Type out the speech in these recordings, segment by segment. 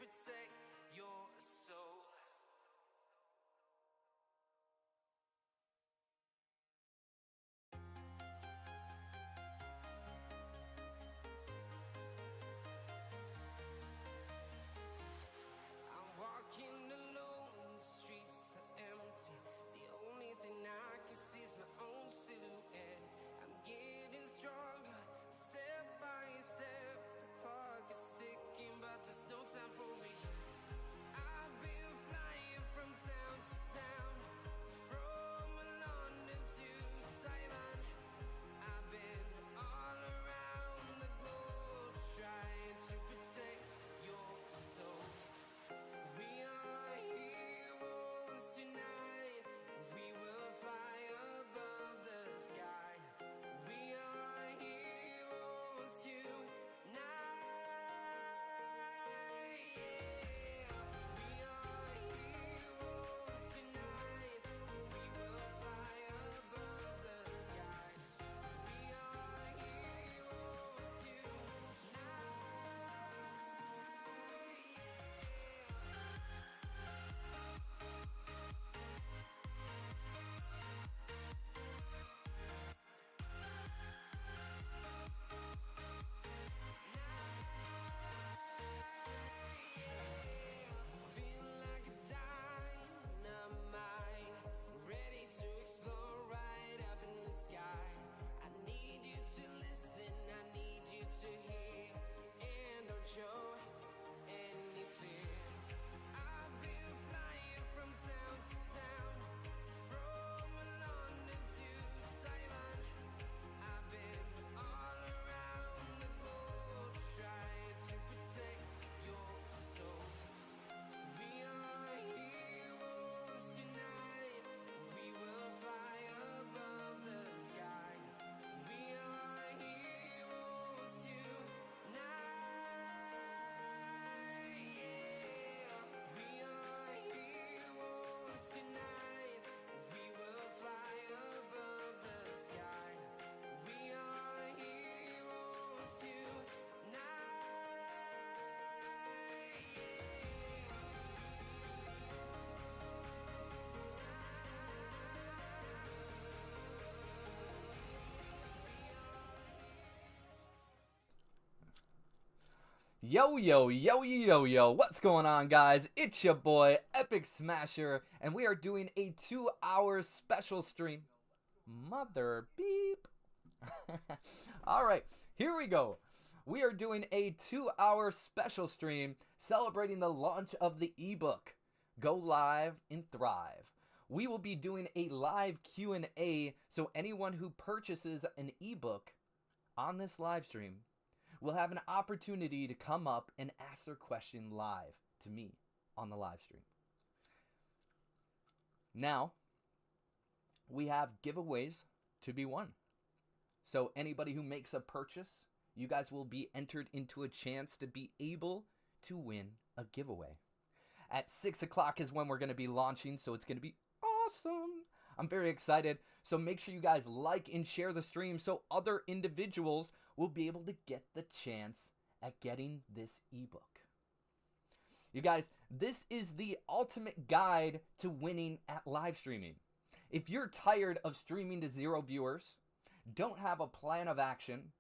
protect your soul. I'm walking alone, the streets are empty. The only thing I can see is my own silhouette. I'm getting stronger, step by step. The clock is ticking, but there's no time for regrets. I've been flying from town to town, from London to Taiwan. I've been all around the globe trying to protect your soul. We are heroes tonight. We will fly above the sky. We are heroes tonight. Yeah. We are heroes tonight. We will fly above the sky. We are heroes tonight. Feel like a dynamite, ready to explode right up in the sky. I need you to listen, I need you to hear, and don't show any fear. I've been flying from town to town, from London to Taiwan. I've been all around the globe trying to protect your soul. We are heroes tonight. We will fly above the sky. We are heroes tonight. Yeah. We are heroes tonight. We will fly above the sky. We are heroes tonight. Yo, yo, yo, yo, yo, what's going on, guys? It's your boy, Epic Smasher, and we are doing a 2-hour special stream. Mother beep. Alright, here we go. We are doing a 2-hour special stream celebrating the launch of the ebook, Go Live and Thrive. We will be doing a live Q&A, so anyone who purchases an ebook on this live stream will have an opportunity to come up and ask their question live to me on the live stream. Now, we have giveaways to be won. So anybody who makes a purchase, you guys will be entered into a chance to be able to win a giveaway. At 6 o'clock is when we're going to be launching, so it's going to be awesome. I'm very excited. So make sure you guys like and share the stream so other individuals will be able to get the chance at getting this ebook. You guys, this is the ultimate guide to winning at live streaming. If you're tired of streaming to 0 viewers, don't have a plan of action,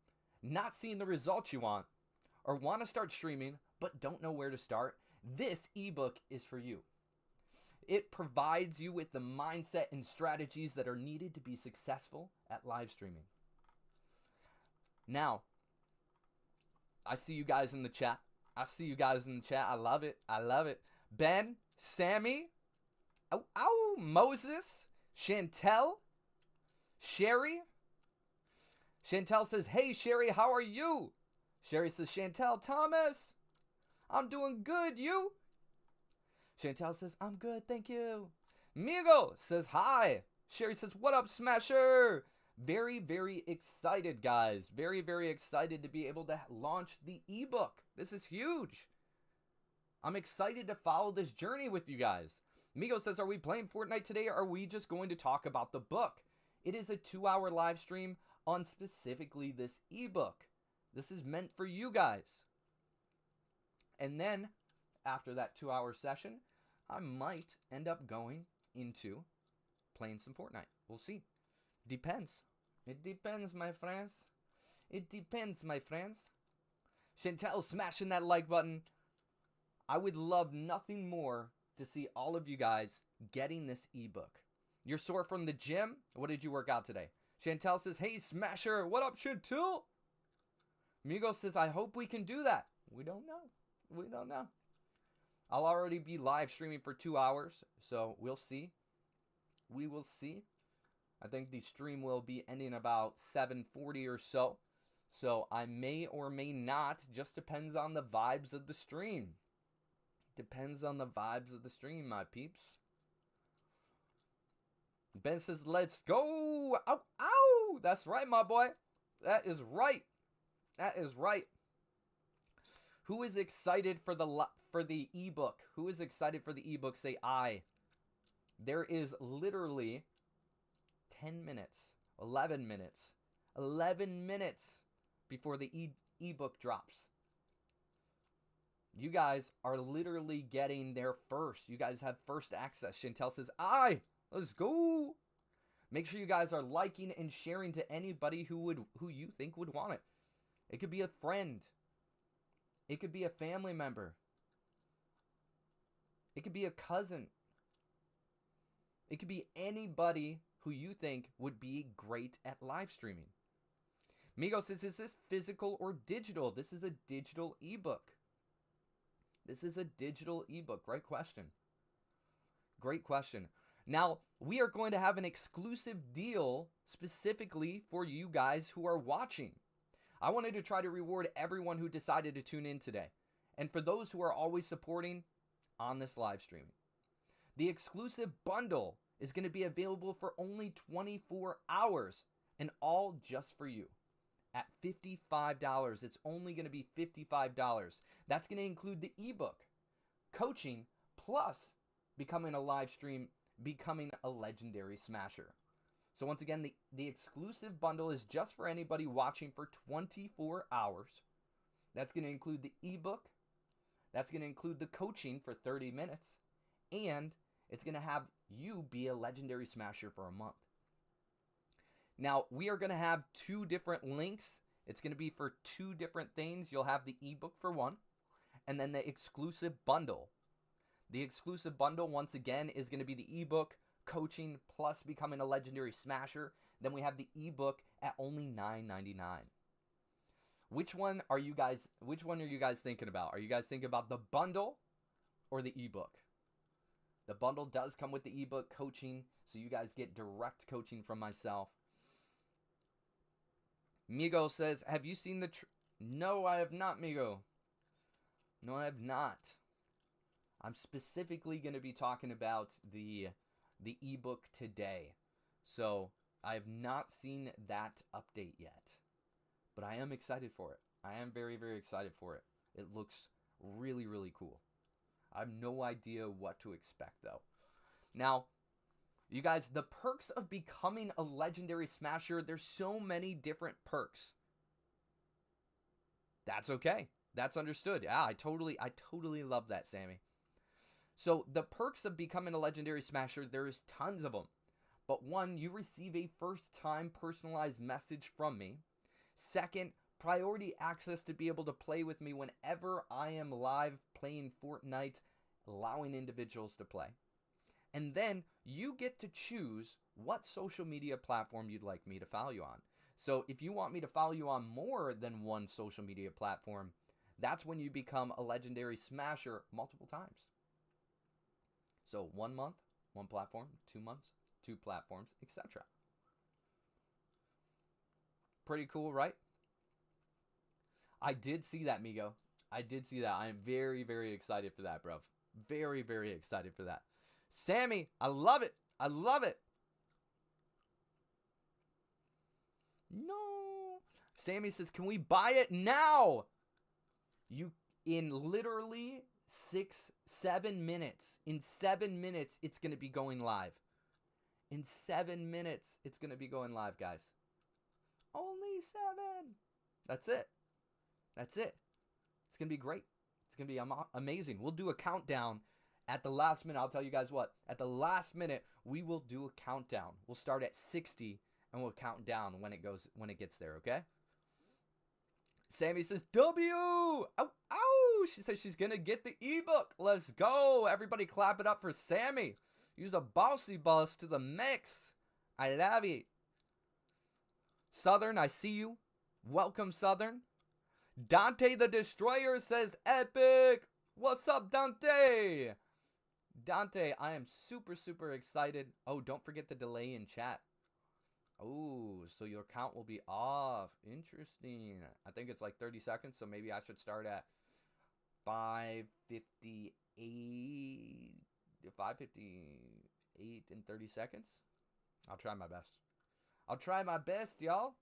not seeing the results you want, or want to start streaming but don't know where to start, this ebook is for you. It provides you with the mindset and strategies that are needed to be successful at live streaming. Now, I see you guys in the chat. I love it. Ben, Sammy, Moses, Chantel, Sherry. Chantel says, hey, Sherry, how are you? Sherry says, Chantel, Thomas, I'm doing good, you? Chantel says, I'm good, thank you. Migo says, hi. Sherry says, what up, Smasher? Very, very excited, guys. Very, very excited to be able to launch the ebook. This is huge. I'm excited to follow this journey with you guys. Migo says, are we playing Fortnite today, or are we just going to talk about the book? It is a 2-hour live stream on specifically this ebook. This is meant for you guys. And then, after that 2-hour session, I might end up going into playing some Fortnite. We'll see. Depends. It depends, my friends. It depends, my friends. Chantel smashing that like button. I would love nothing more to see all of you guys getting this ebook. You're sore from the gym? What did you work out today? Chantel says, hey, Smasher, what up, Chantel? Migo says, I hope we can do that. We don't know. We don't know. I'll already be live streaming for 2 hours, so we'll see. We will see. I think the stream will be ending about 7:40 or so. So I may or may not. Just depends on the vibes of the stream. Depends on the vibes of the stream, my peeps. Ben says, let's go. Ow, ow. That's right, my boy. That is right. That is right. Who is excited for the ebook? Who is excited for the ebook? Say I. There is literally 10 minutes, 11 minutes, 11 minutes before the ebook drops. You guys are literally getting there first. You guys have first access. Chantel says, aye, let's go. Make sure you guys are liking and sharing to anybody who you think would want it. It could be a friend. It could be a family member. It could be a cousin. It could be anybody who you think would be great at live streaming. Migo says, is this physical or digital? This is a digital ebook. This is a digital ebook. Great question. Great question. Now, we are going to have an exclusive deal specifically for you guys who are watching. I wanted to try to reward everyone who decided to tune in today. And for those who are always supporting on this live stream. The exclusive bundle is going to be available for only 24 hours and all just for you. At $55. It's only going to be $55. That's going to include the ebook, coaching, plus becoming a live stream, becoming a legendary smasher. So once again, the exclusive bundle is just for anybody watching for 24 hours. That's going to include the ebook. That's going to include the coaching for 30 minutes. And it's going to have you be a legendary smasher for a month. Now, we are going to have 2 different links. It's going to be for 2 different things. You'll have the ebook for one, and then the exclusive bundle. The exclusive bundle, once again, is going to be the ebook, coaching, plus becoming a legendary smasher. Then we have the ebook at only $9.99. Which one are you guys thinking about? Are you guys thinking about the bundle or the ebook? The bundle does come with the ebook coaching, so you guys get direct coaching from myself. Migo says, have you seen the... No, I have not, Migo. No, I have not. I'm specifically going to be talking about the ebook today. So, I have not seen that update yet. But I am excited for it. I am very, very excited for it. It looks really, really cool. I have no idea what to expect, though. Now, you guys, the perks of becoming a legendary smasher, there's so many different perks. That's okay. That's understood. Yeah, I totally love that, Sammy. So, the perks of becoming a legendary smasher, there's tons of them. But one, you receive a first-time personalized message from me. Second, priority access to be able to play with me whenever I am live playing Fortnite, allowing individuals to play. And then you get to choose what social media platform you'd like me to follow you on. So if you want me to follow you on more than one social media platform, that's when you become a legendary smasher multiple times. So 1 month, 1 platform, 2 months, 2 platforms, etc. Pretty cool, right? I did see that, Migo. I did see that. I am very, very excited for that, bro. Very, very excited for that. Sammy, I love it. I love it. No. Sammy says, can we buy it now? You, in literally 6-7 minutes. In 7 minutes, it's going to be going live. In 7 minutes, it's going to be going live, guys. Only 7. That's it. That's it. It's going to be great. It's going to be amazing. We'll do a countdown at the last minute. I'll tell you guys what. At the last minute, we will do a countdown. We'll start at 60 and we'll count down when it gets there, okay? Sammy says, W! Ow, ow! She says she's going to get the ebook. Let's go. Everybody clap it up for Sammy. Use a bossy boss to the mix. I love it. Southern, I see you. Welcome, Southern. Dante the Destroyer says, epic. What's up, Dante? Dante, I am super, super excited. Oh, don't forget the delay in chat. Oh, so your count will be off. Interesting. I think it's like 30 seconds, so maybe I should start at 5:58. 5:58 in 30 seconds. I'll try my best. I'll try my best, y'all.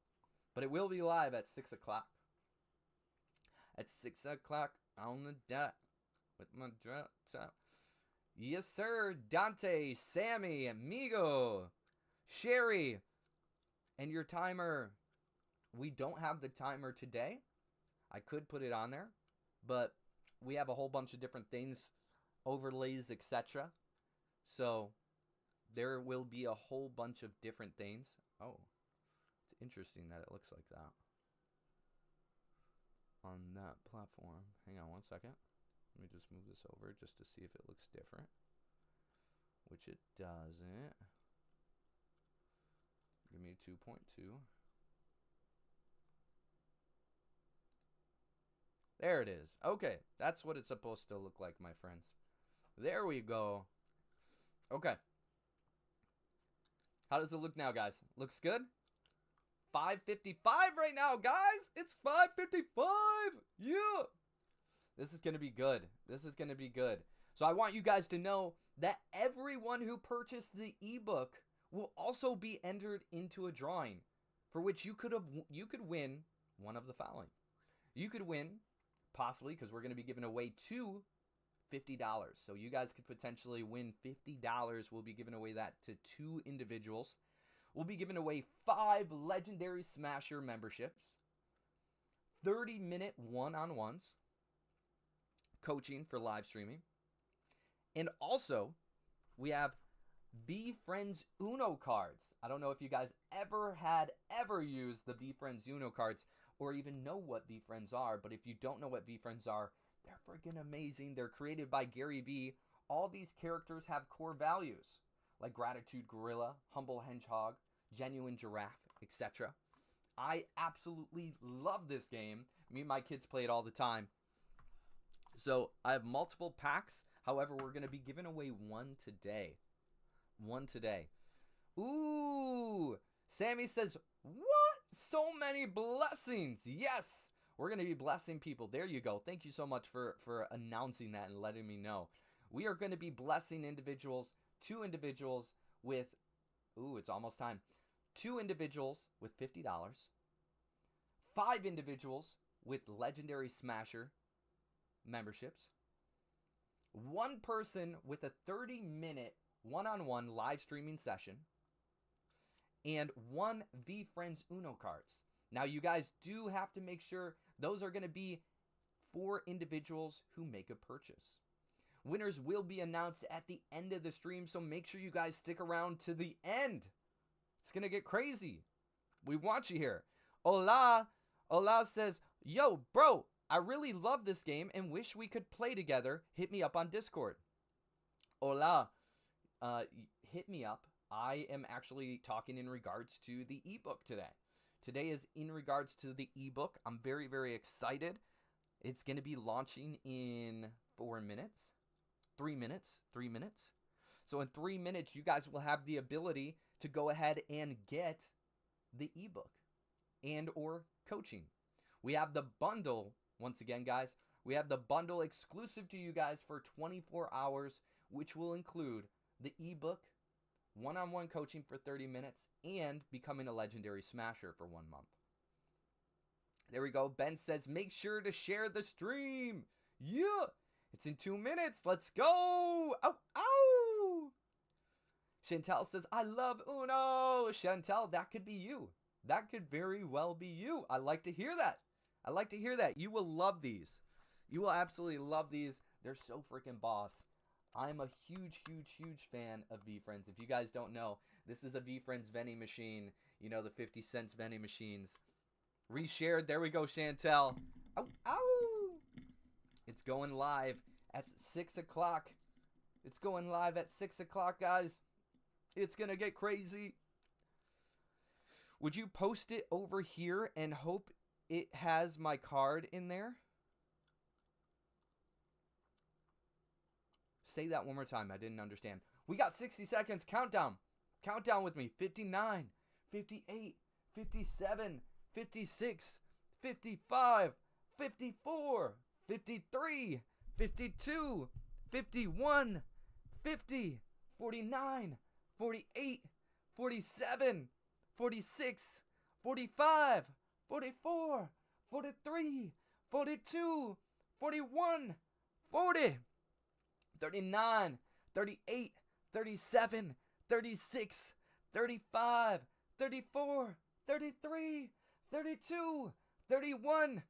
But it will be live at 6 o'clock. At 6 o'clock on the dot with my drop top. Yes, sir. Dante, Sammy, Amigo, Sherry, and your timer. We don't have the timer today. I could put it on there, but we have a whole bunch of different things, overlays, etc. So there will be a whole bunch of different things. Oh, it's interesting that it looks like that on that platform. Hang on one second. Let me just move this over just to see if it looks different, which it doesn't. Give me 2.2. There it is. Okay, that's what it's supposed to look like, my friends. There we go. Okay. How does it look now, guys? Looks good? 5:55 right now, guys. It's 5:55. Yeah. This is going to be good. This is going to be good. So I want you guys to know that everyone who purchased the ebook will also be entered into a drawing for which you could win one of the following. You could win, possibly, because we're going to be giving away $50. So you guys could potentially win $50. We'll be giving away that to 2 individuals. We'll be giving away 5 Legendary Smasher memberships, 30-minute one-on-ones, coaching for live streaming, and also we have VeeFriends Uno cards. I don't know if you guys ever used the VeeFriends Uno cards or even know what VeeFriends are, but if you don't know what VeeFriends are, they're freaking amazing. They're created by Gary Vee. All these characters have core values like Gratitude Gorilla, Humble Hedgehog, Genuine Giraffe, etc. I absolutely love this game. Me and my kids play it all the time. So I have multiple packs. However, we're going to be giving away one today. Ooh, Sammy says, what? So many blessings. Yes, we're going to be blessing people. There you go. Thank you so much for announcing that and letting me know. We are going to be blessing individuals, 2 individuals with, it's almost time. 2 individuals with $50. 5 individuals with Legendary Smasher memberships. 1 person with a 30-minute one-on-one live streaming session. And 1 VeeFriends Uno cards. Now, you guys do have to make sure those are going to be for individuals who make a purchase. Winners will be announced at the end of the stream, so make sure you guys stick around to the end. It's going to get crazy. We want you here. Ola says, yo, bro, I really love this game and wish we could play together. Hit me up on Discord. Ola, hit me up. I am actually talking in regards to the ebook today. Today is in regards to the ebook. I'm very, very excited. It's going to be launching in 4 minutes. 3 minutes. 3 minutes. So in 3 minutes, you guys will have the ability to go ahead and get the ebook and or coaching. We have the bundle, once again, guys, we have the bundle exclusive to you guys for 24 hours, which will include the ebook, one-on-one coaching for 30 minutes, and becoming a Legendary Smasher for 1 month. There we go. Ben says, make sure to share the stream. Yeah. It's in 2 minutes. Let's go. Ow, ow. Chantel says, I love Uno. Chantel, that could be you. That could very well be you. I like to hear that. I like to hear that. You will love these. You will absolutely love these. They're so freaking boss. I'm a huge, huge, huge fan of VeeFriends. If you guys don't know, this is a VeeFriends vending machine. You know, the 50 cents vending machines. Reshared. There we go, Chantel. Ow, ow. It's going live at 6 o'clock. It's going live at 6 o'clock, guys. It's going to get crazy. Would you post it over here and hope it has my card in there? Say that one more time. I didn't understand. We got 60 seconds. Countdown. Countdown with me. 59, 58, 57, 56, 55, 54, 53, 52, 51, 50, 49, 48, 47, 46, 45, 44, 43, 42, 41, 40, 39, 38, 37, 36, 35, 34, 33, 32, 31,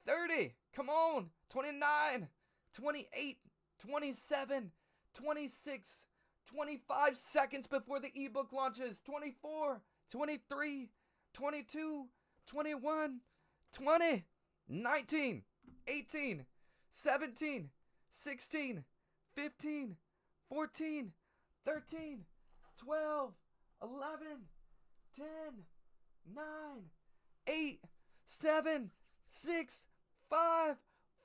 30. Come on. 29, 28, 27, 26, 25 seconds before the ebook launches. 24, 23, 22, 21, 20, 19, 18, 17, 16, 15, 14, 13, 12, 11, 10, 9, 8, 7, 6, 5,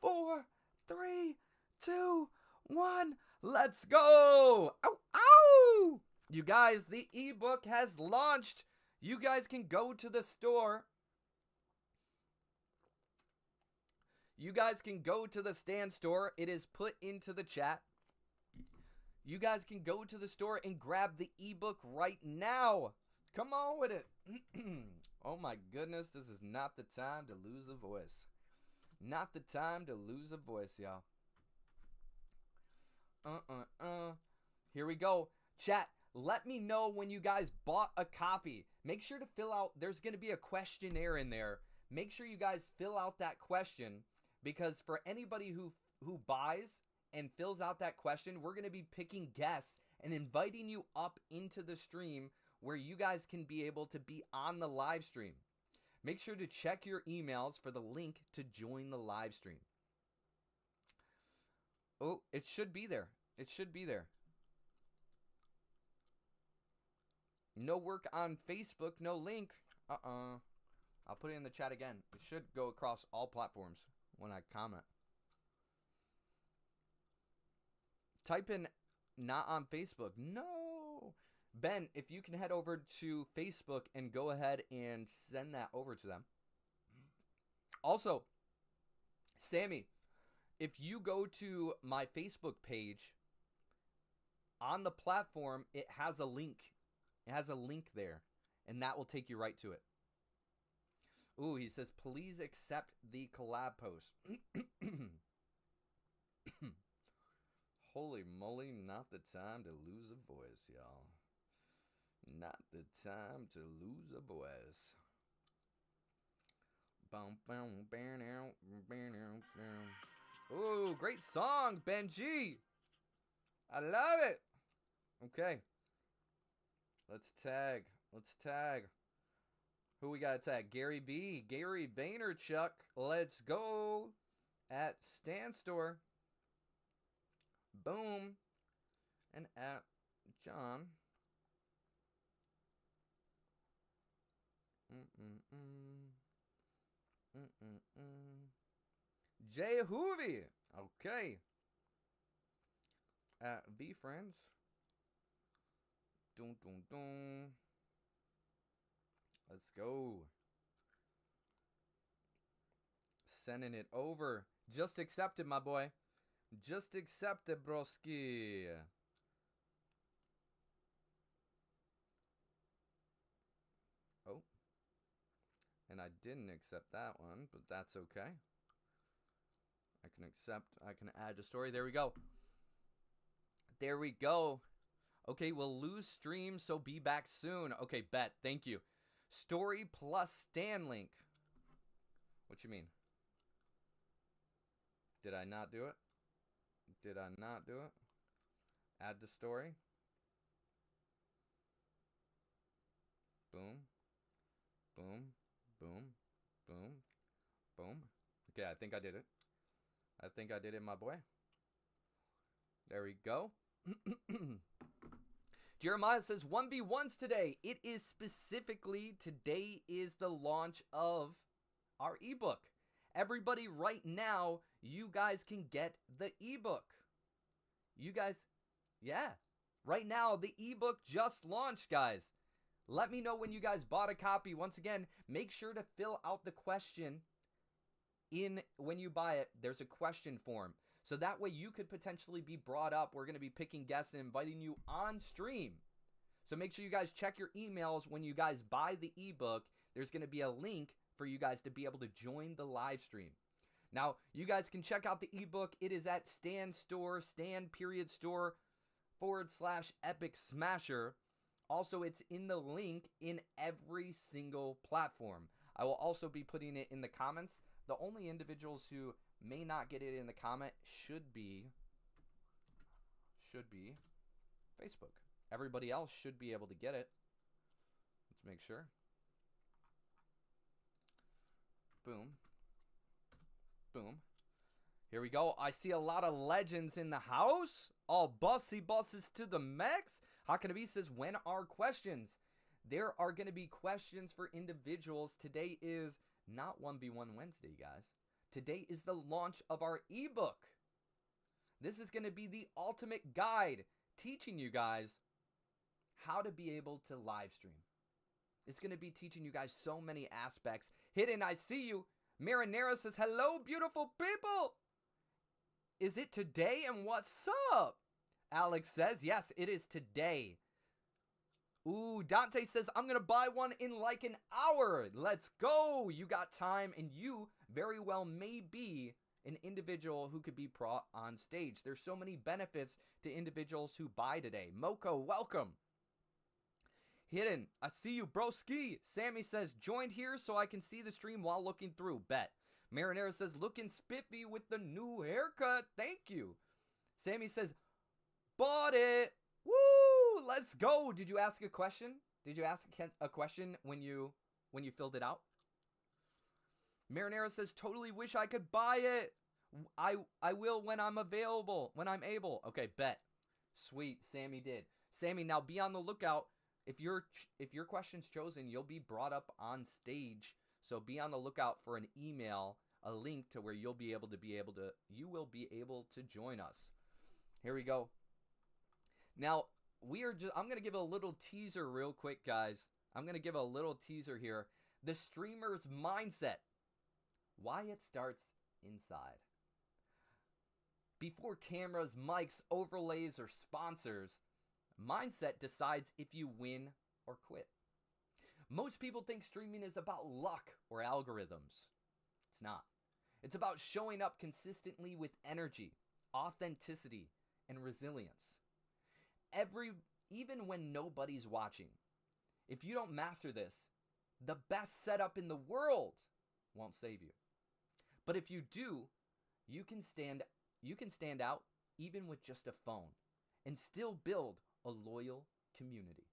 4, 3, 2, 1. Let's go. Ow, ow. You guys, the ebook has launched. You guys can go to the store. You guys can go to the Stan Store. It is put into the chat. You guys can go to the store and grab the ebook right now. Come on with it. Oh my goodness, this is not the time to lose a voice. Not the time to lose a voice, y'all. Here we go. Chat, let me know when you guys bought a copy. Make sure to fill out, there's going to be a questionnaire in there. Make sure you guys fill out that question, because for anybody who buys and fills out that question, we're going to be picking guests and inviting you up into the stream where you guys can be able to be on the live stream. Make sure to check your emails for the link to join the live stream. Oh, it should be there. It should be there. No work on Facebook, no link. I'll put it in the chat again. It should go across all platforms when I comment. Type in not on Facebook. No. Ben, if you can head over to Facebook and go ahead and send that over to them. Also, Sammy, if you go to my Facebook page, on the platform, it has a link. It has a link there, and that will take you right to it. Ooh, he says, please accept the collab post. Holy moly, not the time to lose a voice, y'all. Not the time to lose a voice. Ooh, great song, Benji. I love it. Okay. Let's tag. Let's tag. Who we got to tag? Gary B. Gary Vaynerchuk. Let's go. At Stan Store. Boom. And at John. Jay Hoovy. Okay. At VeeFriends. Dun, dun, dun. Let's go. Sending it over. Just accept it, my boy. Just accept it, broski. Oh. And I didn't accept that one, but that's okay. I can add a story. There we go. There we go. Okay, we'll lose stream, so be back soon. Okay, bet. Thank you. Story plus Stan link. What you mean? Did I not do it? Did I not do it? Add the story. Boom. Boom. Boom. Boom. Boom. Okay, I think I did it. I think I did it, my boy. There we go. Jeremiah says 1v1s today. It is specifically, today is the launch of our ebook. Everybody right now, you guys can get the ebook. You guys, yeah. Right now, the ebook just launched, guys. Let me know when you guys bought a copy. Once again, make sure to fill out the question when you buy it. There's a question form. So that way you could potentially be brought up. We're going to be picking guests and inviting you on stream. So make sure you guys check your emails when you guys buy the ebook. There's going to be a link for you guys to be able to join the live stream. Now, you guys can check out the ebook. It is at stan.store/Epic Smasher. Also, it's in the link in every single platform. I will also be putting it in the comments. The only individuals who may not get it in the comment should be Facebook. Everybody else should be able to get it. Let's make sure. Boom. Boom. Here we go. I see a lot of legends in the house. All bussy buses to the max. Hakanabi says, when are questions? There are going to be questions for individuals. Today is not 1v1 Wednesday, guys. Today is the launch of our ebook. This is going to be the ultimate guide teaching you guys how to be able to live stream. It's going to be teaching you guys so many aspects. Hidden, I see you. Marinera says, hello, beautiful people. Is it today and what's up? Alex says, yes, it is today. Ooh, Dante says, I'm going to buy one in like an hour. Let's go. You got time, and you very well may be an individual who could be brought on stage. There's so many benefits to individuals who buy today. Moko, welcome. Hidden, I see you, broski. Sammy says, joined here so I can see the stream while looking through. Bet. Marinera says, looking spiffy with the new haircut. Thank you. Sammy says, bought it. Woo! Let's go. Did you ask a question? Did you ask a question when you filled it out? Marinera says, totally wish I could buy it. I will when I'm available, when I'm able. Okay, bet. Sweet, Sammy did. Sammy, now be on the lookout. If your question's chosen, you'll be brought up on stage. So be on the lookout for an email, a link to where you will be able to join us. Here we go. Now, I'm going to give a little teaser real quick, guys. I'm going to give a little teaser here. The streamer's mindset. Why it starts inside. Before cameras, mics, overlays, or sponsors, mindset decides if you win or quit. Most people think streaming is about luck or algorithms. It's not. It's about showing up consistently with energy, authenticity, and resilience. Even when nobody's watching. If you don't master this, the best setup in the world won't save you. But if you do, you can stand out even with just a phone and still build a loyal community.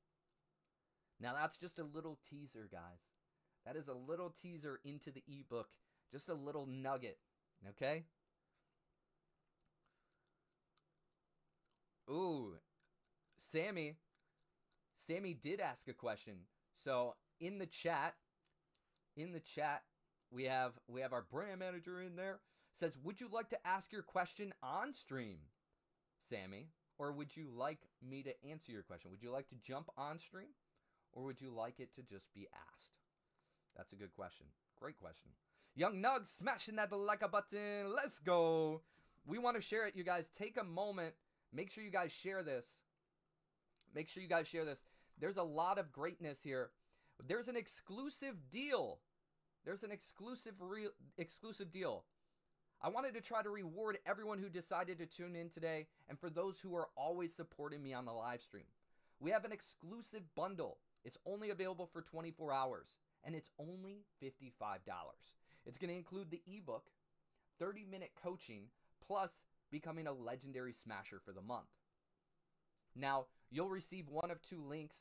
Now that's just a little teaser, guys. That is a little teaser into the ebook. Just a little nugget, okay? Ooh, Sammy did ask a question. So in the chat, we have our brand manager in there. Says, would you like to ask your question on stream, Sammy? Or would you like me to answer your question? Would you like to jump on stream? Or would you like it to just be asked? That's a good question. Great question. Young Nug, smashing that like a button. Let's go. We want to share it, you guys. Take a moment. Make sure you guys share this. Make sure you guys share this. There's a lot of greatness here. There's an exclusive deal. There's an exclusive deal. I wanted to try to reward everyone who decided to tune in today, and for those who are always supporting me on the live stream. We have an exclusive bundle. It's only available for 24 hours, and it's only $55. It's going to include the ebook, 30-minute coaching, plus becoming a legendary smasher for the month. Now, you'll receive one of two links.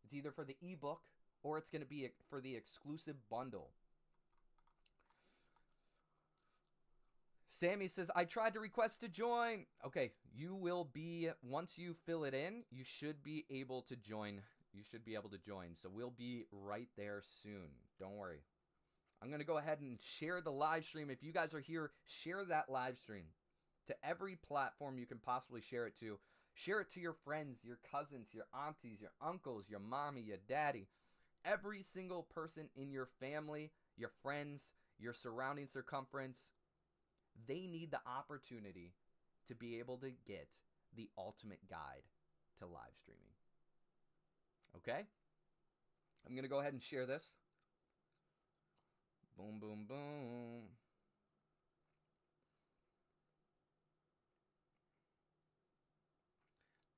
It's either for the ebook or it's going to be for the exclusive bundle. Sammy says, I tried to request to join. Okay, you will be, once you fill it in, you should be able to join. You should be able to join. So we'll be right there soon. Don't worry. I'm going to go ahead and share the live stream. If you guys are here, share that live stream to every platform you can possibly share it to. Share it to your friends, your cousins, your aunties, your uncles, your mommy, your daddy. Every single person in your family, your friends, your surrounding circumference, they need the opportunity to be able to get the ultimate guide to live streaming. Okay? I'm going to go ahead and share this. Boom, boom, boom.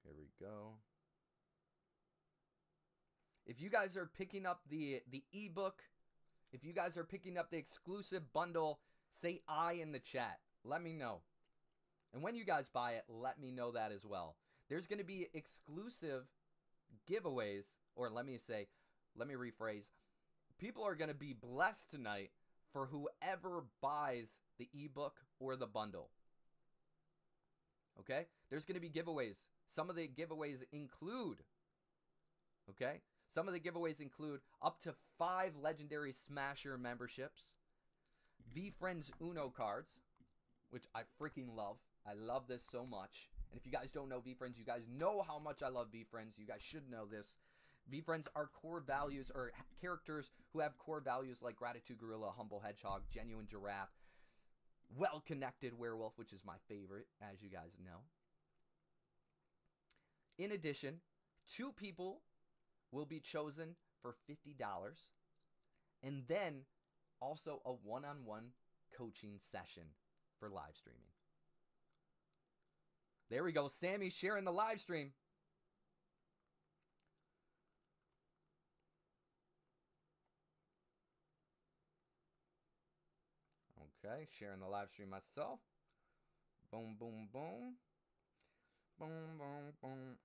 Here we go. If you guys are picking up the ebook, if you guys are picking up the exclusive bundle, say I in the chat. Let me know. And when you guys buy it, let me know that as well. There's going to be exclusive giveaways, or let me rephrase. People are going to be blessed tonight for whoever buys the ebook or the bundle. Okay? There's going to be giveaways. Some of the giveaways include, okay? Some of the giveaways include up to 5 Legendary Smasher memberships, VeeFriends Uno cards, which I freaking love. I love this so much. And if you guys don't know VeeFriends, you guys know how much I love VeeFriends. You guys should know this. VeeFriends are core values, or characters who have core values like Gratitude Gorilla, Humble Hedgehog, Genuine Giraffe, Well-Connected Werewolf, which is my favorite, as you guys know. In addition, 2 people will be chosen for $50, and then also a one-on-one coaching session for live streaming. There we go. Sammy sharing the live stream. Okay, sharing the live stream myself. Boom, boom, boom. Boom, boom, boom.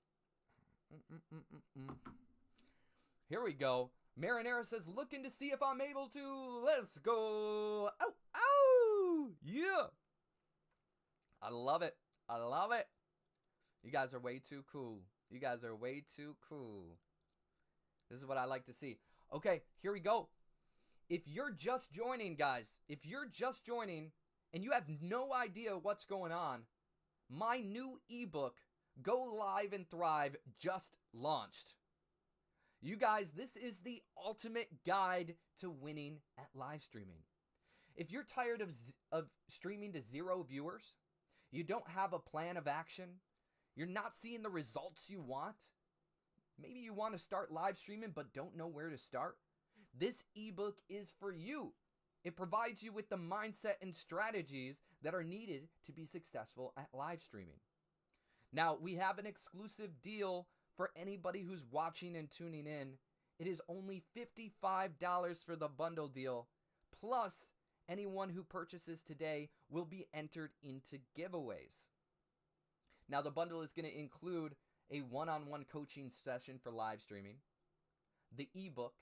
Here we go. Marinera says, looking to see if I'm able to. Let's go. Ow, ow. Yeah. I love it. I love it. You guys are way too cool. You guys are way too cool. This is what I like to see. Okay, here we go. If you're just joining, guys, if you're just joining and you have no idea what's going on, my new ebook, Go Live and Thrive, just launched. You guys, this is the ultimate guide to winning at live streaming. If you're tired of streaming to 0 viewers, you don't have a plan of action, you're not seeing the results you want, maybe you want to start live streaming but don't know where to start, this ebook is for you. It provides you with the mindset and strategies that are needed to be successful at live streaming. Now, we have an exclusive deal for anybody who's watching and tuning in. It is only $55 for the bundle deal. Plus, anyone who purchases today will be entered into giveaways. Now, the bundle is going to include a one-on-one coaching session for live streaming, the ebook,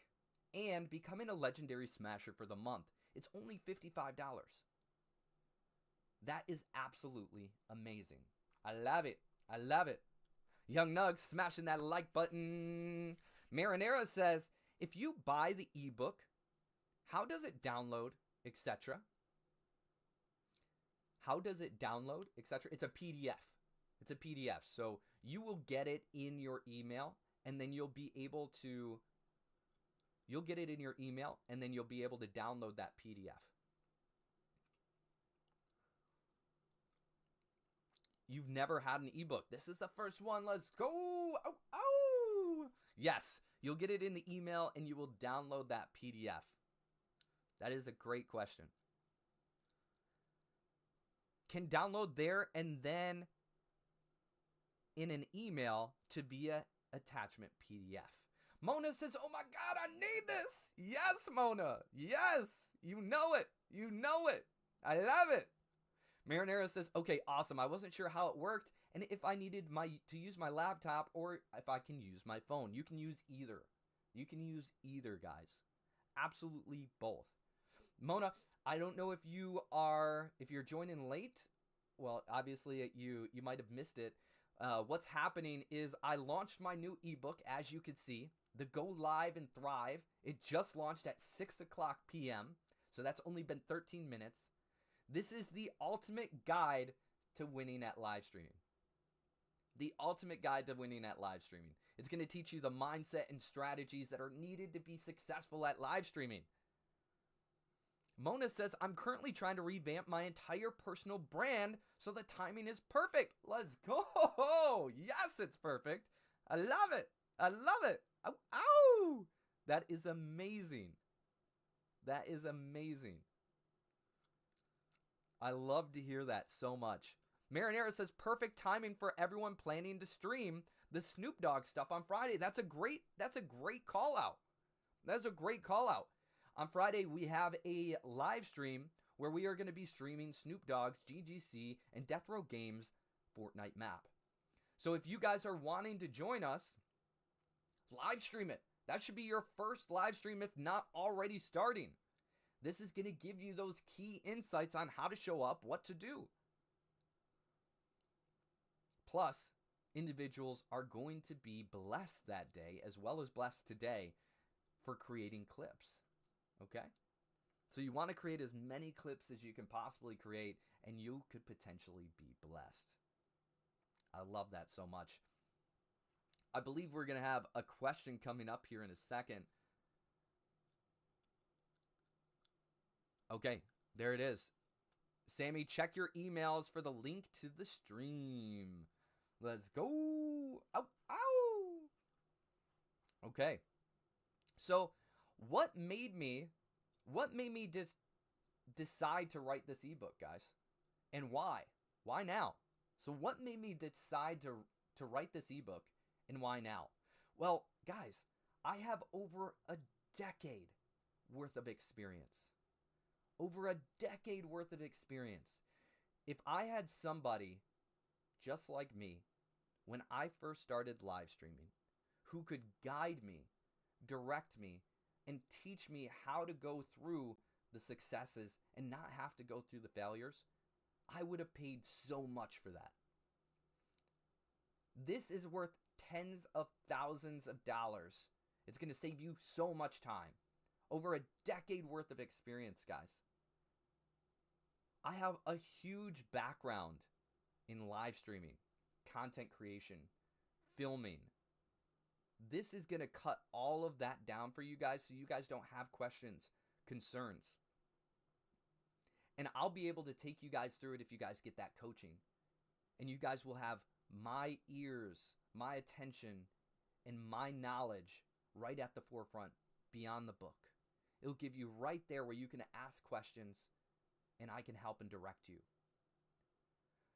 and becoming a legendary smasher for the month. It's only $55. That is absolutely amazing. I love it. I love it. Young Nug smashing that like button. Marinera says, if you buy the ebook, how does it download, etc.? How does it download, etc.? It's a PDF. It's a PDF. So you will get it in your email, and then you'll be able to, you'll get it in your email, and then you'll be able to download that PDF. You've never had an ebook. This is the first one. Let's go. Oh, oh. Yes, you'll get it in the email and you will download that PDF. That is a great question. Can download there and then in an email to via attachment PDF. Mona says, oh my God, I need this. Yes, Mona. Yes. You know it. You know it. I love it. Marinera says, okay, awesome. I wasn't sure how it worked and if I needed to use my laptop or if I can use my phone. You can use either. You can use either, guys. Absolutely both. Mona, I don't know if you're joining late. Well, obviously you might have missed it. What's happening is I launched my new ebook, as you can see, the Go Live and Thrive. It just launched at 6 o'clock p.m. So that's only been 13 minutes. This is the ultimate guide to winning at live streaming. The ultimate guide to winning at live streaming. It's going to teach you the mindset and strategies that are needed to be successful at live streaming. Mona says, I'm currently trying to revamp my entire personal brand so the timing is perfect. Let's go. Yes, it's perfect. I love it. I love it. Ow, ow. That is amazing. That is amazing. I love to hear that so much. Marinera says, perfect timing for everyone planning to stream the Snoop Dogg stuff on Friday. That's a great call out. That's a great call out. On Friday, we have a live stream where we are going to be streaming Snoop Dogg's GGC and Death Row Games Fortnite map. So if you guys are wanting to join us, live stream it. That should be your first live stream, if not already starting. This is going to give you those key insights on how to show up, what to do. Plus, individuals are going to be blessed that day, as well as blessed today, for creating clips. Okay? So you want to create as many clips as you can possibly create, and you could potentially be blessed. I love that so much. I believe we're going to have a question coming up here in a second. Okay, there it is. Sammy, check your emails for the link to the stream. Let's go. Ow, ow. Okay. So, what made me decide to write this ebook, guys? And why? Why now? So what made me decide to write this ebook, and why now? Well, guys, I have over a decade worth of experience. Over a decade worth of experience. If I had somebody just like me when I first started live streaming who could guide me, direct me, and teach me how to go through the successes and not have to go through the failures, I would have paid so much for that. This is worth tens of thousands of dollars. It's going to save you so much time. Over a decade worth of experience, guys. I have a huge background in live streaming, content creation, filming. This is going to cut all of that down for you guys so you guys don't have questions, concerns. And I'll be able to take you guys through it if you guys get that coaching. And you guys will have my ears, my attention, and my knowledge right at the forefront beyond the book. It'll give you right there where you can ask questions and I can help and direct you.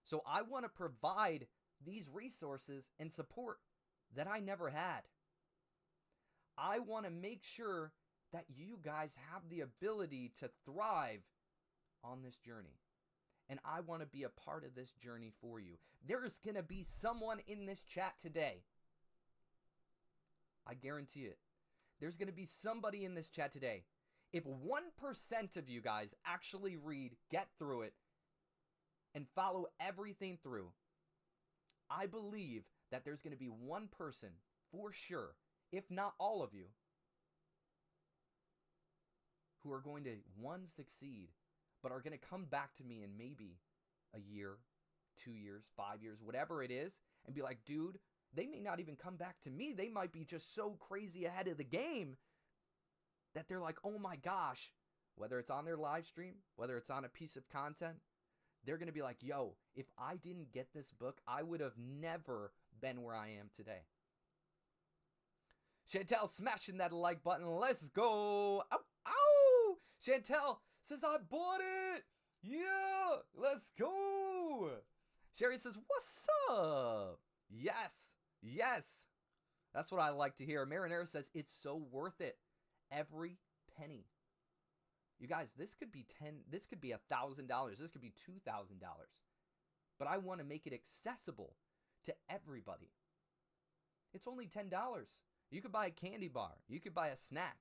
So I want to provide these resources and support that I never had. I want to make sure that you guys have the ability to thrive on this journey. And I want to be a part of this journey for you. There's going to be someone in this chat today. I guarantee it. There's going to be somebody in this chat today. If 1% of you guys actually read, get through it, and follow everything through, I believe that there's going to be one person for sure, if not all of you, who are going to, one, succeed, but are going to come back to me in maybe a year, 2 years, 5 years, whatever it is, and be like, dude, they may not even come back to me. They might be just so crazy ahead of the game that they're like, oh my gosh, whether it's on their live stream, whether it's on a piece of content, they're going to be like, yo, if I didn't get this book, I would have never been where I am today. Chantel smashing that like button. Let's go. Ow, ow. Chantel says, I bought it. Yeah, let's go. Sherry says, what's up? Yes, yes. That's what I like to hear. Marinera says, it's so worth it. Every penny. You guys, this could be this could be $1,000. This could be $2,000. But I want to make it accessible to everybody. It's only $10. You could buy a candy bar. You could buy a snack.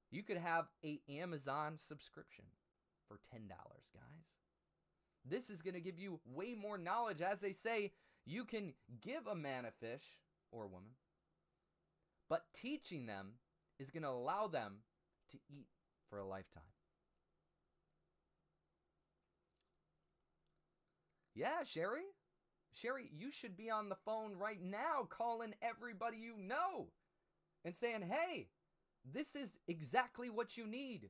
You could have an Amazon subscription for $10, guys. This is going to give you way more knowledge. As they say, you can give a man a fish or a woman, but teaching them is going to allow them to eat for a lifetime. Yeah, Sherry. Sherry, you should be on the phone right now calling everybody you know and saying, hey, this is exactly what you need.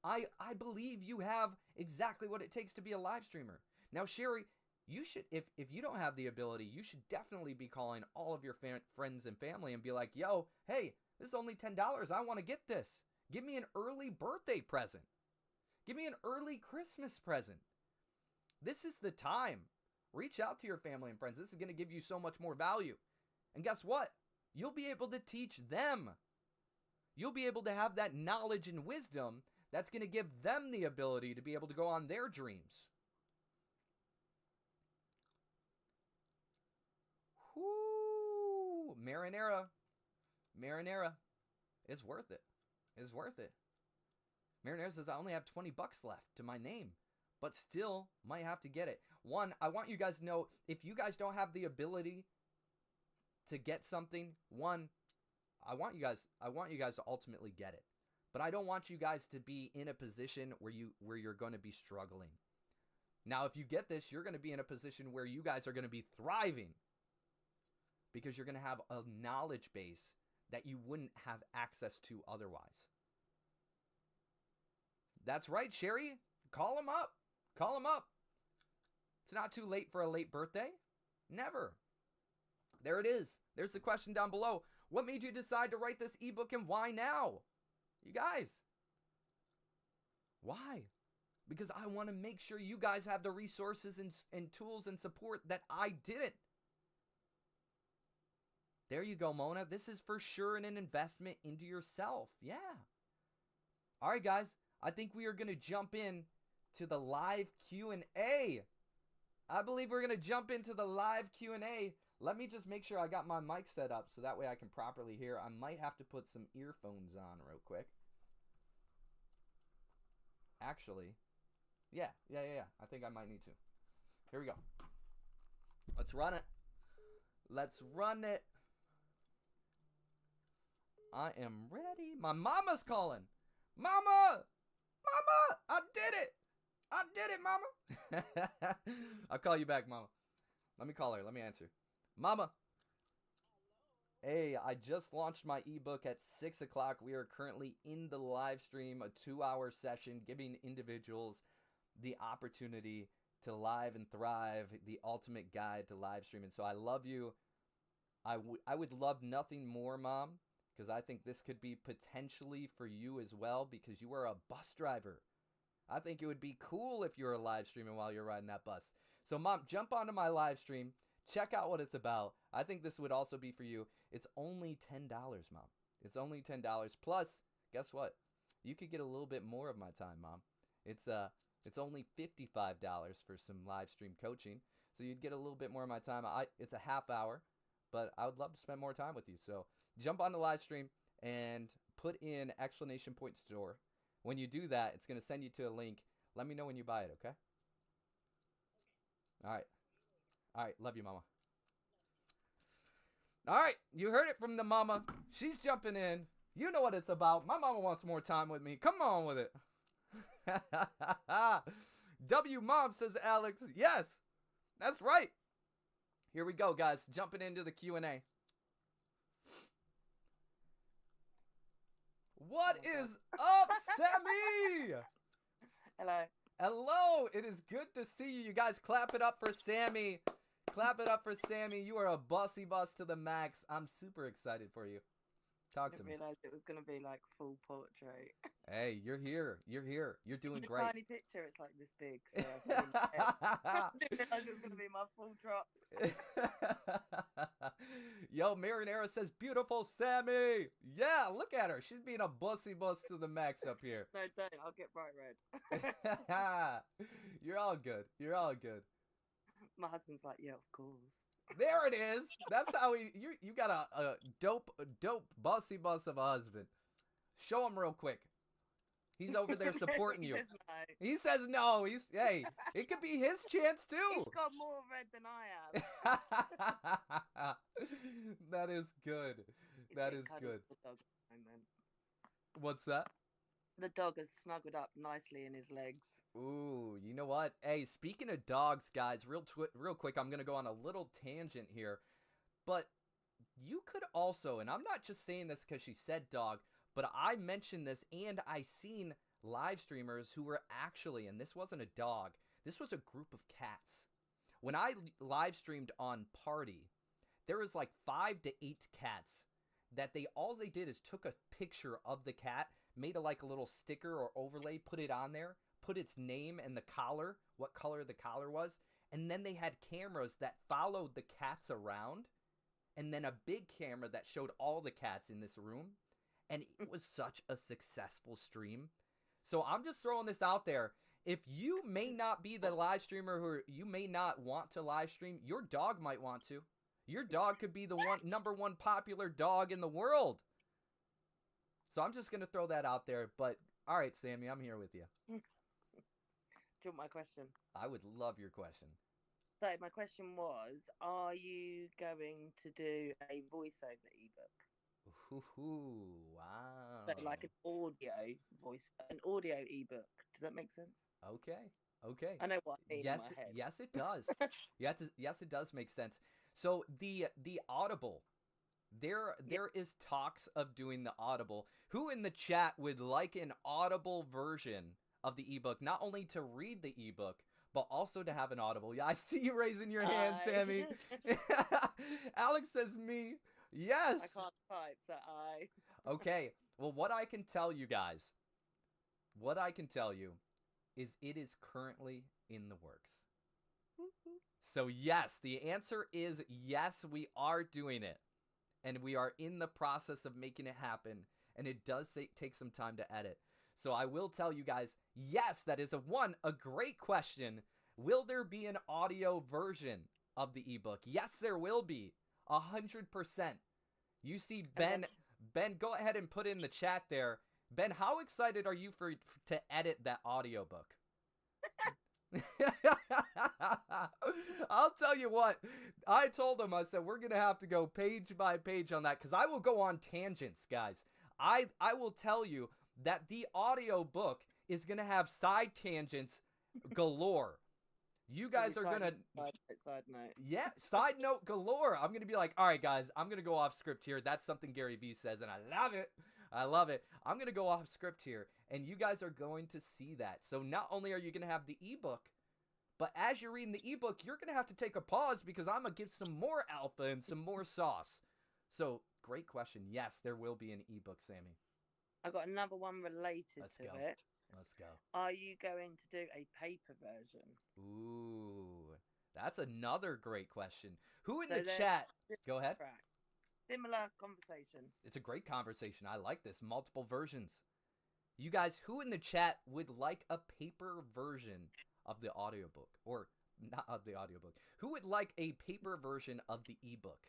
I believe you have exactly what it takes to be a live streamer. Now, Sherry, you should, if you don't have the ability, you should definitely be calling all of your friends and family and be like, yo, hey, this is only $10. I want to get this. Give me an early birthday present. Give me an early Christmas present. This is the time. Reach out to your family and friends. This is going to give you so much more value. And guess what? You'll be able to teach them. You'll be able to have that knowledge and wisdom that's going to give them the ability to be able to go on their dreams. Whoo! Marinara. Marinara. It's worth it. It's worth it. Marinara says, I only have 20 bucks left to my name, but still might have to get it. One, I want you guys to know, if you guys don't have the ability to get something, one, I want you guys to ultimately get it. But I don't want you guys to be in a position where you're going to be struggling. Now, if you get this, you're going to be in a position where you guys are going to be thriving because you're going to have a knowledge base that you wouldn't have access to otherwise. That's right, Sherry. Call them up. Call them up. It's not too late for a late birthday. Never. There it is. There's the question down below. What made you decide to write this ebook and why now? You guys. Why? Because I want to make sure you guys have the resources and tools and support that I didn't. There you go, Mona. This is for sure an investment into yourself. Yeah. All right, guys. I think we are going to jump in to the live Q&A. I believe we're going to jump into the live Q&A. Let me just make sure I got my mic set up so that way I can properly hear. I might have to put some earphones on real quick. Actually, yeah. I think I might need to. Here we go. Let's run it. Let's run it. I am ready. My mama's calling. Mama! Mama! I did it! I did it, Mama! I'll call you back, Mama. Let me call her. Let me answer. Mama. Hey, I just launched my ebook at 6 o'clock. We are currently in the live stream, a 2-hour session, giving individuals the opportunity to live and thrive, the ultimate guide to live streaming. So I love you. I would love nothing more, Mom, because I think this could be potentially for you as well, because you are a bus driver. I think it would be cool if you were live streaming while you're riding that bus. So, Mom, jump onto my live stream. Check out what it's about. I think this would also be for you. It's only $10, Mom. It's only $10. Plus, guess what? You could get a little bit more of my time, Mom. It's only $55 for some live stream coaching. So you'd get a little bit more of my time. It's a half hour, but I would love to spend more time with you. So jump on the live stream and put in exclamation point store. When you do that, it's going to send you to a link. Let me know when you buy it, okay? All right. All right. Love you, Mama. All right. You heard it from the mama. She's jumping in. You know what it's about. My mama wants more time with me. Come on with it. W Mom, says Alex. Yes, that's right. Here we go, guys. Jumping into the Q&A. What is up, Sammy? Hello. Hello. It is good to see you. You guys clap it up for Sammy. Clap it up for Sammy. You are a bossy boss to the max. I'm super excited for you. Talk to me. I didn't realise it was going to be like full portrait. Hey, you're here. You're here. You're doing great. Tiny picture, it's like this big. So I didn't realise it was going to be my full drop. Yo, Marinara says, beautiful Sammy. Yeah, look at her. She's being a bussy bus to the max up here. No, don't. I'll get bright red. You're all good. You're all good. My husband's like, yeah, of course. There it is. That's how you got a dope bussy bus of a husband. Show him real quick. He's over there supporting you. He says no. Hey, it could be his chance too. He's got more red than I have. That is good. That is good. What's that? The dog has snuggled up nicely in his legs. Ooh, you know what? Hey, speaking of dogs, guys, real quick, I'm gonna go on a little tangent here, but you could also, and I'm not just saying this because she said dog, but I mentioned this, and I seen live streamers who were actually, and this wasn't a dog, this was a group of cats. When I live streamed on Party, there was like 5 to 8 cats that all they did is took a picture of the cat, made a little sticker or overlay, put it on there, put its name and the collar, what color the collar was, and then they had cameras that followed the cats around, and then a big camera that showed all the cats in this room, and it was such a successful stream. So I'm just throwing this out there. If you may not be the live streamer who you may not want to live stream, your dog might want to. Your dog could be the number one popular dog in the world. So I'm just going to throw that out there. But, all right, Sammy, I'm here with you. Do you want my question? I would love your question. So my question was, are you going to do a voiceover ebook? Ooh, wow. So like an audio ebook. Does that make sense? Okay. I know what I mean in Yes, my head. yes, it does. Yes, it does make sense. So the Audible, there is talks of doing the Audible. Who in the chat would like an Audible version of the ebook, not only to read the ebook, but also to have an Audible? Yeah, I see you raising your hand, Sammy. Alex says me. Yes. I can't type, so I. Okay. Well, what I can tell you guys, is it is currently in the works. So yes, the answer is yes, we are doing it. And we are in the process of making it happen. And it does take some time to edit. So I will tell you guys, yes, that is a great question. Will there be an audio version of the ebook? Yes, there will be. 100%. You see Ben, go ahead and put in the chat there. Ben, how excited are you to edit that audiobook? I'll tell you what, I told him, I said, we're going to have to go page by page on that because I will go on tangents, guys. I will tell you that the audiobook is going to have side tangents galore. You guys are going to... Side note. Yeah, side note galore. I'm going to be like, all right, guys, I'm going to go off script here. That's something Gary Vee says, and I love it. I love it. I'm going to go off script here, and you guys are going to see that. So not only are you going to have the ebook, but as you're reading the ebook, you're going to have to take a pause because I'm going to give some more alpha and some more sauce. So, great question. Yes, there will be an ebook, Sammy. I've got another one related to it. Let's go. Are you going to do a paper version? Ooh, that's another great question. Who in the chat? Go ahead. Similar conversation. It's a great conversation. I like this. Multiple versions. You guys, who in the chat would like a paper version of the audiobook? Or not of the audiobook. Who would like a paper version of the ebook?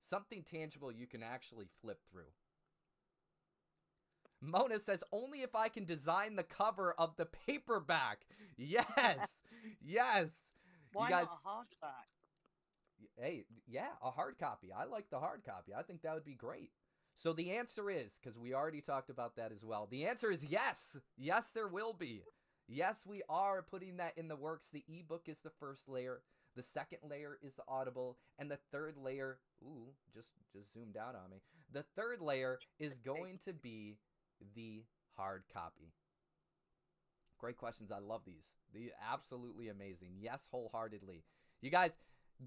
Something tangible you can actually flip through. Mona says, only if I can design the cover of the paperback. Yes. Yes. Why you guys, not a hardback? Hey, yeah, a hard copy. I like the hard copy. I think that would be great. So the answer is, because we already talked about that as well, the answer is yes. Yes, there will be. Yes, we are putting that in the works. The ebook is the first layer. The second layer is the Audible. And the third layer, ooh, just zoomed out on me. The third layer is going to be the hard copy. Great questions. I love these. They're absolutely amazing. Yes, wholeheartedly. You guys,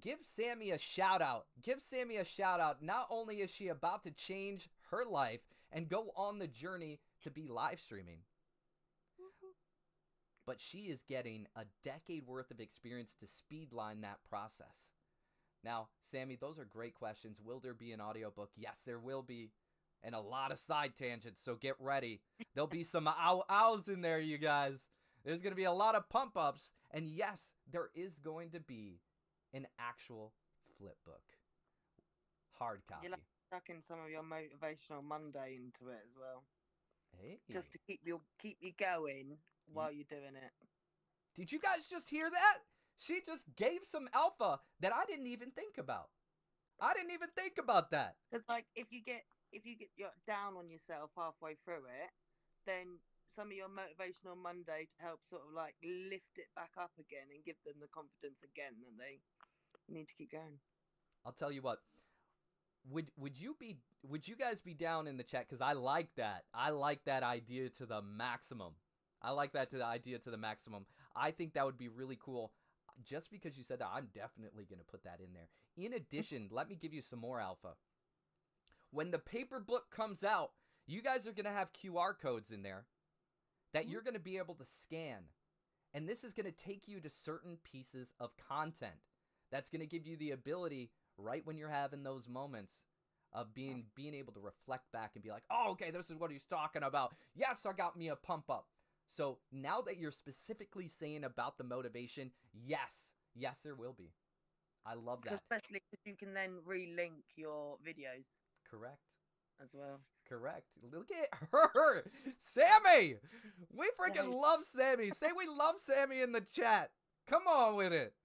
give Sammy a shout out. Give Sammy a shout out. Not only is she about to change her life and go on the journey to be live streaming, but she is getting a decade worth of experience to speedline that process. Now, Sammy, those are great questions. Will there be an audiobook? Yes, there will be. And a lot of side tangents, so get ready. There'll be some ows in there, you guys. There's going to be a lot of pump ups. And yes, there is going to be an actual flip book. Hard copy. You'll have to tuck in some of your motivational Monday into it as well. Hey. Just to keep you going while you're doing it. Did you guys just hear that? She just gave some alpha that I didn't even think about. I didn't even think about that. Because like if you get down on yourself halfway through it, then some of your motivational Monday to help sort of like lift it back up again and give them the confidence again that they need to keep going. I'll tell you what. Would you guys be down in the chat? Because I like that. I like that idea to the maximum. I think that would be really cool. Just because you said that, I'm definitely going to put that in there. In addition, let me give you some more alpha. When the paper book comes out, you guys are going to have QR codes in there that you're going to be able to scan. And this is going to take you to certain pieces of content. That's going to give you the ability, right when you're having those moments, of being able to reflect back and be like, oh, okay, this is what he's talking about. Yes, I got me a pump up. So now that you're specifically saying about the motivation, yes, there will be. I love that. Especially because you can then relink your videos. Correct. As well. Correct. Look at her. Sammy! We freaking love Sammy. Say we love Sammy in the chat. Come on with it.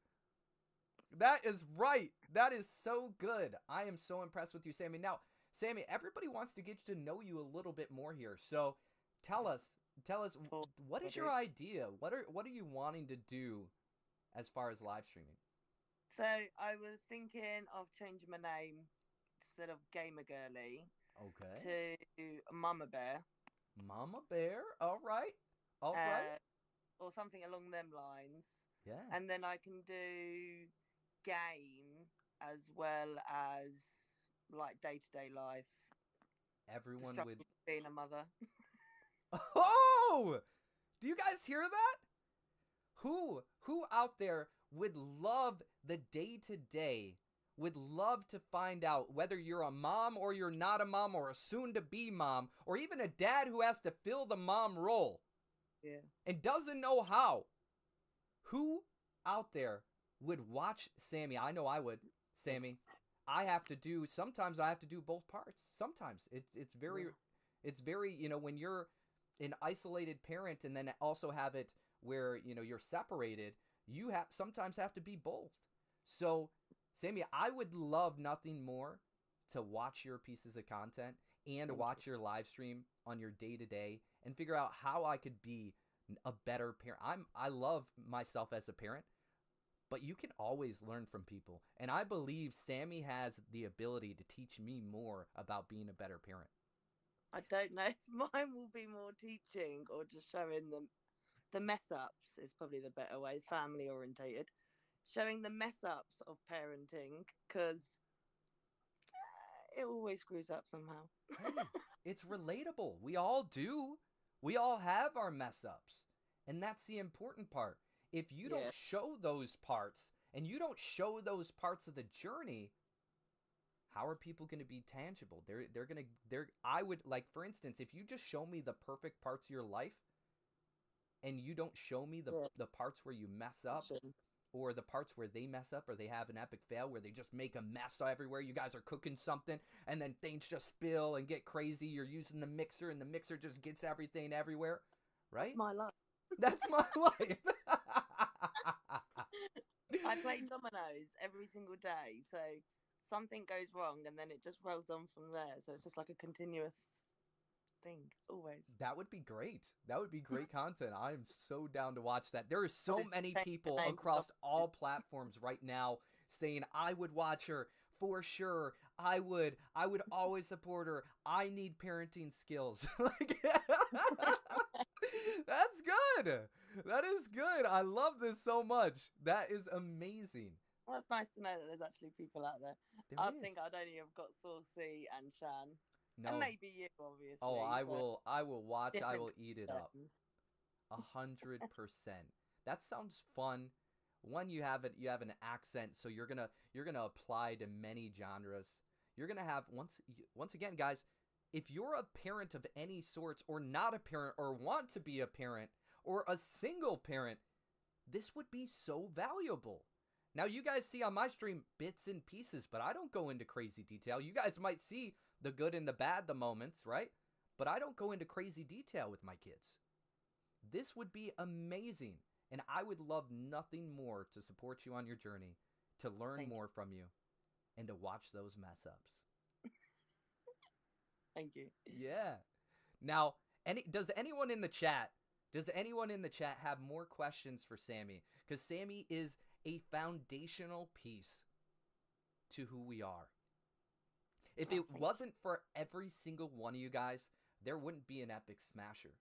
That is right. That is so good. I am so impressed with you, Sammy. Now, Sammy, everybody wants to get to know you a little bit more here. So tell us, what is your idea? What are you wanting to do as far as live streaming? So I was thinking of changing my name instead of Gamer Girly to Mama Bear. Mama Bear? All right. Or something along them lines. Yeah. And then I can do game as well as like day-to-day life. Everyone would being a mother. Oh! Do you guys hear that? Who out there would love the day-to-day, would love to find out whether you're a mom or you're not a mom or a soon-to-be mom or even a dad who has to fill the mom role and doesn't know how? Who out there would watch Sammy? I know I would, Sammy. Sometimes I have to do both parts. Sometimes it's very, when you're an isolated parent and then also have it where, you're separated, you sometimes have to be both. So, Sammy, I would love nothing more to watch your pieces of content and watch your live stream on your day-to-day and figure out how I could be a better parent. I love myself as a parent, but you can always learn from people. And I believe Sammy has the ability to teach me more about being a better parent. I don't know if mine will be more teaching or just showing them the mess ups is probably the better way, family orientated. Showing the mess ups of parenting, because it always screws up somehow. Hey, it's relatable. We all do. We all have our mess ups. And that's the important part. If you don't show those parts and you don't show those parts of the journey, how are people going to be tangible? I would, like, for instance, if you just show me the perfect parts of your life and you don't show me the parts where you mess up or the parts where they mess up or they have an epic fail where they just make a mess everywhere, you guys are cooking something and then things just spill and get crazy, you're using the mixer and the mixer just gets everything everywhere, right? That's my life. That's my life. I play dominoes every single day, so something goes wrong and then it just rolls on from there. So it's just like a continuous thing, always. That would be great. That would be great content. I'm so down to watch that. There are so many people across all platforms right now saying, I would watch her for sure. I would always support her. I need parenting skills. That's good. That is good. I love this so much. That is amazing. Well, it's nice to know that there's actually people out there. I think I'd only have got Saucy and Shan. No. And maybe you, obviously. Oh, I will watch. I will eat it up. 100%. That sounds fun. One, you have an accent, so you're gonna apply to many genres. You're gonna have once again, guys. If you're a parent of any sorts, or not a parent, or want to be a parent, or a single parent, this would be so valuable. Now, you guys see on my stream bits and pieces, but I don't go into crazy detail. You guys might see the good and the bad, the moments, right? But I don't go into crazy detail with my kids. This would be amazing, and I would love nothing more to support you on your journey, to learn more from you, and to watch those mess ups. Thank you. Yeah. Now, does anyone in the chat have more questions for Sammy? Because Sammy is a foundational piece to who we are. If it wasn't for every single one of you guys, there wouldn't be an Epic Smasher.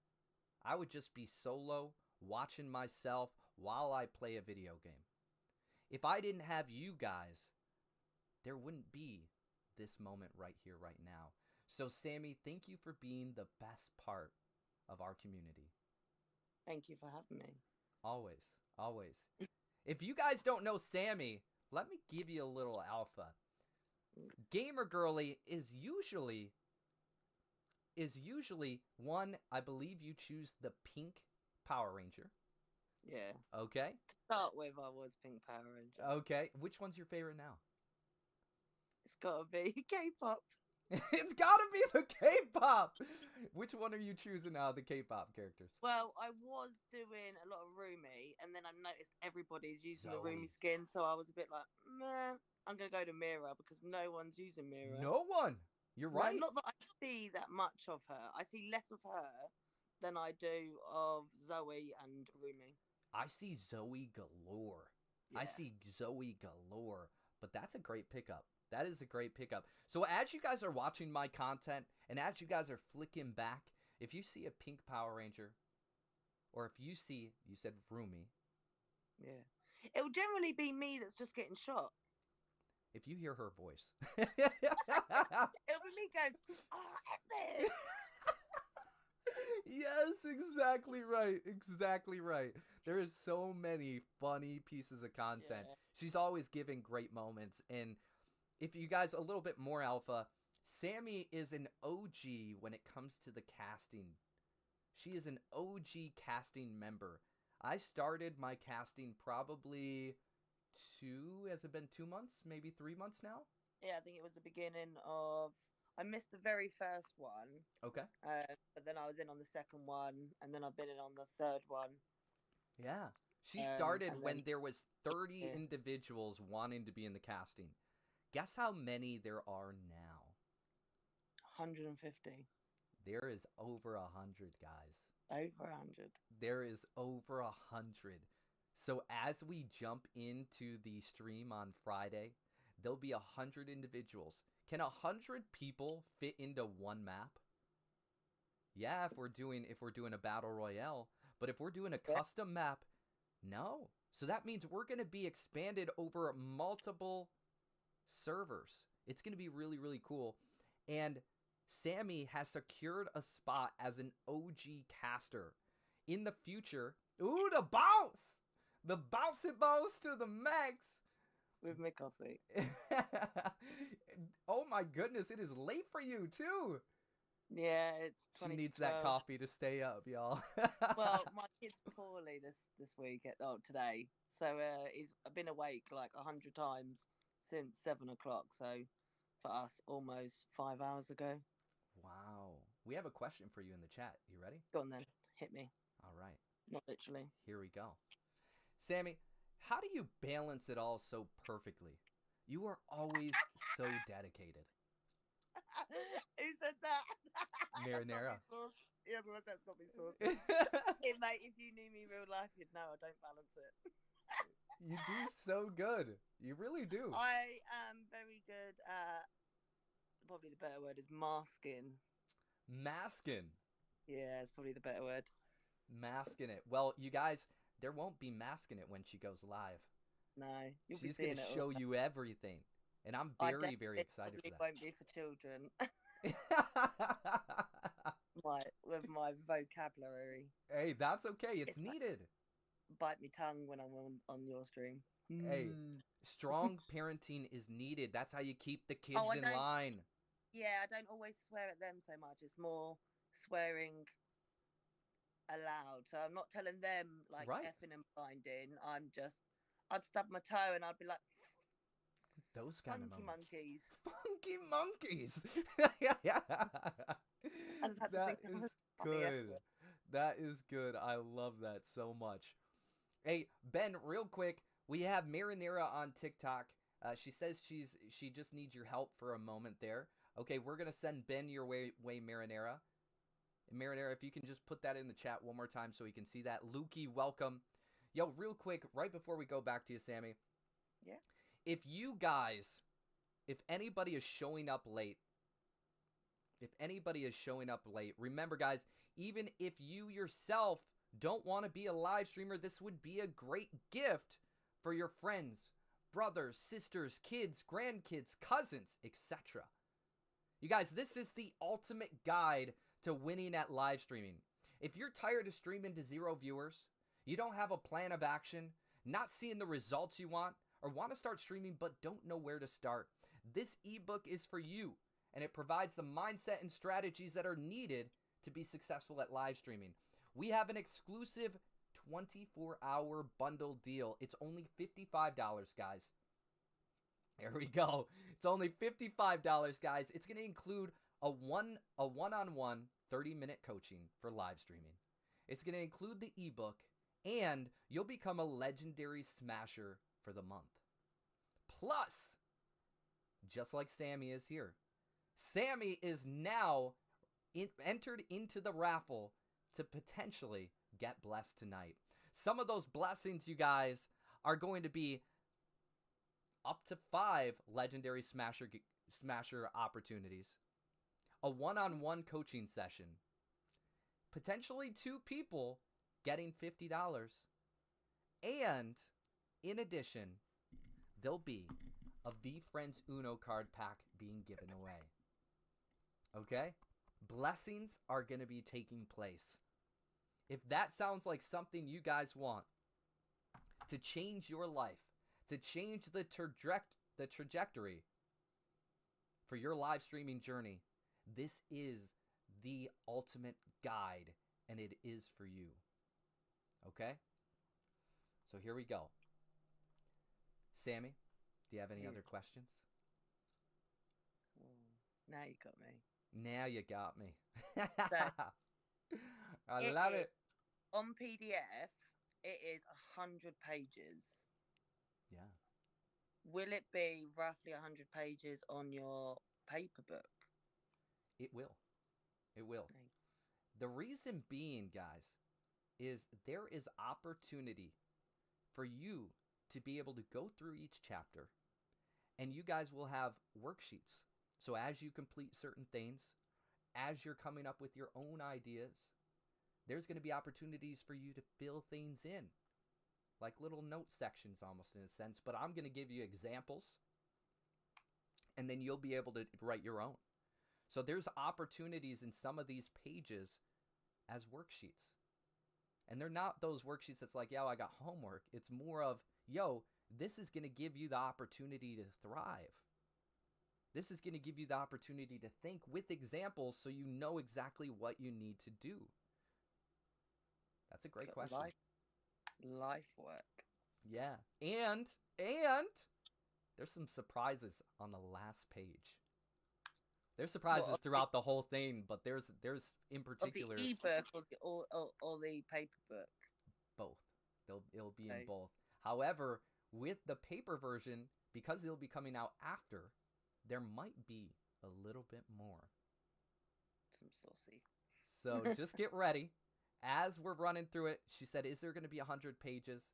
I would just be solo, watching myself while I play a video game. If I didn't have you guys, there wouldn't be this moment right here, right now. So, Sammy, thank you for being the best part of our community. Thank you for having me. Always, always. If you guys don't know Sammy, let me give you a little alpha. Gamer Girly is usually one, I believe you choose the pink Power Ranger. Yeah. Okay. To start with, I was Pink Power Ranger. Okay. Which one's your favorite now? It's gotta be K-pop. It's gotta be the K-pop. Which one are you choosing now, the K-pop characters? Well, I was doing a lot of Rumi, and then I noticed everybody's using the Rumi Zoe. skin, so I was a bit like, meh, I'm gonna go to Mira because no one's using Mira. No one. You're right. No, not that I see that much of her. I see less of her than I do of Zoe and Rumi. I see Zoe galore. Yeah. I see Zoe galore. But that's a great pickup. That is a great pickup. So as you guys are watching my content, and as you guys are flicking back, if you see a pink Power Ranger, or if you see, you said Rumi. Yeah. It will generally be me that's just getting shot. If you hear her voice. It'll be me going, oh, Epic! Yes, exactly right. Exactly right. There is so many funny pieces of content. Yeah. She's always giving great moments. And if you guys, a little bit more alpha, Sammy is an OG when it comes to the casting. She is an OG casting member. I started my casting probably has it been 2 months? Maybe 3 months now? Yeah, I think it was the beginning of... I missed the very first one. Okay. But then I was in on the second one, and then I've been in on the third one. Yeah. She started when then, there was 30 individuals wanting to be in the casting. Guess how many there are now? 150. There is over 100, guys. Over 100. There is over 100. So as we jump into the stream on Friday, there'll be 100 individuals. Can 100 people fit into one map? Yeah, if we're doing a battle royale, but if we're doing a custom map, no. So that means we're going to be expanded over multiple servers. It's going to be really, really cool. And Sammy has secured a spot as an OG caster. In the future, ooh, the bounce! The bouncy bounce to the max! With my coffee. Oh my goodness, it is late for you too. Yeah, it's 20 She needs that coffee to stay up, y'all. Well, my kid's poorly this week today, so he's been awake like 100 times since 7 o'clock. So for us, almost 5 hours ago. Wow, we have a question for you in the chat. You ready? Go on then, hit me. All right. Not literally. Here we go. Sammy, how do you balance it all so perfectly? You are always so dedicated. Who said that? Marinara. Yeah, but that's got me sauce. Mate, if you knew me real life, you'd know I don't balance it. You do so good. You really do. I am very good at, probably the better word is masking. Masking. Yeah, it's probably the better word. Masking it. Well, you guys, there won't be masking it when she goes live. No, she's going to show you everything. And I'm very, very excited for that. It won't be for children. With my vocabulary. Hey, that's okay. It's needed. bite my tongue when I'm on your stream. Hey, strong parenting is needed. That's how you keep the kids I in don't. line. Yeah, I don't always swear at them so much. It's more swearing aloud. So I'm not telling them like Right. effing and blinding. I'd stub my toe and I'd be like, Those kind of funky moments. monkeys. Funky monkeys. I just had to That think of is a funny F good. word. That is good. I love that so much. Hey, Ben, real quick, we have Marinera on TikTok. She says she just needs your help for a moment there. Okay, we're gonna send Ben your way, Marinera. Marinera, if you can just put that in the chat one more time so we can see that. Lukey, welcome. Yo, real quick, right before we go back to you, Sammy. Yeah. If you guys, if anybody is showing up late, remember, guys, even if you yourself don't want to be a live streamer, this would be a great gift for your friends, brothers, sisters, kids, grandkids, cousins, etc. You guys, this is the ultimate guide to winning at live streaming. If you're tired of streaming to 0 viewers, you don't have a plan of action, not seeing the results you want, or want to start streaming but don't know where to start, this ebook is for you, and it provides the mindset and strategies that are needed to be successful at live streaming. We have an exclusive 24-hour bundle deal. It's only $55, guys. There we go. It's only $55, guys. It's going to include a one-on-one 30-minute coaching for live streaming. It's going to include the ebook, and you'll become a legendary smasher for the month. Plus, just like Sammy is here, Sammy is now entered into the raffle to potentially get blessed tonight. Some of those blessings, you guys, are going to be up to 5 legendary smasher opportunities, a one-on-one coaching session, potentially 2 people getting $50, and in addition, there'll be a VFriends Uno card pack being given away. Okay? Blessings are going to be taking place. If that sounds like something you guys want to change your life, to change the trajectory for your live streaming journey, this is the ultimate guide, and it is for you. Okay? So here we go. Sammy, do you have any other questions? Now you got me. Now you got me. I It love is- it. On PDF, it is 100 pages. Yeah. Will it be roughly 100 pages on your paper book? It will. It will. Nice. The reason being, guys, is there is opportunity for you to be able to go through each chapter, and you guys will have worksheets. So as you complete certain things, as you're coming up with your own ideas, there's going to be opportunities for you to fill things in, like little note sections almost in a sense, but I'm going to give you examples, and then you'll be able to write your own. So there's opportunities in some of these pages as worksheets. And they're not those worksheets that's like, yo, I got homework. It's more of, yo, this is going to give you the opportunity to thrive. This is going to give you the opportunity to think with examples so you know exactly what you need to do. That's a great Got question. Life work. Yeah. And there's some surprises on the last page. There's surprises throughout the whole thing, but there's in particular Of the ebook or the paper book? both. It'll be in Okay. both. However, with the paper version, because it'll be coming out after, there might be a little bit more. Some saucy. So just get ready. As we're running through it, she said, is there going to be 100 pages?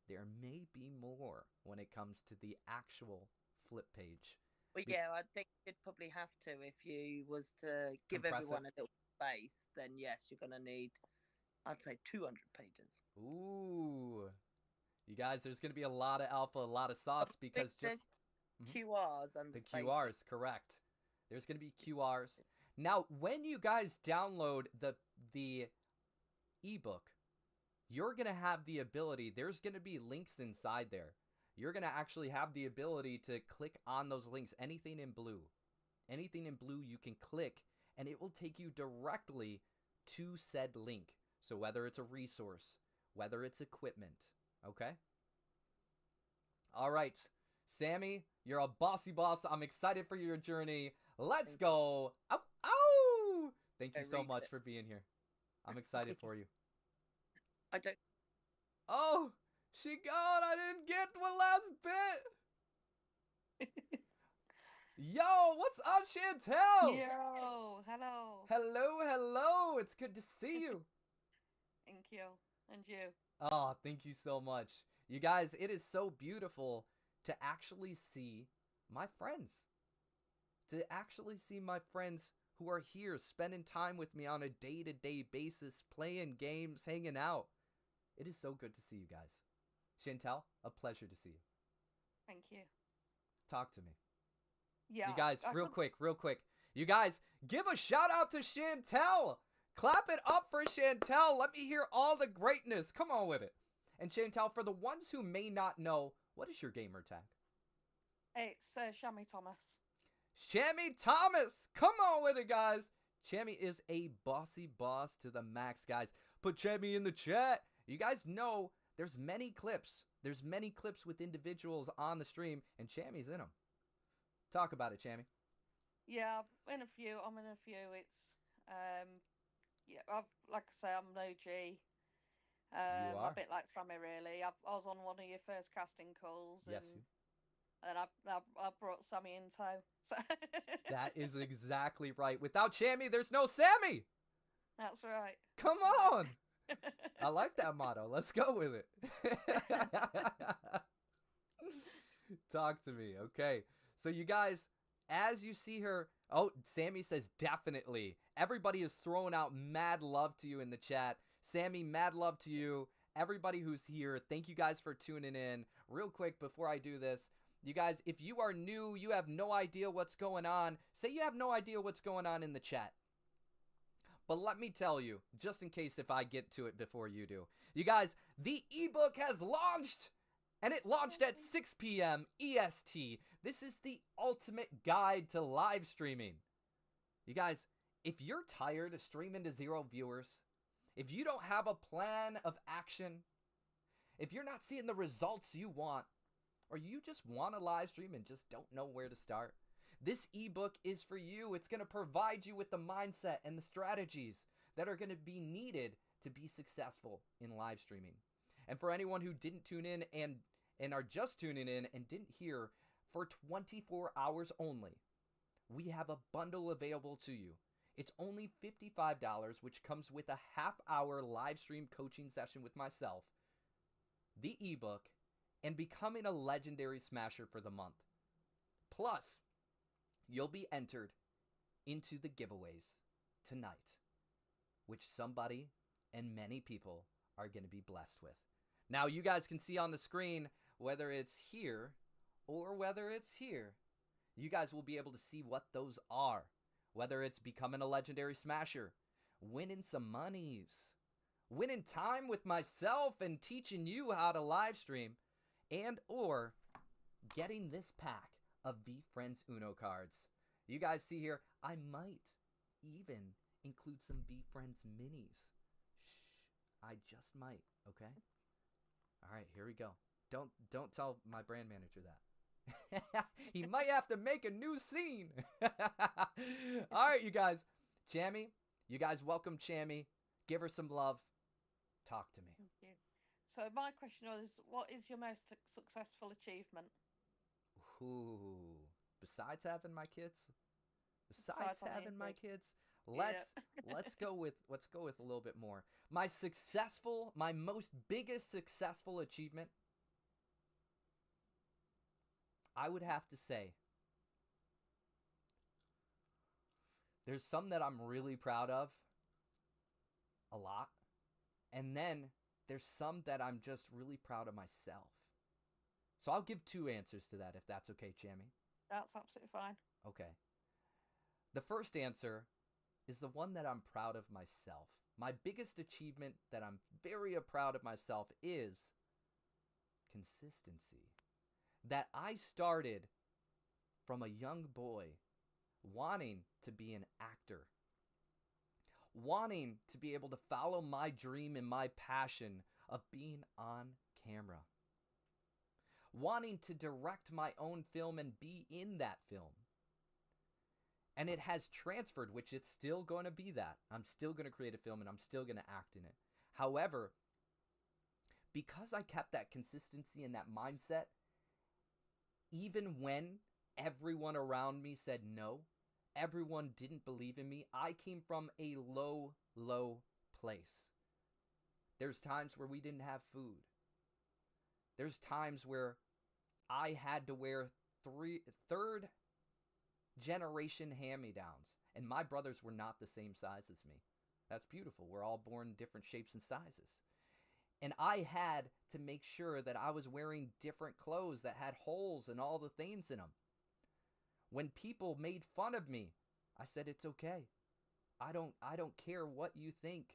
There may be more when it comes to the actual flip page. But yeah, I think you'd probably have to if you was to give Compress everyone it. a little space. Then yes, you're gonna need, I'd say, 200 pages. Ooh. You guys, there's going to be a lot of alpha, a lot of sauce, because The just Mhm. QRs and the spacing. QRs, correct. There's going to be QRs. Now, when you guys download the ebook, you're going to have the ability, there's going to be links inside there. You're going to actually have the ability to click on those links, anything in blue. Anything in blue you can click, and it will take you directly to said link. So whether it's a resource, whether it's equipment, okay? All right, Sammy, you're a bossy boss. I'm excited for your journey. Let's go. Ow, ow! Thank you so much for being here. I'm excited for you. I don't. Oh, she gone. I didn't get one last bit. Yo, what's up, Chantel? Yo, hello. Hello, hello. It's good to see you. Thank you. And you. Oh, thank you so much. You guys, it is so beautiful to actually see my friends. To actually see my friends who are here spending time with me on a day-to-day basis, playing games, hanging out. It is so good to see you guys. Chantel, a pleasure to see you. Thank you. Talk to me. Yeah. You guys, real quick. You guys, give a shout out to Chantel. Clap it up for Chantel. Let me hear all the greatness. Come on with it. And Chantel, for the ones who may not know, what is your gamer tag? It's Shammy Thomas. Shammy Thomas. Come on with it, guys. Shammy is a bossy boss to the max, guys. Put Shammy in the chat. You guys know there's many clips. There's many clips with individuals on the stream, and Shammy's in them. Talk about it, Shammy. Yeah, I'm in a few. It's yeah. Like I say, I'm an OG. You are a bit like Sammy, really. I was on one of your first casting calls, Yes. and I brought Sammy in tow. That is exactly right. Without Shammy, there's no Sammy. That's right. Come on. I like that motto. Let's go with it. Talk to me. Okay. So you guys, as you see her, oh, Sammy says definitely. Everybody is throwing out mad love to you in the chat. Sammy, mad love to you. Everybody who's here, thank you guys for tuning in. Real quick before I do this, you guys, if you are new, you have no idea what's going on, say you have no idea what's going on in the chat. But let me tell you, just in case if I get to it before you do. You guys, the ebook has launched! And it launched at 6 p.m. EST. This is the ultimate guide to live streaming. You guys, if you're tired of streaming to 0 viewers, if you don't have a plan of action, if you're not seeing the results you want, or you just want to live stream and just don't know where to start, this ebook is for you. It's going to provide you with the mindset and the strategies that are going to be needed to be successful in live streaming. And for anyone who didn't tune in and are just tuning in and didn't hear, for 24 hours only, we have a bundle available to you. It's only $55, which comes with a half-hour live stream coaching session with myself, the ebook, and becoming a legendary smasher for the month. Plus, you'll be entered into the giveaways tonight, which somebody and many people are going to be blessed with. Now, you guys can see on the screen, whether it's here or whether it's here, you guys will be able to see what those are. Whether it's becoming a legendary smasher, winning some monies, winning time with myself and teaching you how to live stream, and or getting this pack of VFriends Uno cards. You guys see here, I might even include some VFriends minis. Shh, I just might, okay? All right, here we go. Don't tell my brand manager that. He might have to make a new scene. All right, you guys. Chammy, you guys welcome Chammy. Give her some love. Talk to me. Thank you. So my question is, what is your most successful achievement? Ooh, besides having my kids? Besides having my kids. Let's Yeah. let's go with a little bit more. My most biggest successful achievement, I would have to say, there's some that I'm really proud of, a lot, and then there's some that I'm just really proud of myself. So I'll give 2 answers to that, if that's okay, Chammy. That's absolutely fine. Okay. The first answer is the one that I'm proud of myself. my biggest achievement that I'm very proud of myself is consistency. That I started from a young boy wanting to be an actor, wanting to be able to follow my dream and my passion of being on camera, wanting to direct my own film and be in that film. And it has transferred, which it's still going to be that. I'm still going to create a film and I'm still going to act in it. However, because I kept that consistency and that mindset, even when everyone around me said no, everyone didn't believe in me, I came from a low, low place. There's times where we didn't have food. There's times where I had to wear third generation hand-me-downs, and my brothers were not the same size as me. That's beautiful. We're all born different shapes and sizes. And I had to make sure that I was wearing different clothes that had holes and all the things in them. When people made fun of me, I said, it's okay. I don't care what you think.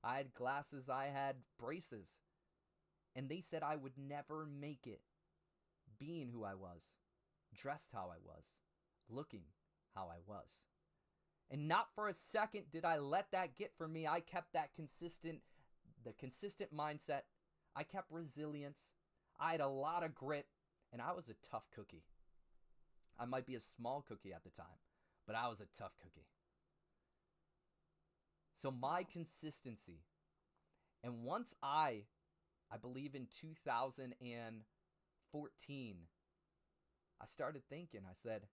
I had glasses, I had braces. And they said I would never make it being who I was, dressed how I was, looking how I was. And not for a second did I let that get from me. I kept that consistent mindset. I kept resilience. I had a lot of grit, and I was a tough cookie. I might be a small cookie at the time, but I was a tough cookie. So my consistency, and once I believe in 2014, I started thinking, I said,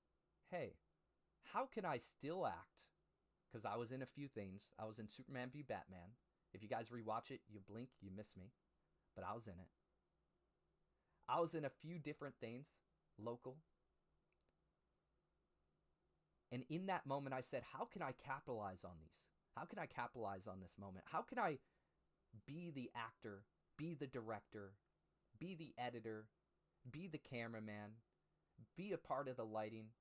hey, how can I still act? Because I was in a few things. I was in Superman v Batman. If you guys rewatch it, you blink, you miss me. But I was in it. I was in a few different things, local. And in that moment, I said, how can I capitalize on these? How can I capitalize on this moment? How can I be the actor, be the director, be the editor, be the cameraman, be a part of the lighting?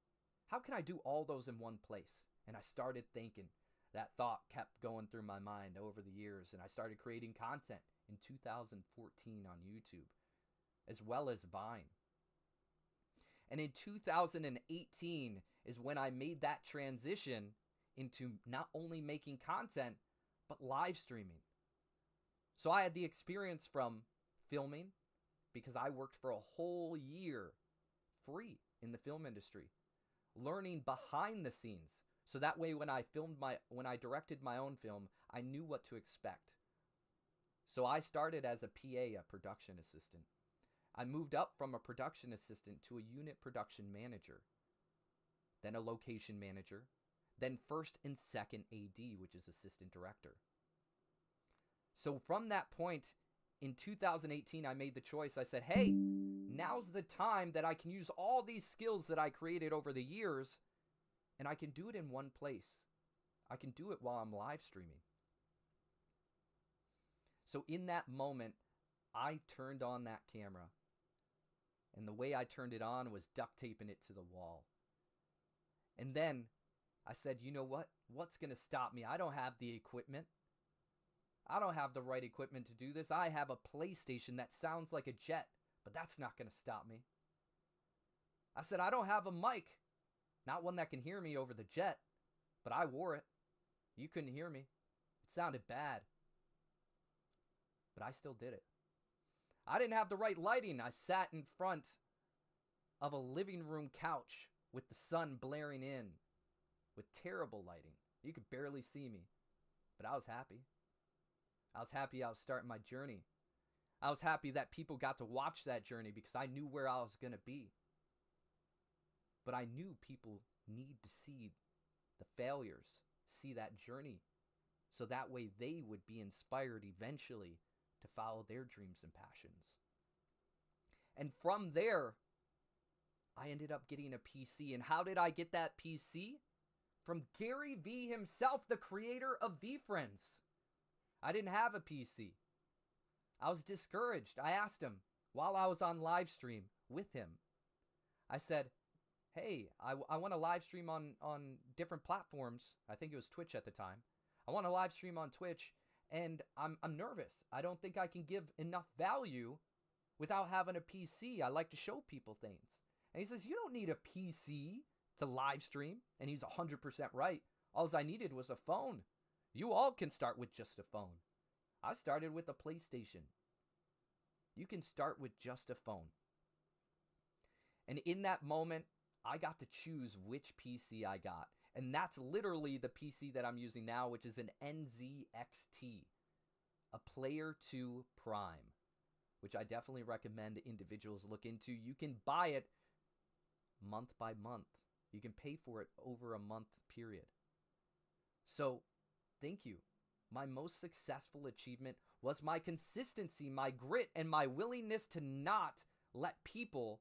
How can I do all those in one place? And I started thinking. That thought kept going through my mind over the years, and I started creating content in 2014 on YouTube, as well as Vine. And in 2018 is when I made that transition into not only making content, but live streaming. So I had the experience from filming, because I worked for a whole year free in the film industry, learning behind the scenes. So that way when I directed my own film, I knew what to expect. So I started as a PA, a production assistant. I moved up from a production assistant to a unit production manager, then a location manager, then first and second AD, which is assistant director. So from that point, in 2018, I made the choice. I said, hey, now's the time that I can use all these skills that I created over the years, and I can do it in one place. I can do it while I'm live streaming. So in that moment, I turned on that camera. And the way I turned it on was duct taping it to the wall. And then I said, you know what? What's going to stop me? I don't have the equipment. I don't have the right equipment to do this. I have a PlayStation that sounds like a jet, but that's not going to stop me. I said, I don't have a mic. Not one that can hear me over the jet, but I wore it. You couldn't hear me. It sounded bad. But I still did it. I didn't have the right lighting. I sat in front of a living room couch with the sun blaring in with terrible lighting. You could barely see me, but I was happy. I was happy I was starting my journey. I was happy that people got to watch that journey because I knew where I was going to be. But I knew people need to see the failures, see that journey, so that way they would be inspired eventually to follow their dreams and passions. And from there, I ended up getting a PC. And how did I get that PC? From Gary Vee himself, the creator of VeeFriends. I didn't have a PC. I was discouraged. I asked him while I was on live stream with him. I said, hey, I want to live stream on different platforms. I think it was Twitch at the time. I want to live stream on Twitch, and I'm nervous. I don't think I can give enough value without having a PC. I like to show people things. And he says, you don't need a PC to live stream. And he's 100% right. All I needed was a phone. You all can start with just a phone. I started with a PlayStation. You can start with just a phone. And in that moment, I got to choose which PC I got. And that's literally the PC that I'm using now, which is an NZXT, a Player 2 Prime, which I definitely recommend individuals look into. You can buy it month by month. You can pay for it over a month period. So, thank you. My most successful achievement was my consistency, my grit, and my willingness to not let people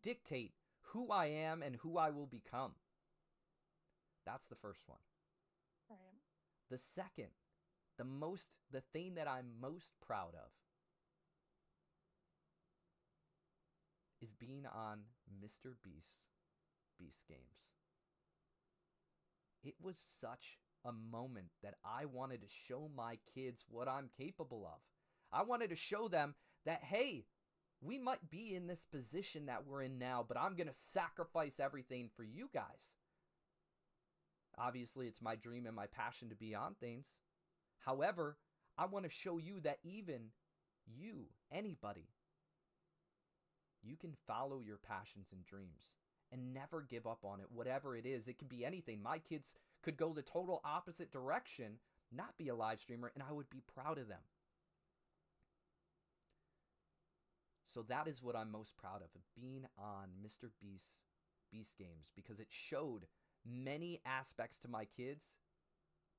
dictate who I am and who I will become. That's the first one. Brilliant. The second, the thing that I'm most proud of is being on Mr. Beast Games. It was such a moment that I wanted to show my kids what I'm capable of. I wanted to show them that, hey, we might be in this position that we're in now, but I'm going to sacrifice everything for you guys. Obviously, it's my dream and my passion to be on things. However, I want to show you that even you, anybody, you can follow your passions and dreams and never give up on it, whatever it is. It could be anything. My kids could go the total opposite direction, not be a live streamer, and I would be proud of them. So that is what I'm most proud of being on Mr. Beast Games, because it showed many aspects to my kids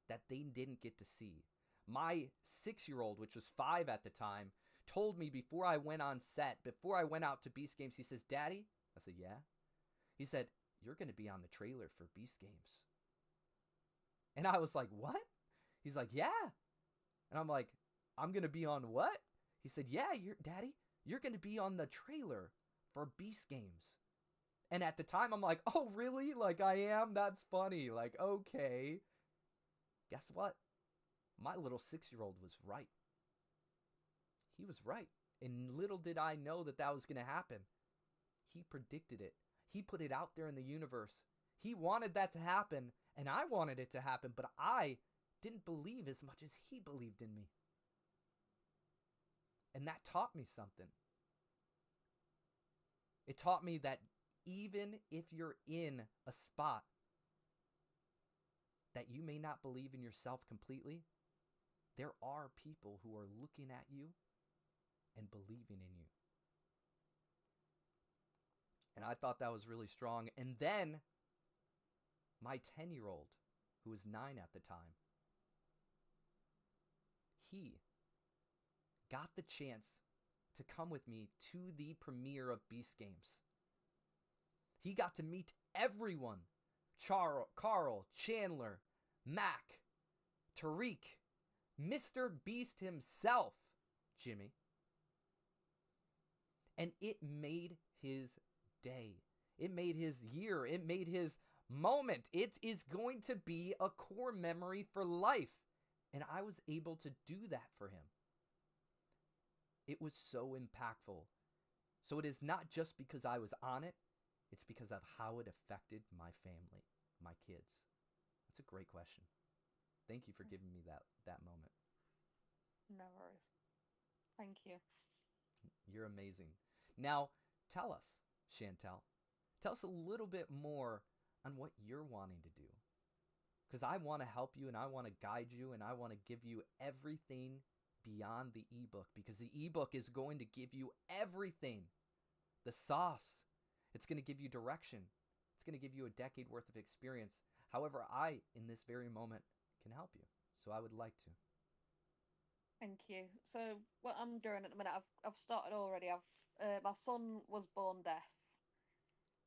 that they didn't get to see. My 6-year-old, which was 5 at the time, told me before I went on set, before I went out to Beast Games, he says, Daddy? I said, yeah. He said, you're going to be on the trailer for Beast Games. And I was like, what? He's like, yeah. And I'm like, I'm going to be on what? He said, yeah, Daddy, you're going to be on the trailer for Beast Games. And at the time, I'm like, oh, really? Like, I am? That's funny. Like, okay. Guess what? My little 6-year-old was right. He was right. And little did I know that that was going to happen. He predicted it. He put it out there in the universe. He wanted that to happen, and I wanted it to happen, but I didn't believe as much as he believed in me. And that taught me something. It taught me that even if you're in a spot that you may not believe in yourself completely, there are people who are looking at you and believing in you. And I thought that was really strong. And then my 10-year-old, who was 9 at the time, he got the chance to come with me to the premiere of Beast Games. He got to meet everyone. Carl, Chandler, Mac, Tariq, Mr. Beast himself, Jimmy. And it made his day. It made his year. It made his moment. It is going to be a core memory for life. And I was able to do that for him. It was so impactful. So it is not just because I was on it. It's because of how it affected my family, my kids. That's a great question. Thank you for giving me that moment. No worries. Thank you. You're amazing. Now, tell us, Chantel, tell us a little bit more on what you're wanting to do. Because I want to help you and I want to guide you and I want to give you everything beyond the ebook. Because the ebook is going to give you everything. The sauce. It's going to give you direction. It's going to give you a decade worth of experience. However, I, in this very moment, can help you. So I would like to. Thank you. So what I'm doing at the minute, I've started already. My son was born deaf,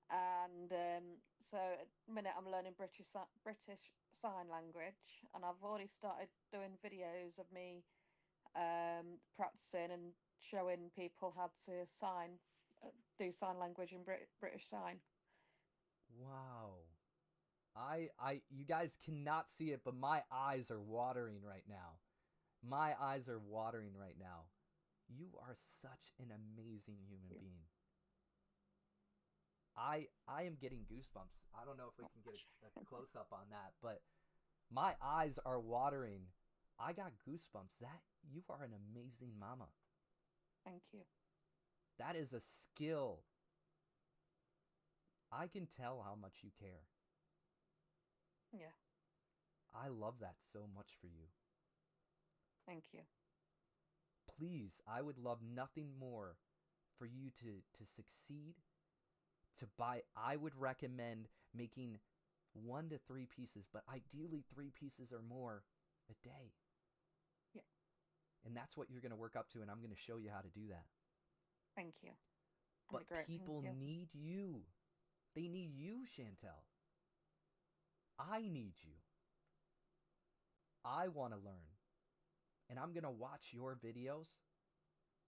and so at the minute I'm learning British Sign Language, and I've already started doing videos of me practicing and showing people how to do sign language in British Sign. Wow. You guys cannot see it, but my eyes are watering right now. My eyes are watering right now. You are such an amazing human being. I am getting goosebumps. I don't know if we can get a close up on that, but my eyes are watering. I got goosebumps. That you are an amazing mama. Thank you. That is a skill. I can tell how much you care. Yeah. I love that so much for you. Thank you. Please, I would love nothing more for you to succeed, to buy. I would recommend making 1 to 3 pieces, but ideally 3 pieces or more a day. Yeah. And that's what you're going to work up to, and I'm going to show you how to do that. Thank you. But That'd be great. people Thank you. need you. They need you, Chantel. I need you. I want to learn. And I'm going to watch your videos,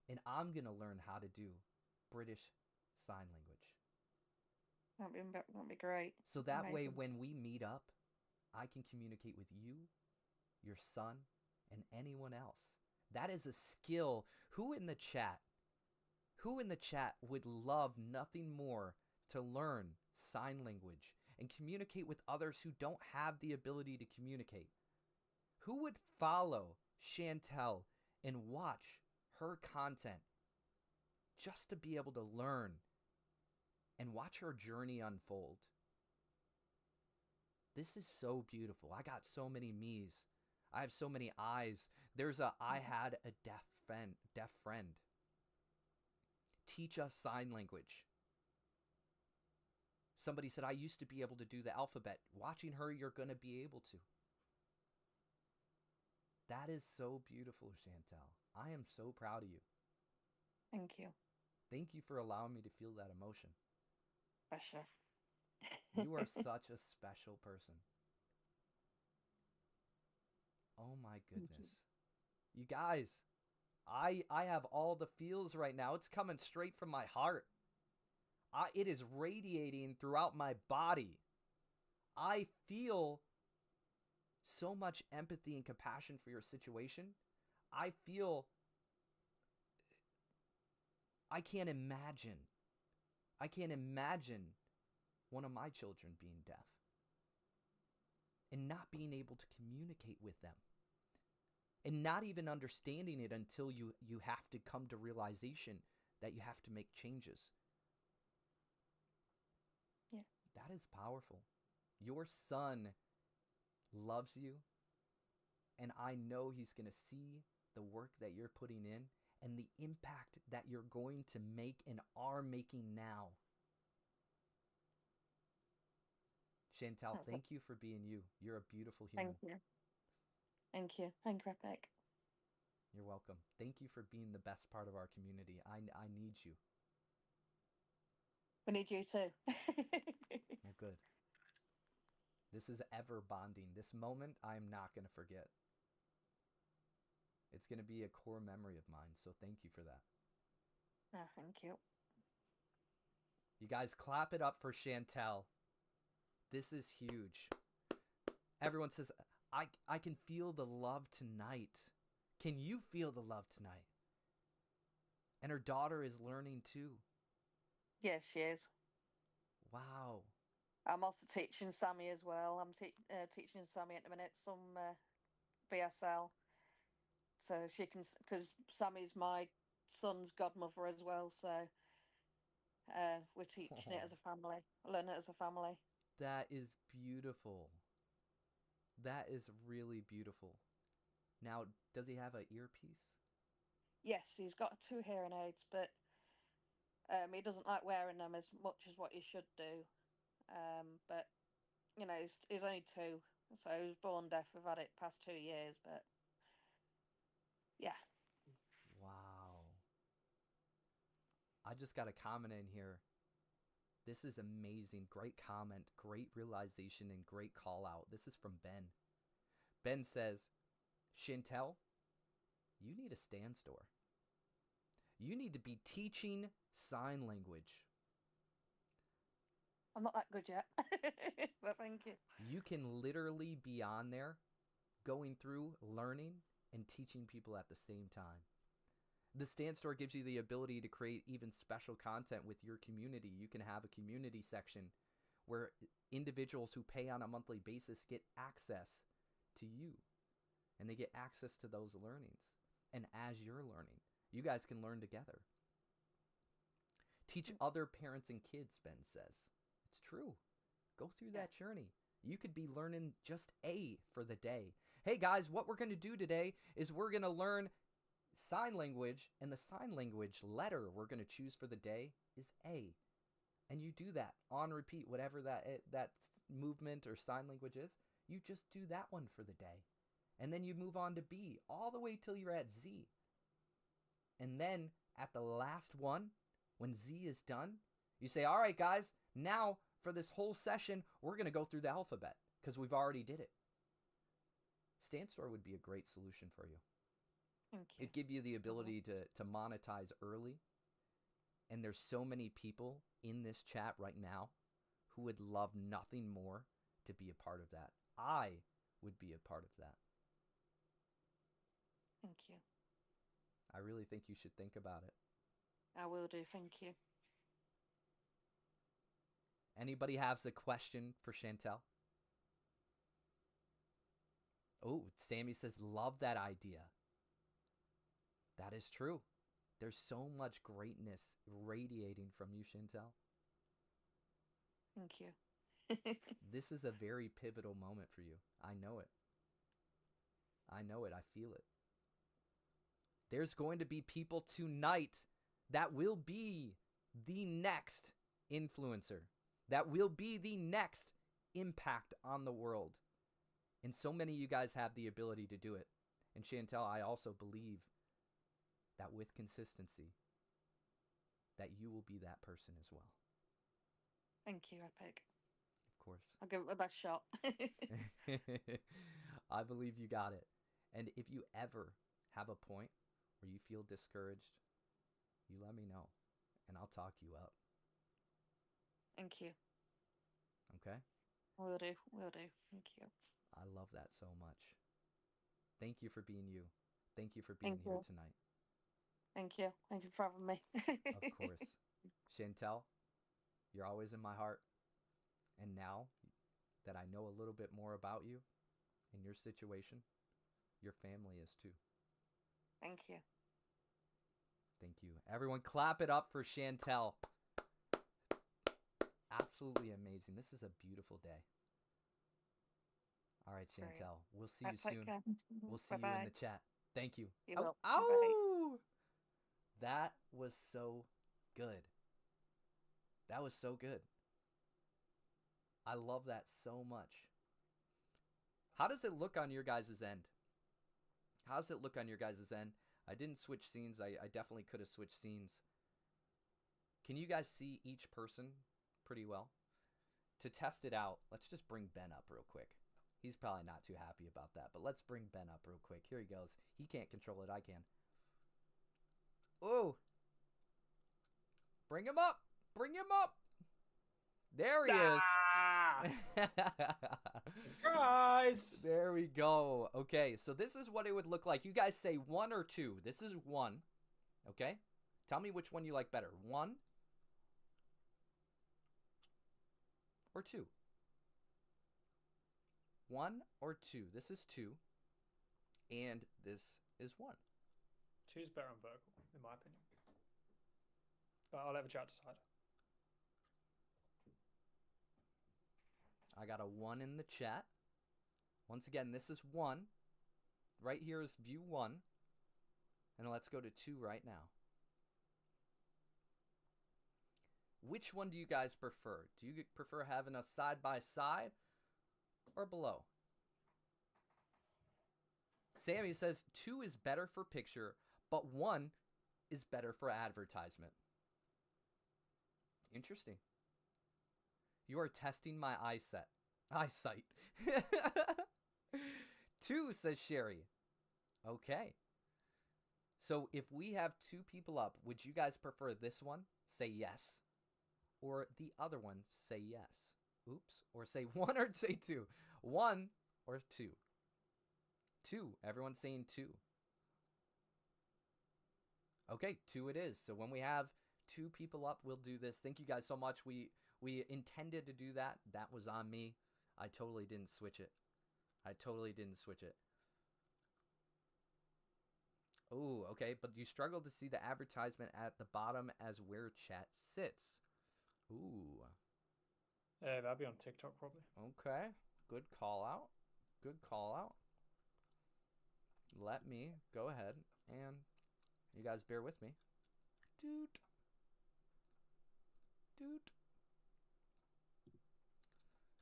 and I'm going to learn how to do British Sign Language. That'd be great. So that way, Amazing. when we meet up, I can communicate with you, your son, and anyone else. That is a skill. Who in the chat would love nothing more to learn sign language and communicate with others who don't have the ability to communicate? Who would follow Chantel and watch her content just to be able to learn and watch her journey unfold? This is so beautiful. I got so many me's. I have so many eyes. I had a deaf friend. Teach us sign language. Somebody said, I used to be able to do the alphabet. Watching her, you're going to be able to. That is so beautiful, Chantel. I am so proud of you. Thank you. Thank you for allowing me to feel that emotion. Pleasure. You are such a special person. Oh my goodness. You guys, I have all the feels right now. It's coming straight from my heart. It is radiating throughout my body. I feel so much empathy and compassion for your situation. I can't imagine one of my children being deaf and not being able to communicate with them and not even understanding it until you have to come to realization that you have to make changes. Yeah. That is powerful. Your son loves you, and I know he's going to see the work that you're putting in and the impact that you're going to make and are making now. Chantel, thank you for being you. You're a beautiful human. Thank you. Thank you. Thank you, Epic. You're welcome. Thank you for being the best part of our community. I need you. We need you too. Well, good. This is ever bonding. This moment I'm not going to forget. It's going to be a core memory of mine, so thank you for that. Oh, thank you. You guys clap it up for Chantel. This is huge. Everyone says, I can feel the love tonight. Can you feel the love tonight? And her daughter is learning too. Yes, she is. Wow. I'm also teaching Sammy as well. I'm teaching Sammy at the minute some BSL. So she can, because Sammy's my son's godmother as well. So we're teaching it as a family, learn it as a family. That is beautiful. That is really beautiful. Now, does he have an earpiece? Yes, he's got 2 hearing aids, but he doesn't like wearing them as much as what he should do. But, you know, he's only 2, so he was born deaf. We've had it past 2 years, but yeah. Wow. I just got a comment in here. This is amazing. Great comment, great realization, and great call out. This is from Ben. Ben says, Chantel, you need a stand store. You need to be teaching sign language. I'm not that good yet, but thank you. You can literally be on there, going through, learning, and teaching people at the same time. The Stan Store gives you the ability to create even special content with your community. You can have a community section where individuals who pay on a monthly basis get access to you, and they get access to those learnings. And as you're learning, you guys can learn together. Teach other parents and kids, Ben says. It's true. Go through that journey. You could be learning just A for the day. Hey guys, what we're going to do today is we're going to learn sign language, and the sign language letter we're going to choose for the day is A. And you do that on repeat, whatever that movement or sign language is, you just do that one for the day. And then you move on to B all the way till you're at Z. And then at the last one, when Z is done, you say, all right, guys, now for this whole session, we're going to go through the alphabet because we've already did it. Stan Store would be a great solution for you. Thank you. It'd give you the ability to monetize early. And there's so many people in this chat right now who would love nothing more to be a part of that. I would be a part of that. Thank you. I really think you should think about it. I will do. Thank you. Anybody has a question for Chantel? Oh, Sammy says, love that idea. That is true. There's so much greatness radiating from you, Chantel. Thank you. This is a very pivotal moment for you. I know it. I know it. I feel it. There's going to be people tonight that will be the next influencer, that will be the next impact on the world. And so many of you guys have the ability to do it. And Chantel, I also believe that with consistency, that you will be that person as well. Thank you, Epic. Of course. I'll give it my best shot. I believe you got it. And if you ever have a point where you feel discouraged, you let me know, and I'll talk you up. Thank you. Okay? Will do. Will do. Thank you. I love that so much. Thank you for being you. Thank you for being Thank here you. tonight. Thank you. Thank you for having me. Of course. Chantel, you're always in my heart. And now that I know a little bit more about you and your situation, your family is too. Thank you. Thank you. Everyone clap it up for Chantel. Absolutely amazing. This is a beautiful day. All right, Great. Chantel. We'll see Right, you take soon. care. We'll see you in Bye-bye. the chat. Thank you. You Ow, will. ow! That was so good. That was so good. I love that so much. How does it look on your guys' end? How does it look on your guys' end? I didn't switch scenes. I definitely could have switched scenes. Can you guys see each person pretty well? To test it out, let's just bring Ben up real quick. He's probably not too happy about that, but let's bring Ben up real quick. Here he goes. He can't control it. I can. Oh! Bring him up! Bring him up! There he is! Surprise! There we go. Okay, so this is what it would look like. You guys say 1 or 2. This is 1. Okay? Tell me which one you like better. 1 or 2. 1 or 2. This is 2. And this is 1. Two's better on vocal, in my opinion. But I'll let the chat decide. I got a 1 in the chat. Once again, this is 1. Right here is view 1. And let's go to 2 right now. Which one do you guys prefer? Do you prefer having us side by side or below? Sammy says 2 is better for picture, but 1 is better for advertisement. Interesting. You are testing my eyesight. 2, says Sherry. Okay. So if we have 2 people up, would you guys prefer this one? Say yes. Or the other one, say yes. Oops. Or say 1 or say 2. 1 or 2. 2. Everyone's saying 2. Okay, 2 it is. So when we have 2 people up, we'll do this. Thank you guys so much. We intended to do that. That was on me. I totally didn't switch it. Oh, okay. But you struggle to see the advertisement at the bottom as where chat sits. Ooh. Yeah, that'd be on TikTok probably. Okay. Good call out. Let me go ahead and you guys bear with me. Doot.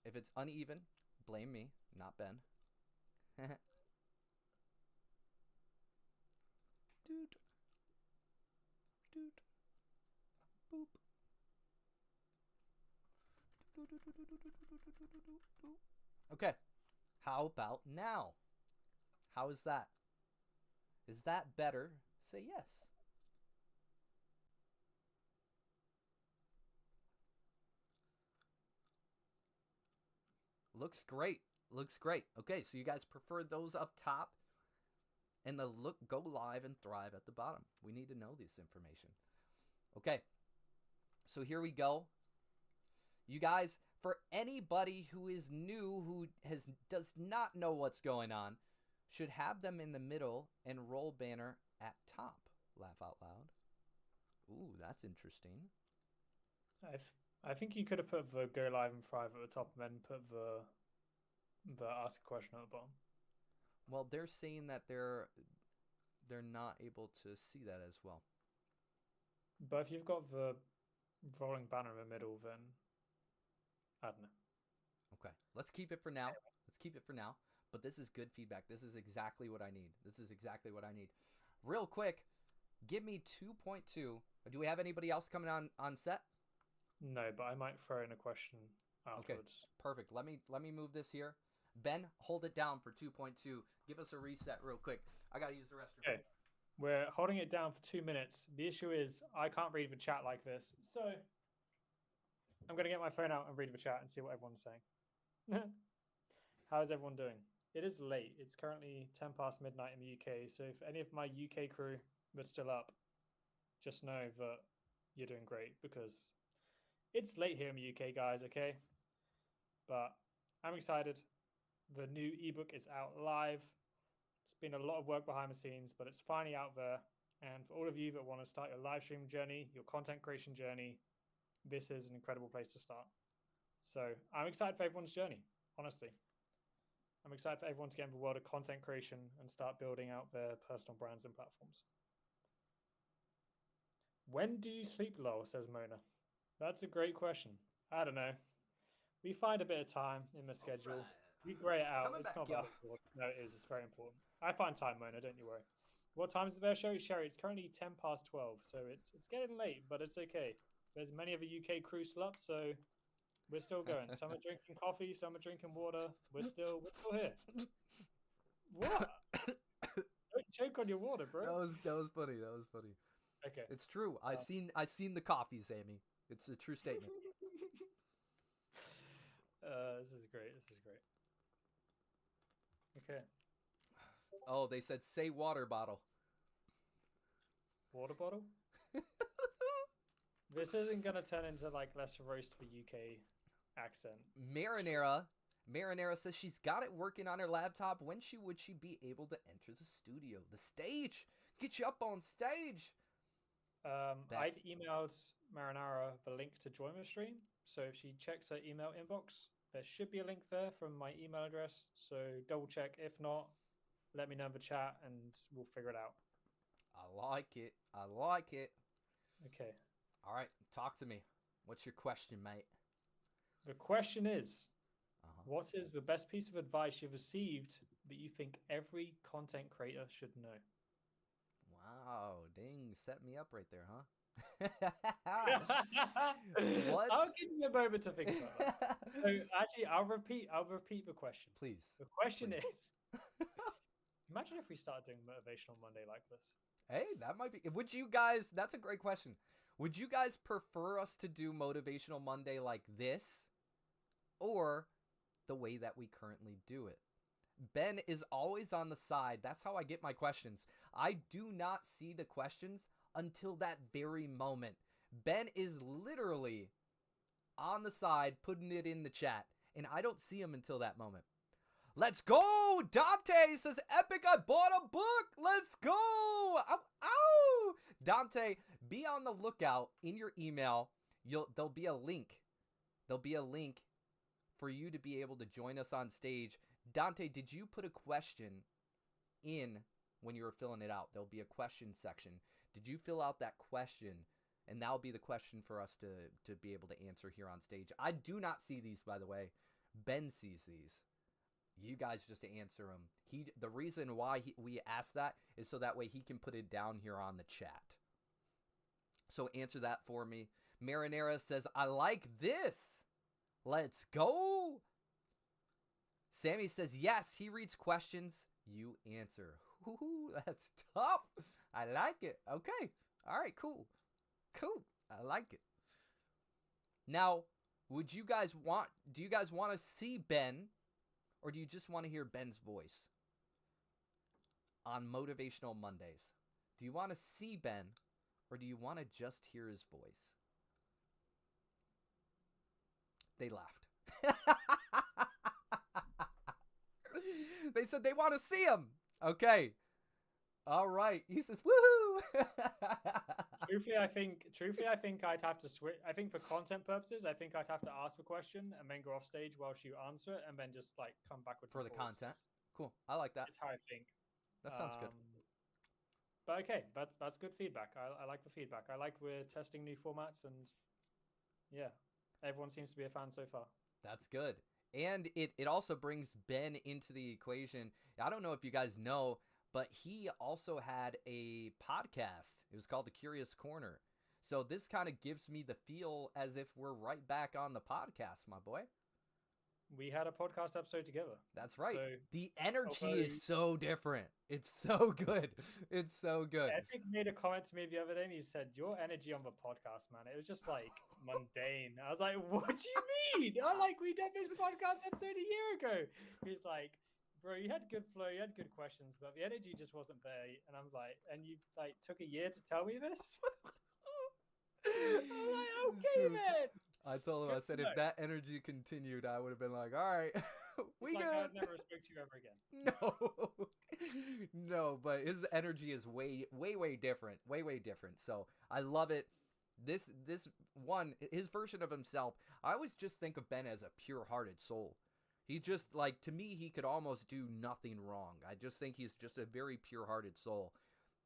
If it's uneven, blame me, not Ben. Doot. Boop. Okay. How about now? How is that? Is that better? Say yes. Looks great. Okay, so you guys prefer those up top and the go live and thrive at the bottom. We need to know this information. Okay. So here we go. You guys, for anybody who is new, who does not know what's going on, should have them in the middle and roll banner at top. Laugh out loud. Ooh, that's interesting. I think you could have put the go live and thrive at the top and then put the ask a question at the bottom. Well, they're saying that they're not able to see that as well. But if you've got the rolling banner in the middle, then I don't know. Okay, let's keep it for now. But this is good feedback. This is exactly what I need. Real quick, give me 2.2. Do we have anybody else coming on set? No, but I might throw in a question afterwards. Okay, perfect. Let me move this here. Ben, hold it down for 2.2. Give us a reset real quick. I gotta use the restroom. Okay, we're holding it down for 2 minutes. The issue is I can't read the chat like this, so I'm gonna get my phone out and read the chat and see what everyone's saying. How's everyone doing? It is late. It's currently 10 past midnight in the UK. So if any of my UK crew that's still up, just know that you're doing great because it's late here in the UK, guys, okay? But I'm excited. The new ebook is out live. It's been a lot of work behind the scenes, but it's finally out there. And for all of you that want to start your live stream journey, your content creation journey, this is an incredible place to start. So I'm excited for everyone's journey, honestly. I'm excited for everyone to get in the world of content creation and start building out their personal brands and platforms. When do you sleep, lol, says Mona. That's a great question. I don't know. We find a bit of time in the schedule. Right. We grey it out. It's not that important. No, it is. It's very important. I find time, Mona. Don't you worry. What time is it there, Sherry? Sherry, it's currently 10 past 12, so it's getting late, but it's okay. There's many of the UK crew still up, so we're still going. Some are drinking coffee, some are drinking water. We're still here. What? Don't choke on your water, bro. That was funny. Okay. It's true. I seen the coffee, Sammy. It's a true statement. This is great. Okay. Oh, they said say water bottle. Water bottle? This isn't gonna turn into like let's roast the UK accent. Marinara says she's got it working on her laptop. When would she be able to enter the studio? The stage! Get you up on stage! I've emailed Marinara the link to join the stream. So if she checks her email inbox, there should be a link there from my email address. So double check. If not, let me know in the chat and we'll figure it out. I like it. Okay. All right, talk to me. What's your question, mate? The question is, what is the best piece of advice you've received that you think every content creator should know? Wow, dang, set me up right there, huh? What? I'll give you a moment to think about that. So actually, I'll repeat the question. Please. The question is, imagine if we started doing Motivational Monday like this. Hey, that might be. Would you guys? That's a great question. Would you guys prefer us to do Motivational Monday like this, or the way that we currently do it? Ben is always on the side. That's how I get my questions. I do not see the questions until that very moment. Ben is literally on the side putting it in the chat, and I don't see him until that moment. Let's go! Dante says, Epic, I bought a book! Let's go! Ow! Ow! Dante, be on the lookout in your email. There'll be a link. There'll be a link for you to be able to join us on stage. Dante, did you put a question in when you were filling it out? There'll be a question section. Did you fill out that question? And that'll be the question for us to be able to answer here on stage. I do not see these, by the way. Ben sees these. You guys just answer them. The reason why we ask that is so that way he can put it down here on the chat. So answer that for me. Marinera says, I like this. Let's go. Sammy says, yes, he reads questions. You answer. Ooh, that's tough. I like it. Okay. All right, cool. Cool. I like it. Now, do you guys want to see Ben, or do you just want to hear Ben's voice on Motivational Mondays? Do you want to see Ben, or do you want to just hear his voice? They laughed. They said they want to see him. Okay. All right. He says, woohoo! Truthfully, I think I'd have to switch. I think for content purposes, I think I'd have to ask a question and then go off stage whilst you answer it, and then just like come backwards for the content. Cool. I like that. That's how I think. That sounds good. But okay, that's good feedback. I like the feedback. I like we're testing new formats, and yeah, everyone seems to be a fan so far. That's good. And it also brings Ben into the equation. I don't know if you guys know, but he also had a podcast. It was called The Curious Corner. So this kind of gives me the feel as if we're right back on the podcast, my boy. We had a podcast episode together. That's right. So, the energy is so different. It's so good. It's so good. Epic made a comment to me the other day, and he said, your energy on the podcast, man, it was just like mundane. I was like, what do you mean? We did this podcast episode a year ago. He's like, bro, you had good flow, you had good questions, but the energy just wasn't there. And I'm like, and you like took a year to tell me this? I'm like, okay, man. I told him, I said, if that energy continued, I would have been like, all right, we good. I'd never respect you ever again. No, but his energy is way different. Way different. So I love it. This one, his version of himself, I always just think of Ben as a pure-hearted soul. He just, like, to me, he could almost do nothing wrong. I just think he's just a very pure-hearted soul.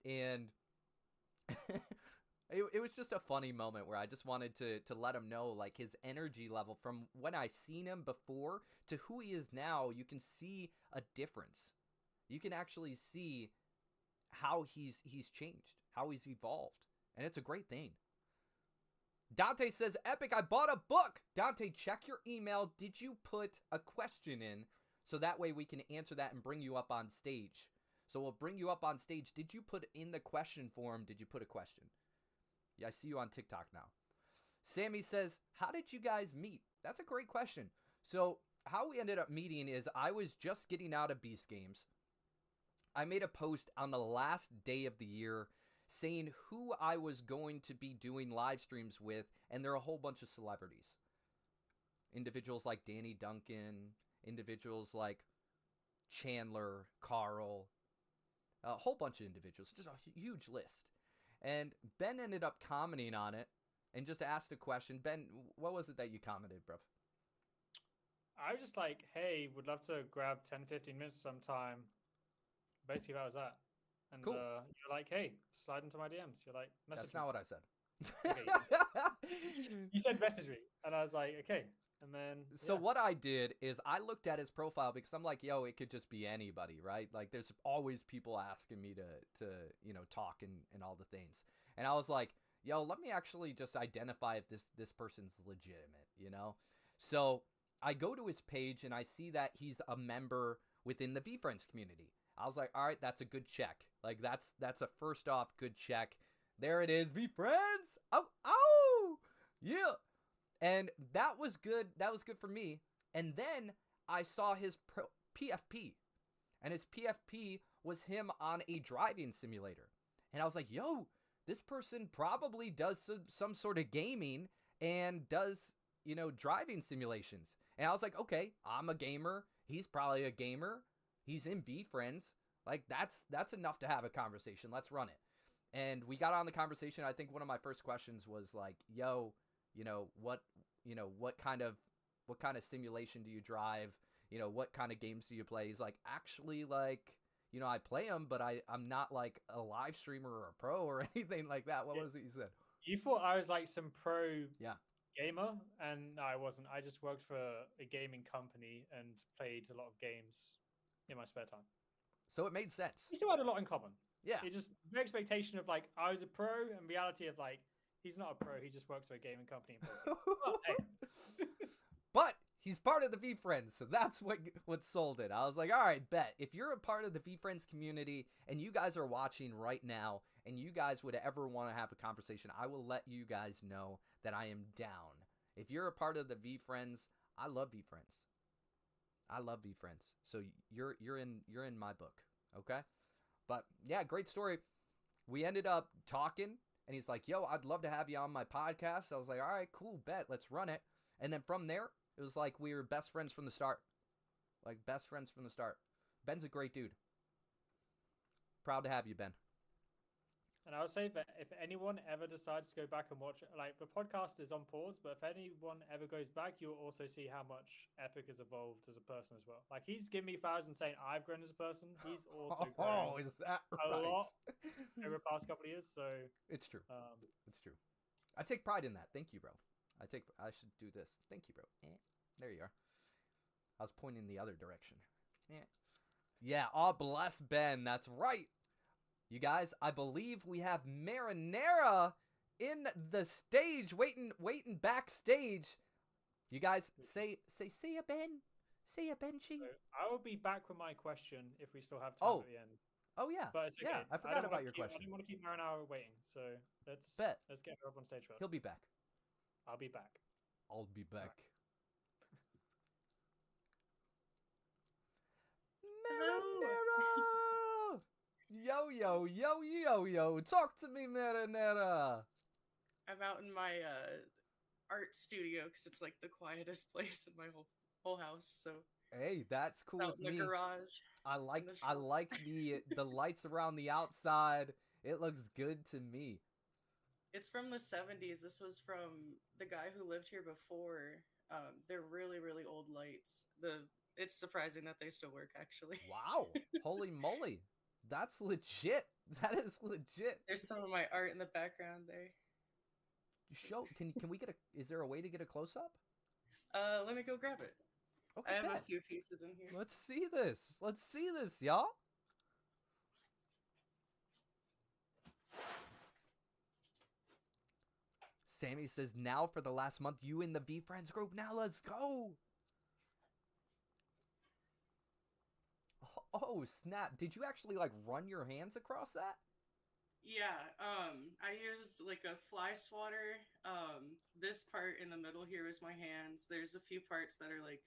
And it was just a funny moment where I just wanted to let him know, like, his energy level from when I seen him before to who he is now. You can see a difference. You can actually see how he's changed, how he's evolved. And it's a great thing. Dante says, Epic, I bought a book. Dante, check your email. Did you put a question in? So that way we can answer that and bring you up on stage. So we'll bring you up on stage. Did you put in the question form? Did you put a question? Yeah, I see you on TikTok now. Sammy says, how did you guys meet? That's a great question. So how we ended up meeting is I was just getting out of Beast Games. I made a post on the last day of the year saying who I was going to be doing live streams with, and there are a whole bunch of celebrities. Individuals like Danny Duncan, individuals like Chandler, Carl, a whole bunch of individuals, just a huge list. And Ben ended up commenting on it and just asked a question. Ben, what was it that you commented, bruv? I was just like, hey, would love to grab 10, 15 minutes sometime. Basically, that was that. And cool. You're like, hey, slide into my DMs. You're like, message That's not what I said. Okay, you said message me. And I was like, okay. And then... So what I did is I looked at his profile because I'm like, yo, it could just be anybody, right? Like, there's always people asking me to talk and all the things. And I was like, yo, let me actually just identify if this person's legitimate, you know? So I go to his page and I see that he's a member within the VeeFriends community. I was like, all right, that's a good check. Like, that's a first off good check. There it is, VeeFriends. Oh, yeah. And that was good. That was good for me. And then I saw his PFP. and his PFP was him on a driving simulator. And I was like, yo, this person probably does some sort of gaming and does, driving simulations. And I was like, okay, I'm a gamer. He's probably a gamer. He's in VFriends. Like, that's enough to have a conversation. Let's run it. And we got on the conversation. I think one of my first questions was like, yo, what kind of simulation do you drive? What kind of games do you play? He's like, actually, like, I play them, but I'm not like a live streamer or a pro or anything like that. What was it you said? You thought I was like some pro gamer, and no, I wasn't. I just worked for a gaming company and played a lot of games in my spare time. So it made sense. We still had a lot in common. Yeah. It just the expectation of like I was a pro, and reality of like he's not a pro. He just works for a gaming company. And plays games. Well, hey. But he's part of the VFriends, so that's what sold it. I was like, all right, bet. If you're a part of the VFriends community and you guys are watching right now and you guys would ever want to have a conversation, I will let you guys know that I am down. If you're a part of the VFriends, I love VFriends. I love VFriends. So you're in my book, okay? But yeah, great story. We ended up talking, and he's like, yo, I'd love to have you on my podcast. I was like, all right, cool, bet, let's run it. And then from there, it was like we were best friends from the start. Like, best friends from the start. Ben's a great dude. Proud to have you, Ben. And I would say that if anyone ever decides to go back and watch it, like the podcast is on pause, but if anyone ever goes back, you'll also see how much Epic has evolved as a person as well. Like, he's given me flowers and saying I've grown as a person. He's also grown is that a right? lot over the past couple of years. So it's true. It's true. I take pride in that. Thank you, bro. I should do this. Thank you, bro. There you are. I was pointing the other direction. Yeah. Oh, bless Ben. That's right. You guys, I believe we have Marinara in the stage, waiting backstage. You guys say see ya, Ben. See ya, Benji. So I will be back with my question if we still have time at the end. Oh yeah. But it's okay. Yeah, I forgot about your question. I didn't want to keep Marinara waiting, so let's get her up on stage first. He'll be back. I'll be back. I'll be back. Marinara! Yo. Talk to me, Marinara. I'm out in my art studio because it's like the quietest place in my whole house. So hey, that's cool out with in me. the garage. I like the lights around the outside. It looks good to me. It's from the 70s. This was from the guy who lived here before. They're really, really old lights. It's surprising that they still work, actually. Wow. Holy moly. That's legit. That is legit. There's some of my art in the background there. Can we get is there a way to get a close up? Let me go grab it. Okay, I have a few pieces in here. Let's see this, y'all. Sammy says, now for the last month, you in the VFriends group. Now let's go. Oh, snap. Did you actually, like, run your hands across that? Yeah, I used, like, a fly swatter. This part in the middle here is my hands. There's a few parts that are, like,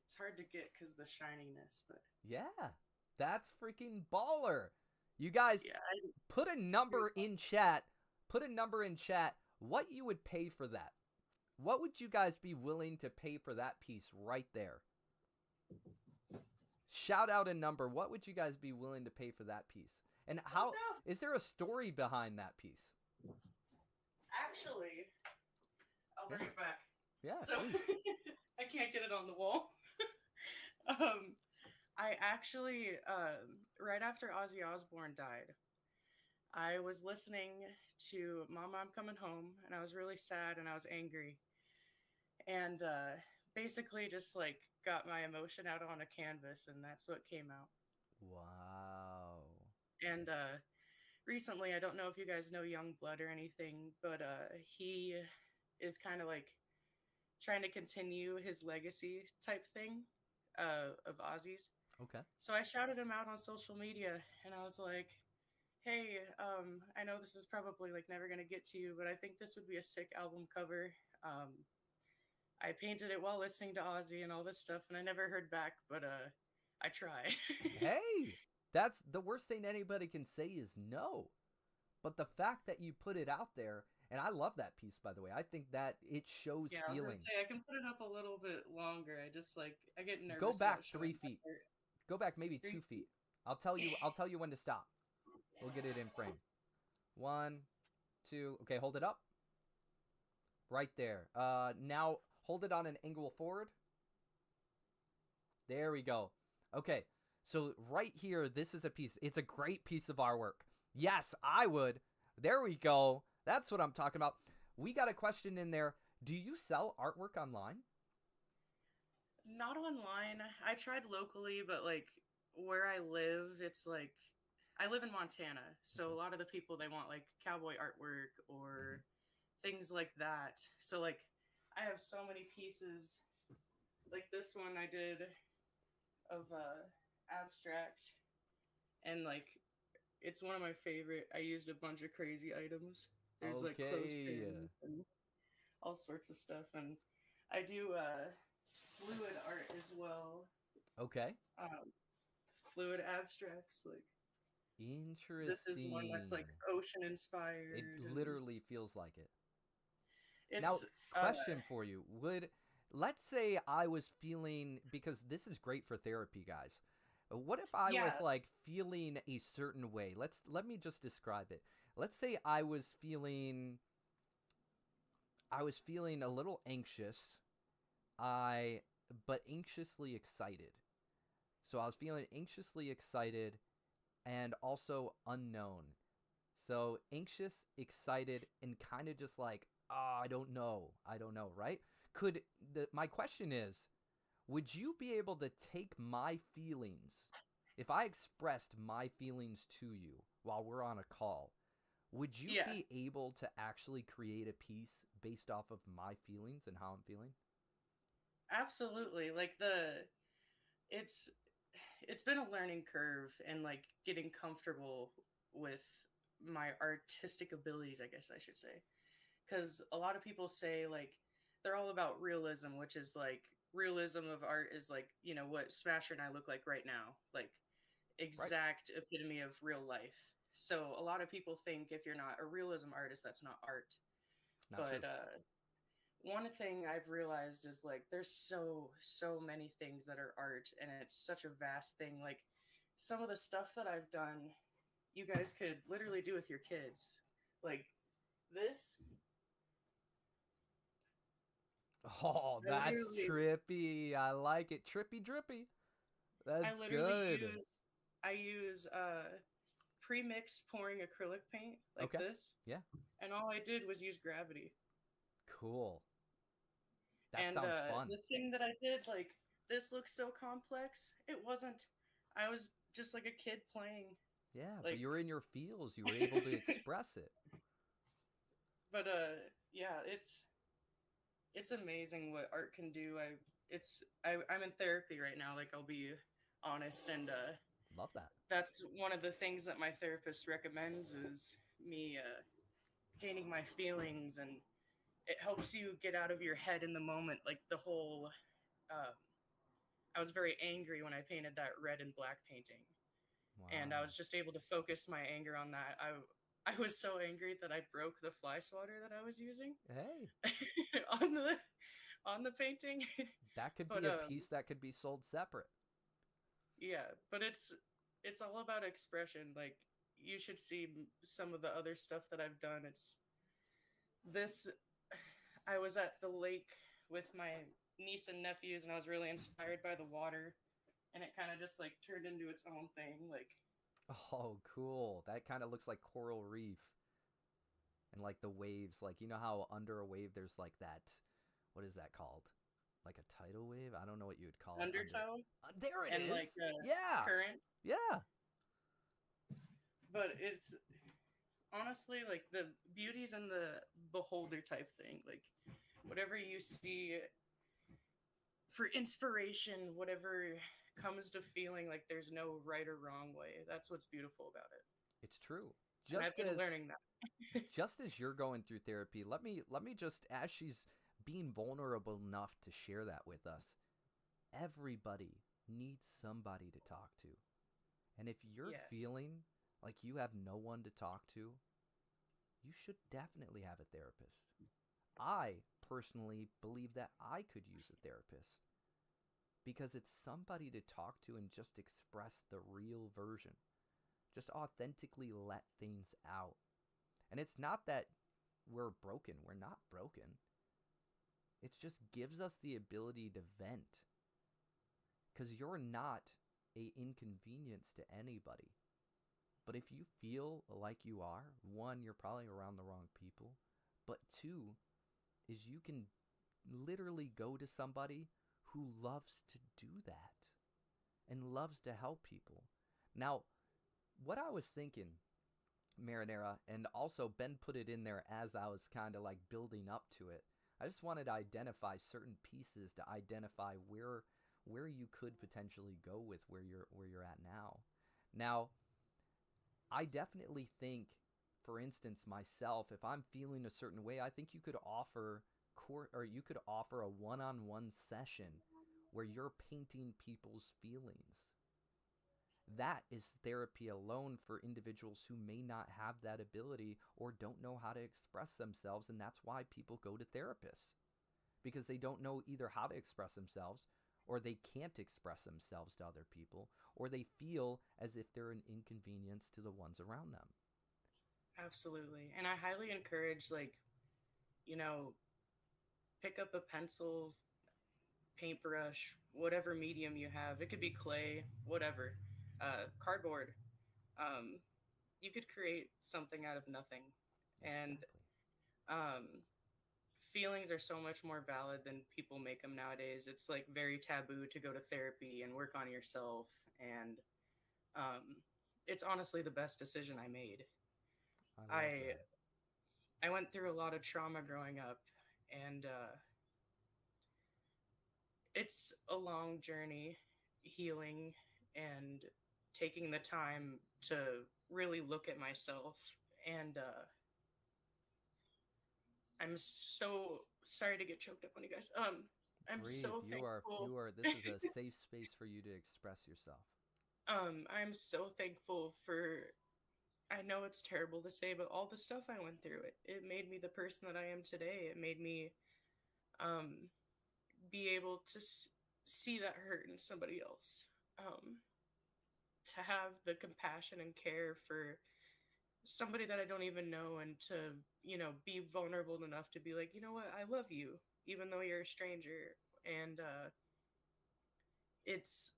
it's hard to get because the shininess, but... Yeah, that's freaking baller. You guys, put a number in chat. Put a number in chat what you would pay for that. What would you guys be willing to pay for that piece right there? Shout out a number. What would you guys be willing to pay for that piece? And how is there a story behind that piece? Actually, I'll bring it back. Yeah. So I can't get it on the wall. I actually, right after Ozzy Osbourne died, I was listening to Mama, I'm Coming Home, and I was really sad and I was angry. And basically just like got my emotion out on a canvas, and that's what came out. Wow. And recently, I don't know if you guys know Youngblood or anything, but he is kind of like trying to continue his legacy type thing of Ozzy's. Okay. So I shouted him out on social media, and I was like, hey, I know this is probably like never going to get to you, but I think this would be a sick album cover. I painted it while listening to Ozzy and all this stuff, and I never heard back, but I try. Hey, that's the worst thing anybody can say is no. But the fact that you put it out there, and I love that piece, by the way. I think that it shows Yeah, I was gonna feeling. say I can put it up a little bit longer. I just like I get nervous Go back about 3 showing my feet. art. Go back maybe 3 2 feet. feet. I'll tell you when to stop. We'll get it in frame. 1, 2. Okay, hold it up. Right there. Now hold it on an angle forward. There we go. Okay, so right here, this is a piece. It's a great piece of artwork. Yes, I would. There we go. That's what I'm talking about. We got a question in there. Do you sell artwork online? Not online. I tried locally, but like where I live, it's like I live in Montana, so a lot of the people they want like cowboy artwork or things like that. So like I have so many pieces. Like this one I did of abstract, and like it's one of my favorite. I used a bunch of crazy items. There's like Okay. clothespins and all sorts of stuff, and I do fluid art as well. Okay. Fluid abstracts, like Interesting. this is one that's like ocean inspired. It literally feels like it. It's Now, question for you. Let's say I was feeling, because this is great for therapy, guys. What if I was Yeah. like feeling a certain way? Let me just describe it. Let's say I was feeling a little anxious, but anxiously excited. So I was feeling anxiously excited and also unknown. So anxious, excited, and kind of just like, I don't know, right? My question is, would you be able to take my feelings, if I expressed my feelings to you while we're on a call, would you Yeah. be able to actually create a piece based off of my feelings and how I'm feeling? Absolutely. Like it's it's been a learning curve and like getting comfortable with my artistic abilities, I guess I should say. Cuz a lot of people say like they're all about realism, which is like realism of art is like, you know, what Smasher and I look like right now. Like Right. exact epitome of real life. So a lot of people think if you're not a realism artist, that's not art. Not true. But one thing I've realized is like there's so many things that are art, and it's such a vast thing. Like some of the stuff that I've done, you guys could literally do with your kids. Like this, Oh, I that's literally, trippy. I like it. Trippy drippy. I That's literally good. use pre-mixed pouring acrylic paint like Okay. this, Yeah. and all I did was use gravity. Cool. That And sounds fun. the thing that I did, like this looks so complex. It wasn't. I was just like a kid playing. Yeah, but Like you were in your feels. You were able to express it. but yeah, it's amazing what art can do. I'm in therapy right now, like I'll be honest, and Love that. that's one of the things that my therapist recommends is me painting my feelings, and it helps you get out of your head in the moment. Like the whole uh, I was very angry when I painted that red and black painting, and I Wow. was just able to focus my anger on that. I was so angry that I broke the fly swatter that I was using Hey, on the painting. that could But be a piece that could be sold separate. yeah, but it's all about expression. Like you should see some of the other stuff that I've done. It's this I was at the lake with my niece and nephews, and I was really inspired by the water, and it kind of just like turned into its own thing. Like Oh, cool. That kind of looks like coral reef and like the waves. Like, you know how under a wave there's like that, what is that called? Like a tidal wave? I don't know what you would call it. undertow There it and is. like Yeah. currents. Yeah. But it's honestly like the beauty's in the beholder type thing. Like whatever you see for inspiration, whatever comes to feeling, like there's no right or wrong way. That's what's beautiful about it. It's true. And I've been learning that. Just as you're going through therapy, let me just, as she's being vulnerable enough to share that with us, everybody needs somebody to talk to. And if you're Yes. feeling like you have no one to talk to, you should definitely have a therapist. I personally believe that I could use a therapist because it's somebody to talk to and just express the real version. Just authentically let things out. And it's not that we're broken. We're not broken. It just gives us the ability to vent. Because you're not a inconvenience to anybody. But if you feel like you are, one, you're probably around the wrong people. But two, is you can literally go to somebody who loves to do that and loves to help people. Now, what I was thinking, Marinara, and also Ben put it in there as I was kind of like building up to it. I just wanted to identify certain pieces to identify where you could potentially go with where you're at now. Now, I definitely think, for instance, myself, if I'm feeling a certain way, I think you could offer a one-on-one session where you're painting people's feelings. That is therapy alone for individuals who may not have that ability or don't know how to express themselves, and that's why people go to therapists, because they don't know either how to express themselves, or they can't express themselves to other people, or they feel as if they're an inconvenience to the ones around them. Absolutely. And I highly encourage, like, you know, pick up a pencil, paintbrush, whatever medium you have. It could be clay, whatever, cardboard. Um, you could create something out of nothing. And Exactly. um, feelings are so much more valid than people make them nowadays. It's like very taboo to go to therapy and work on yourself. And um, it's honestly the best decision I made. I love I that. I went through a lot of trauma growing up, and it's a long journey healing and taking the time to really look at myself. And I'm so sorry to get choked up on you guys. I'm Breathe. so thankful. This is a safe space for you to express yourself. I'm so thankful for, I know it's terrible to say, but all the stuff I went through, it made me the person that I am today. It made me um, be able to see that hurt in somebody else. To have the compassion and care for somebody that I don't even know, and to, be vulnerable enough to be like, you know what, I love you, even though you're a stranger. And it's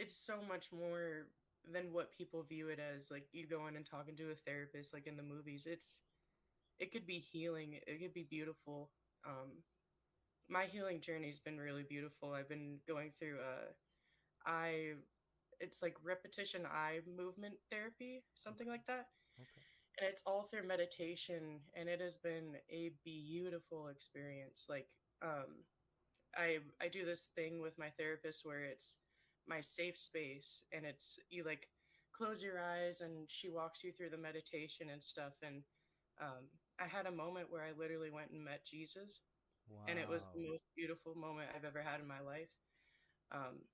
so much more than what people view it as. Like, you go in and talking to a therapist, like in the movies, it could be healing, it could be beautiful. My healing journey's been really beautiful. I've been going through I it's like repetition eye movement therapy, something like that. Okay. And it's all through meditation, and it has been a beautiful experience. Like, I do this thing with my therapist where it's my safe space, and it's, you like close your eyes and she walks you through the meditation and stuff. And I had a moment where I literally went and met Jesus, and it was Wow. the most beautiful moment I've ever had in my life. Um,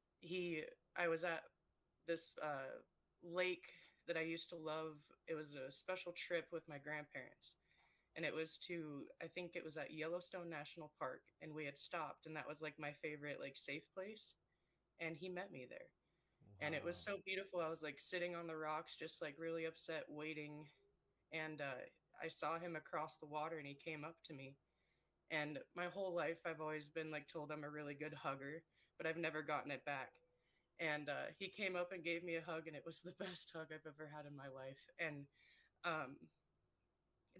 I was at this lake that I used to love. It was a special trip with my grandparents, and it was I think it was at Yellowstone National Park, and we had stopped, and that was like my favorite, like, safe place. And he met me there, and it was Wow. so beautiful. I was like sitting on the rocks, just like really upset, waiting, and I saw him across the water, and he came up to me. And my whole life, I've always been like told I'm a really good hugger, but I've never gotten it back. And he came up and gave me a hug, and it was the best hug I've ever had in my life. And um,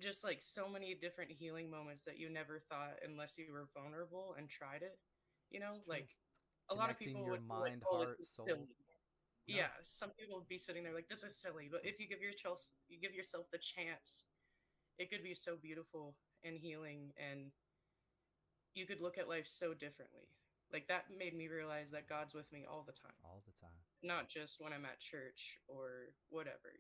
just like so many different healing moments that you never thought, unless you were vulnerable and tried it. It's true. Like, a lot of Connecting people your would be like, mind, "Oh, this heart, is soul. silly." No, Yeah, some people would be sitting there like, "This is silly," but if you give yourself the chance, it could be so beautiful and healing, and you could look at life so differently. Like, that made me realize that God's with me all the time, all the time. not just when I'm at church or whatever.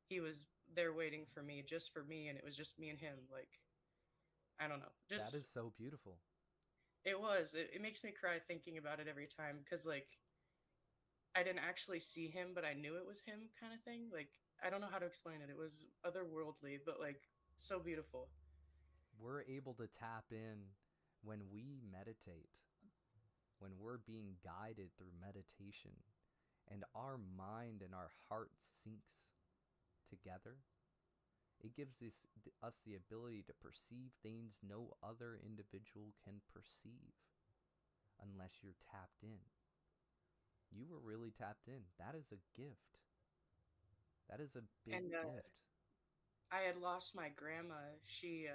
He was there waiting for me, just for me, and it was just me and him. Like, I don't know. That Just, is so beautiful. it was. It makes me cry thinking about it every time, because, like, I didn't actually see him, but I knew it was him kind of thing. Like, I don't know how to explain it. It was otherworldly, but like so beautiful. We're able to tap in when we meditate, when we're being guided through meditation, and our mind and our heart syncs together. It gives us the ability to perceive things no other individual can perceive unless you're tapped in. You were really tapped in. That is a gift. That is a big And gift. I had lost my grandma. She,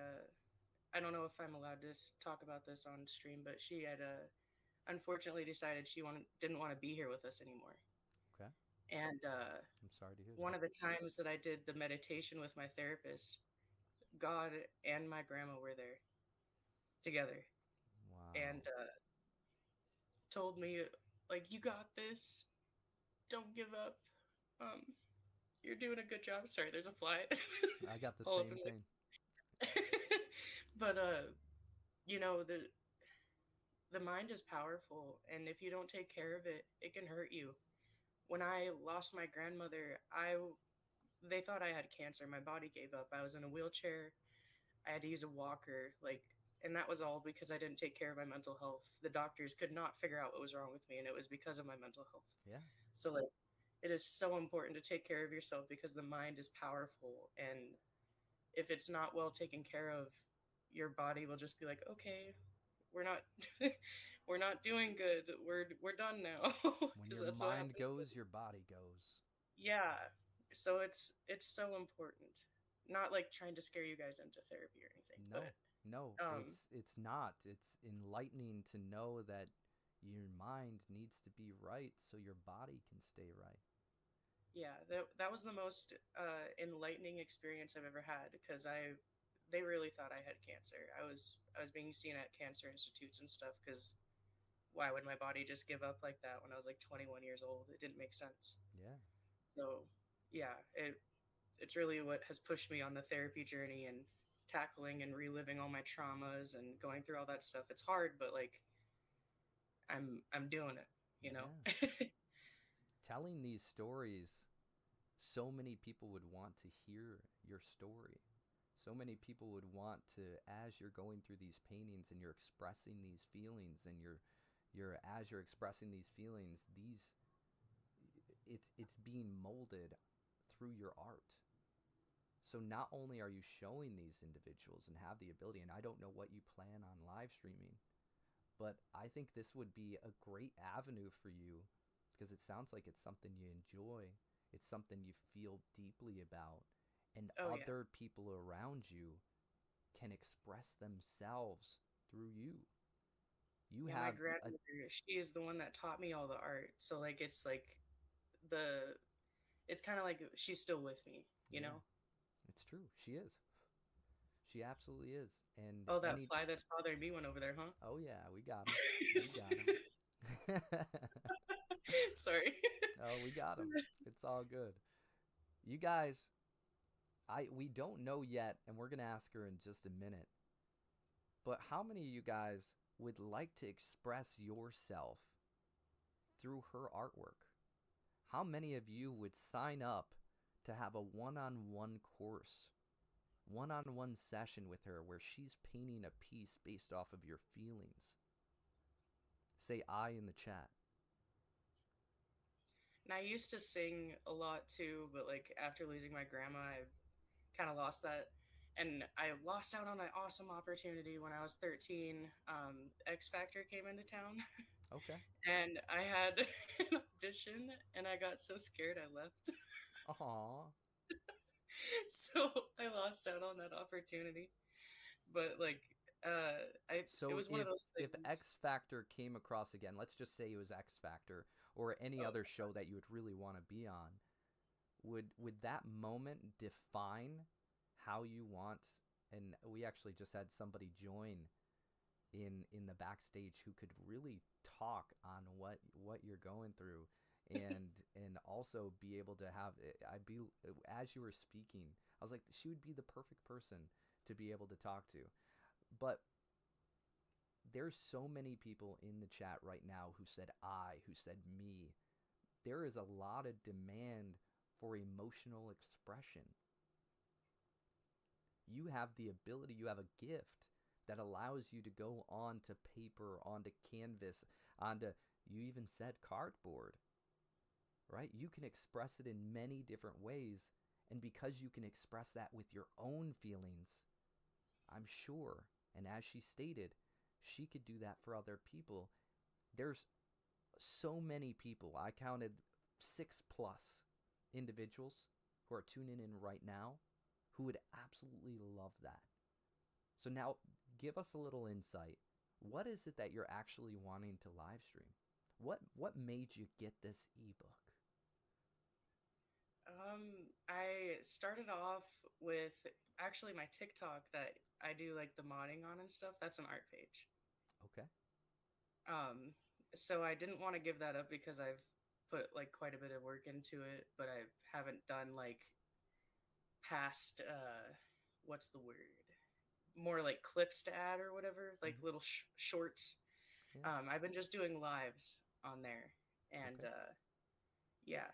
I don't know if I'm allowed to talk about this on stream, but she had unfortunately decided she didn't want to be here with us anymore. Okay. And I'm sorry to hear one that. of the times that I did the meditation with my therapist, God and my grandma were there together, Wow. and told me like, "You got this. Don't give up. Um, you're doing a good job." Sorry, there's a fly. I got the all up same in thing. But the mind is powerful, and if you don't take care of it, it can hurt you. When I lost my grandmother, they thought I had cancer. My body gave up. I was in a wheelchair. I had to use a walker, like, and that was all because I didn't take care of my mental health. The doctors could not figure out what was wrong with me, and it was because of my mental health. Yeah. So like, it is so important to take care of yourself because the mind is powerful, and if it's not well taken care of, your body will just be like, okay, we're not we're not doing good. We're done now. When Because your that's what mind happened. goes, your body goes. Yeah. So it's so important. Not like trying to scare you guys into therapy or anything, No, but no, um it's not. It's enlightening to know that your mind needs to be right so your body can stay right. yeah, that was the most enlightening experience I've ever had because they really thought I had cancer. I was being seen at cancer institutes and stuff because why would my body just give up like that when I was like 21 years old? It didn't make sense. Yeah. So, yeah, it's really what has pushed me on the therapy journey and tackling and reliving all my traumas and going through all that stuff. It's hard, but like I'm doing it, you know. Yeah. Telling these stories, so many people would want to hear your story. So many people would want to, as you're going through these paintings and you're expressing these feelings, and as you're expressing these feelings, it's being molded through your art. So not only are you showing these individuals and have the ability, and I don't know what you plan on live streaming, but I think this would be a great avenue for you because it sounds like it's something you enjoy. It's something you feel deeply about, and Oh yeah. other people around you can express themselves through you. You Yeah, my have a grandmother, she is the one that taught me all the art. So like the it's kind of like she's still with me, you yeah, know? it's true. She is. She absolutely is. And Oh, that any fly that's bothering me went over there, huh? oh yeah, we got him. We got him. Sorry. Oh, we got him. It's all good. You guys, we don't know yet, and we're gonna ask her in just a minute. But how many of you guys would like to express yourself through her artwork? How many of you would sign up to have a one-on-one course, one-on-one session with her where she's painting a piece based off of your feelings? Say I in the chat. And I used to sing a lot too, but like after losing my grandma, I kind of lost that. And I lost out on an awesome opportunity when I was 13. X Factor came into town, Okay. and I had an audition, and I got so scared I left. Aw. So I lost out on that opportunity. But like, it So was one of those if things. X Factor came across again, let's just say it was X Factor or any Oh, other show that you would really want to be on, would that moment define how you want? And we actually just had somebody join in the backstage who could really talk on what you're going through, and also be able to have I'd be as you were speaking, I was like, she would be the perfect person to be able to talk to. But there's so many people in the chat right now who said I, who said me. there is a lot of demand for emotional expression. You have the ability, you have a gift that allows you to go onto paper, onto canvas, onto, you even said cardboard, right? You can express it in many different ways. And because you can express that with your own feelings, I'm sure, and as she stated, she could do that for other people. There's so many people, I counted 6+ individuals who are tuning in right now who would absolutely love that. So now give us a little insight. What is it that you're actually wanting to live stream? What made you get this ebook? I started off with actually my TikTok that I do like the modding on and stuff. That's an art page. Okay. So I didn't want to give that up because I've put like quite a bit of work into it, but I haven't done like past what's the word? More like clips to add or whatever, like little shorts. Yeah. I've been just doing lives on there, and Okay. yeah,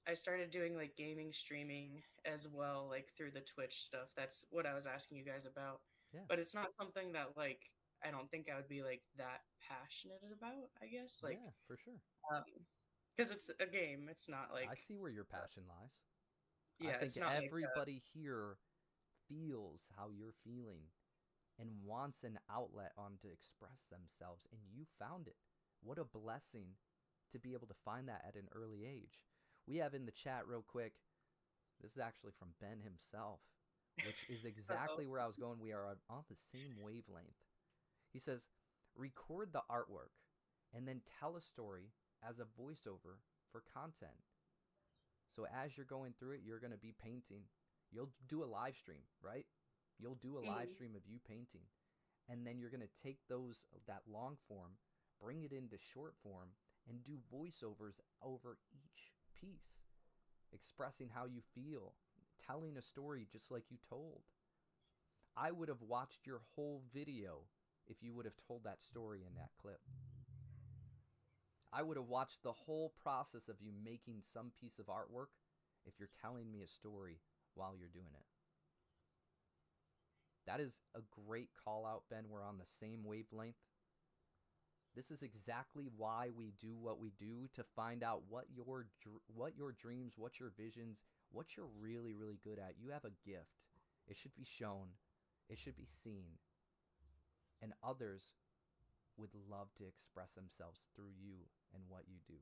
I started doing like gaming streaming as well, like through the Twitch stuff. That's what I was asking you guys about. Yeah. But it's not something that like I don't think I would be like that passionate about, I guess. Like Yeah, for sure. because it's a game. It's not like I see where your passion lies. I yeah, think it's not like everybody here feels how you're feeling and wants an outlet on to express themselves, and you found it. What a blessing to be able to find that at an early age. We have in the chat real quick, this is actually from Ben himself, which is exactly where I was going. We are on the same wavelength. He says, record the artwork and then tell a story as a voiceover for content. So as you're going through it, you're going to be painting. You'll do a live stream, right? You'll do a live stream of you painting. And then you're going to take that long form, bring it into short form, and do voiceovers over each piece, expressing how you feel, telling a story just like you told. I would have watched your whole video if you would have told that story in that clip. I would have watched the whole process of you making some piece of artwork if you're telling me a story while you're doing it. That is a great call out, Ben. We're on the same wavelength. This is exactly why we do what we do, to find out what your dreams, what your visions, what you're really, really good at. You have a gift. It should be shown. It should be seen. And others would love to express themselves through you and what you do.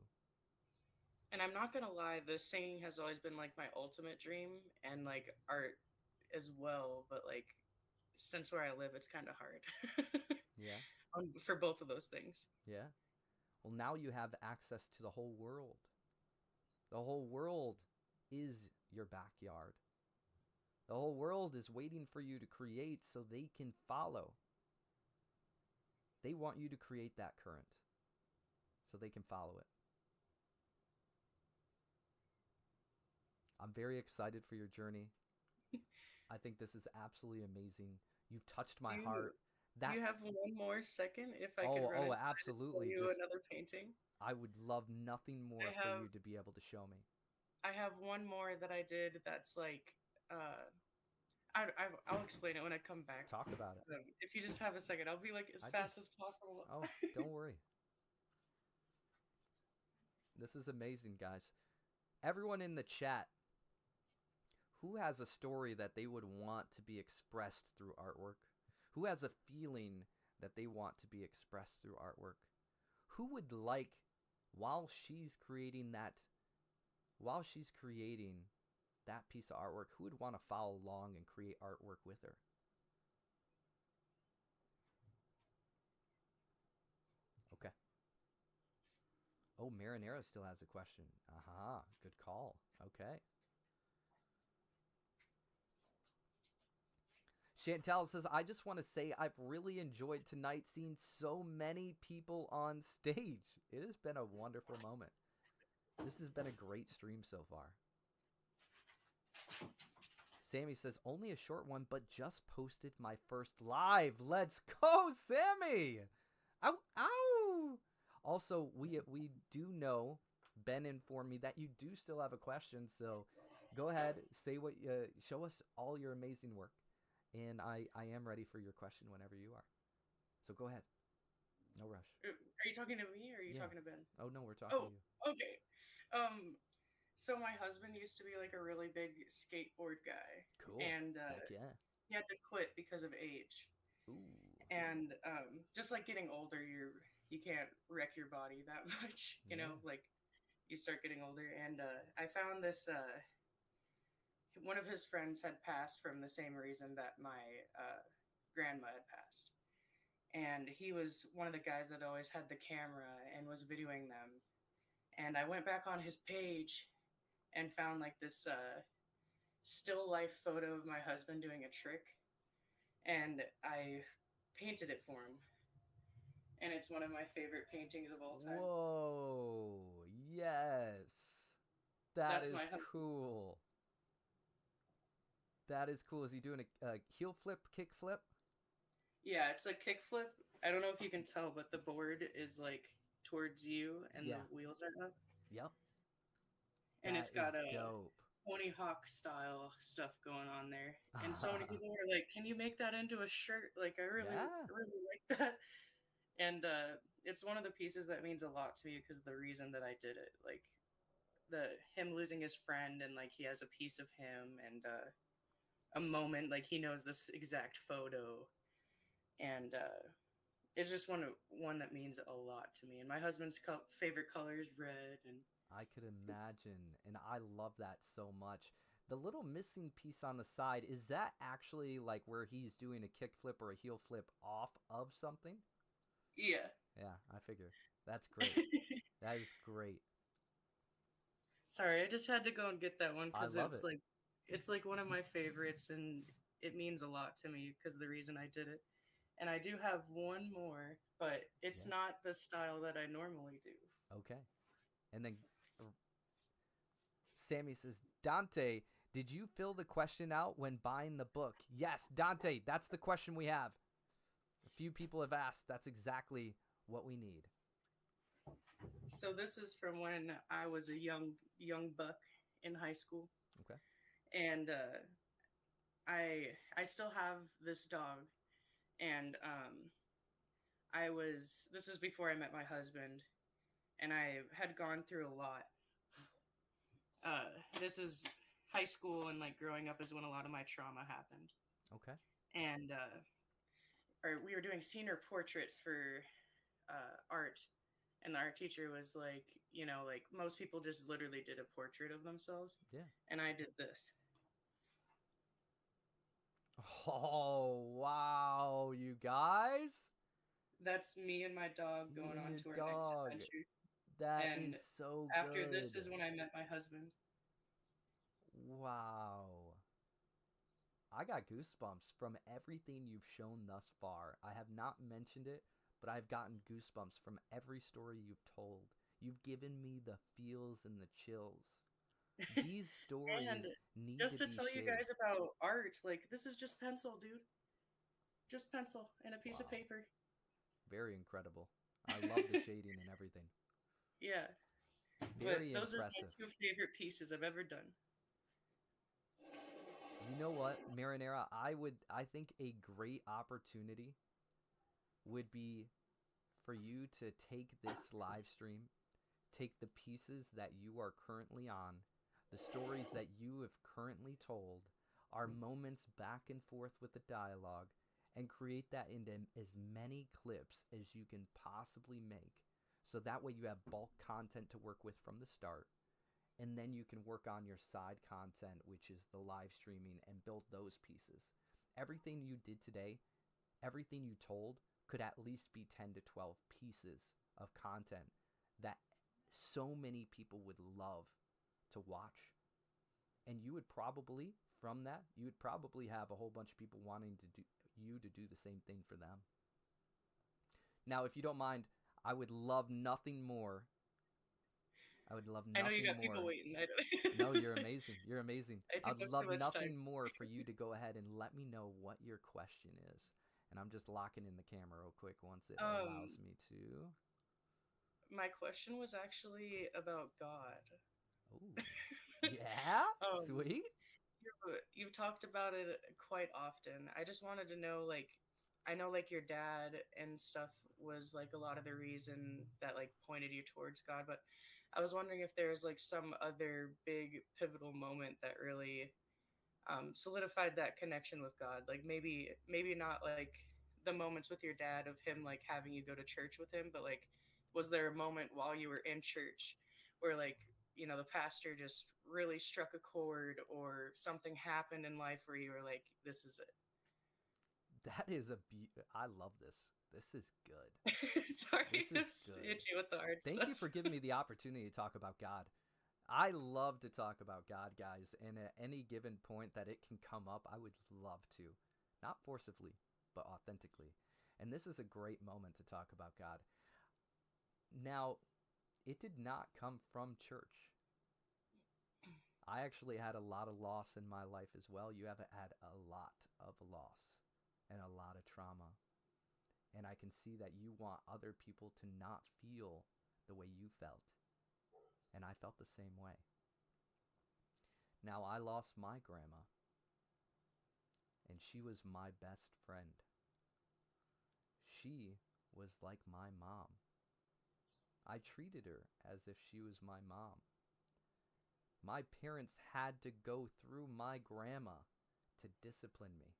And I'm not gonna lie, the singing has always been like my ultimate dream, and like art as well. But like, since where I live, it's kind of hard. Yeah. For both of those things. Yeah. Well, now you have access to the whole world. The whole world is your backyard. The whole world is waiting for you to create so they can follow. They want you to create that current so they can follow it. I'm very excited for your journey. I think this is absolutely amazing. You've touched my heart. Do you have one more second if I could run inside absolutely. and show you another painting? I would love nothing more for you to be able to show me. I have one more that I did that's like, I'll explain it when I come back. Talk about it. If you just have a second, I'll be like as fast as possible. Oh, don't worry. This is amazing, guys. Everyone in the chat, who has a story that they would want to be expressed through artwork? Who has a feeling that they want to be expressed through artwork? Who would like, while she's creating that piece of artwork, who would want to follow along and create artwork with her? Okay. Oh, Marinera still has a question. Aha, good call. Okay. Chantel says, I just want to say I've really enjoyed tonight, seeing so many people on stage. It has been a wonderful moment. This has been a great stream so far. Sammy says, only a short one, but just posted my first live. Let's go, Sammy! Ow! Ow! Also, we do know Ben informed me that you do still have a question, so go ahead, say what, show us all your amazing work, and I am ready for your question whenever you are. So go ahead. No rush. Are you talking to me or are you Yeah. talking to Ben? Oh no, we're talking to you. Okay. So my husband used to be like a really big skateboard guy. Cool. And Heck yeah. he had to quit because of age. Ooh. And just like getting older, you can't wreck your body that much, you know, like you start getting older. And I found this one of his friends had passed from the same reason that my grandma had passed. And he was one of the guys that always had the camera and was videoing them. And I went back on his page and found like this still life photo of my husband doing a trick. And I painted it for him. And it's one of my favorite paintings of all time. Whoa. Yes. That's my husband. cool. That is cool. Is he doing a heel flip, kick flip? Yeah, it's a kickflip. I don't know if you can tell, but the board is like towards you and Yeah. the wheels are up. Yep. And That it's got is a dope. Tony Hawk style stuff going on there. And so many people were like, "Can you make that into a shirt?" Like I really like that. And it's one of the pieces that means a lot to me because the reason that I did it, like him losing his friend and like he has a piece of him and a moment like he knows this exact photo. And it's just one that means a lot to me. And my husband's favorite color is red. And I could imagine, and I love that so much. The little missing piece on the side, is that actually like where he's doing a kick flip or a heel flip off of something? yeah. Yeah, I figure. That's great. That is great. Sorry, I just had to go and get that one because I love it's it. like it's like one of my favorites, and it means a lot to me because the reason I did it. And I do have one more, but it's Yeah. not the style that I normally do. Okay. And then Sammy says, Dante, did you fill the question out when buying the book? Yes, Dante, that's the question we have. A few people have asked. That's exactly what we need. So this is from when I was a young buck in high school. Okay. And I still have this dog, and this was before I met my husband, and I had gone through a lot. This is high school and like growing up is when a lot of my trauma happened. Okay. And we were doing senior portraits for art, and the art teacher was like, you know, like most people just literally did a portrait of themselves. Yeah. And I did this. Oh, wow, you guys. That's me and my dog You going and on your to our dog. next adventure. That And is so After good. this is when I met my husband. Wow. I got goosebumps from everything you've shown thus far. I have not mentioned it, but I've gotten goosebumps from every story you've told. You've given me the feels and the chills. These stories And need just to to be tell shared. you guys about art, like this is just pencil, dude. Just pencil and a piece of Wow. paper. Very incredible. I love the shading and everything. Yeah. Very But those impressive. are my two favorite pieces I've ever done. You know what, Marinara? I think a great opportunity would be for you to take this live stream, take the pieces that you are currently on, the stories that you have currently told, our moments back and forth with the dialogue, and create that into as many clips as you can possibly make. So that way you have bulk content to work with from the start. And then you can work on your side content, which is the live streaming, and build those pieces. Everything you did today, everything you told, could at least be 10 to 12 pieces of content that so many people would love to watch. And you would probably, from that, you would probably have a whole bunch of people wanting to do the same thing for them. Now, if you don't mind, I would love nothing more. I would love nothing more. I know you got people waiting. No, you're amazing. You're amazing. I took I'd up love too much nothing time. more for you to go ahead and let me know what your question is. And I'm just locking in the camera real quick once it allows me to. my question was actually about God. Ooh. Yeah? um, Sweet. you've talked about it quite often. I just wanted to know, like, I know like your dad and stuff was like a lot of the reason that like pointed you towards God, but I was wondering if there's like some other big pivotal moment that really solidified that connection with God. Like maybe not like the moments with your dad of him like having you go to church with him, but like was there a moment while you were in church where like the pastor just really struck a chord or something happened in life where you were like, this is That is I love this. This is good. it. Sorry, This is it's good. itchy with the hard Thank stuff. you for giving me the opportunity to talk about God. I love to talk about God, guys, and at any given point that it can come up, I would love to. Not forcibly, but authentically. And this is a great moment to talk about God. Now, it did not come from church. I actually had a lot of loss in my life as well. You haven't had a lot of loss and a lot of trauma. And I can see that you want other people to not feel the way you felt. And I felt the same way. Now, I lost my grandma, and she was my best friend. She was like my mom. I treated her as if she was my mom. My parents had to go through my grandma to discipline me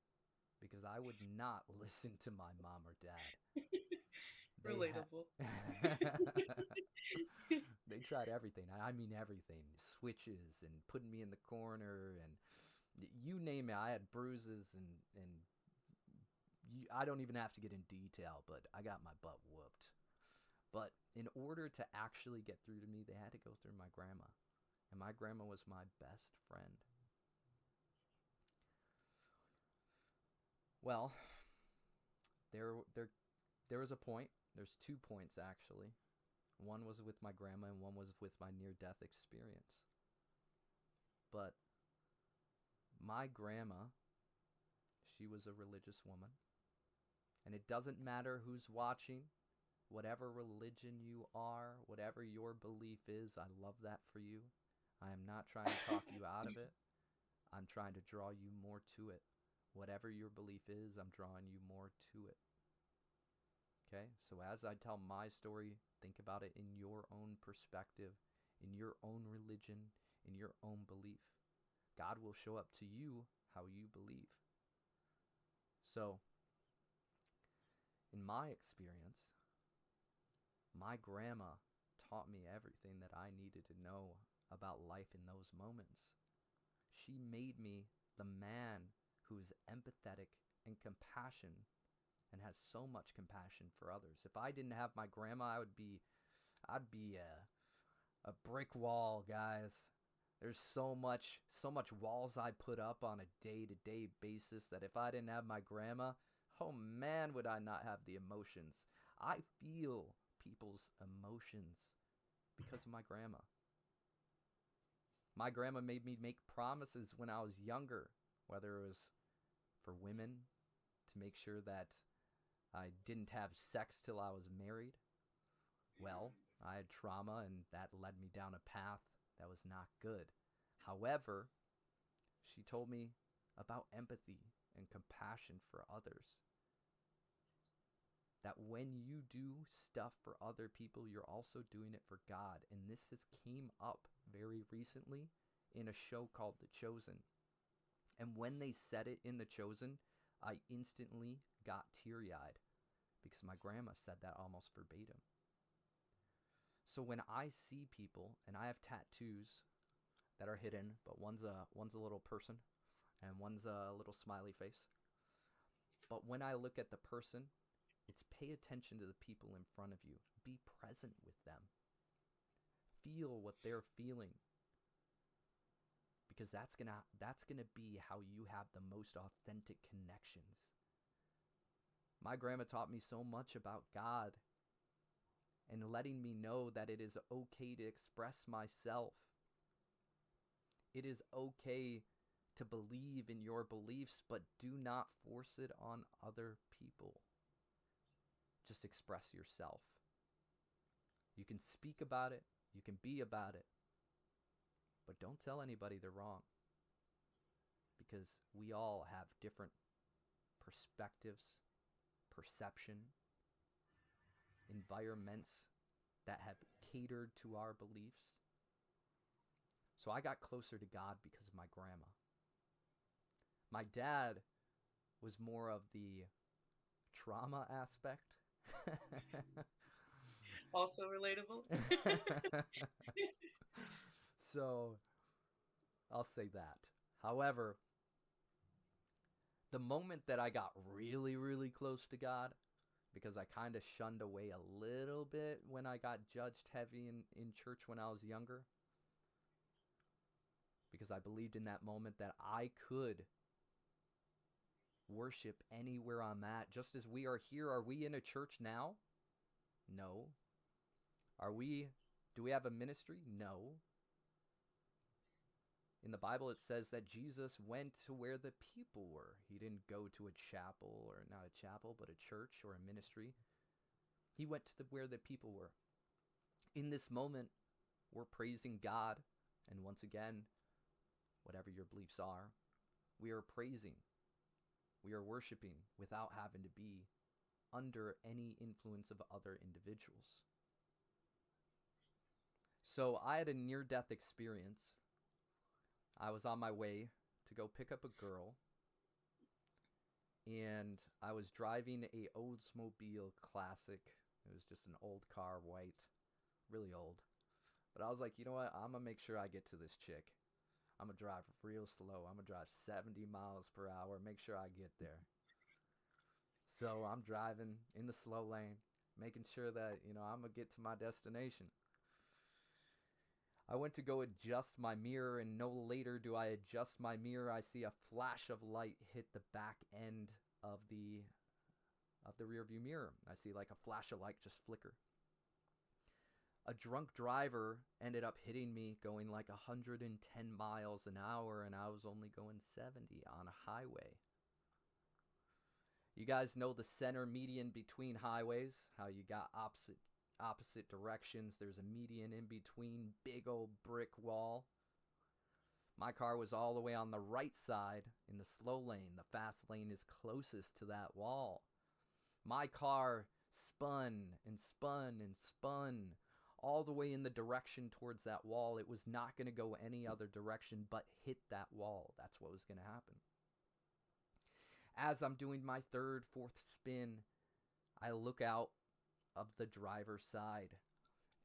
because I would not listen to my mom or dad. Relatable. They tried everything. I mean everything. Switches and putting me in the corner and you name it. I had bruises and I don't even have to get in detail, but I got my butt whooped. But in order to actually get through to me, they had to go through my grandma. And my grandma was my best friend. Well, there was a point. There's 2 points actually. One was with my grandma and one was with my near-death experience. But my grandma, she was a religious woman. And it doesn't matter who's watching, whatever religion you are, whatever your belief is, I love that for you. I am not trying to talk you out of it. I'm trying to draw you more to it. Whatever your belief is, I'm drawing you more to it. Okay? So as I tell my story, think about it in your own perspective, in your own religion, in your own belief. God will show up to you how you believe. So, in my experience, my grandma taught me everything that I needed to know about life in those moments. She made me the man who is empathetic and compassionate and has so much compassion for others. If I didn't have my grandma, I'd be a brick wall, guys. There's so much walls I put up on a day-to-day basis that if I didn't have my grandma, oh man, would I not have the emotions. I feel people's emotions because of my grandma. My grandma made me make promises when I was younger, whether it was for women to make sure that I didn't have sex till I was married. Well, I had trauma and that led me down a path that was not good. However, she told me about empathy and compassion for others. That when you do stuff for other people, you're also doing it for God. And this has came up very recently in a show called The Chosen. And when they said it in The Chosen, I instantly got teary-eyed because my grandma said that almost verbatim. So when I see people, and I have tattoos that are hidden, but one's a little person and one's a little smiley face. But when I look at the person, it's pay attention to the people in front of you. Be present with them. Feel what they're feeling. Because that's gonna be how you have the most authentic connections. My grandma taught me so much about God and letting me know that it is okay to express myself. It is okay to believe in your beliefs, but do not force it on other people. Just express yourself. You can speak about it. You can be about it. But don't tell anybody they're wrong. Because we all have different perspectives, perception, environments that have catered to our beliefs. So I got closer to God because of my grandma. My dad was more of the trauma aspect. Also relatable. So I'll say that. However, the moment that I got really, really close to God, because I kind of shunned away a little bit when I got judged heavy in church when I was younger, because I believed in that moment that I could worship anywhere I'm at, just as we are here. Are we in a church now? No. Do we have a ministry? No. In the Bible, it says that Jesus went to where the people were. He didn't go to a chapel, or not a chapel, but a church or a ministry. He went to where the people were. In this moment, we're praising God. And once again, whatever your beliefs are, we are praising. We are worshiping without having to be under any influence of other individuals. So I had a near-death experience. I was on my way to go pick up a girl, and I was driving a Oldsmobile Classic. It was just an old car, white, really old. But I was like, you know what? I'm going to make sure I get to this chick. I'm going to drive real slow. I'm going to drive 70 miles per hour, make sure I get there. So I'm driving in the slow lane, making sure that, I'm going to get to my destination. I went to go adjust my mirror, and no later do I adjust my mirror, I see a flash of light hit the back end of the rear view mirror. I see like a flash of light just flicker. A drunk driver ended up hitting me going like 110 miles an hour, and I was only going 70 on a highway. You guys know the center median between highways, how you got opposite directions. There's a median in between, big old brick wall. My car was all the way on the right side in the slow lane. The fast lane is closest to that wall. My car spun and spun and spun all the way in the direction towards that wall. It was not going to go any other direction but hit that wall. That's what was going to happen. As I'm doing my third, fourth spin, I look out of the driver's side,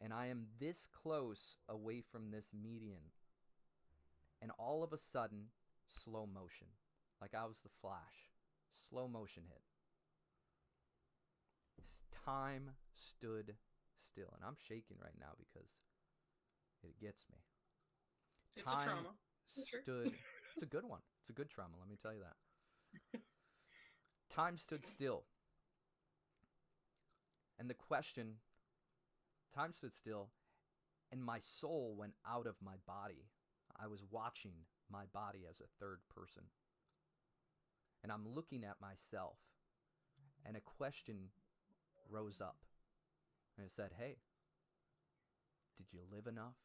and I am this close away from this median, and all of a sudden, slow motion, like I was the Flash, slow motion hit. Time stood still, and I'm shaking right now because it gets me. It's a trauma. Stood. It's a good one. It's a good trauma, let me tell you that. Time stood still. And the question, time stood still, and my soul went out of my body. I was watching my body as a third person. And I'm looking at myself, and a question rose up. And it said, hey, did you live enough?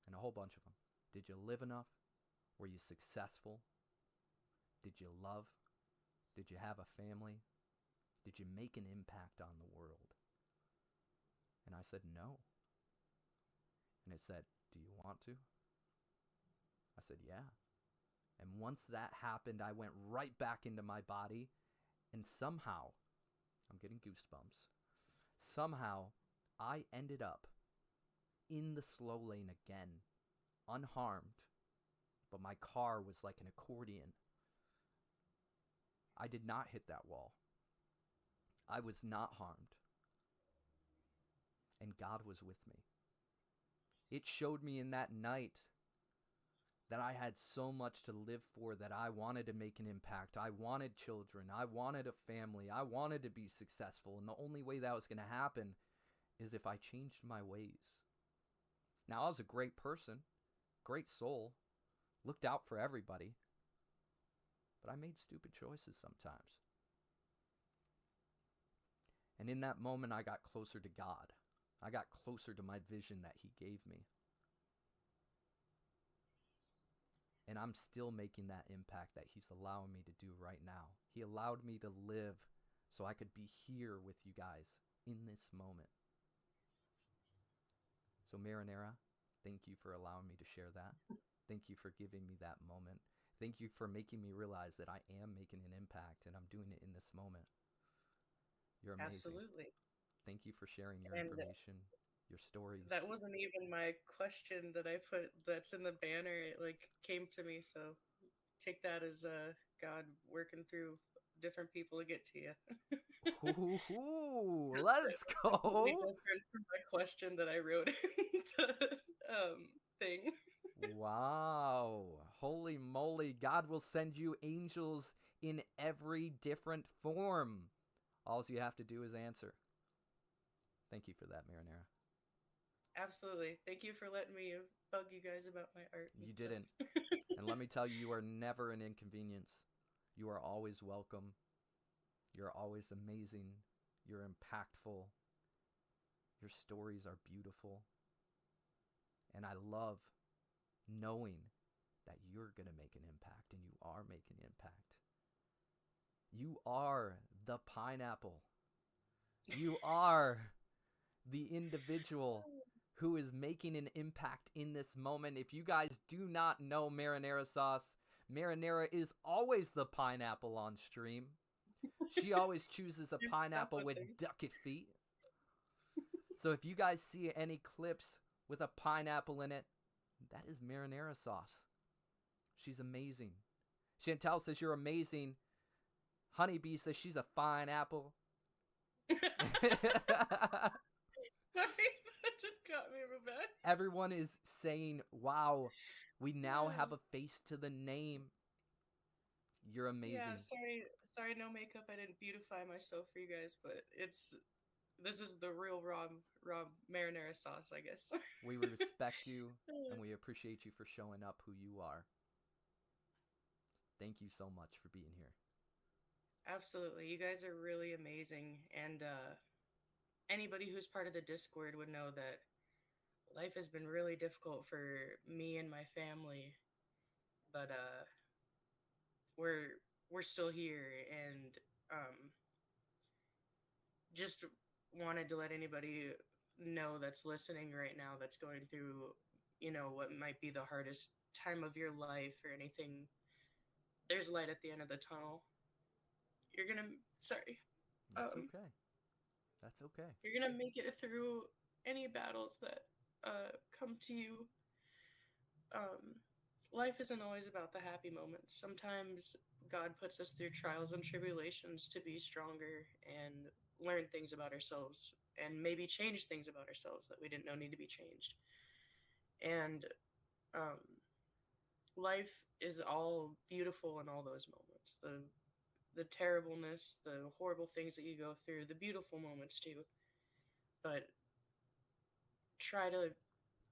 And a whole bunch of them. Did you live enough? Were you successful? Did you love? Did you have a family? Did you make an impact on the world? And I said, no. And it said, do you want to? I said, yeah. And once that happened, I went right back into my body, and somehow, I'm getting goosebumps, somehow I ended up in the slow lane again, unharmed, but my car was like an accordion. I did not hit that wall. I was not harmed. And God was with me. It showed me in that night that I had so much to live for, that I wanted to make an impact. I wanted children. I wanted a family. I wanted to be successful. And the only way that was going to happen is if I changed my ways. Now, I was a great person, great soul, looked out for everybody, but I made stupid choices sometimes. And in that moment, I got closer to God. I got closer to my vision that he gave me. And I'm still making that impact that he's allowing me to do right now. He allowed me to live so I could be here with you guys in this moment. So Marinara, thank you for allowing me to share that. Thank you for giving me that moment. Thank you for making me realize that I am making an impact and I'm doing it in this moment. You're amazing. Absolutely. Thank you for sharing your And information, your stories. that wasn't even my question that I put that's in the banner. It like came to me, so take that as God working through different people to get to you. Ooh, Just let's completely go. different from my question that I wrote in the thing. Wow. Holy moly. God will send you angels in every different form. All you have to do is answer. Thank you for that, Marinara. Absolutely. Thank you for letting me bug you guys about my art. You didn't. And let me tell you, you are never an inconvenience. You are always welcome. You're always amazing. You're impactful. Your stories are beautiful. And I love knowing that you're going to make an impact, and you are making an impact. You are the pineapple. You are the individual who is making an impact in this moment. If you guys do not know Marinara Sauce, Marinara is always the pineapple on stream. She always chooses a pineapple with ducky feet. So if you guys see any clips with a pineapple in it, that is Marinara Sauce. She's amazing. Chantel says you're amazing. Honeybee says she's a fine apple. Sorry, that just got me real bad. Everyone is saying, wow, we now have a face to the name. You're amazing. Yeah, sorry, no makeup. I didn't beautify myself for you guys, but this is the real raw marinara sauce, I guess. We respect you and we appreciate you for showing up who you are. Thank you so much for being here. Absolutely. You guys are really amazing. And anybody who's part of the Discord would know that life has been really difficult for me and my family. But we're still here, and just wanted to let anybody know that's listening right now that's going through, what might be the hardest time of your life or anything. There's light at the end of the tunnel. Sorry. That's okay. That's okay. You're gonna make it through any battles that come to you. Life isn't always about the happy moments. Sometimes God puts us through trials and tribulations to be stronger and learn things about ourselves and maybe change things about ourselves that we didn't know need to be changed. And life is all beautiful in all those moments. The terribleness, the horrible things that you go through, the beautiful moments too. But try to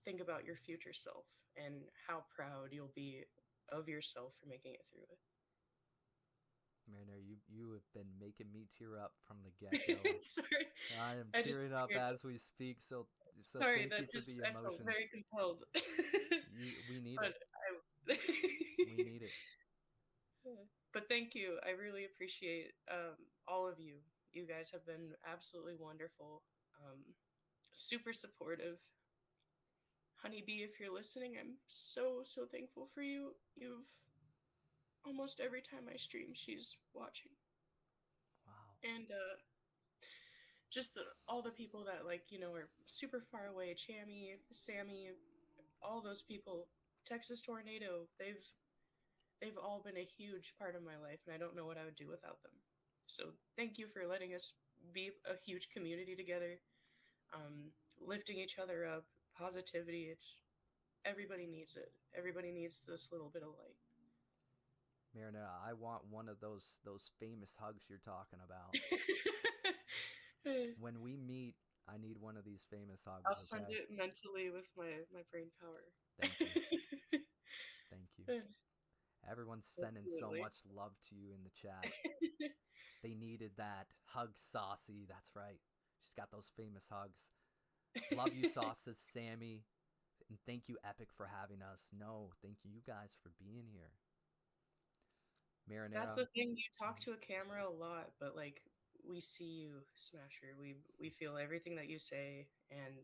think about your future self and how proud you'll be of yourself for making it through it. Marinara, you have been making me tear up from the get-go. Sorry. I am tearing up as we speak, so sorry, thank you for the I emotions. felt very compelled. We need but it. We need it. But thank you. I really appreciate all of you. You guys have been absolutely wonderful. Super supportive. Honeybee, if you're listening, I'm so thankful for you. You've almost every time I stream, she's watching. Wow. And just all the people that are super far away. Chammy, Sammy, all those people. Texas Tornado. They've all been a huge part of my life, and I don't know what I would do without them. So thank you for letting us be a huge community together, lifting each other up, positivity. Everybody needs it. Everybody needs this little bit of light. Marinara, I want one of those famous hugs you're talking about. When we meet, I need one of these famous hugs. I'll send it mentally with my brain power. Thank you. Thank you. Everyone's sending so much love to you in the chat. They needed that hug, Saucy. That's right. She's got those famous hugs. Love you, Sauce, says Sammy. And thank you, Epic, for having us. No, thank you guys for being here. Marinara. That's the thing. You talk to a camera a lot, but like we see you, Smasher. We feel everything that you say, and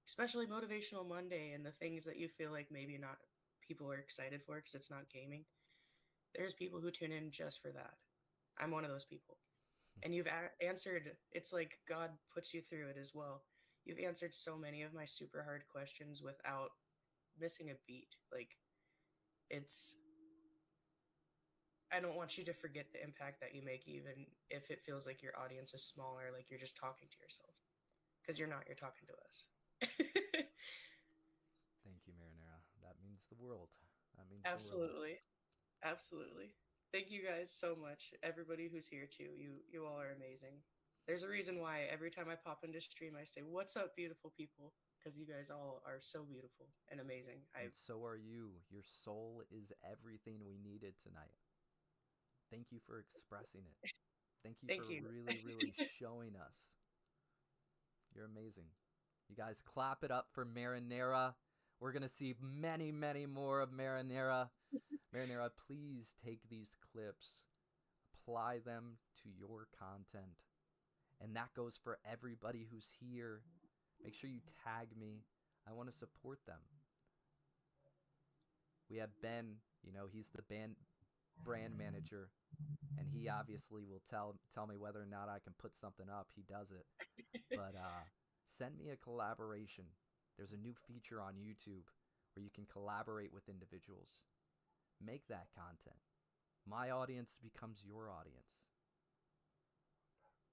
especially Motivational Monday and the things that you feel like maybe not people are excited for because it's not gaming. There's people who tune in just for that. I'm one of those people. And you've answered, it's like God puts you through it as well. You've answered so many of my super hard questions without missing a beat. Like, it's, I don't want you to forget the impact that you make, even if it feels like your audience is smaller, like you're just talking to yourself. Because you're not, you're talking to us. Thank you, Marinara. That means the world. That means Absolutely. Absolutely. Thank you guys so much. Everybody who's here too. You all are amazing. There's a reason why every time I pop into stream I say, "What's up, beautiful people?" Because you guys all are so beautiful and amazing. And so are you. Your soul is everything we needed tonight. Thank you for expressing it. Thank you for really, really showing us. You're amazing. You guys clap it up for Marinara. We're going to see many, many more of Marinara. Marinara, please take these clips, apply them to your content. And that goes for everybody who's here. Make sure you tag me. I want to support them. We have Ben, he's the brand manager, and he obviously will tell me whether or not I can put something up. He does it. But send me a collaboration. There's a new feature on YouTube where you can collaborate with individuals. Make that content. My audience becomes your audience.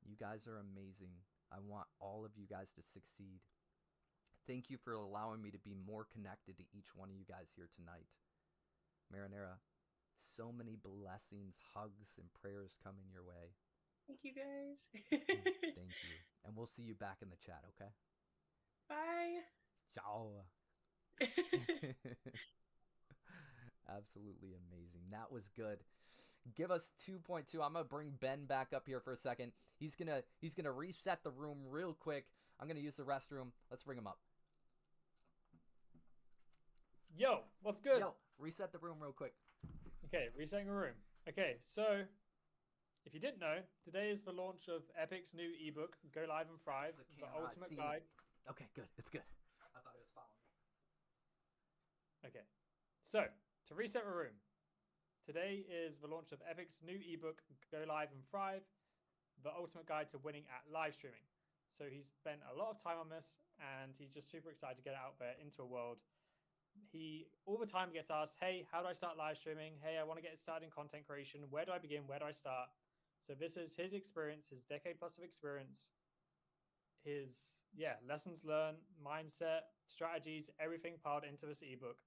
You guys are amazing. I want all of you guys to succeed. Thank you for allowing me to be more connected to each one of you guys here tonight. Marinara, so many blessings, hugs, and prayers coming your way. Thank you guys. Thank you. And we'll see you back in the chat, okay? Bye. Ciao. Absolutely amazing. That was good. Give us 2.2. I'm gonna bring Ben back up here for a second. He's gonna reset the room real quick. I'm gonna use the restroom. Let's bring him up. Yo, what's good? Yo, reset the room real quick. Okay, resetting the room. Okay, so if you didn't know, today is the launch of Epic's new ebook, Go Live and Thrive, the ultimate guide. Okay, good. It's good. I thought it was following me. Okay, so to reset the room, today is the launch of Epic's new ebook, Go Live and Thrive, the ultimate guide to winning at live streaming. So he's spent a lot of time on this, and he's just super excited to get it out there into a world. He all the time gets asked, hey, how do I start live streaming? Hey, I want to get started in content creation. Where do I begin? Where do I start? So this is his experience, his decade plus of experience, his lessons learned, mindset, strategies, everything piled into this ebook.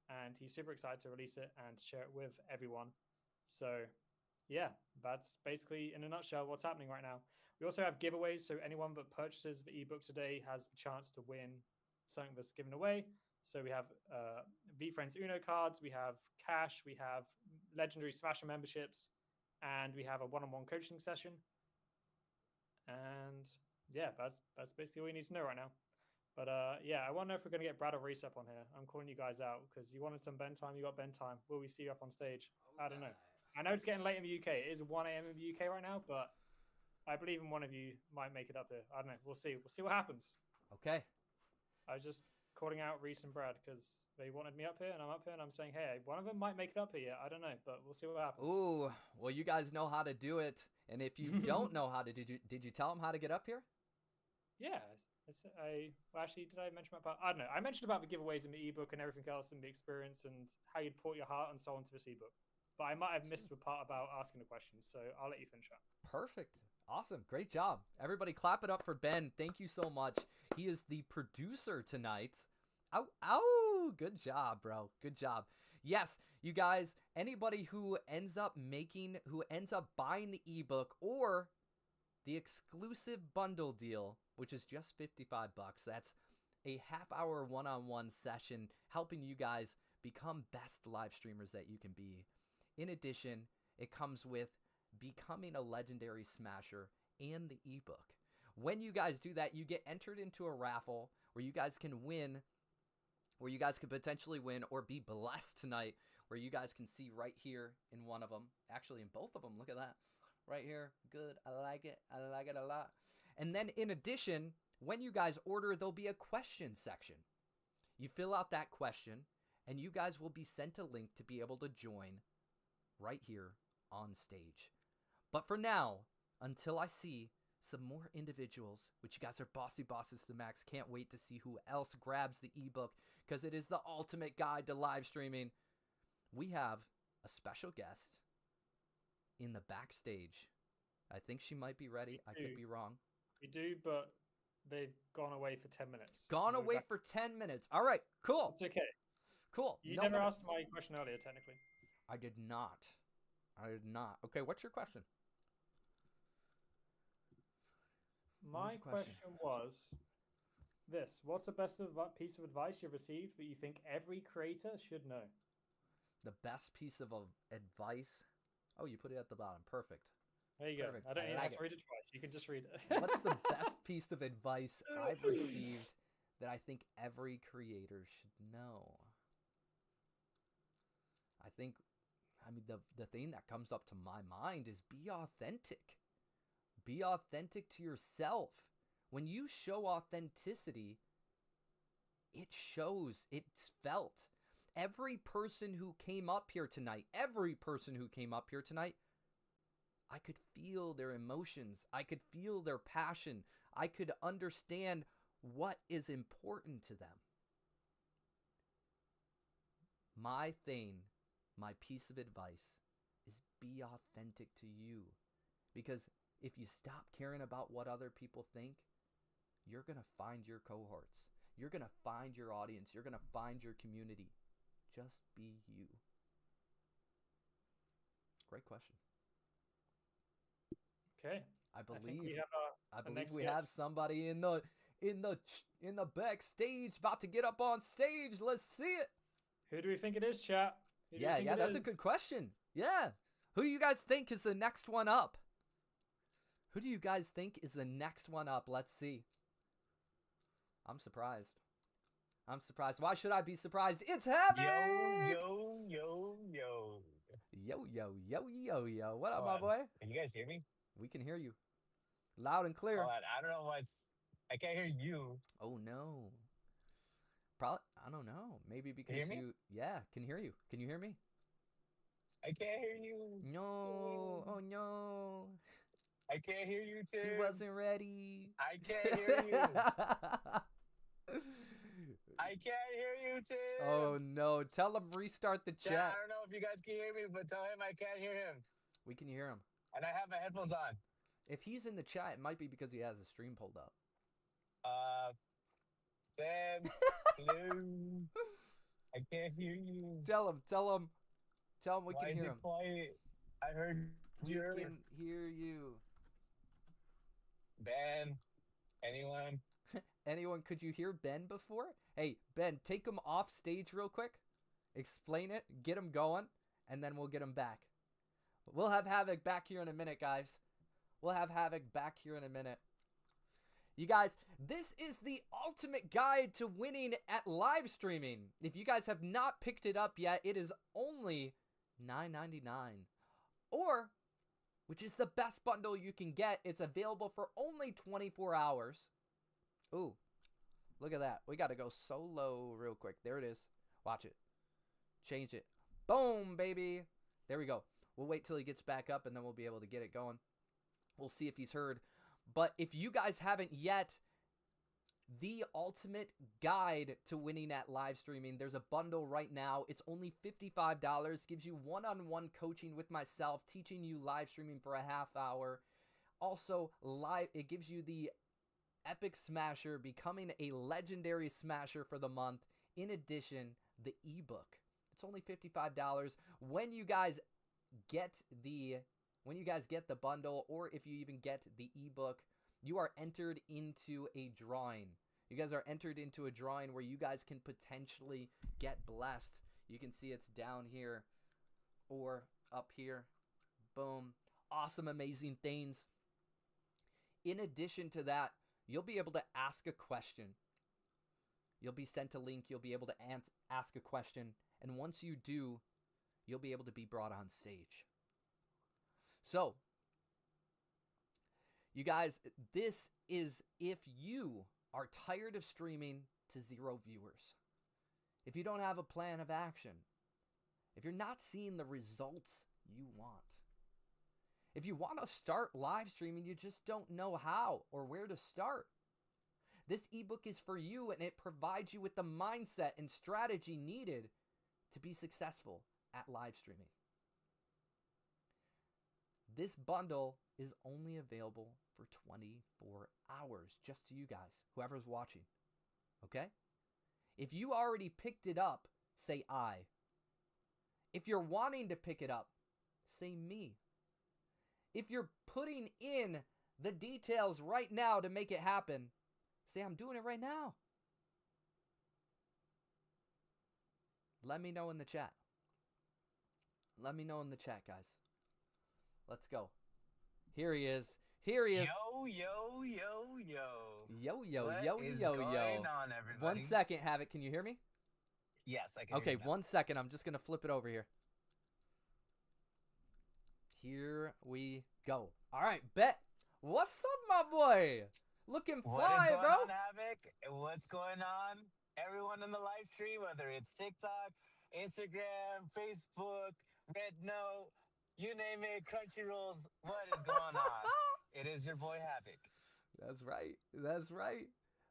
And he's super excited to release it and share it with everyone. So yeah, that's basically in a nutshell what's happening right now. We also have giveaways. So anyone that purchases the ebook today has the chance to win something that's given away. So we have VFriends Uno cards, we have cash, we have legendary Smasher memberships, and we have a one-on-one coaching session. And yeah, that's basically all you need to know right now. But I wonder if we're going to get Brad or Reese up on here. I'm calling you guys out because you wanted some Ben time, you got Ben time. Will we see you up on stage? I don't know. I know it's getting late in the UK. It is 1 a.m. in the UK right now, but I believe in one of you might make it up here. I don't know. We'll see. We'll see what happens. Okay. I was just calling out Reese and Brad because they wanted me up here, and I'm up here, and I'm saying, hey, one of them might make it up here. I don't know, but we'll see what happens. Ooh, well, you guys know how to do it, and if you don't know how to, did you tell them how to get up here? Yeah, actually, did I mention about? I don't know. I mentioned about the giveaways in the ebook and everything else, and the experience, and how you'd put your heart and soul into this ebook. But I might have missed the part about asking the questions, so I'll let you finish up. Perfect. Awesome. Great job. Everybody clap it up for Ben. Thank you so much. He is the producer tonight. Ow. Good job, bro. Good job. Yes, you guys, anybody who ends up buying the ebook or the exclusive bundle deal, which is just $55, that's a half-hour one-on-one session helping you guys become best live streamers that you can be. In addition, it comes with becoming a legendary smasher and the ebook. When you guys do that, you get entered into a raffle where you guys can win, where you guys could potentially win or be blessed tonight, where you guys can see right here in one of them, actually in both of them. Look at that right here. Good. I like it. I like it a lot. And then in addition, when you guys order, there'll be a question section. You fill out that question and you guys will be sent a link to be able to join right here on stage. But for now, until I see some more individuals, which you guys are bossy bosses to max, can't wait to see who else grabs the ebook because it is the ultimate guide to live streaming. We have a special guest in the backstage. I think she might be ready. I could be wrong. We do, but they've gone away for 10 minutes. Gone We'll be away back. for 10 minutes. All right, cool. It's okay. Cool. You No never minutes. asked my question earlier, technically. I did not. I did not. Okay, what's your question? My your question? question was this. What's the best piece of advice you've received that you think every creator should know? The best piece of advice. Oh, you put it at the bottom. Perfect. There you go. Perfect. I don't I even like have it. to read it twice. You can just read it. What's the best piece of advice I've received that I think every creator should know? I mean, the thing that comes up to my mind is be authentic. Be authentic to yourself. When you show authenticity, it shows, it's felt. Every person who came up here tonight, I could feel their emotions. I could feel their passion. I could understand what is important to them. My piece of advice is be authentic to you. Because if you stop caring about what other people think, you're going to find your cohorts. You're going to find your audience. You're going to find your community. Just be you. Great question. Okay. I think believe we have I believe next we have guest. somebody in the backstage about to get up on stage. Let's see it. Who do we think it is, chat? Who do we Yeah, think yeah, it that's a is? good question. Yeah. Who do you guys think is the next one up? Who do you guys think is the next one up? Let's see. I'm surprised. Why should I be surprised? It's Havoc! Yo. Yo, yo, yo, yo, yo. What up, Hold my on. boy? Can you guys hear me? We can hear you. Loud and clear. Hold on. I don't know what's. I can't hear you. Oh, no. Probably, I don't know. Maybe because hear me? you... Yeah, can hear you. Can you hear me? I can't hear you. No. Tim. Oh, no. I can't hear you, Tim. He wasn't ready. I can't hear you. I can't hear you, Tim. Oh, no. Tell him restart the Chat, chat. I don't know if you guys can hear me, but tell him I can't hear him. We can hear him. And I have my headphones on. If he's in the chat, it might be because he has the stream pulled up. Sam, hello. I can't hear you. Tell him we Why can is hear it him. quiet? I heard We you earlier. can hear you. Ben, anyone? Anyone, could you hear Ben before? Hey, Ben, take him off stage real quick. Explain it, get him going, and then we'll get him back. We'll have Havoc back here in a minute, guys. We'll have Havoc back here in a minute. You guys, this is the ultimate guide to winning at live streaming. If you guys have not picked it up yet, it is only $9.99. Or, which is the best bundle you can get, it's available for only 24 hours. Ooh, look at that. We got to go so low real quick. There it is. Watch it. Change it. Boom, baby. There we go. We'll wait till he gets back up and then we'll be able to get it going. We'll see if he's heard. But if you guys haven't yet, the ultimate guide to winning at live streaming, there's a bundle right now. It's only $55. Gives you one-on-one coaching with myself, teaching you live streaming for a half hour. Also, it gives you the Epic Smasher, becoming a legendary smasher for the month. In addition, the ebook. It's only $55. When you guys get the bundle, or if you even get the ebook, you are entered into a drawing. You guys are entered into a drawing where you guys can potentially get blessed. You can see it's down here or up here. Boom. Awesome, amazing things. In addition to that, you'll be able to ask a question. You'll be sent a link. You'll be able to ask a question. And once you do, you'll be able to be brought on stage. So, you guys, this is if you are tired of streaming to 0 viewers. If you don't have a plan of action. If you're not seeing the results you want. If you want to start live streaming, you just don't know how or where to start. This ebook is for you, and it provides you with the mindset and strategy needed to be successful at live streaming. This bundle is only available for 24 hours, just to you guys, whoever's watching. Okay? If you already picked it up, say I. If you're wanting to pick it up, say me. If you're putting in the details right now to make it happen, say I'm doing it right now. Let me know in the chat. Let me know in the chat, guys. Let's go. Here he is. Here he is. Yo, yo, yo, yo. Yo, yo, What yo, is yo, going yo. on, everybody? 1 second, Havoc. Can you hear me? Yes, I can hear Okay, you now. 1 second. I'm just going to flip it over here. Here we go. All right, bet. What's up, my boy? Looking What fly, is going bro. on, Havoc? What's going on? Everyone in the live stream, whether it's TikTok, Instagram, Facebook, Red Note, you name it, Crunchyrolls, what is going on? It is your boy Havoc. That's right. That's right.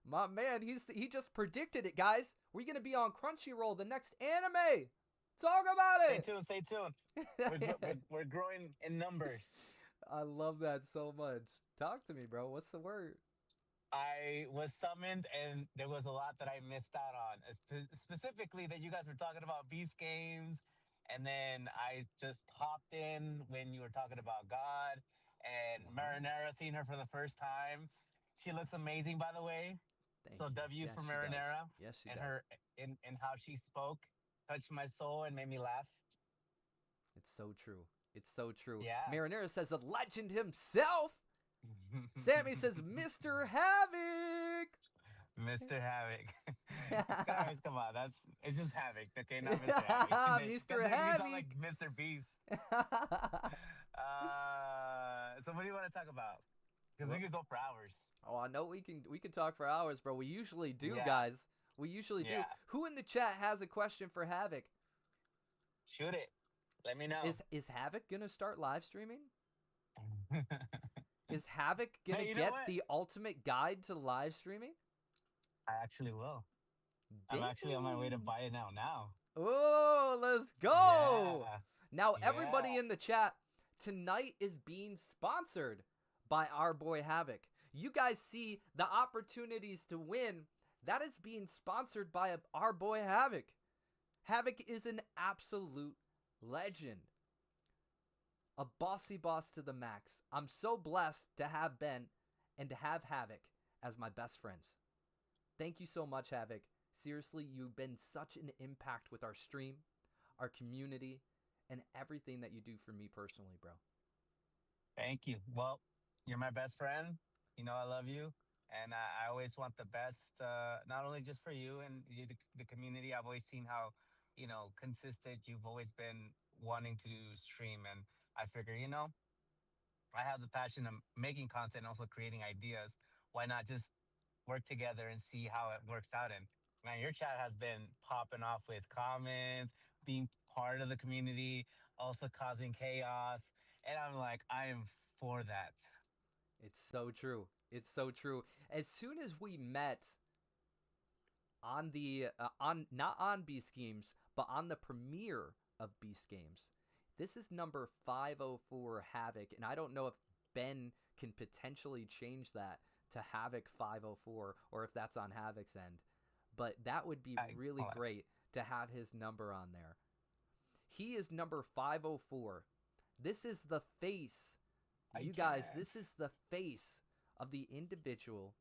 My man, he just predicted it, guys. We're going to be on Crunchyroll, the next anime. Talk about it. Stay tuned. We're growing in numbers. I love that so much. Talk to me, bro. What's the word? I was summoned, and there was a lot that I missed out on. Specifically, that you guys were talking about Beast Games, and then I just hopped in when you were talking about God and Marinara. Seeing her for the first time, she looks amazing, by the way. Thank So you. W Yes, for she does. Marinara. Yes, she And does. her in how she spoke touched my soul and made me laugh. It's so true. It's so true. Yeah. Marinara says the legend himself. Sammy says Mr. Havoc. Mr. Havoc. Guys, come on. It's just Havoc. Okay, not Mr. Havoc. Mr. Doesn't make me sound Havoc. like Mr. Beast. So what do you want to talk about? Because we could go for hours. Oh, I know we can talk for hours, bro. We usually do, Yeah. guys. We usually do. Yeah. Who in the chat has a question for Havoc? Shoot it. Let me know. Is Havoc gonna start live streaming? Is Havoc gonna Hey, you know get what? the ultimate guide to live streaming? I actually will. I'm actually on my way to Damn. buy it now. Oh, let's go! Yeah. Now, everybody Yeah. in the chat, tonight is being sponsored by our boy Havoc. You guys see the opportunities to win. That is being sponsored by our boy Havoc. Havoc is an absolute legend. A bossy boss to the max. I'm so blessed to have Ben and to have Havoc as my best friends. Thank you so much, Havoc. Seriously, you've been such an impact with our stream, our community, and everything that you do for me personally, bro. Thank you. Well, you're my best friend. You know I love you. And I always want the best, not only just for you and the community. I've always seen how, consistent you've always been wanting to stream. And I figure, I have the passion of making content and also creating ideas. Why not just work together and see how it works out? And man, your chat has been popping off with comments, being part of the community, also causing chaos. And I'm like, I am for that. It's so true. It's so true. As soon as we met on the not on Beast Games, but on the premiere of Beast Games, this is number 504 Havoc, and I don't know if Ben can potentially change that to Havoc 504, or if that's on Havoc's end, but that would be really great to have his number on there. He is number 504. This is the face. You guys, this is the face of the individual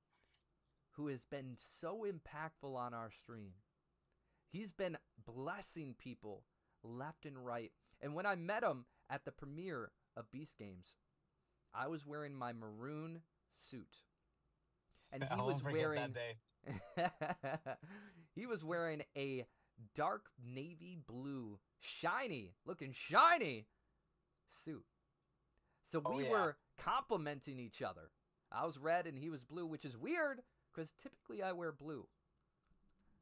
who has been so impactful on our stream. He's been blessing people left and right. And when I met him at the premiere of Beast Games, I was wearing my maroon suit. And he was wearing He was wearing a dark navy blue, looking shiny suit. So Oh, we yeah. were complimenting each other. I was red and he was blue, which is weird because typically I wear blue.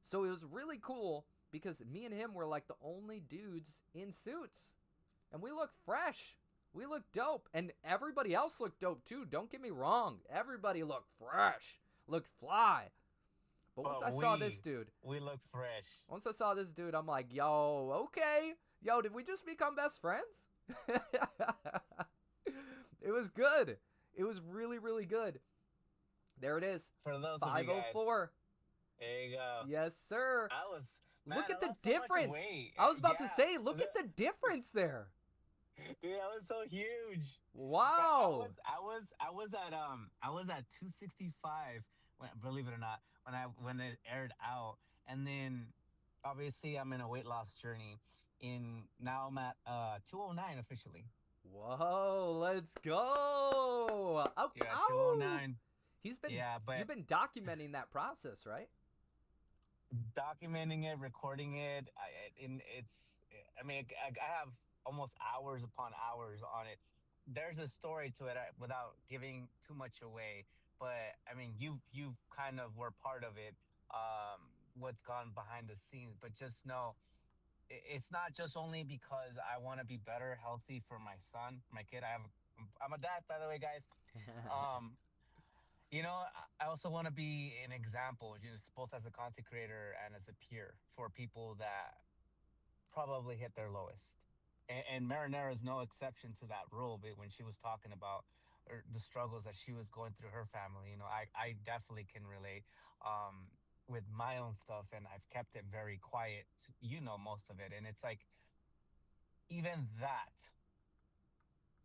So it was really cool because me and him were like the only dudes in suits. And we looked fresh. We looked dope. And everybody else looked dope too. Don't get me wrong. Everybody looked fresh. Looked fly. But once I saw this dude. We look fresh. Once I saw this dude, I'm like, yo, okay. Yo, did we just become best friends? It was good. It was really, really good. There it is. For those of you guys. 504. There you go. Yes, sir. Look at I the lost so much difference. weight. I was about to Yeah. say, look at the difference there. Dude, that was so huge. Wow. I was at 265 believe it or not, when it aired out. And then obviously I'm in a weight loss journey. Now I'm at 209 officially. Whoa, let's go. Oh, Yeah, ow. 209. You've been documenting that process, right? Documenting it, recording it. I have almost hours upon hours on it. There's a story to it without giving too much away. But I mean, you've kind of were part of it. What's gone behind the scenes, but just know it's not just only because I want to be better, healthy for my son, my kid. I'm a dad, by the way, guys. I also want to be an example, both as a content creator and as a peer for people that probably hit their lowest. And Marinera is no exception to that rule. But when she was talking about the struggles that she was going through her family, I definitely can relate with my own stuff, and I've kept it very quiet. Most of it, and it's like even that.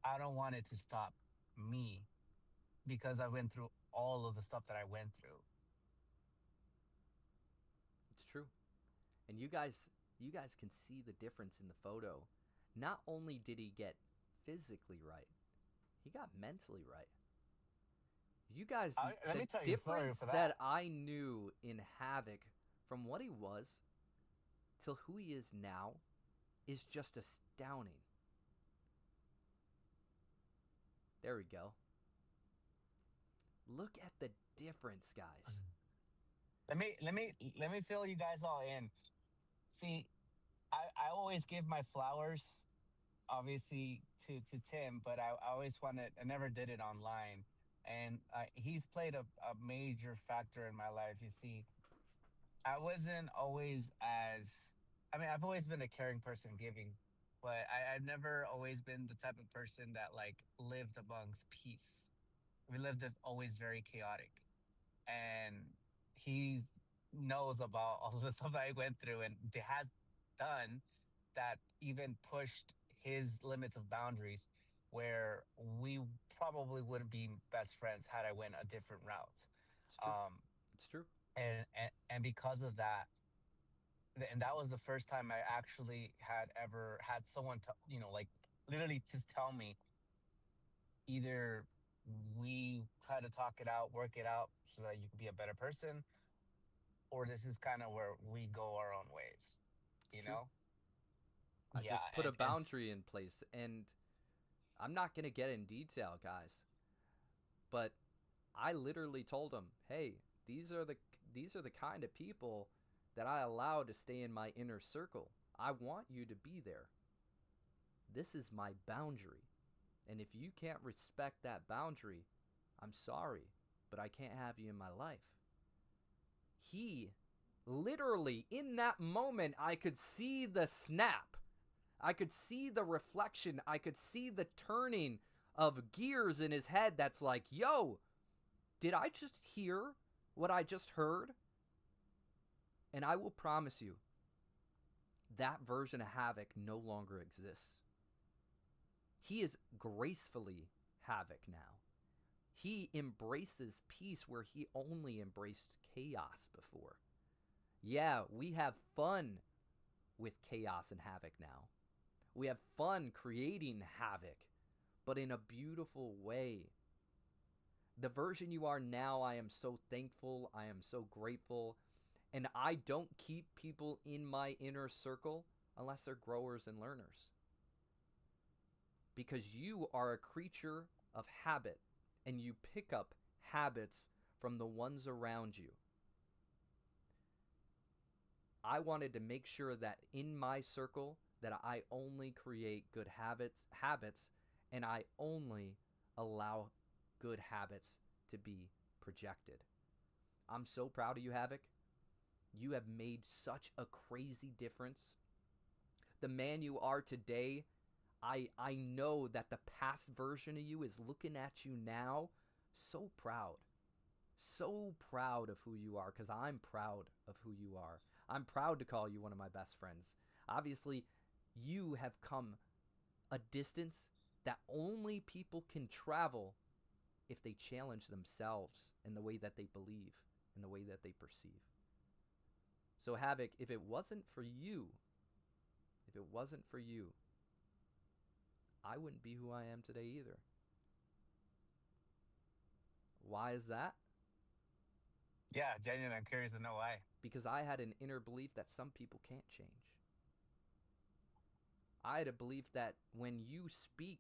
I don't want it to stop me because I went through all of the stuff that I went through. It's true. And you guys can see the difference in the photo. Not only did he get physically right, he got mentally right. You guys, let me tell you a story difference for that that. I knew in Havoc from what he was till who he is now is just astounding. There we go. Look at the difference, guys. Let me fill you guys all in. See, I always give my flowers, obviously, to Tim, but I always wanted. I never did it online, and he's played a major factor in my life. You see, I wasn't always I've always been a caring person, giving, but I've never always been the type of person that lived amongst peace. We lived always very chaotic, and he knows about all the stuff I went through, and it has done that even pushed his limits of boundaries, where we probably wouldn't be best friends had I went a different route. It's true. And because of that, and that was the first time I actually had ever had someone to literally just tell me, either we try to talk it out, work it out so that you can be a better person, or this is kind of where we go our own ways. It's You true. know? I Yeah, just put a and boundary in place, and I'm not going to get in detail, guys, but I literally told him, hey, these are the kind of people that I allow to stay in my inner circle. I want you to be there. This is my boundary. And if you can't respect that boundary, I'm sorry, but I can't have you in my life. He literally, in that moment, I could see the snap. I could see the reflection. I could see the turning of gears in his head that's like, yo, did I just hear what I just heard? And I will promise you, that version of Havoc no longer exists. He is gracefully Havoc now. He embraces peace where he only embraced chaos before. Yeah, we have fun with chaos and Havoc now. We have fun creating havoc, but in a beautiful way. The version you are now, I am so thankful. I am so grateful. And I don't keep people in my inner circle unless they're growers and learners. Because you are a creature of habit and you pick up habits from the ones around you. I wanted to make sure that in my circle that I only create good habits and I only allow good habits to be projected. I'm so proud of you, Havoc. You have made such a crazy difference. The man you are today, I know that the past version of you is looking at you now so proud. So proud of who you are, because I'm proud of who you are. I'm proud to call you one of my best friends. Obviously, you have come a distance that only people can travel if they challenge themselves in the way that they believe, in the way that they perceive. So Havoc, if it wasn't for you, I wouldn't be who I am today either. Why is that? Yeah, genuinely, I'm curious to know why. Because I had an inner belief that some people can't change. I had a belief that when you speak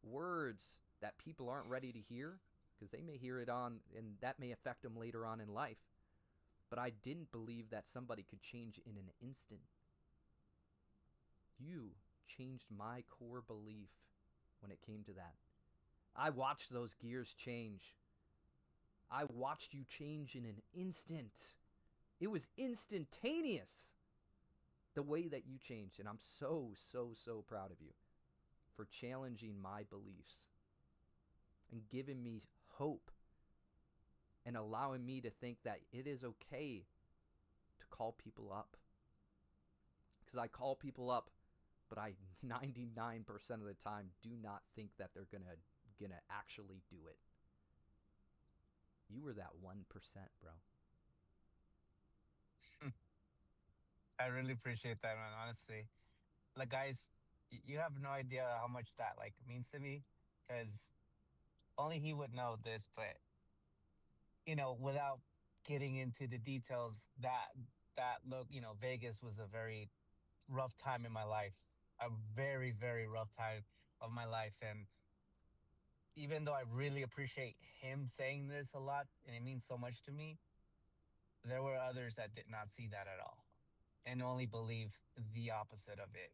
words that people aren't ready to hear, because they may hear it on, and that may affect them later on in life, but I didn't believe that somebody could change in an instant. You changed my core belief when it came to that. I watched those gears change. I watched you change in an instant. It was instantaneous, the way that you changed. And I'm so, so, so proud of you for challenging my beliefs and giving me hope and allowing me to think that it is okay to call people up. Because I call people up, but I 99% of the time do not think that they're gonna actually do it. You were that 1%, bro. I really appreciate that, man. Honestly, like, guys, you have no idea how much that like means to me, because only he would know this. But without getting into the details, that look, Vegas was a very rough time in my life, a very, very rough time of my life, and even though I really appreciate him saying this a lot, and it means so much to me, there were others that did not see that at all and only believed the opposite of it.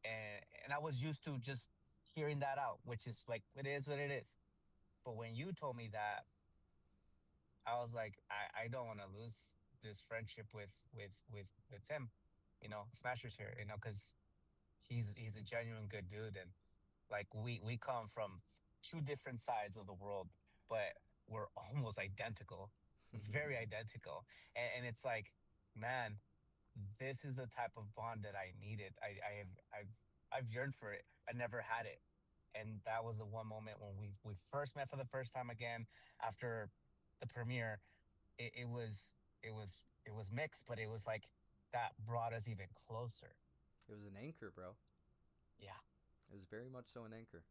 And I was used to just hearing that out, which is like, it is what it is. But when you told me that, I was like, I don't want to lose this friendship with Tim, Smashers here, because he's a genuine good dude, and like we come from two different sides of the world, but we're almost identical, very identical, and it's like, man, this is the type of bond that I needed. I've yearned for it. I never had it, and that was the one moment when we first met for the first time again after the premiere. It was mixed, but it was like that brought us even closer. It was an anchor, bro. Yeah. It was very much so an anchor.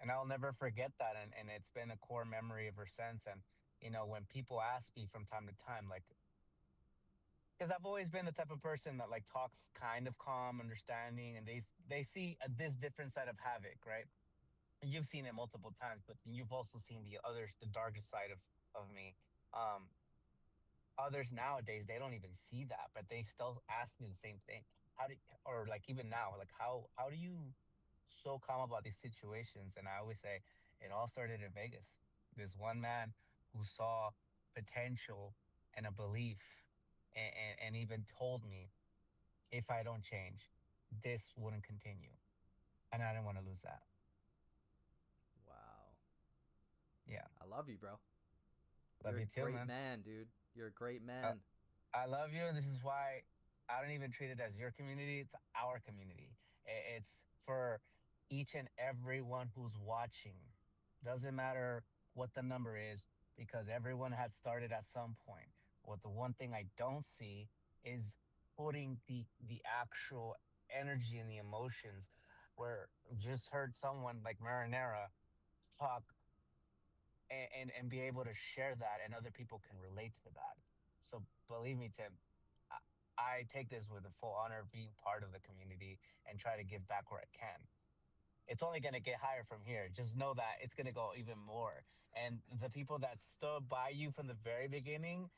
And I'll never forget that, and it's been a core memory ever since. And when people ask me from time to time, like, because I've always been the type of person that like talks kind of calm, understanding, and they see this different side of Havoc, right? And you've seen it multiple times, but you've also seen the darkest side of me. Others nowadays, they don't even see that, but they still ask me the same thing. Or like even now, like how do you so calm about these situations? And I always say it all started in Vegas. This one man who saw potential and a belief, and even told me if I don't change, this wouldn't continue, and I didn't want to lose that. Wow. Yeah, I love you, bro. love You're you a too, great man. man, dude. You're a great Uh, man. I love you, and this is why I don't even treat it as your community. It's our community. It's for each and everyone who's watching. Doesn't matter what the number is, because everyone had started at some point. What the one thing I don't see is putting the actual energy and the emotions. Where just heard someone like Marinera talk and be able to share that, and other people can relate to that. So believe me, Tim, I take this with a full honor of being part of the community and try to give back where I can. It's only going to get higher from here. Just know that it's going to go even more. And the people that stood by you from the very beginning,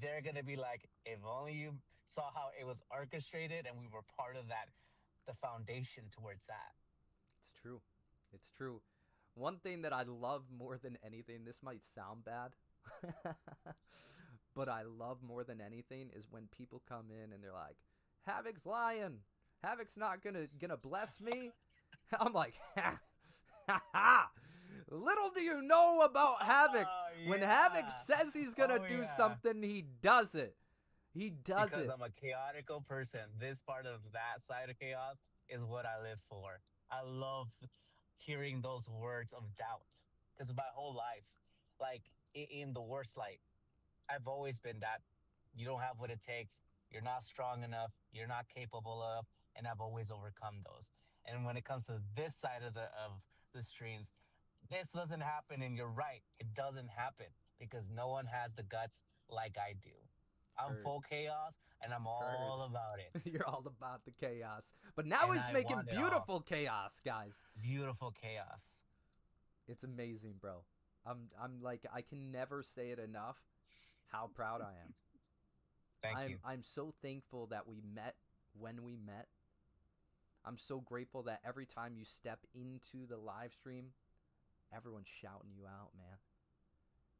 they're going to be like, if only you saw how it was orchestrated and we were part of that, the foundation towards that. It's true. It's true. One thing that I love more than anything, this might sound bad, but I love more than anything is when people come in and they're like, Havoc's lying. Havoc's not gonna bless me. I'm like, ha, ha, ha. Little do you know about Havoc. Oh, When yeah. Havoc says he's gonna Oh, do yeah. something, he does it. He does Because it. I'm a chaotical person. This part of that side of chaos is what I live for. I love hearing those words of doubt. Because my whole life, like in the worst light, I've always been that you don't have what it takes, you're not strong enough, you're not capable of, and I've always overcome those. And when it comes to this side of the streams, this doesn't happen, and you're right, it doesn't happen because no one has the guts like I do. I'm Heard. full chaos, and I'm all about it. You're all about the chaos. But now And he's I making want it all. beautiful chaos, guys. Beautiful chaos. It's amazing, bro. I'm like, I can never say it enough how proud I am. Thank you. I'm so thankful that we met when we met. I'm so grateful that every time you step into the live stream, everyone's shouting you out, man.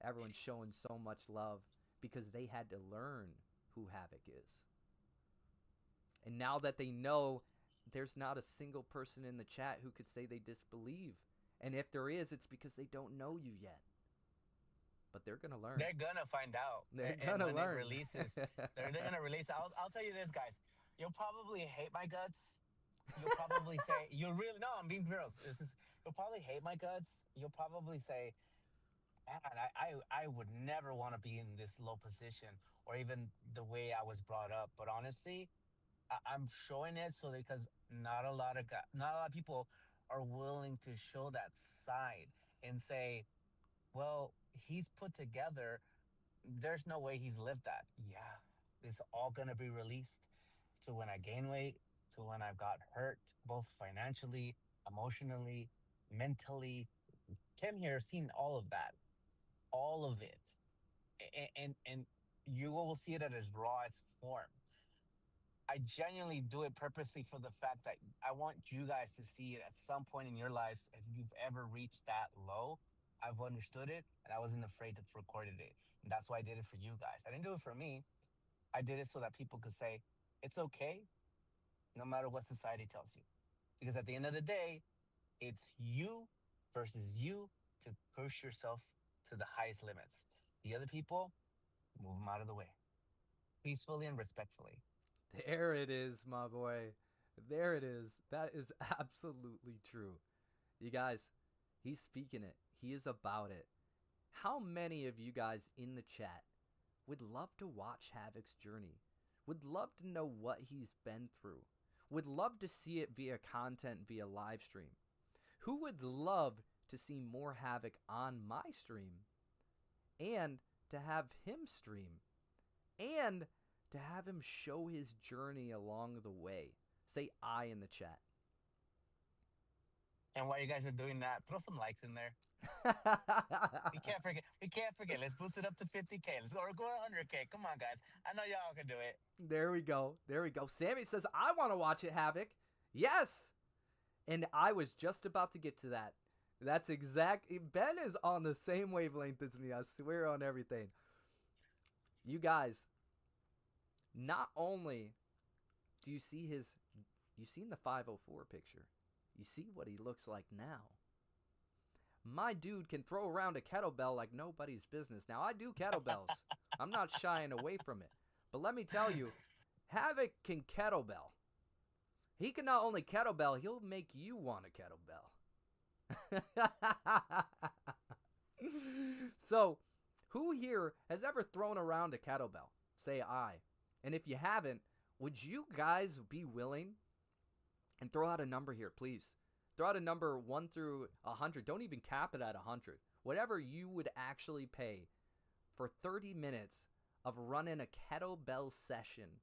Everyone's showing so much love because they had to learn who Havoc is. And now that they know, there's not a single person in the chat who could say they disbelieve. And if there is, it's because they don't know you yet. But they're going to learn. They're gonna find out. They're And going to when learn. it releases, they're gonna release. I'll tell you this, guys. You'll probably hate my guts. You'll probably say you really no. I'm being real. You'll probably hate my guts. You'll probably say, man, I would never want to be in this low position or even the way I was brought up. But honestly, I'm showing it so because not a lot of people are willing to show that side and say, well, he's put together. There's no way he's lived that. Yeah, it's all gonna be released to when I gain weight, to when I got hurt, both financially, emotionally, mentally. Tim here has seen all of that, all of it, and you will see it at its rawest form. I genuinely do it purposely for the fact that I want you guys to see it at some point in your lives. If you've ever reached that low, I've understood it and I wasn't afraid to record it. And that's why I did it for you guys. I didn't do it for me. I did it so that people could say, it's okay, no matter what society tells you. Because at the end of the day, it's you versus you to push yourself to the highest limits. The other people, move them out of the way, peacefully and respectfully. There it is, my boy. There it is. That is absolutely true. You guys, he's speaking it. He is about it. How many of you guys in the chat would love to watch Havoc's journey? Would love to know what he's been through? Would love to see it via content, via live stream? Who would love to see more Havoc on my stream and to have him stream and to have him show his journey along the way? Say I in the chat. And while you guys are doing that, throw some likes in there. We can't forget. We can't forget. Let's boost it up to 50K. Let's go. Or go 100K. Come on, guys. I know y'all can do it. There we go. There we go. Sammy says, I want to watch it, Havoc. Yes. And I was just about to get to that. That's exact. Ben is on the same wavelength as me. I swear on everything. You guys, not only do you see you seen the 504 picture. You see what he looks like now. My dude can throw around a kettlebell like nobody's business. Now, I do kettlebells. I'm not shying away from it. But let me tell you, Havoc can kettlebell. He can not only kettlebell, he'll make you want a kettlebell. So, who here has ever thrown around a kettlebell? Say I. And if you haven't, would you guys be willing? And throw out a number here, please. Throw out a number 1 through 100. Don't even cap it at 100. whatever you would actually pay for 30 minutes of running a kettlebell session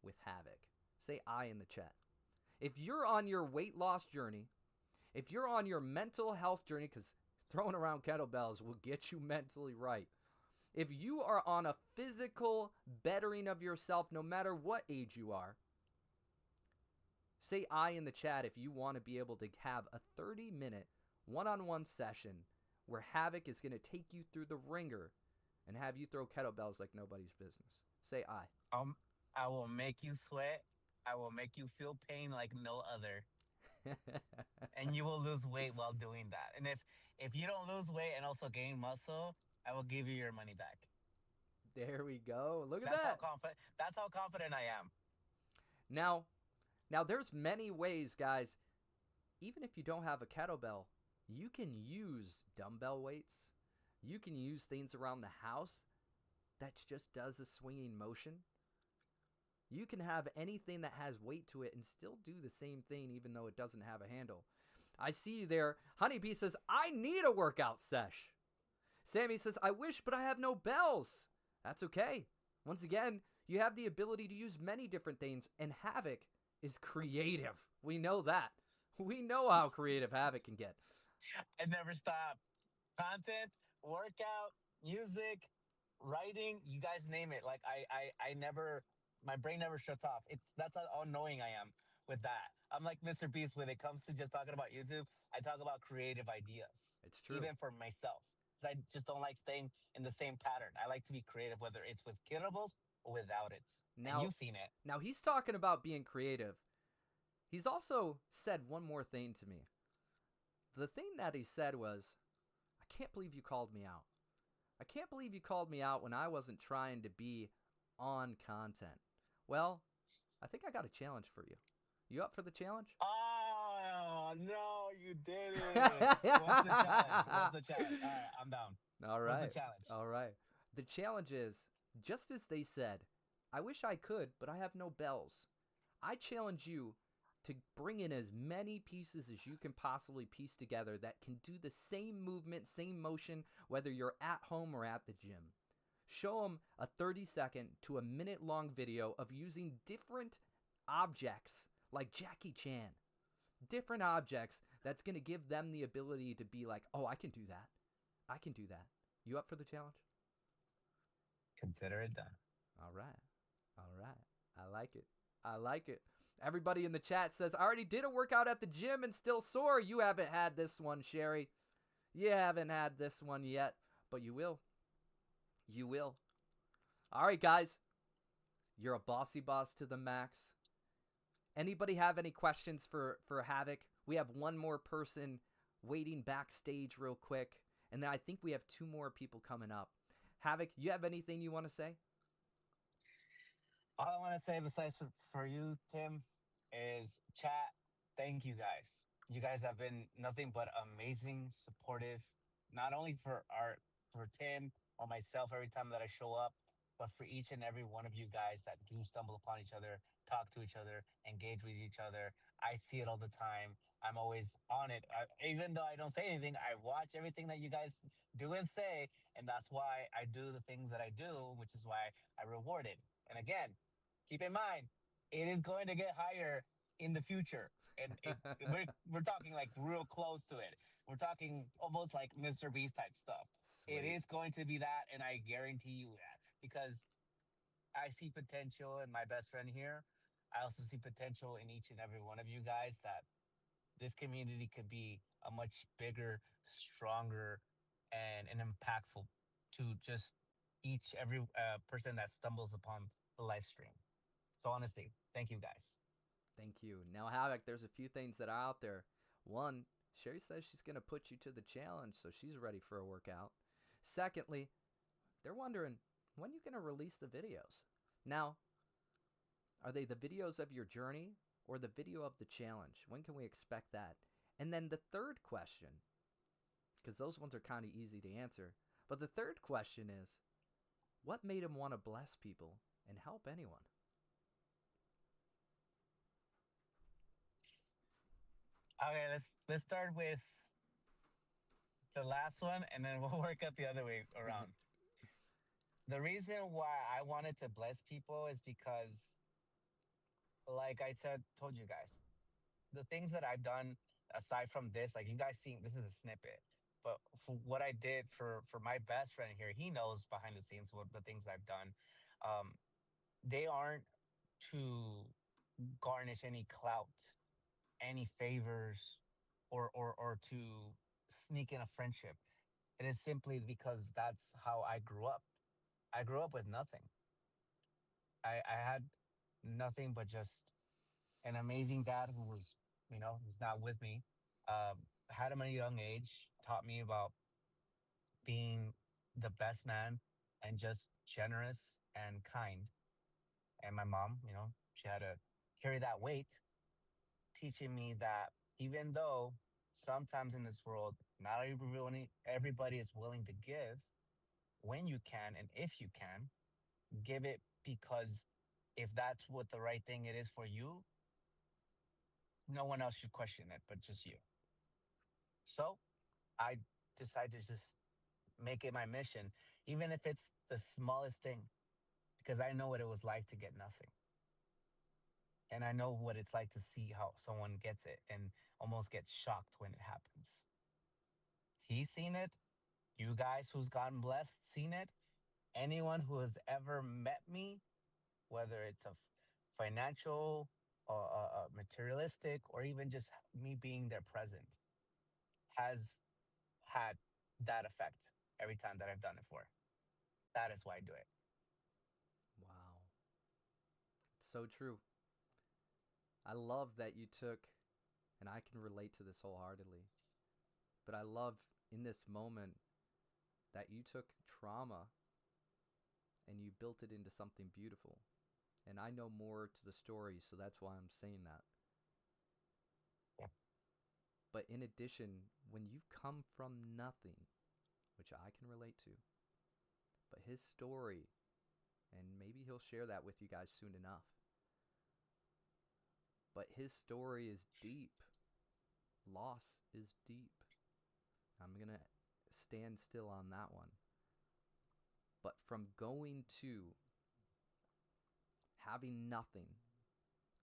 with Havoc. Say I in the chat. If you're on your weight loss journey, if you're on your mental health journey, because throwing around kettlebells will get you mentally right. If you are on a physical bettering of yourself, no matter what age you are, say I in the chat if you want to be able to have a 30-minute one-on-one session where Havoc is going to take you through the ringer and have you throw kettlebells like nobody's business. Say I. I will make you sweat. I will make you feel pain like no other. And you will lose weight while doing that. And if you don't lose weight and also gain muscle, I will give you your money back. There we go. Look at That's that. That's how confident I am. Now there's many ways, guys. Even if you don't have a kettlebell, you can use dumbbell weights. You can use things around the house that just does a swinging motion. You can have anything that has weight to it and still do the same thing even though it doesn't have a handle. I see you there. Honeybee says, I need a workout sesh. Sammy says, I wish, but I have no bells. That's okay. Once again, you have the ability to use many different things, and Havoc is creative. We know that. We know how creative Havoc can get. I never stop. Content, workout, music, writing, you guys name it. Like I never, my brain never shuts off. That's how annoying I am with that. I'm like Mr. Beast when it comes to just talking about YouTube. I talk about creative ideas. It's true. Even for myself. Because I just don't like staying in the same pattern. I like to be creative, whether it's with kettlebells or without it. Now, and you've seen it. Now he's talking about being creative. He's also said one more thing to me. The thing that he said was, I can't believe you called me out. I can't believe you called me out when I wasn't trying to be on content. Well, I think I got a challenge for you. You up for the challenge? Oh, no, you didn't. What's the challenge? All right, I'm down. All right. What's the challenge? All right. The challenge is, just as they said, I wish I could, but I have no bells. I challenge you to bring in as many pieces as you can possibly piece together that can do the same movement, same motion, whether you're at home or at the gym. Show them a 30-second to a minute-long video of using different objects, like Jackie Chan. Different objects that's going to give them the ability to be like, oh, I can do that. I can do that. You up for the challenge? Consider it done. All right. All right. I like it. I like it. Everybody in the chat says, I already did a workout at the gym and still sore. You haven't had this one, Sherry. You haven't had this one yet, but you will. You will. All right, guys. You're a bossy boss to the max. Anybody have any questions for Havoc? We have one more person waiting backstage real quick, and then I think we have two more people coming up. Havoc, you have anything you want to say? All I want to say besides for you, Tim, is chat, thank you guys. You guys have been nothing but amazing, supportive, not only for Tim or myself every time that I show up, but for each and every one of you guys that do stumble upon each other, talk to each other, engage with each other. I see it all the time. I'm always on it. Even though I don't say anything, I watch everything that you guys do and say, and that's why I do the things that I do, which is why I reward it. And again, keep in mind, it is going to get higher in the future. And we're talking like real close to it. We're talking almost like Mr. Beast type stuff. Sweet. It is going to be that, and I guarantee you that. Because I see potential in my best friend here. I also see potential in each and every one of you guys that this community could be a much bigger, stronger, and impactful to just every person that stumbles upon the live stream. So honestly, thank you guys. Thank you. Now, Havoc, there's a few things that are out there. One, Sherry says she's going to put you to the challenge, so she's ready for a workout. Secondly, they're wondering, when are you going to release the videos? Now, are they the videos of your journey or the video of the challenge? When can we expect that? And then the third question, because those ones are kind of easy to answer, but the third question is, what made him want to bless people and help anyone? Okay, let's start with the last one, and then we'll work out the other way around. The reason why I wanted to bless people is because, like I said, told you guys, the things that I've done aside from this, like you guys seeing, this is a snippet. But for what I did for my best friend here, he knows behind the scenes what the things I've done. Um, they aren't to garnish any clout, any favors, or to sneak in a friendship. It is simply because that's how I grew up. I grew up with nothing. I had nothing but just an amazing dad who was, who's not with me. Had him at a young age, taught me about being the best man and just generous and kind. And my mom, she had to carry that weight, teaching me that even though sometimes in this world, not everybody is willing to give, when you can and if you can, give it because if that's what the right thing it is for you, no one else should question it but just you. So I decided to just make it my mission, even if it's the smallest thing, because I know what it was like to get nothing. And I know what it's like to see how someone gets it and almost gets shocked when it happens. He's seen it. You guys who's gotten blessed, seen it. Anyone who has ever met me, whether it's a financial, materialistic, or even just me being there present, has had that effect every time that I've done it for. That is why I do it. Wow. It's so true. I love that you took, and I can relate to this wholeheartedly, but I love in this moment that you took trauma and you built it into something beautiful. And I know more to the story, so that's why I'm saying that. Yep. But in addition, when you've come from nothing, which I can relate to, but his story, and maybe he'll share that with you guys soon enough, but his story is deep. Loss is deep. I'm going to stand still on that one. But from going to having nothing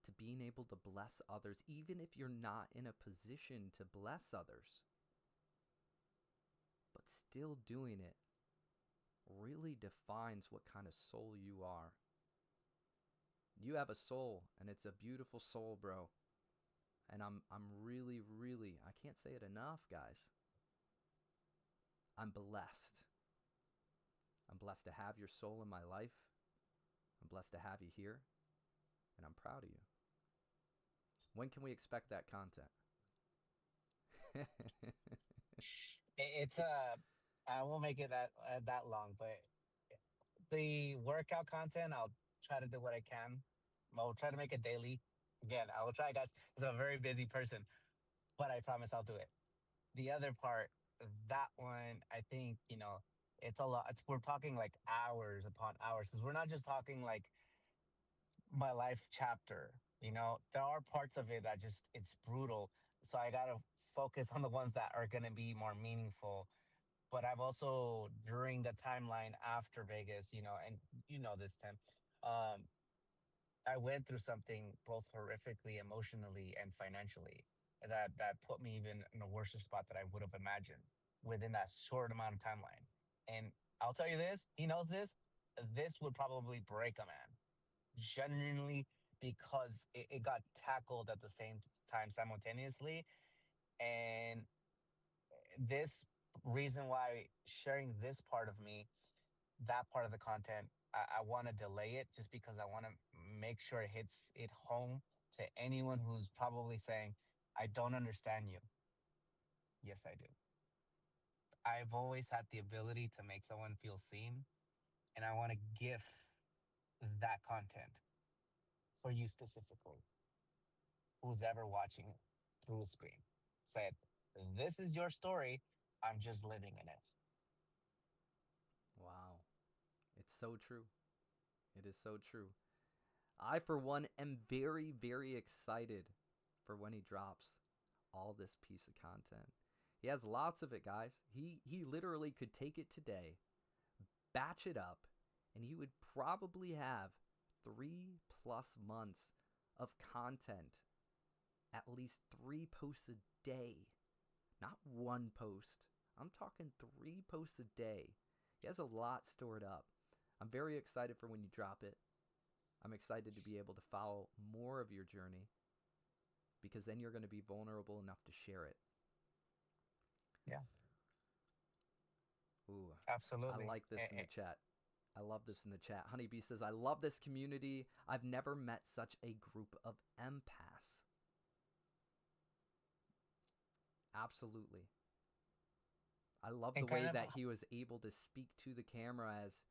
to being able to bless others, even if you're not in a position to bless others, but still doing it really defines what kind of soul you are. You have a soul, and it's a beautiful soul, bro. And I'm really, really, I can't say it enough, guys. I'm blessed. I'm blessed to have your soul in my life. I'm blessed to have you here. And I'm proud of you. When can we expect that content? It's I won't make it that long, but the workout content, I'll try to do what I can. I'll try to make it daily. Again, I will try, guys. Because I'm a very busy person, but I promise I'll do it. The other part, that one, I think, it's a lot. We're talking like hours upon hours because we're not just talking like my life chapter. There are parts of it that just it's brutal. So I gotta focus on the ones that are gonna be more meaningful. But I've also during the timeline after Vegas, and this time, um, I went through something both horrifically, emotionally, and financially that put me even in a worse spot that I would have imagined within that short amount of timeline. And I'll tell you this, he knows this. This would probably break a man, genuinely, because it got tackled at the same time simultaneously. And this reason why sharing this part of me, that part of the content, I want to delay it just because I want to make sure it hits it home to anyone who's probably saying, I don't understand you. Yes, I do. I've always had the ability to make someone feel seen, and I want to gift that content for you specifically, who's ever watching it through a screen. Said, this is your story. I'm just living in it. Wow. It's so true. It is so true. I, for one, am very, very excited for when he drops all this piece of content. He has lots of it, guys. He literally could take it today, batch it up, and he would probably have 3+ months of content, at least 3 posts a day, not 1 post. I'm talking 3 posts a day. He has a lot stored up. I'm very excited for when you drop it. I'm excited to be able to follow more of your journey, because then you're going to be vulnerable enough to share it. Yeah. Ooh, Absolutely. I like this in the chat. I love this in the chat. Honeybee says, I love this community. I've never met such a group of empaths. Absolutely. I love the And way kind of that he was able to speak to the camera as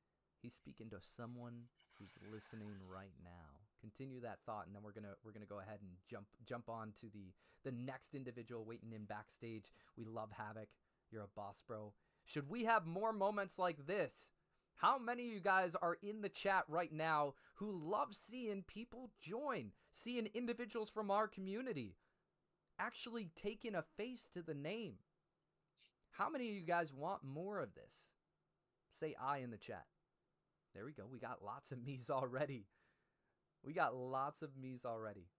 he's speaking to someone who's listening right now. Continue that thought, and then we're gonna go ahead and jump on to the next individual waiting in backstage. We love Havoc. You're a boss, bro. Should we have more moments like this? How many of you guys are in the chat right now who love seeing people join, seeing individuals from our community actually taking a face to the name? How many of you guys want more of this? Say I in the chat. There we go. We got lots of me's already. We got lots of me's already.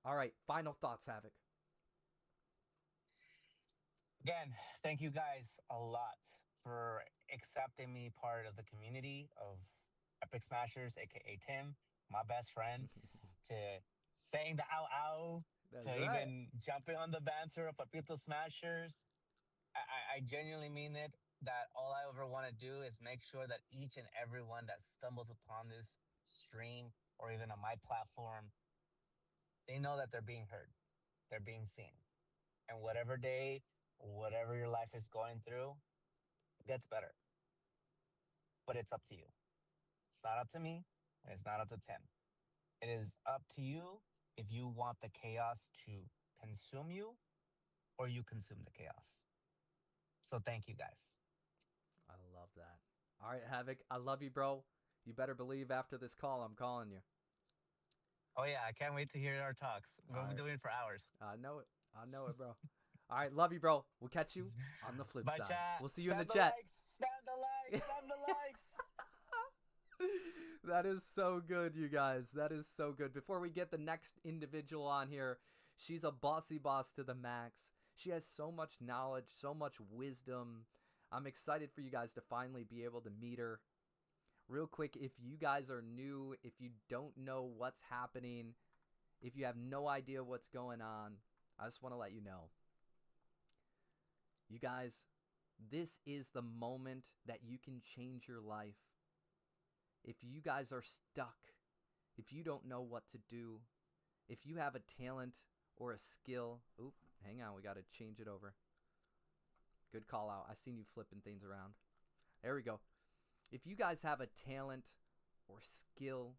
All right, final thoughts, Havoc. Again, thank you guys a lot for accepting me part of the community of Epic Smashers, aka Tim, my best friend, to saying the ow ow, That's to right. even jumping on the banter of Papito Smashers. I genuinely mean it, that all I ever want to do is make sure that each and every one that stumbles upon this stream or even on my platform, they know that they're being heard, they're being seen. And whatever day, whatever your life is going through, it gets better. But it's up to you. It's not up to me, and it's not up to Tim. It is up to you if you want the chaos to consume you or you consume the chaos. So thank you guys. I love that. All right, Havoc, I love you, bro. You better believe after this call, I'm calling you. Oh yeah, I can't wait to hear our talks. We'll All be right. doing it for hours. I know it. I know it, bro. All right, love you, bro. We'll catch you on the flip Bye, side. chat. We'll see you in the Spam chat. Likes, spam the likes, spam the likes. That is so good, you guys. That is so good. Before we get the next individual on here, she's a bossy boss to the max. She has so much knowledge, so much wisdom. I'm excited for you guys to finally be able to meet her. Real quick, if you guys are new, if you don't know what's happening, if you have no idea what's going on, I just want to let you know. You guys, this is the moment that you can change your life. If you guys are stuck, if you don't know what to do, if you have a talent or a skill, oop, hang on, we got to change it over. Good call out. I seen you flipping things around. There we go. If you guys have a talent or skill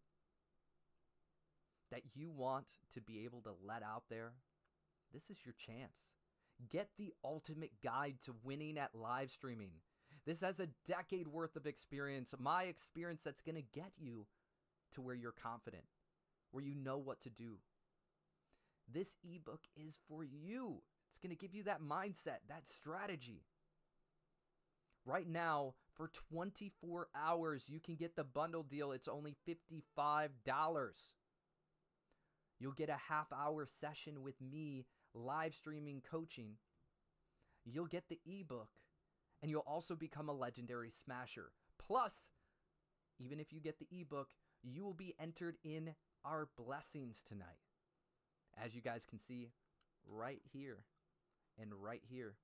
that you want to be able to let out there, this is your chance. Get the ultimate guide to winning at live streaming. This has a decade worth of experience, my experience that's going to get you to where you're confident, where you know what to do. This ebook is for you. It's going to give you that mindset, that strategy. Right now, for 24 hours, you can get the bundle deal. It's only $55. You'll get a half-hour session with me live streaming coaching. You'll get the ebook, and you'll also become a legendary smasher. Plus, even if you get the ebook, you will be entered in our blessings tonight. As you guys can see right here and right here.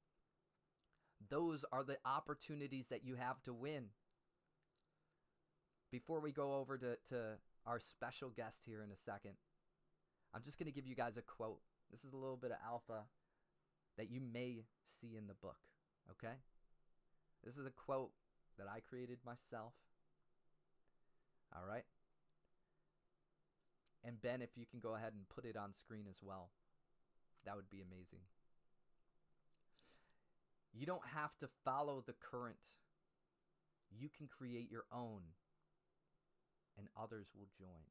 Those are the opportunities that you have to win. Before we go over to our special guest here in a second, I'm just going to give you guys a quote. This is a little bit of alpha that you may see in the book, okay? This is a quote that I created myself. All right? And Ben, if you can go ahead and put it on screen as well, that would be amazing. You don't have to follow the current. You can create your own, and others will join.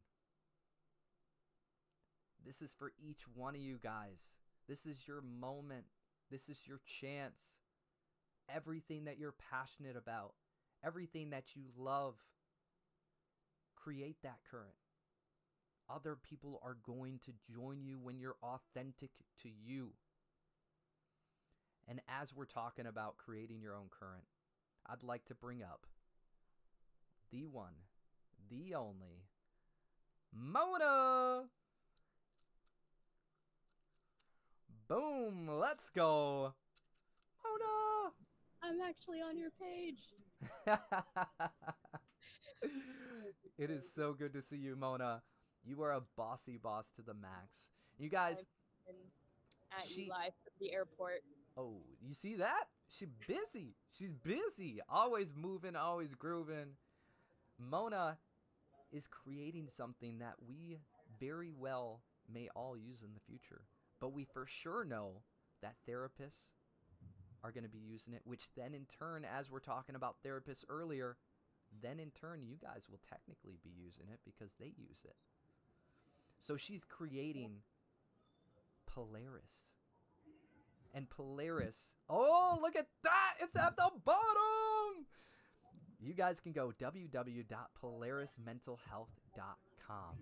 This is for each one of you guys. This is your moment. This is your chance. everything that you're passionate about, everything that you love. Create that current. Other people are going to join you when you're authentic to you. And as we're talking about creating your own current, I'd like to bring up the one, the only, Mona! Boom! Let's go! Mona! I'm actually on your page. It is so good to see you, Mona. You are a bossy boss to the max. You guys, I'm at you live from the airport. oh, you see that? She's busy. She's busy. Always moving, always grooving. Mona is creating something that we very well may all use in the future. But we for sure know that therapists are going to be using it, which then in turn, as we're talking about therapists earlier, then in turn you guys will technically be using it because they use it. So she's creating Polaris. And Polaris, oh, look at that! It's at the bottom! You guys can go www.polarismentalhealth.com.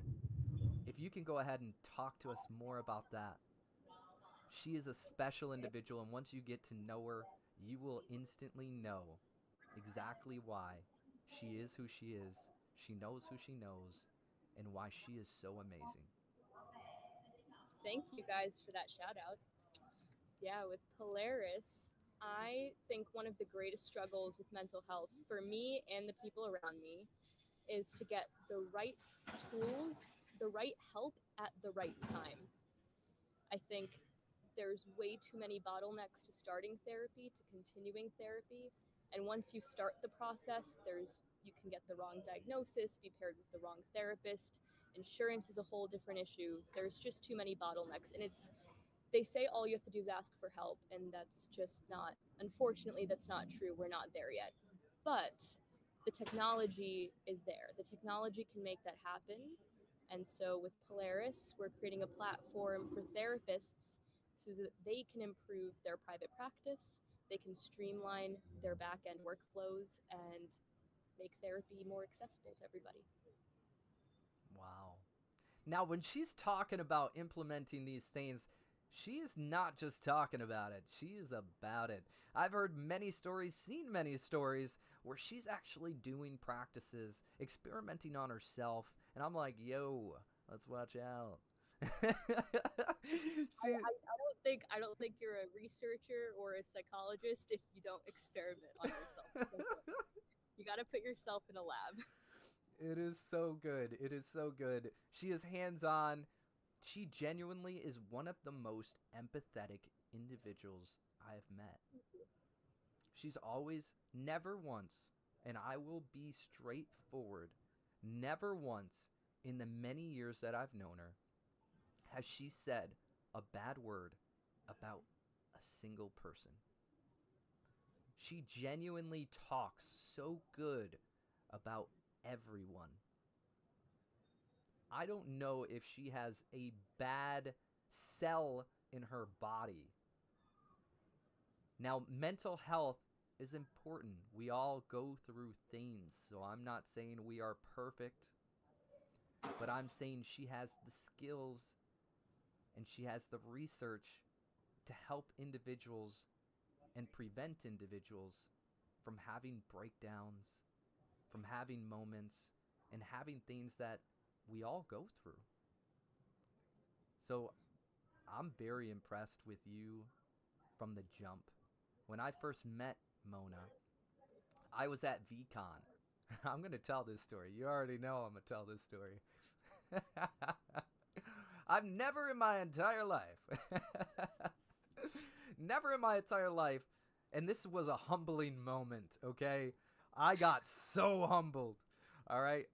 If you can go ahead and talk to us more about that. She is a special individual, and once you get to know her, you will instantly know exactly why she is who she is, she knows who she knows, and why she is so amazing. Thank you guys for that shout out. Yeah, with Polaris, I think one of the greatest struggles with mental health for me and the people around me is to get the right tools, the right help at the right time. I think there's way too many bottlenecks to starting therapy, to continuing therapy. And once you start the process, you can get the wrong diagnosis, be paired with the wrong therapist. Insurance is a whole different issue. There's just too many bottlenecks. And they say all you have to do is ask for help. And that's just not, unfortunately, that's not true. We're not there yet. But the technology is there. The technology can make that happen. And so with Polaris, we're creating a platform for therapists so that they can improve their private practice, they can streamline their back-end workflows, and make therapy more accessible to everybody. Wow. Now, when she's talking about implementing these things, she is not just talking about it. She is about it. I've heard many stories, seen many stories, where she's actually doing practices, experimenting on herself, and I'm like, yo, let's watch out. I don't think you're a researcher or a psychologist if you don't experiment on yourself. You got to put yourself in a lab. It is so good. It is so good. She is hands-on. She genuinely is one of the most empathetic individuals I have met. She's always, never once, and I will be straightforward, never once in the many years that I've known her has she said a bad word about a single person. She genuinely talks so good about everyone. I don't know if she has a bad cell in her body. Now, mental health is important. We all go through things, so I'm not saying we are perfect, but I'm saying she has the skills and she has the research to help individuals and prevent individuals from having breakdowns, from having moments, and having things that we all go through. So I'm very impressed with you from the jump. When I first met Mona, I was at VCon. I'm going to tell this story. You already know I'm going to tell this story. I've never in my entire life, and this was a humbling moment, okay? I got so humbled, all right?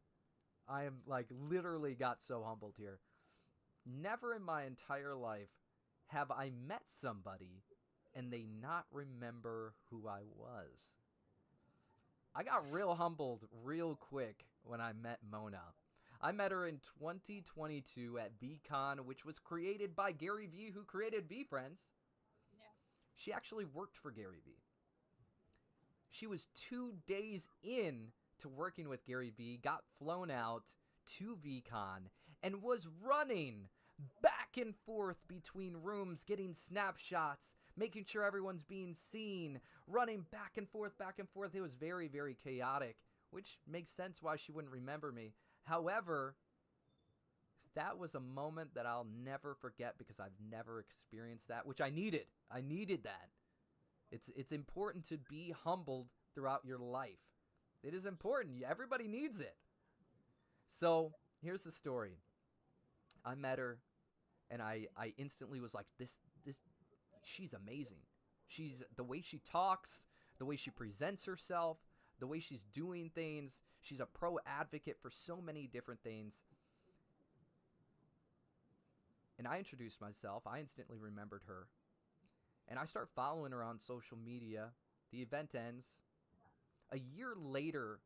I am like literally got so humbled here. Never in my entire life have I met somebody and they not remember who I was. I got real humbled real quick when I met Mona. I met her in 2022 at VCon, which was created by Gary Vee, who created VeeFriends. Yeah. She actually worked for Gary Vee. She was 2 days in to working with Gary Vee, got flown out to VCon, and was running back and forth between rooms, getting snapshots, making sure everyone's being seen, running back and forth, back and forth. It was very, very chaotic, which makes sense why she wouldn't remember me. However, that was a moment that I'll never forget because I've never experienced that, which I needed. I needed that. It's important to be humbled throughout your life. It is important. Everybody needs it. So here's the story. I met her, and I instantly was like, this, she's amazing. She's, the way she talks, the way she presents herself, the way she's doing things. She's a pro advocate for so many different things. And I introduced myself. I instantly remembered her. And I start following her on social media. The event ends. A year later,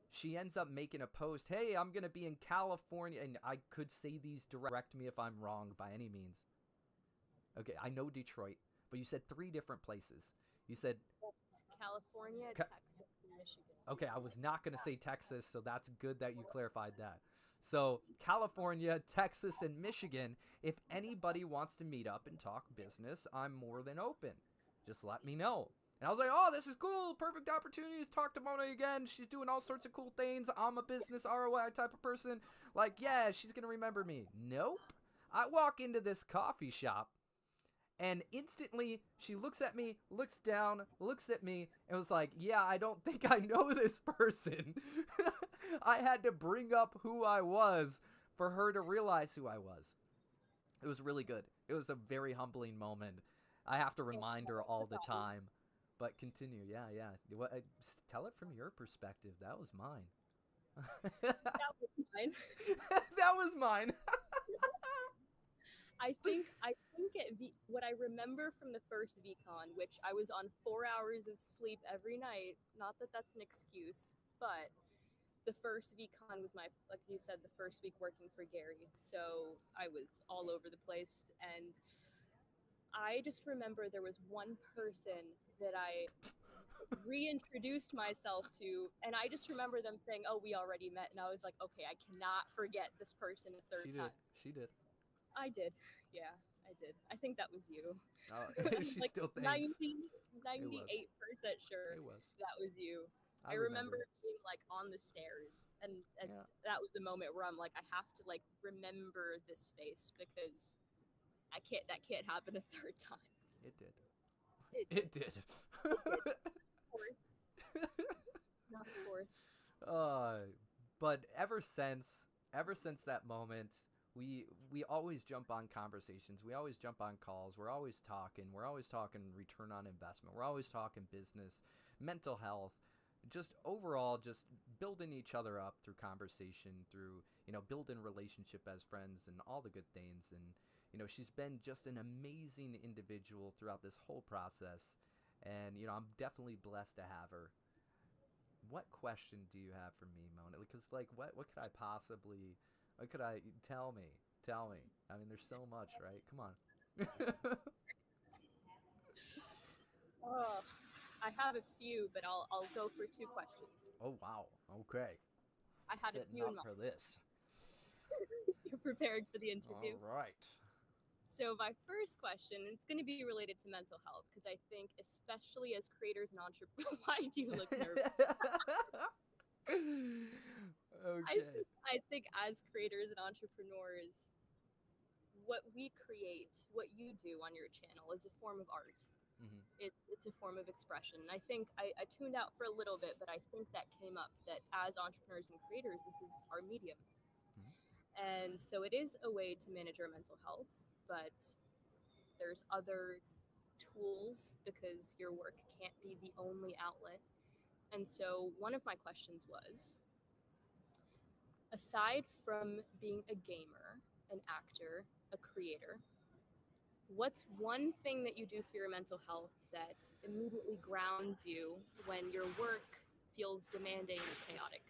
she ends up making a post. Hey, I'm going to be in California. And I could say these, direct me if I'm wrong by any means. Okay, I know Detroit, but you said 3 different places. You said California, Texas, and Michigan. Okay, I was not going to say Texas, so that's good that you clarified that. So California, Texas, and Michigan, if anybody wants to meet up and talk business, I'm more than open. Just let me know. And I was like, oh, this is cool. Perfect opportunities. Talk to Mona again. She's doing all sorts of cool things. I'm a business ROI type of person. Like, yeah, she's going to remember me. Nope. I walk into this coffee shop, and instantly she looks at me, looks down, looks at me, and was like, yeah, I don't think I know this person. I had to bring up who I was for her to realize who I was. It was really good. It was a very humbling moment. I have to remind her all the time. But continue. Yeah. Tell it from your perspective. That was mine. That was mine. That was mine. I think what I remember from the first VCon, which I was on 4 hours of sleep every night, not that that's an excuse, but the first VCon was like you said, the first week working for Gary. So I was all over the place. And I just remember there was one person that I reintroduced myself to, and I just remember them saying, oh, we already met. And I was like, okay, I cannot forget this person a third time. She did. I did. Yeah, I did. I think that was you. Oh, she like still thinks. 98% sure It was. that was you. I remember being like on the stairs, and Yeah. that was a moment where I'm like, I have to like remember this face because that can't happen a third time. It did. It did. Not fourth. But ever since that moment, we always jump on conversations. We always jump on calls. We're always talking. We're always talking return on investment. We're always talking business, mental health, just overall, just building each other up through conversation, through, building relationship as friends and all the good things. And, she's been just an amazing individual throughout this whole process. And, I'm definitely blessed to have her. What question do you have for me, Mona? Because, what could I possibly... What could I... Tell me. I mean, there's so much, right? Come on. I have a few, but I'll go for 2 questions. Oh, wow. Okay. I had a few in up mind. for this. You're prepared for the interview? All right. So my first question, it's going to be related to mental health, because I think especially as creators and entrepreneurs, why do you look nervous? Okay. I think as creators and entrepreneurs, what we create, what you do on your channel is a form of art. Mm-hmm. It's a form of expression. And I think I tuned out for a little bit, but I think that came up that as entrepreneurs and creators, this is our medium. Mm-hmm. And so it is a way to manage our mental health, but there's other tools because your work can't be the only outlet. And so one of my questions was, aside from being a gamer, an actor, a creator, what's one thing that you do for your mental health that immediately grounds you when your work feels demanding or chaotic?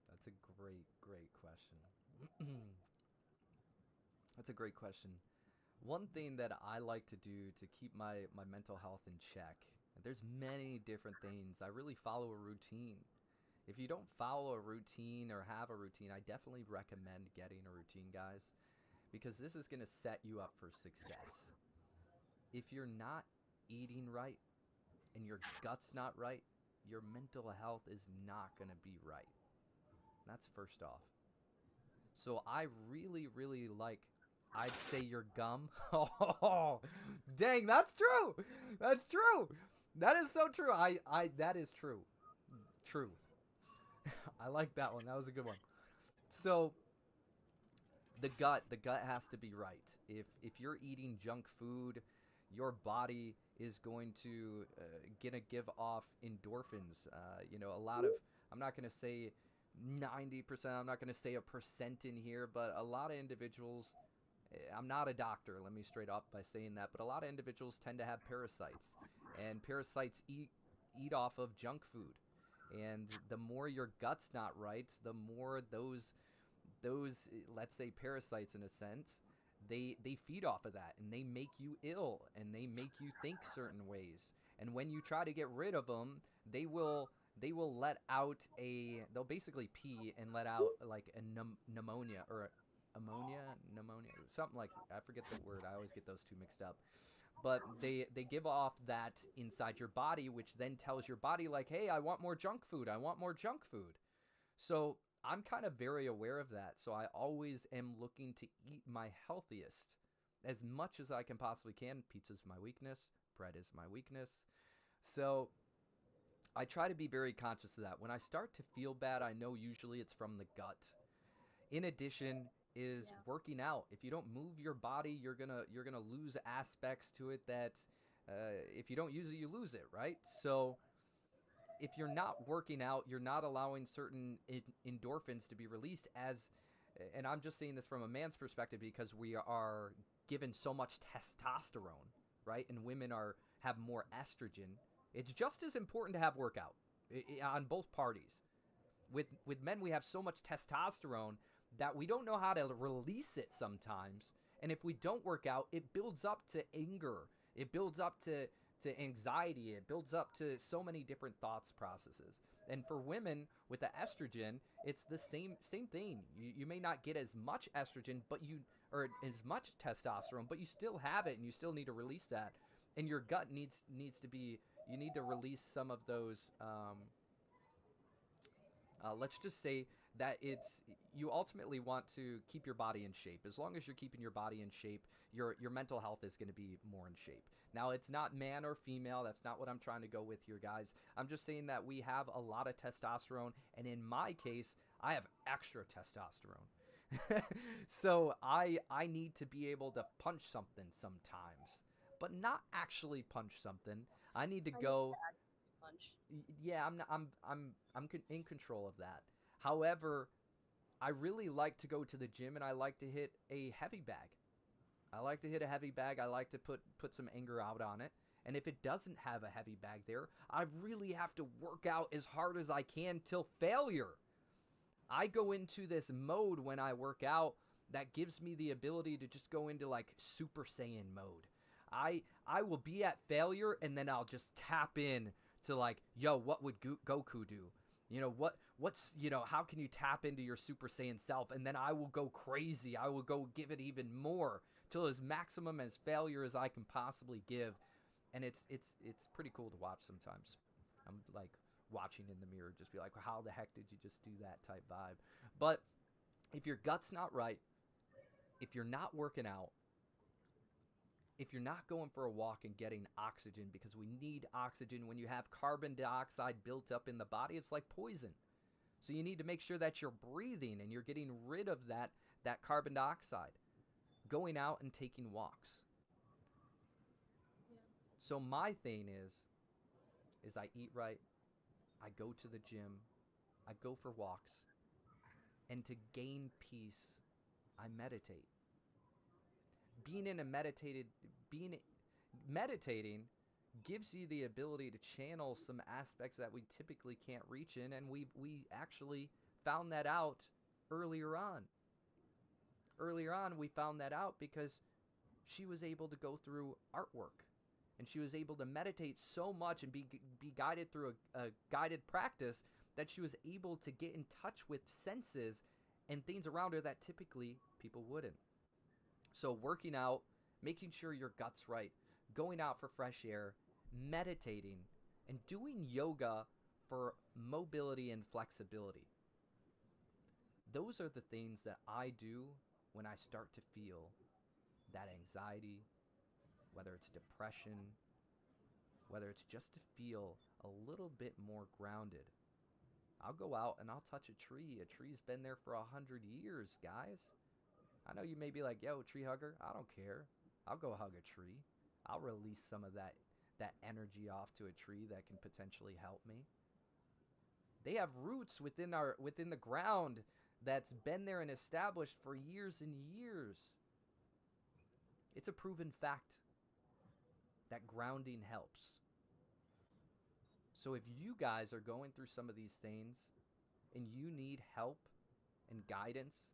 That's a great question. That's a great question. One thing that I like to do to keep my mental health in check, There's many different things. I really follow a routine. If you don't follow a routine or have a routine, I definitely recommend getting a routine, guys, because this is going to set you up for success. If you're not eating right and your gut's not right, your mental health is not going to be right. That's first off. So I really, really like, I'd say your gum. Oh, dang, that's true. That's true. That is so true. That is true. True. I like that one. That was a good one. So the gut has to be right. If you're eating junk food, your body is going to gonna give off endorphins. A lot of, I'm not gonna say 90%, I'm not gonna say a percent in here, but a lot of individuals, I'm not a doctor, let me straight up by saying that, but a lot of individuals tend to have parasites, and parasites eat off of junk food. And the more your gut's not right, the more those let's say parasites, in a sense, they feed off of that, and they make you ill, and they make you think certain ways. And when you try to get rid of them, they will let out they'll basically pee and let out like a pneumonia or pneumonia, something like, I forget the word. I always get those two mixed up. But they give off that inside your body, which then tells your body like, hey, I want more junk food. I want more junk food. So I'm kind of very aware of that. So I always am looking to eat my healthiest as much as I can possibly can. Pizza's my weakness. Bread is my weakness. So I try to be very conscious of that. When I start to feel bad, I know usually it's from the gut. In addition is working out. If you don't move your body, you're gonna lose aspects to it that if you don't use it, you lose it, right? So if you're not working out, you're not allowing certain endorphins to be released and I'm just saying this from a man's perspective because we are given so much testosterone, right? And women have more estrogen. It's just as important to have workout on both parties. With men, we have so much testosterone that we don't know how to release it sometimes. And if we don't work out, it builds up to anger. It builds up to anxiety. It builds up to so many different thoughts processes. And for women with the estrogen, it's the same thing. You may not get as much estrogen, or as much testosterone, but you still have it, and you still need to release that. And your gut needs to be, you need to release some of those, let's just say that you ultimately want to keep your body in shape. As long as you're keeping your body in shape, your mental health is going to be more in shape. Now, it's not man or female. That's not what I'm trying to go with here, guys. I'm just saying that we have a lot of testosterone, and in my case, I have extra testosterone. So I need to be able to punch something sometimes, but not actually punch something. I need to go. Punch. Yeah, I'm in control of that. However, I really like to go to the gym, and I like to hit a heavy bag. I like to hit a heavy bag. I like to put some anger out on it. And if it doesn't have a heavy bag there, I really have to work out as hard as I can till failure. I go into this mode when I work out that gives me the ability to just go into like Super Saiyan mode. I will be at failure, and then I'll just tap in to like, yo, what would Goku do? What's how can you tap into your Super Saiyan self? And then I will go crazy. I will go give it even more till as maximum as failure as I can possibly give. And it's pretty cool to watch sometimes. I'm like watching in the mirror, just be like, how the heck did you just do that type vibe? But if your gut's not right, if you're not working out, if you're not going for a walk and getting oxygen, because we need oxygen, when you have carbon dioxide built up in the body, it's like poison. So you need to make sure that you're breathing and you're getting rid of that carbon dioxide. Going out and taking walks. Yeah. So my thing is I eat right, I go to the gym, I go for walks, and to gain peace, I meditate. Meditating gives you the ability to channel some aspects that we typically can't reach in, and we actually found that out earlier on. Earlier on, we found that out because she was able to go through artwork, And she was able to meditate so much and be guided through a guided practice that she was able to get in touch with senses and things around her that typically people wouldn't. So working out, making sure your gut's right, going out for fresh air, meditating, and doing yoga for mobility and flexibility. Those are the things that I do when I start to feel that anxiety, whether it's depression, whether it's just to feel a little bit more grounded. I'll go out and I'll touch a tree. A tree's been there for 100 years, guys. I know you may be like, yo, tree hugger, I don't care. I'll go hug a tree. I'll release some of that energy off to a tree that can potentially help me. They have roots within the ground that's been there and established for years and years. It's a proven fact that grounding helps. So if you guys are going through some of these things and you need help and guidance,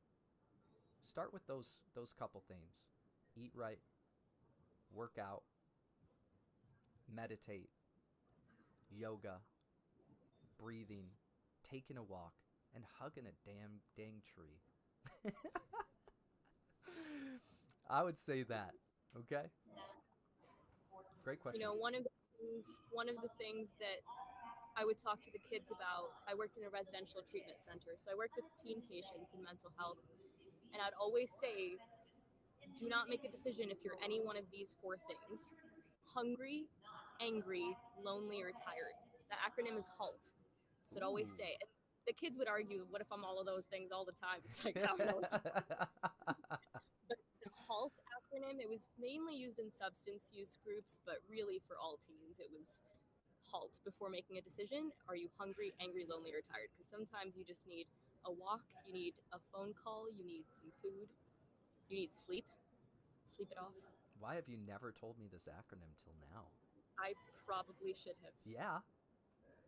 start with those couple things. Eat right, work out, meditate, yoga, breathing, taking a walk, and hugging a dang tree. I would say that. Okay? Great question. You know, one of the things that I would talk to the kids about, I worked in a residential treatment center, so I worked with teen patients in mental health, and I'd always say, do not make a decision if you're any one of these 4 things: hungry, angry, lonely, or tired. The acronym is HALT. So I'd always say, the kids would argue, what if I'm all of those things all the time? It's like, I don't know what to do. But the HALT acronym, it was mainly used in substance use groups, but really for all teens, it was HALT before making a decision. Are you hungry, angry, lonely, or tired? Because sometimes you just need a walk, you need a phone call, you need some food, you need sleep. Sleep it off. Why have you never told me this acronym till now? I probably should have. Yeah,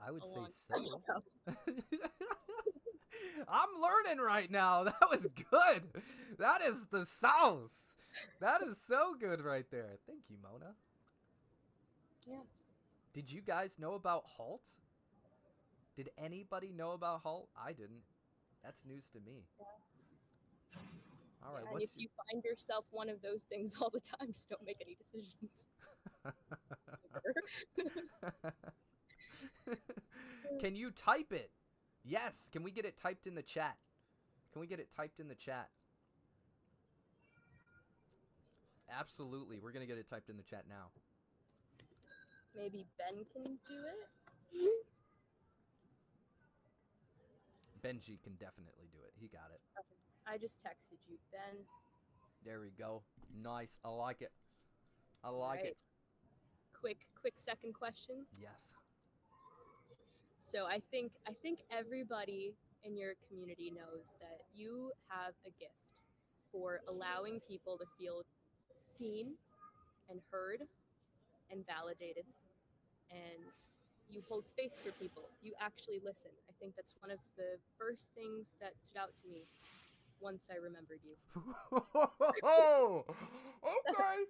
I would say time so. I'm learning right now. That was good. That is the sauce. That is so good right there. Thank you, Mona. Yeah. Did you guys know about HALT? Did anybody know about HALT? I didn't. That's news to me. Yeah. All right. And if you find yourself one of those things all the time, just don't make any decisions. Can you type it? Yes. Can we get it typed in the chat? Can we get it typed in the chat? Absolutely. We're going to get it typed in the chat now. Maybe Ben can do it? Benji can definitely do it. He got it. Okay. I just texted you, Ben. There we go. Nice. I like it. I like it. Quick second question. Yes. So I think everybody in your community knows that you have a gift for allowing people to feel seen and heard and validated, and you hold space for people. You actually listen. I think that's one of the first things that stood out to me once I remembered you. Oh, okay.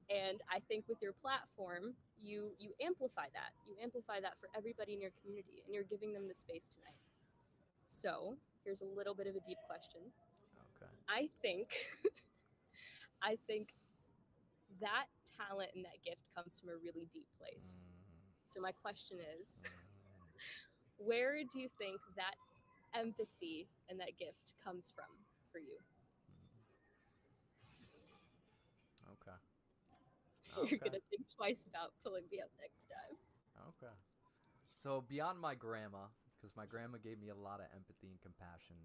And I think with your platform, you amplify that. You amplify that for everybody in your community, and you're giving them the space tonight. So here's a little bit of a deep question. Okay. I think that talent and that gift comes from a really deep place. So my question is, where do you think that empathy and that gift comes from for you? Okay. You're gonna think twice about pulling me up next time. Okay. So beyond my grandma, because my grandma gave me a lot of empathy and compassion,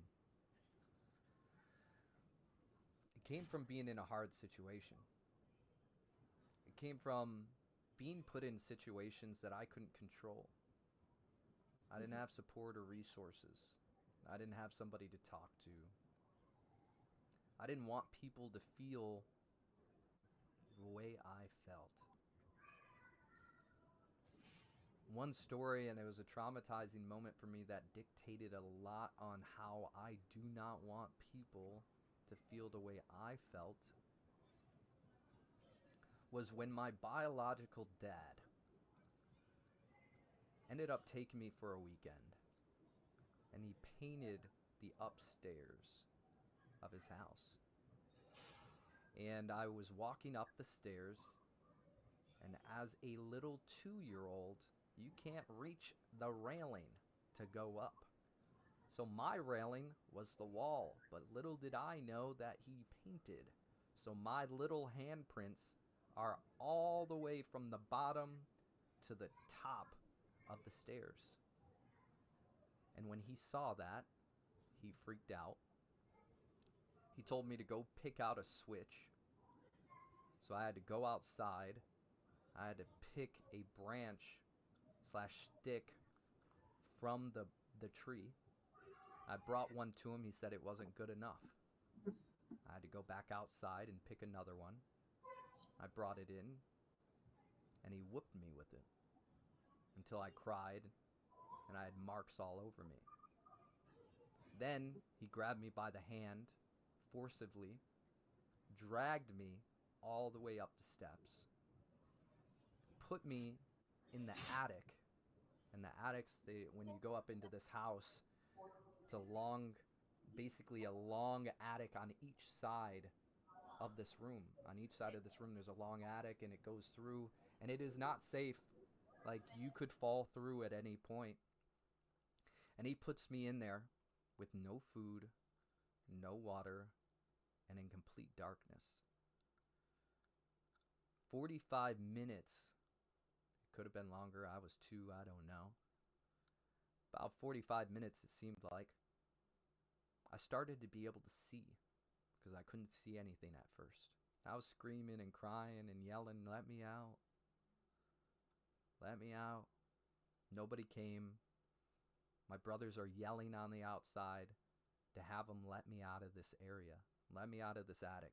it came from being in a hard situation. It came from being put in situations that I couldn't control. I didn't have support or resources. I didn't have somebody to talk to. I didn't want people to feel the way I felt. One story, and it was a traumatizing moment for me that dictated a lot on how I do not want people to feel the way I felt, was when my biological dad ended up taking me for a weekend, and he painted the upstairs of his house. And I was walking up the stairs, and as a little 2-year-old, you can't reach the railing to go up. So my railing was the wall, but little did I know that he painted. So my little handprints are all the way from the bottom to the top of the stairs. And when he saw that, he freaked out. He told me to go pick out a switch. So I had to go outside. I had to pick a branch / stick from the tree. I brought one to him. He said it wasn't good enough. I had to go back outside and pick another one. I brought it in, and he whooped me with it until I cried, and I had marks all over me. Then he grabbed me by the hand, forcibly, dragged me all the way up the steps, put me in the attic. And the attics, when you go up into this house, it's basically a long attic on each side of this room. On each side of this room, there's a long attic, and it goes through, and it is not safe. Like, you could fall through at any point. And he puts me in there with no food, no water, and in complete darkness. 45 minutes. It could have been longer. I was 2, I don't know. About 45 minutes, it seemed like. I started to be able to see, because I couldn't see anything at first. I was screaming and crying and yelling, "Let me out. Let me out." Nobody came. My brothers are yelling on the outside to have them let me out of this area. Let me out of this attic.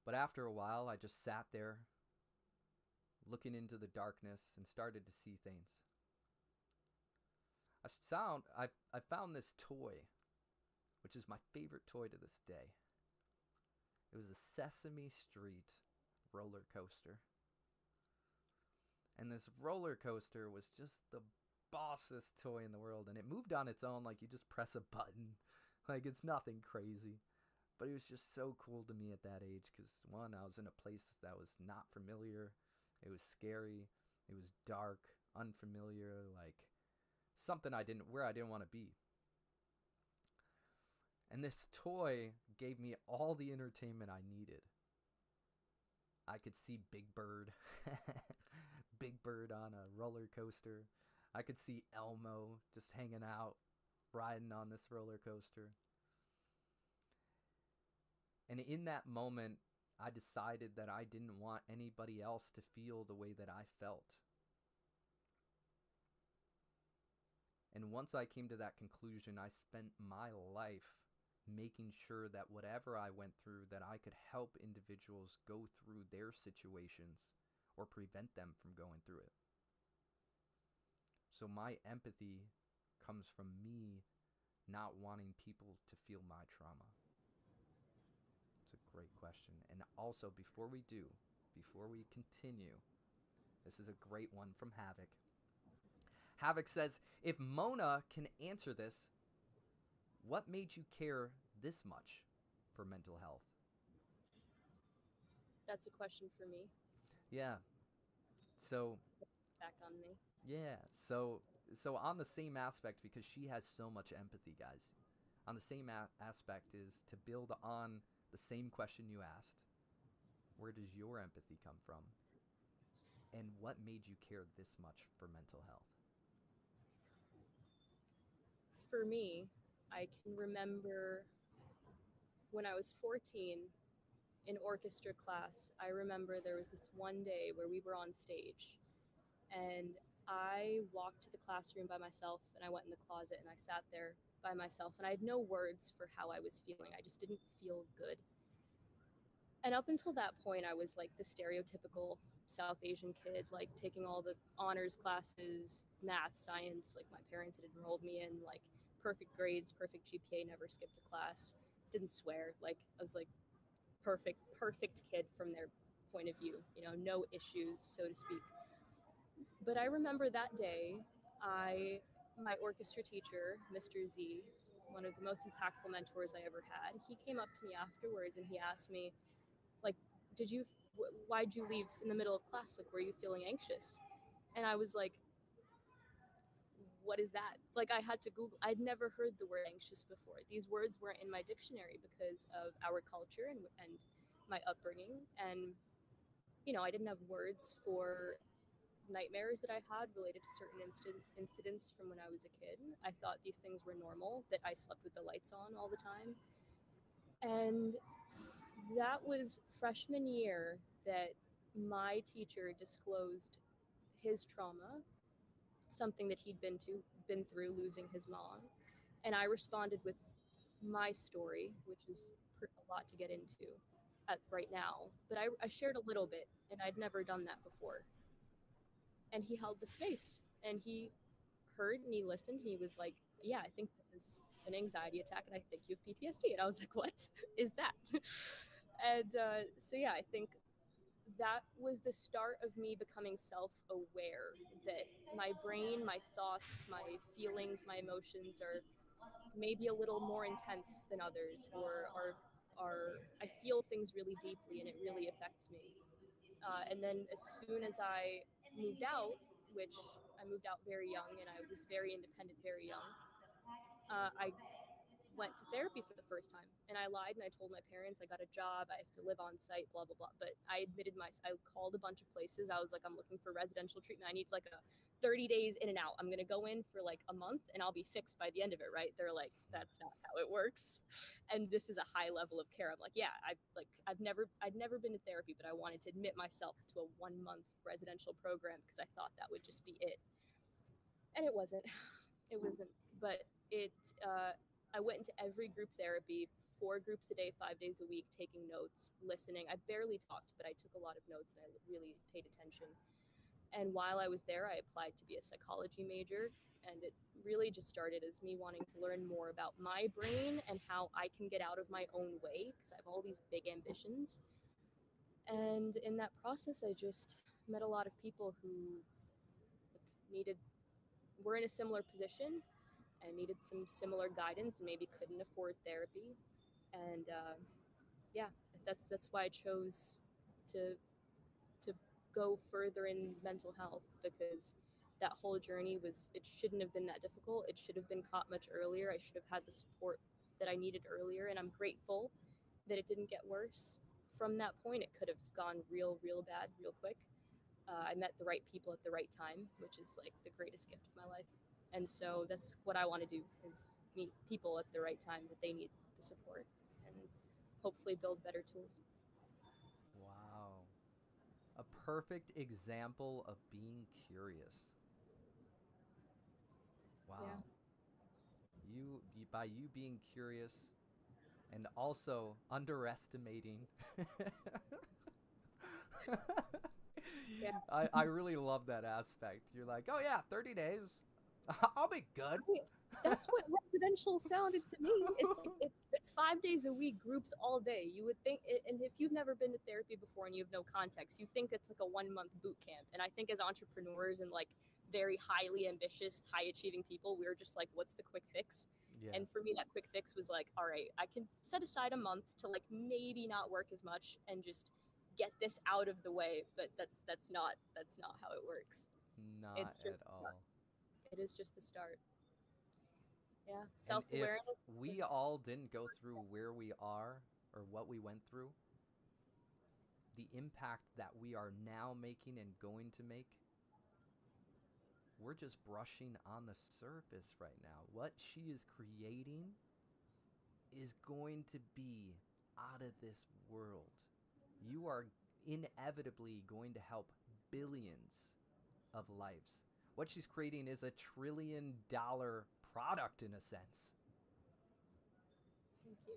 But after a while, I just sat there, looking into the darkness, and started to see things. I found this toy, which is my favorite toy to this day. It was a Sesame Street roller coaster. And this roller coaster was just the bossest toy in the world. And it moved on its own, like you just press a button. Like, it's nothing crazy. But it was just so cool to me at that age because, one, I was in a place that was not familiar. It was scary. It was dark, unfamiliar, like something I didn't want to be. And this toy gave me all the entertainment I needed. I could see Big Bird. Big Bird on a roller coaster. I could see Elmo just hanging out, riding on this roller coaster. And in that moment, I decided that I didn't want anybody else to feel the way that I felt. And once I came to that conclusion, I spent my life making sure that whatever I went through, that I could help individuals go through their situations or prevent them from going through it. So my empathy comes from me not wanting people to feel my trauma. It's a great question. And also, before we continue, this is a great one from Havoc. Havoc says, if Mona can answer this, what made you care this much for mental health? That's a question for me. Yeah. So Back on me. yeah. So on the same aspect, because she has so much empathy, guys. On the same aspect is to build on the same question you asked. Where does your empathy come from? And what made you care this much for mental health? For me, I can remember when I was 14 in orchestra class. I remember there was this one day where we were on stage, and I walked to the classroom by myself, and I went in the closet and I sat there by myself, and I had no words for how I was feeling. I just didn't feel good. And up until that point, I was like the stereotypical South Asian kid, like taking all the honors classes, math, science. Like my parents had enrolled me in, like perfect grades, perfect GPA, never skipped a class, didn't swear. Like I was like perfect kid from their point of view, you know, no issues, so to speak. But I remember that day, my orchestra teacher, Mr. Z, one of the most impactful mentors I ever had, he came up to me afterwards and he asked me, like, why'd you leave in the middle of class? Like, were you feeling anxious? And I was like, what is that? Like, I had to Google. I'd never heard the word anxious before. These words weren't in my dictionary because of our culture and my upbringing. And, you know, I didn't have words for nightmares that I had related to certain incidents from when I was a kid. I thought these things were normal, that I slept with the lights on all the time. And that was freshman year that my teacher disclosed his trauma, something that he'd been through, losing his mom. And I responded with my story, which is a lot to get into right now. But I shared a little bit, and I'd never done that before. And he held the space, and he heard and he listened, and he was like, yeah, I think this is an anxiety attack, and I think you have PTSD. And I was like, what is that? And so, yeah, I think that was the start of me becoming self-aware that my brain, my thoughts, my feelings, my emotions are maybe a little more intense than others, or are I feel things really deeply and it really affects me. And then as soon as I moved out, which I moved out very young and I was very independent very young, I went to therapy for the first time, and I lied and I told my parents I got a job, I have to live on site, blah blah blah. But I called a bunch of places. I was like, I'm looking for residential treatment. I need like a 30 days in and out. I'm gonna go in for like a month and I'll be fixed by the end of it, right? They're like, that's not how it works. And this is a high level of care. I'm like, yeah, I'd never been to therapy, but I wanted to admit myself to a 1 month residential program because I thought that would just be it. And it wasn't. It wasn't. But I went into every group therapy, 4 groups a day, 5 days a week, taking notes, listening. I barely talked, but I took a lot of notes and I really paid attention. And while I was there, I applied to be a psychology major. And it really just started as me wanting to learn more about my brain and how I can get out of my own way because I have all these big ambitions. And in that process, I just met a lot of people who were in a similar position and needed some similar guidance and maybe couldn't afford therapy. And yeah, that's why I chose to go further in mental health, because that whole journey it shouldn't have been that difficult. It should have been caught much earlier. I should have had the support that I needed earlier, and I'm grateful that it didn't get worse. From that point, it could have gone real bad real quick. I met the right people at the right time, which is like the greatest gift of my life. And so that's what I want to do, is meet people at the right time that they need the support and hopefully build better tools. Wow. A perfect example of being curious. Wow. Yeah. You by you being curious and also underestimating. Yeah. I really love that aspect. You're like, oh yeah, 30 days. I'll be good. That's what residential sounded to me. It's 5 days a week, groups all day. You would think, and if you've never been to therapy before and you have no context, you think it's like a 1 month boot camp. And I think as entrepreneurs and like very highly ambitious, high achieving people, we're just like, what's the quick fix? Yeah. And for me, that quick fix was like, all right, I can set aside a month to like maybe not work as much and just get this out of the way. But that's not how it works. Not It's just at all. It is just the start. Yeah, And self-awareness. if we all didn't go through where we are or what we went through, the impact that we are now making and going to make, we're just brushing on the surface right now. What she is creating is going to be out of this world. You are inevitably going to help billions of lives. What she's creating is a $1 trillion product in a sense. Thank you.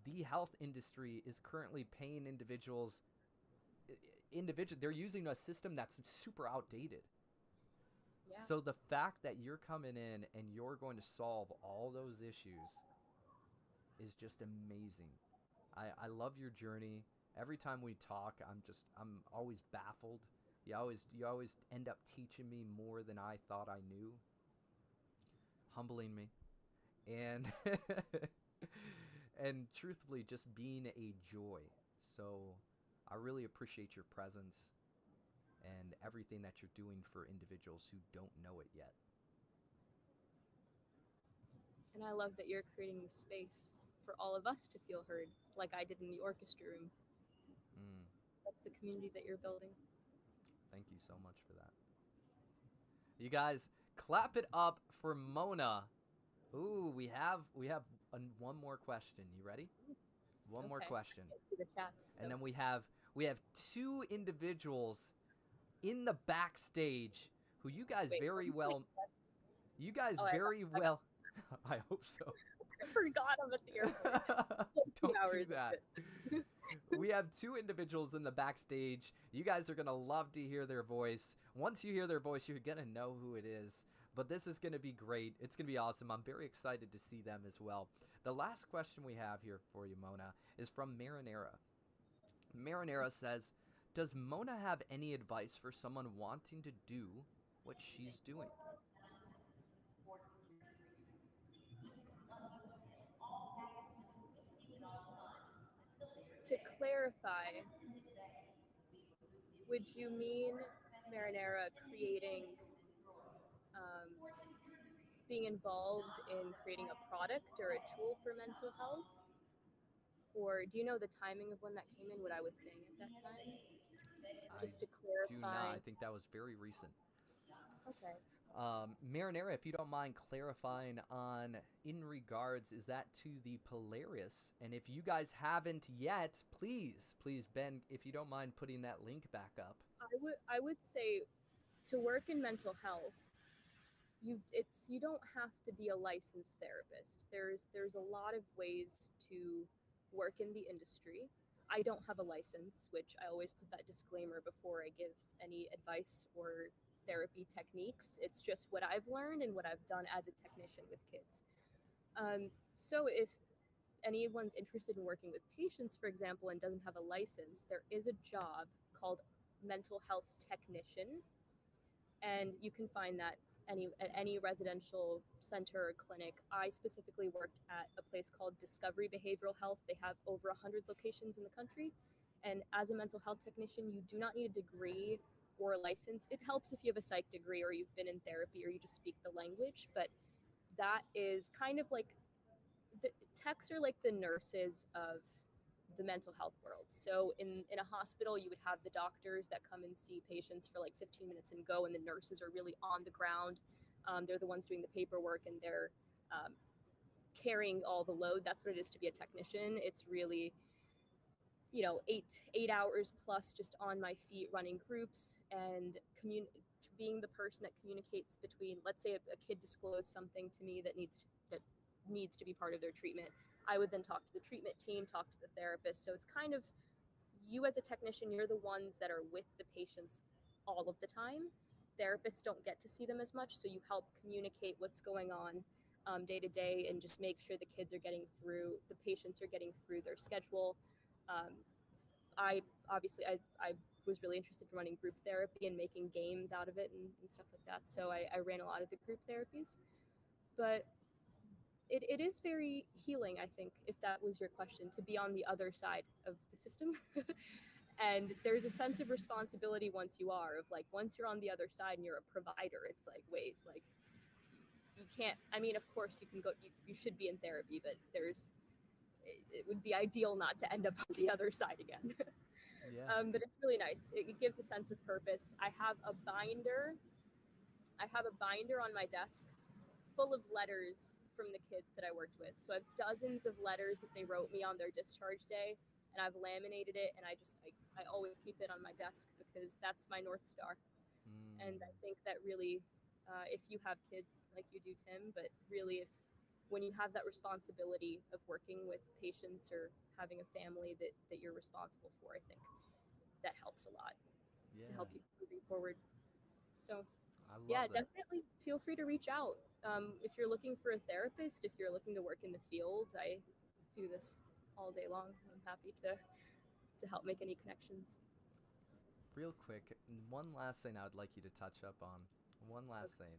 The health industry is currently paying individuals, they're using a system that's super outdated. Yeah. So the fact that you're coming in and you're going to solve all those issues is just amazing. I love your journey. Every time we talk, I'm always baffled. You always end up teaching me more than I thought I knew, humbling me, and and truthfully, just being a joy. So I really appreciate your presence and everything that you're doing for individuals who don't know it yet. And I love that you're creating the space for all of us to feel heard, like I did in the orchestra room. Mm, That's the community that you're building. thank you so much for that. You guys, clap it up for Mona. Ooh, we have one more question. You ready? One more Okay. question. I see the chats. And so- then we have two individuals in the backstage who you guys Wait, very what? well you guys Oh, I- very well I hope so. I forgot I'm at the airport. Don't do hours, that. We have two individuals in the backstage. You guys are going to love to hear their voice. Once you hear their voice, you're going to know who it is. But this is going to be great. It's going to be awesome. I'm very excited to see them as well. The last question we have here for you, Mona, is from Marinera. Marinera says, does Mona have any advice for someone wanting to do what she's doing? To clarify, would you mean, Marinera, creating, being involved in creating a product or a tool for mental health? Or do you know the timing of when that came in, what I was saying at that time? Just to Do not. clarify. I think that was very recent. Okay. Marinera, if you don't mind clarifying on in regards, is that to the Polaris? And if you guys haven't yet, please, Ben, if you don't mind putting that link back up. I would say to work in mental health, you don't have to be a licensed therapist. There's a lot of ways to work in the industry. I don't have a license, which I always put that disclaimer before I give any advice or therapy techniques. It's just what I've learned and what I've done as a technician with kids. So if anyone's interested in working with patients, for example, and doesn't have a license, there is a job called mental health technician, and you can find that at any residential center or clinic. I specifically worked at a place called Discovery Behavioral Health. They have over 100 locations in the country, and as a mental health technician, you do not need a degree or a license. It helps if you have a psych degree or you've been in therapy or you just speak the language, but that is kind of like the techs are like the nurses of the mental health world. So in a hospital, you would have the doctors that come and see patients for like 15 minutes and go, and the nurses are really on the ground. They're the ones doing the paperwork, and they're carrying all the load. That's what it is to be a technician. It's really, 8 hours plus just on my feet running groups and being the person that communicates between, let's say a kid disclosed something to me that needs to be part of their treatment. I would then talk to the treatment team, talk to the therapist. So it's kind of, you as a technician, you're the ones that are with the patients all of the time. Therapists don't get to see them as much, so you help communicate what's going on day to day and just make sure the patients are getting through their schedule. I was really interested in running group therapy and making games out of it and stuff like that. So I ran a lot of the group therapies. But it is very healing, I think, if that was your question, to be on the other side of the system. And there's a sense of responsibility once you're on the other side and you're a provider, it's like, wait, like, you can't, I mean, of course you can go, you should be in therapy, but it would be ideal not to end up on the other side again. Yeah. But it's really nice. It gives a sense of purpose. I have a binder on my desk full of letters from the kids that I worked with. So I have dozens of letters that they wrote me on their discharge day, and I've laminated it, and I always keep it on my desk because that's my North Star. And I think that really, if you have kids like you do, Tim, but really when you have that responsibility of working with patients or having a family that you're responsible for, I think that helps a lot to help you moving forward. So I love yeah, that. definitely feel free to reach out. If you're looking for a therapist, if you're looking to work in the field, I do this all day long. I'm happy to help make any connections. Real quick, one last thing I would like you to touch up on. One last thing,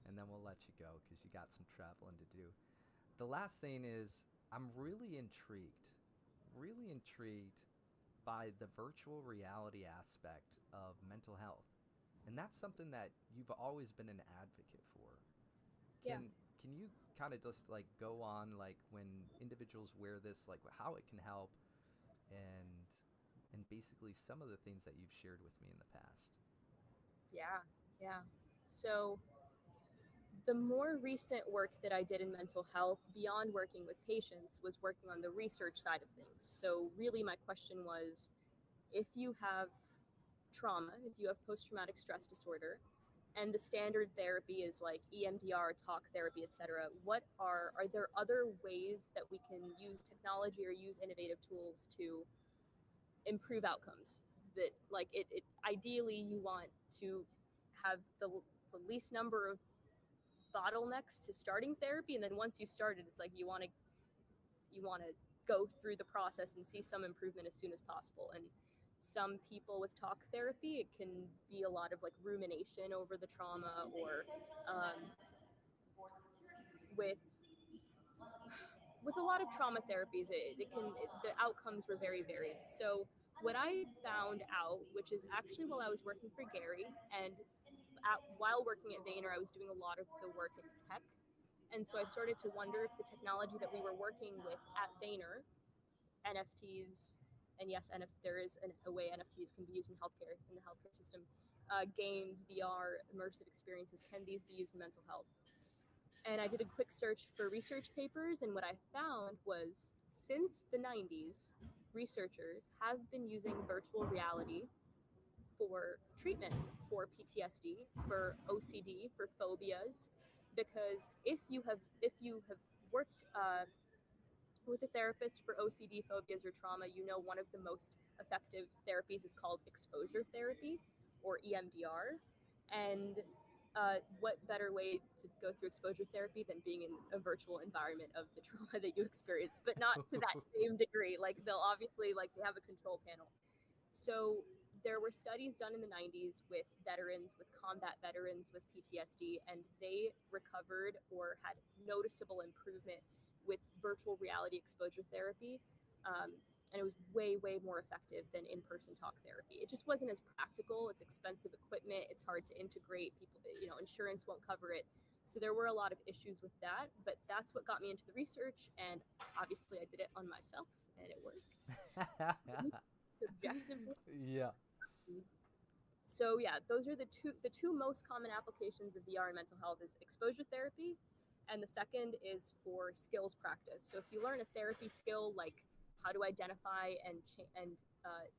and then we'll let you go because you got some traveling to do. The last thing is, I'm really intrigued by the virtual reality aspect of mental health. And that's something that you've always been an advocate for. Yeah. Can you kind of just like go on like when individuals wear this, like how it can help, and basically some of the things that you've shared with me in the past? Yeah. So the more recent work that I did in mental health beyond working with patients was working on the research side of things. So really my question was, if you have trauma, if you have post-traumatic stress disorder, and the standard therapy is like EMDR, talk therapy, etc., what are there other ways that we can use technology or use innovative tools to improve outcomes? That like it ideally you want to have the least number of bottlenecks to starting therapy, and then once you've started, it's like you want to go through the process and see some improvement as soon as possible. And some people with talk therapy, it can be a lot of like rumination over the trauma, or with a lot of trauma therapies, the outcomes were very varied. So what I found out, which is actually while I was working for Gary, and while working at Vayner, I was doing a lot of the work in tech. And so I started to wonder if the technology that we were working with at Vayner, NFTs, and yes, there is a way NFTs can be used in healthcare, in the healthcare system, games, VR, immersive experiences, can these be used in mental health? And I did a quick search for research papers, and what I found was, since the 90s, researchers have been using virtual reality for treatment for PTSD, for OCD, for phobias, because if you have worked with a therapist for OCD, phobias, or trauma, you know one of the most effective therapies is called exposure therapy, or EMDR. And what better way to go through exposure therapy than being in a virtual environment of the trauma that you experience, but not to that same degree. Like they'll obviously, like they have a control panel. So there were studies done in the 90s with veterans, with combat veterans with PTSD, and they recovered or had noticeable improvement with virtual reality exposure therapy. And it was way, way more effective than in-person talk therapy. It just wasn't as practical. It's expensive equipment. It's hard to integrate. People, insurance won't cover it. So there were a lot of issues with that, but that's what got me into the research. And obviously I did it on myself and it worked. Subjectively. Yeah. So yeah, those are the two most common applications of VR in mental health is exposure therapy, and the second is for skills practice. So if you learn a therapy skill like how to identify and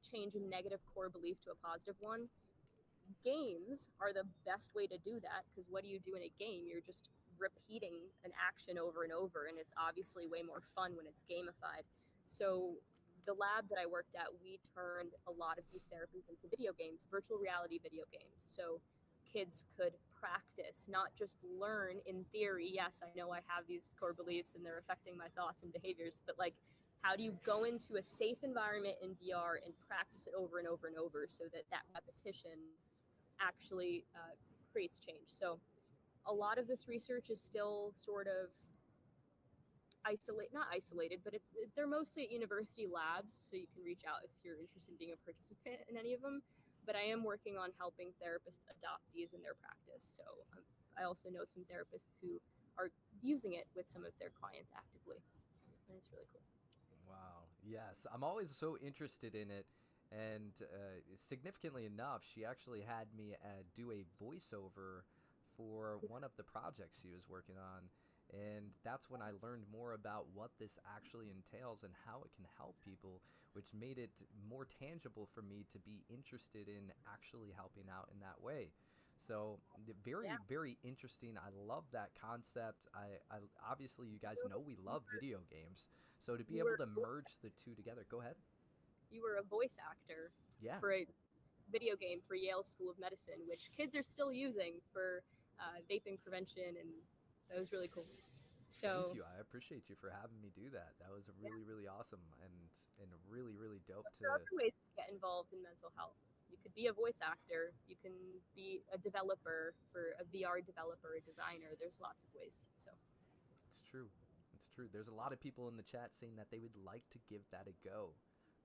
change a negative core belief to a positive one, games are the best way to do that, because what do you do in a game? You're just repeating an action over and over, and it's obviously way more fun when it's gamified. So the lab that I worked at, we turned a lot of these therapies into video games, virtual reality video games. So kids could practice, not just learn in theory. Yes, I know I have these core beliefs and they're affecting my thoughts and behaviors, but like, how do you go into a safe environment in VR and practice it over and over and over so that repetition actually creates change? So a lot of this research is still sort of not isolated, but they're mostly at university labs, so you can reach out if you're interested in being a participant in any of them. But I am working on helping therapists adopt these in their practice. So I also know some therapists who are using it with some of their clients actively, and it's really cool. Wow. Yes, I'm always so interested in it. And significantly enough, she actually had me do a voiceover for one of the projects she was working on. And that's when I learned more about what this actually entails and how it can help people, which made it more tangible for me to be interested in actually helping out in that way. So very, very interesting. I love that concept. I obviously, you guys know we love video games. So to be able to merge the two together, go ahead. You were a voice actor for a video game for Yale School of Medicine, which kids are still using for vaping prevention, and that was really cool. So Thank you. I appreciate you for having me do that. That was really awesome and really dope there are to. other ways to get involved in mental health. You could be a voice actor. You can be a developer for a VR developer, a designer. There's lots of ways. So It's true. It's true. There's a lot of people in the chat saying that they would like to give that a go.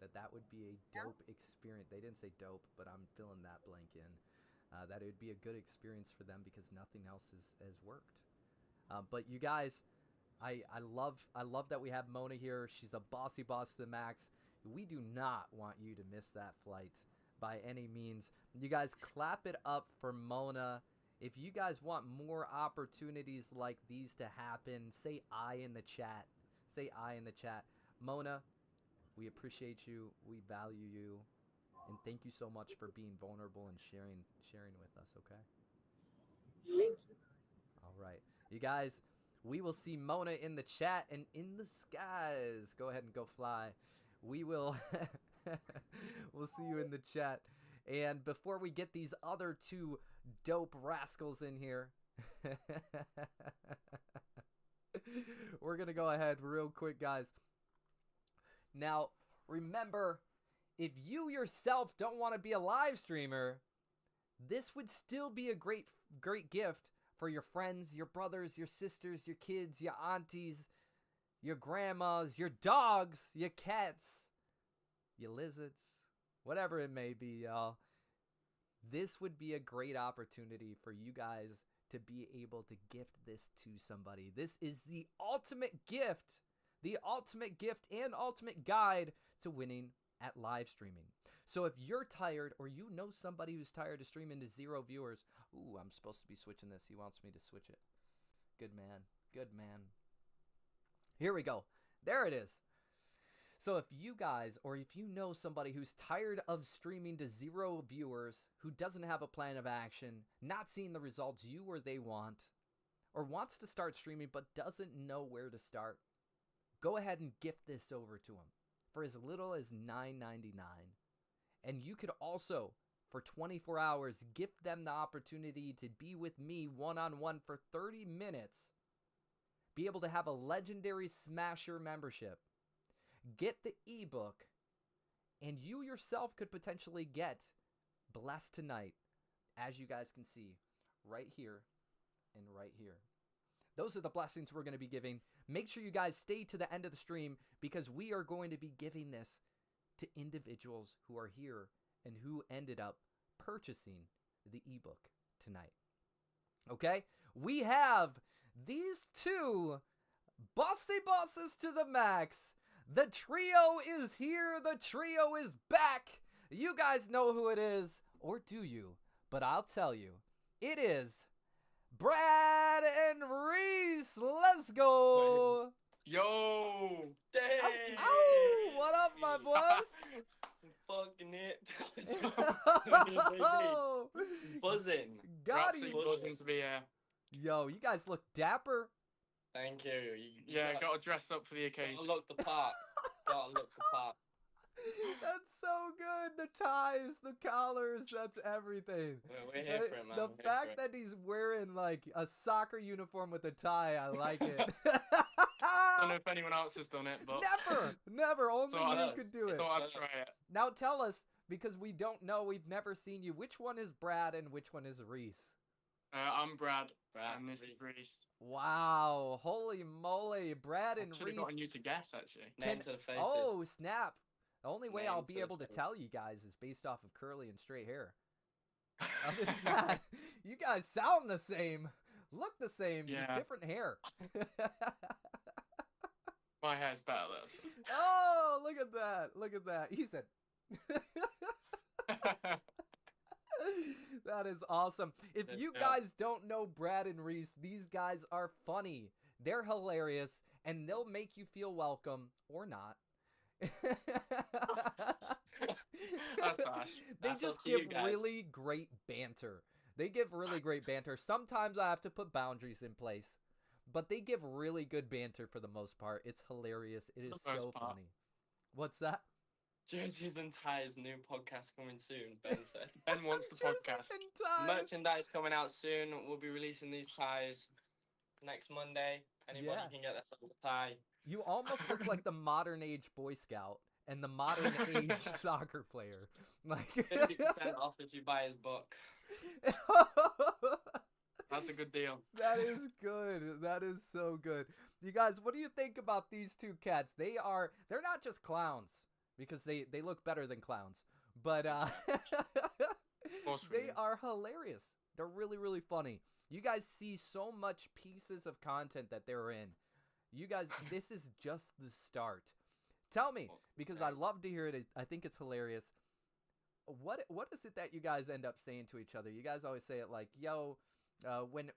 That would be a dope experience. They didn't say dope, but I'm filling that blank in. That it would be a good experience for them because nothing else has worked. But you guys, I love that we have Mona here. She's a bossy boss to the max. We do not want you to miss that flight by any means. You guys clap it up for Mona. If you guys want more opportunities like these to happen, say I in the chat. Say I in the chat. Mona, we appreciate you. We value you. And thank you so much for being vulnerable and sharing with us, okay? thank you. All right. You guys, we will see Mona in the chat and in the skies. Go ahead and go fly. We will we'll see you in the chat. And before we get these other two dope rascals in here, we're going to go ahead real quick, guys. Now, remember, if you yourself don't want to be a live streamer, this would still be a great gift for your friends, your brothers, your sisters, your kids, your aunties, your grandmas, your dogs, your cats, your lizards, whatever it may be, y'all. This would be a great opportunity for you guys to be able to gift this to somebody. This is the ultimate gift and ultimate guide to winning at live streaming. So if you're tired or you know somebody who's tired of streaming to 0 viewers, ooh, I'm supposed to be switching this. He wants me to switch it. Good man. Good man. Here we go. There it is. So if you guys, or if you know somebody who's tired of streaming to 0 viewers, who doesn't have a plan of action, not seeing the results you or they want, or wants to start streaming but doesn't know where to start, go ahead and gift this over to them for as little as $9.99. And you could also, for 24 hours, gift them the opportunity to be with me one-on-one for 30 minutes, be able to have a legendary Smasher membership, get the ebook, and you yourself could potentially get Blessed Tonight, as you guys can see right here and right here. Those are the blessings we're going to be giving. Make sure you guys stay to the end of the stream because we are going to be giving this to individuals who are here and who ended up purchasing the ebook tonight. Okay? We have these two bossy bosses to the max. The trio is here. The trio is back. You guys know who it is, or do you? But I'll tell you. It is Brad and Reese. Let's go. Yo! Dang! Ow! What up, my boys? Fucking it. Oh, Buzzing. got Absolutely him. buzzing to be here. Yo, you guys look dapper. Thank you. Yeah, gotta dress up for the occasion. Gotta look the part. Gotta look the part. That's so good. The ties, the collars, that's everything. We're here for it, man. The fact that he's wearing like a soccer uniform with a tie, I like it. I don't know if anyone else has done it, but Never. Only So you I could do it. thought I'd try it. Now tell us, because we don't know, we've never seen you. Which one is Brad and which one is Reese? I'm Brad, and this is Reese. Wow, holy moly, Brad and Should have Reese. gotten you to guess, actually. Name to the faces. Oh, snap. The only way I'll Name be to able the to tell face. you guys is based off of curly and straight hair. Other than that, you guys sound the same, look the same, just Yeah. different hair. My hair's better, though. Oh, look at that. Look at that. He said. That is awesome. If you Yeah. guys don't know Brad and Reese, these guys are funny. They're hilarious, and they'll make you feel welcome or not. That's harsh. They That's up just to you give guys. really great banter. They give really great banter. Sometimes I have to put boundaries in place, but they give really good banter for the most part. It's hilarious. It is The most so part. funny. What's that? Jerseys and Ties new podcast coming soon, Ben said. Ben wants the Jerseys podcast. and ties. Merchandise coming out soon. We'll be releasing these ties next Monday. Anybody Yeah. can get themselves a tie. You almost look like the modern age Boy Scout and the modern age soccer player. Like 50% off if you buy his book. That's a good deal. That is good. That is so good. You guys, what do you think about these two cats? They're not just clowns because they look better than clowns, but course we they do. are hilarious. They're really, really funny. You guys see so much pieces of content that they're in. You guys, this is just the start. Tell me, because I love to hear it. I think it's hilarious. What is it that you guys end up saying to each other? You guys always say it like, "Yo,"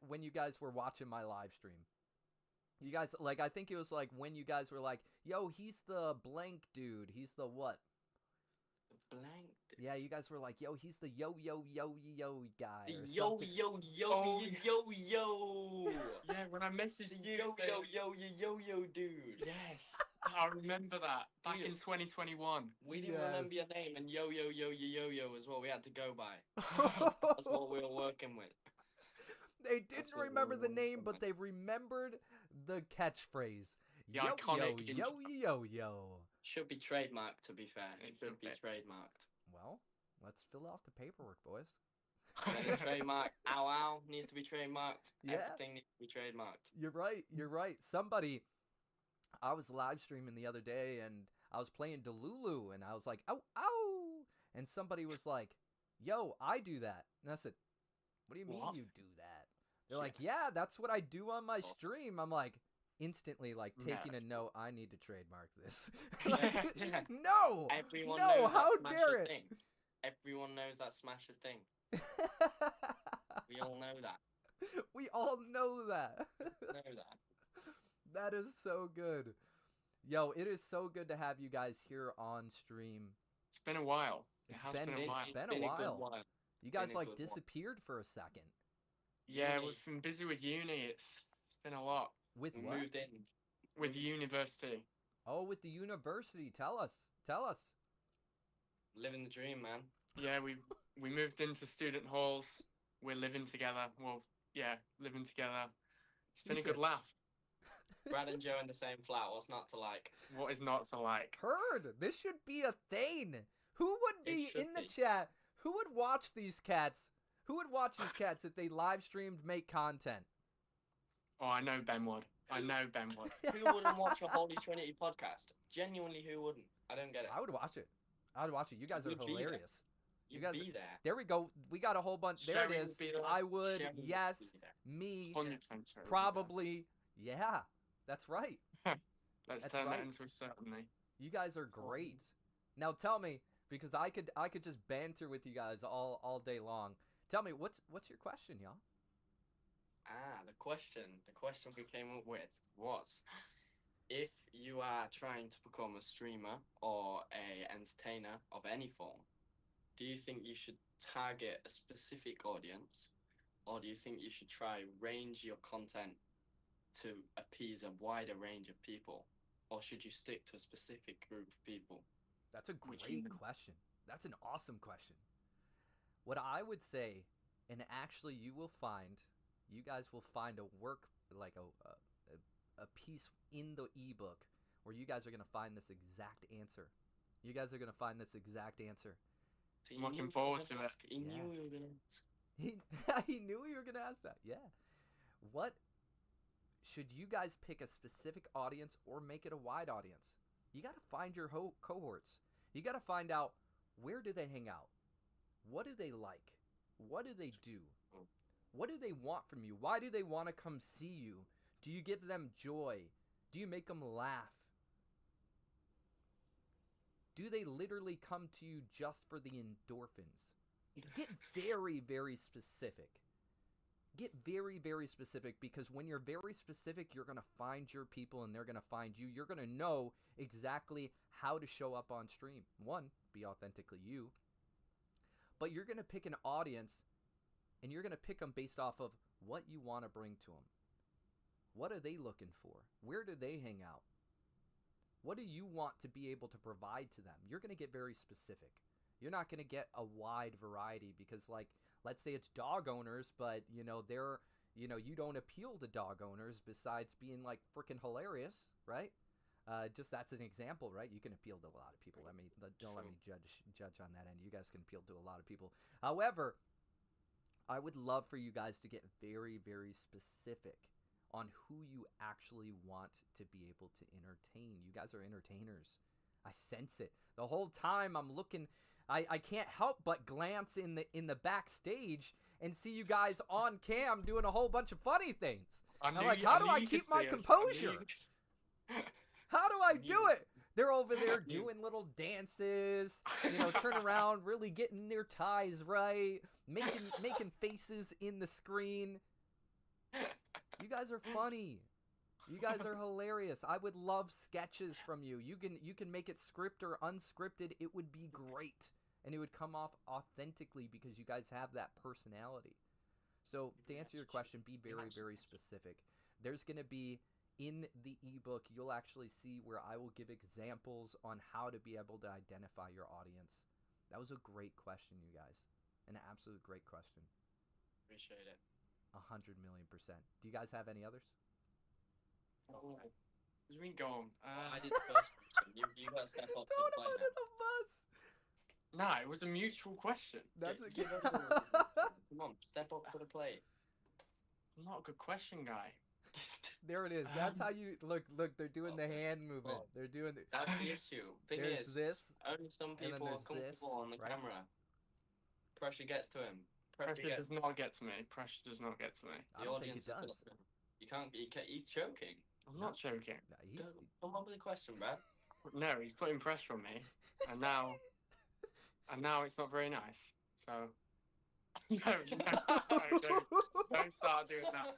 when you guys were watching my live stream. You guys, like, I think it was like when you guys were like, "Yo, he's the blank dude. He's the what?" Blank. Yeah, you guys were like, "Yo, he's the yo guy." The or yo something. yo yo Oh, yo. Yeah, when I messaged you, Yo saying- yo dude. Yes, I remember that back in Dude. 2021. We didn't Yes. remember your name, and yo was what we had to go by. That's what we were working with. They That's didn't what remember we're the on name, from but it. they remembered the catchphrase. The Yo, iconic yo. Should be trademarked, to be fair. It It should should be be. trademarked. Well, let's fill out the paperwork, boys. Then trademark. Ow needs to be trademarked. Yeah. Everything needs to be trademarked. You're right. You're right. Somebody, I was live streaming the other day, and I was playing Delulu, and I was like, "Ow, ow!" And somebody was like, "Yo, I do that." And I said, "What do you mean What? you do that?" They're like, "Yeah, that's what I do on my stream." I'm like, instantly, like, taking a note. I need to trademark this. Like, Yeah. No, Everyone no, knows how that dare Smasher's it? thing. Everyone knows that Smasher's thing. We all know that. We all know that. Know that. That is so good. Yo, it is so good to have you guys here on stream. It's been a while. It It's has been- been a while. it's been a a good while. while. You guys Been a like good one. disappeared for a second. Yeah, Uni. we've been busy with uni. It's been a lot With We what? moved in. with university. Oh, with the university. Tell us. Tell us. Living the dream, man. Yeah, we moved into student halls. We're living together. Well, yeah, living together. It's been He a good said- laugh. Brad and Joe in the same flat. What's not to like? What is not to like? Heard. This should be a thing. Who would It be should in the be. chat? Who would watch these cats? Who would watch these cats if they live streamed make content? Oh, I know Ben would. I know Ben would. Who wouldn't watch a Holy Trinity podcast? Genuinely, who wouldn't? I don't get it. I would watch it. I would watch it. You guys are You'd be there. hilarious. You'd guys- be there. There we go. We got a whole bunch. There Sherry it would is. be there. I would. Sherry would Yes. be there. Me. 100% sure. Probably. Yeah. That's right. Let's That's turn right. that into a certainty. You guys are great. Now tell me, because I could just banter with you guys all day long. Tell me, what's your question, y'all? The question we came up with was, if you are trying to become a streamer or a entertainer of any form, do you think you should target a specific audience, or do you think you should try range your content to appease a wider range of people, or should you stick to a specific group of people? That's a Which great one? question. That's an awesome question. What I would say, and actually you guys will find a work, like a piece in the ebook where you guys are going to find this exact answer. You guys are going to find this exact answer. So I'm you looking knew we were forward gonna to it. ask- He Yeah. knew we were gonna ask. He knew you were going to ask that. Yeah. What should you guys pick a specific audience or make it a wide audience? You got to find your cohorts. You got to find out, where do they hang out? What do they like? What do they do? What do they want from you? Why do they want to come see you? Do you give them joy? Do you make them laugh? Do they literally come to you just for the endorphins? Get very, very specific. Get very, very specific, because when you're very specific, you're going to find your people and they're going to find you. You're going to know exactly how to show up on stream. One, be authentically you. But you're going to pick an audience, and you're going to pick them based off of what you want to bring to them. What are they looking for? Where do they hang out? What do you want to be able to provide to them? You're going to get very specific. You're not going to get a wide variety, because, like, let's say it's dog owners, but, you know, they're, you don't appeal to dog owners besides being like freaking hilarious, right? Just that's an example, right? You can appeal to a lot of people. Don't let me judge on that end. You guys can appeal to a lot of people. However, I would love for you guys to get very, very specific on who you actually want to be able to entertain. You guys are entertainers. I sense it. The whole time I'm looking, I can't help but glance in the backstage and see you guys on cam doing a whole bunch of funny things. I'm like, how do I keep my composure? How do I do it? They're over there doing little dances, turn around, really getting their ties right, making faces in the screen. You guys are funny. You guys are hilarious. I would love sketches from you. You can make it script or unscripted. It would be great. And it would come off authentically because you guys have that personality. So to answer your question, be very, very specific. There's going to be, in the ebook, you'll actually see where I will give examples on how to be able to identify your audience. That was a great question, you guys. An absolute great question. Appreciate it. 100 million %. Do you guys have any others? Oh, we go on. I did the first question. You got to step up to the plate now. The bus. No, it was a mutual question. That's Give okay. Come on, step up to the plate. I'm not a good question guy. There it is. That's how you look. They're doing the hand movement. Oh. They're doing the. That's the issue. Thing There's is, this, only some and then people are there's comfortable this, on the right? camera. Pressure gets to him. Pressure does not get to me. Pressure does not get to me. I don't think it does. You can't. He's choking. I'm not joking. No, he's, Come up with a question, Brad. No, he's putting pressure on me, and now it's not very nice. So don't start doing that.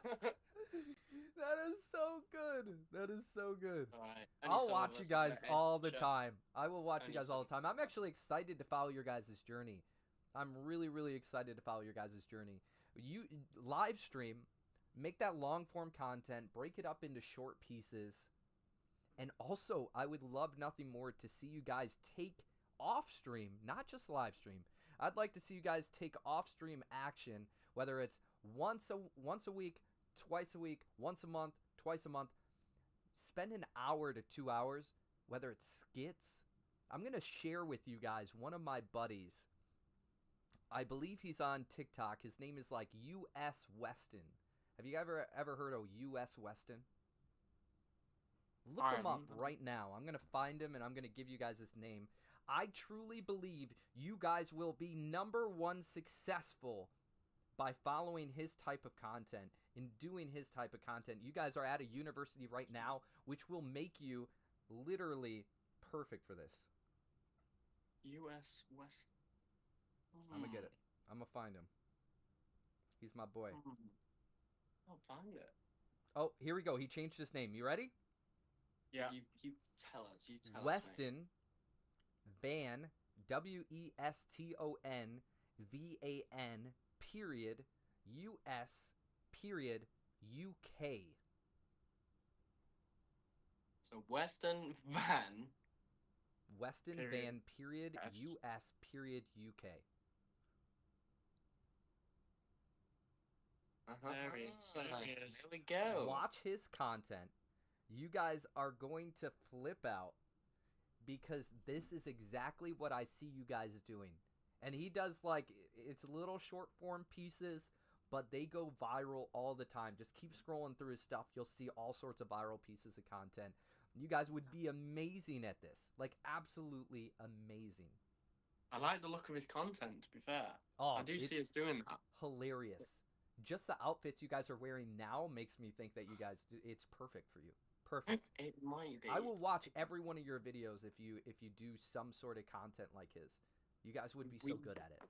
That is so good. That is so good. All right. I'll watch you guys all the time. I will watch you guys all the time. I'm actually excited to follow your guys' journey. I'm really, really excited to follow your guys' journey. You live stream, make that long form content, break it up into short pieces. And also, I would love nothing more to see you guys take off stream, not just live stream. I'd like to see you guys take off stream action, whether it's once a week, twice a week, once a month, twice a month. Spend an hour to 2 hours, whether it's skits. I'm going to share with you guys one of my buddies. I believe he's on TikTok. His name is like US Weston. Have you ever heard of US Weston? Look him up right now. I'm going to find him and I'm going to give you guys his name. I truly believe you guys will be #1 successful by following his type of content and doing his type of content. You guys are at a university right now, which will make you literally perfect for this. US West. I'm going to get it. I'm going to find him. He's my boy. I'll find it. Oh, here we go. He changed his name. You ready? Yeah. You tell us. You tell us. Weston Van, WESTON VAN period US period UK. So Weston Van. Weston Period. Van period Yes. US period UK. There he is. There we go. Watch his content. You guys are going to flip out because this is exactly what I see you guys doing. And he does like, it's little short form pieces, but they go viral all the time. Just keep scrolling through his stuff. You'll see all sorts of viral pieces of content. You guys would be amazing at this. Like, absolutely amazing. I like the look of his content, to be fair. Oh, I do it's see us doing that. hilarious. Just the outfits you guys are wearing now makes me think that you guys, it's perfect for you. Perfect. It might be. I will watch every one of your videos if you do some sort of content like his. You guys would be so good at it.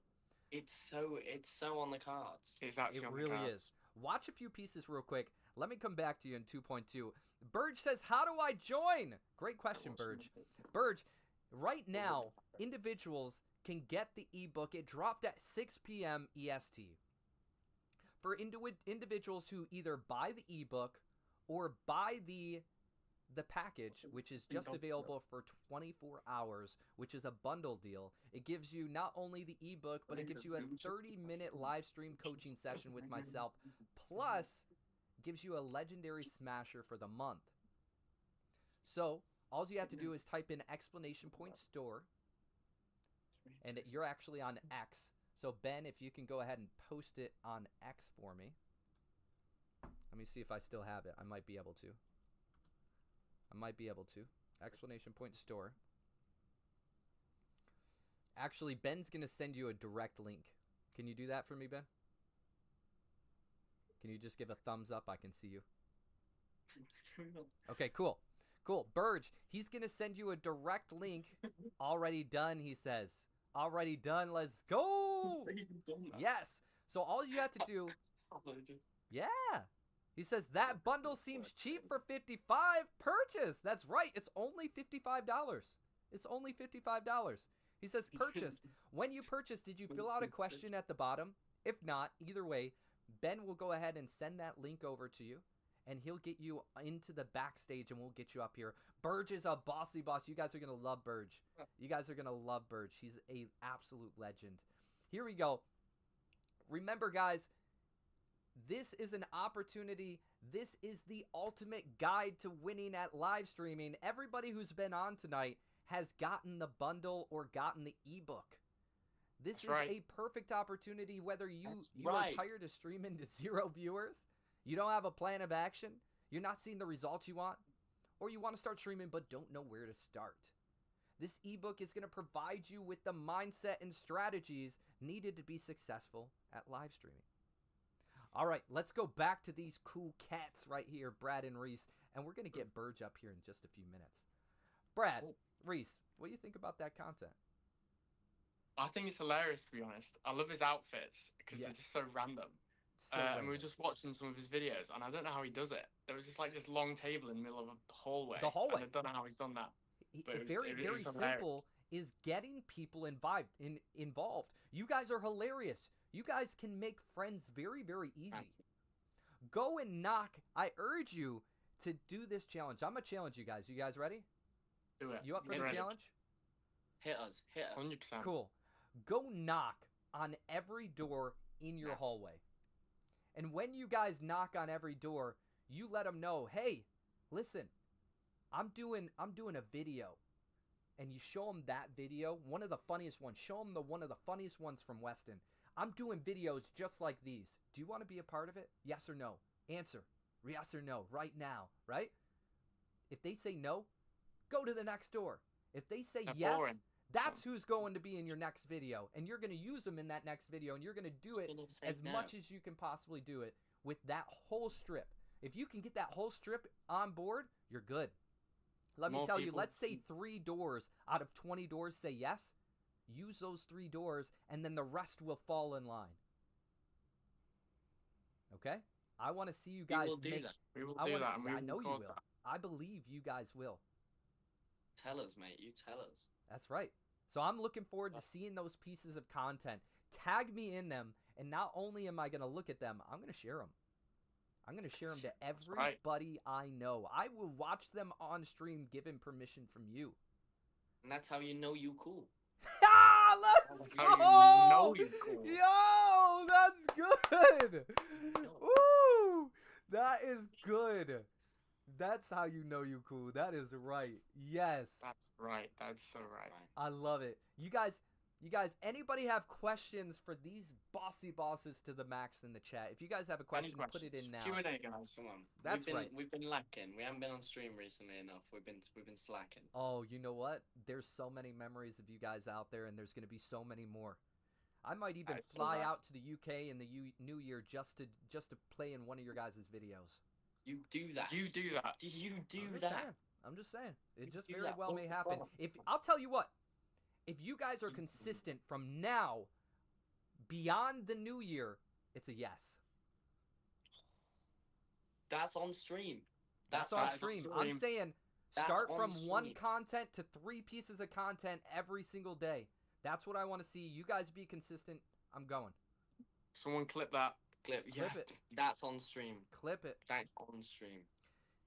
It's so on the cards. It's actually It on the really cards. is. Watch a few pieces real quick. Let me come back to you in 2.2. Burge says, how do I join? Great question, Burge. Burge, right now, individuals can get the ebook. It dropped at 6 p.m. EST. For individuals who either buy the ebook or buy the the package, which is just available for 24 hours, which is a bundle deal. It gives you not only the ebook, but it gives you a 30-minute live stream coaching session with myself, plus gives you a legendary smasher for the month. So all you have to do is type in exclamation point store, and you're actually on X. So Ben, if you can go ahead and post it on X for me. Let me see if I still have it. I might be able to. Exclamation point store. Actually, Ben's going to send you a direct link. Can you do that for me, Ben? Can you just give a thumbs up? I can see you. Okay, cool. Cool. Burge, he's going to send you a direct link. Already done, he says. Already done. Let's go. Yes. So all you have to do. Yeah. He says that bundle seems cheap for $55. Purchase. That's right. It's only $55. It's only $55. He says purchase. When you purchase, did you fill out a question at the bottom? If not, either way, Ben will go ahead and send that link over to you, and he'll get you into the backstage, and we'll get you up here. Burge is a bossy boss. You guys are going to love Burge. You guys are going to love Burge. He's an absolute legend. Here we go. Remember, guys, this is an opportunity. This is the ultimate guide to winning at live streaming. Everybody who's been on tonight has gotten the bundle or gotten the ebook. This is a perfect opportunity, whether you are tired of streaming to 0 viewers, you don't have a plan of action, you're not seeing the results you want, or you want to start streaming but don't know where to start. This ebook is going to provide you with the mindset and strategies needed to be successful at live streaming. All right, let's go back to these cool cats right here, Brad and Reese, and we're going to get Burge up here in just a few minutes. Brad, Reese, what do you think about that content? I think it's hilarious, to be honest. I love his outfits because they're just so random. And we were just watching some of his videos, and I don't know how he does it. There was just like this long table in the middle of a hallway. The hallway. And I don't know how he's done that. But it was very simple is getting people involved. You guys are hilarious. You guys can make friends very, very easy. Go and knock. I urge you to do this challenge. I'm going to challenge you guys. You guys ready? Do it. You up for the challenge? Hit us. 100%. Cool. Go knock on every door in your hallway. And when you guys knock on every door, you let them know, hey, listen, I'm doing a video. And you show them that video, one of the funniest ones. Show them one of the funniest ones from Weston. I'm doing videos just like these. Do you want to be a part of it? Yes or no? Answer. Yes or no right now, right? If they say no, go to the next door. If they say yes, that's who's going to be in your next video. And you're going to use them in that next video. And you're going to do it as much as you can possibly do it with that whole strip. If you can get that whole strip on board, you're good. Let me tell you, let's say 3 doors out of 20 doors say yes. Use those 3 doors, and then the rest will fall in line. Okay? I want to see you guys make... We will do that. I know you will. I believe you guys will. Tell us, mate. You tell us. That's right. So I'm looking forward to seeing those pieces of content. Tag me in them, and not only am I going to look at them, I'm going to share them. I'm going to share them to everybody I know. I will watch them on stream given permission from you. And that's how you know you cool. Ah, let's go! You know you're cool. Yo, that's good. Woo! That is good. That's how you know you cool. That is right. Yes. That's right. That's so right. I love it. You guys, anybody have questions for these bossy bosses to the max in the chat? If you guys have a question, put it in now. Q&A, guys. Come on. That's right. We've been lacking. We haven't been on stream recently enough. We've been slacking. Oh, you know what? There's so many memories of you guys out there, and there's going to be so many more. I might even fly out to the UK in the New Year just to play in one of your guys' videos. You do that. You do that. You do that. I'm just saying. It just very well may happen. I'll tell you what. If you guys are consistent from now beyond the New Year, it's a yes. That's on stream. That's on stream. I'm saying start from 1 content to 3 pieces of content every single day. That's what I want to see. You guys be consistent. I'm going. Someone clip that. Clip it. That's on stream. Clip it. That's on stream.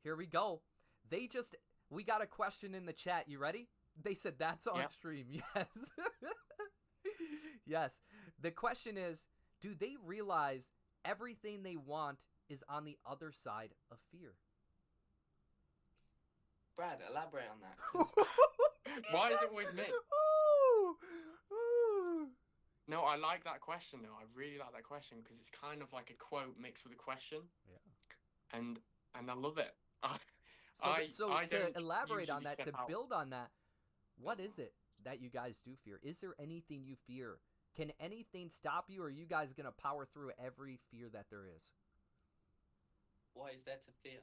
Here we go. We got a question in the chat. You ready? They said that's on stream. Yes. Yes. The question is, do they realize everything they want is on the other side of fear? Brad, elaborate on that. 'cause Why is it always me? Ooh, ooh. No, I like that question though. I really like that question because it's kind of like a quote mixed with a question. Yeah. And I love it. So I to don't elaborate on usually that, to step out. build on that, what is it that you guys do fear? Is there anything you fear? Can anything stop you, or are you guys going to power through every fear that there is? What is there to fear?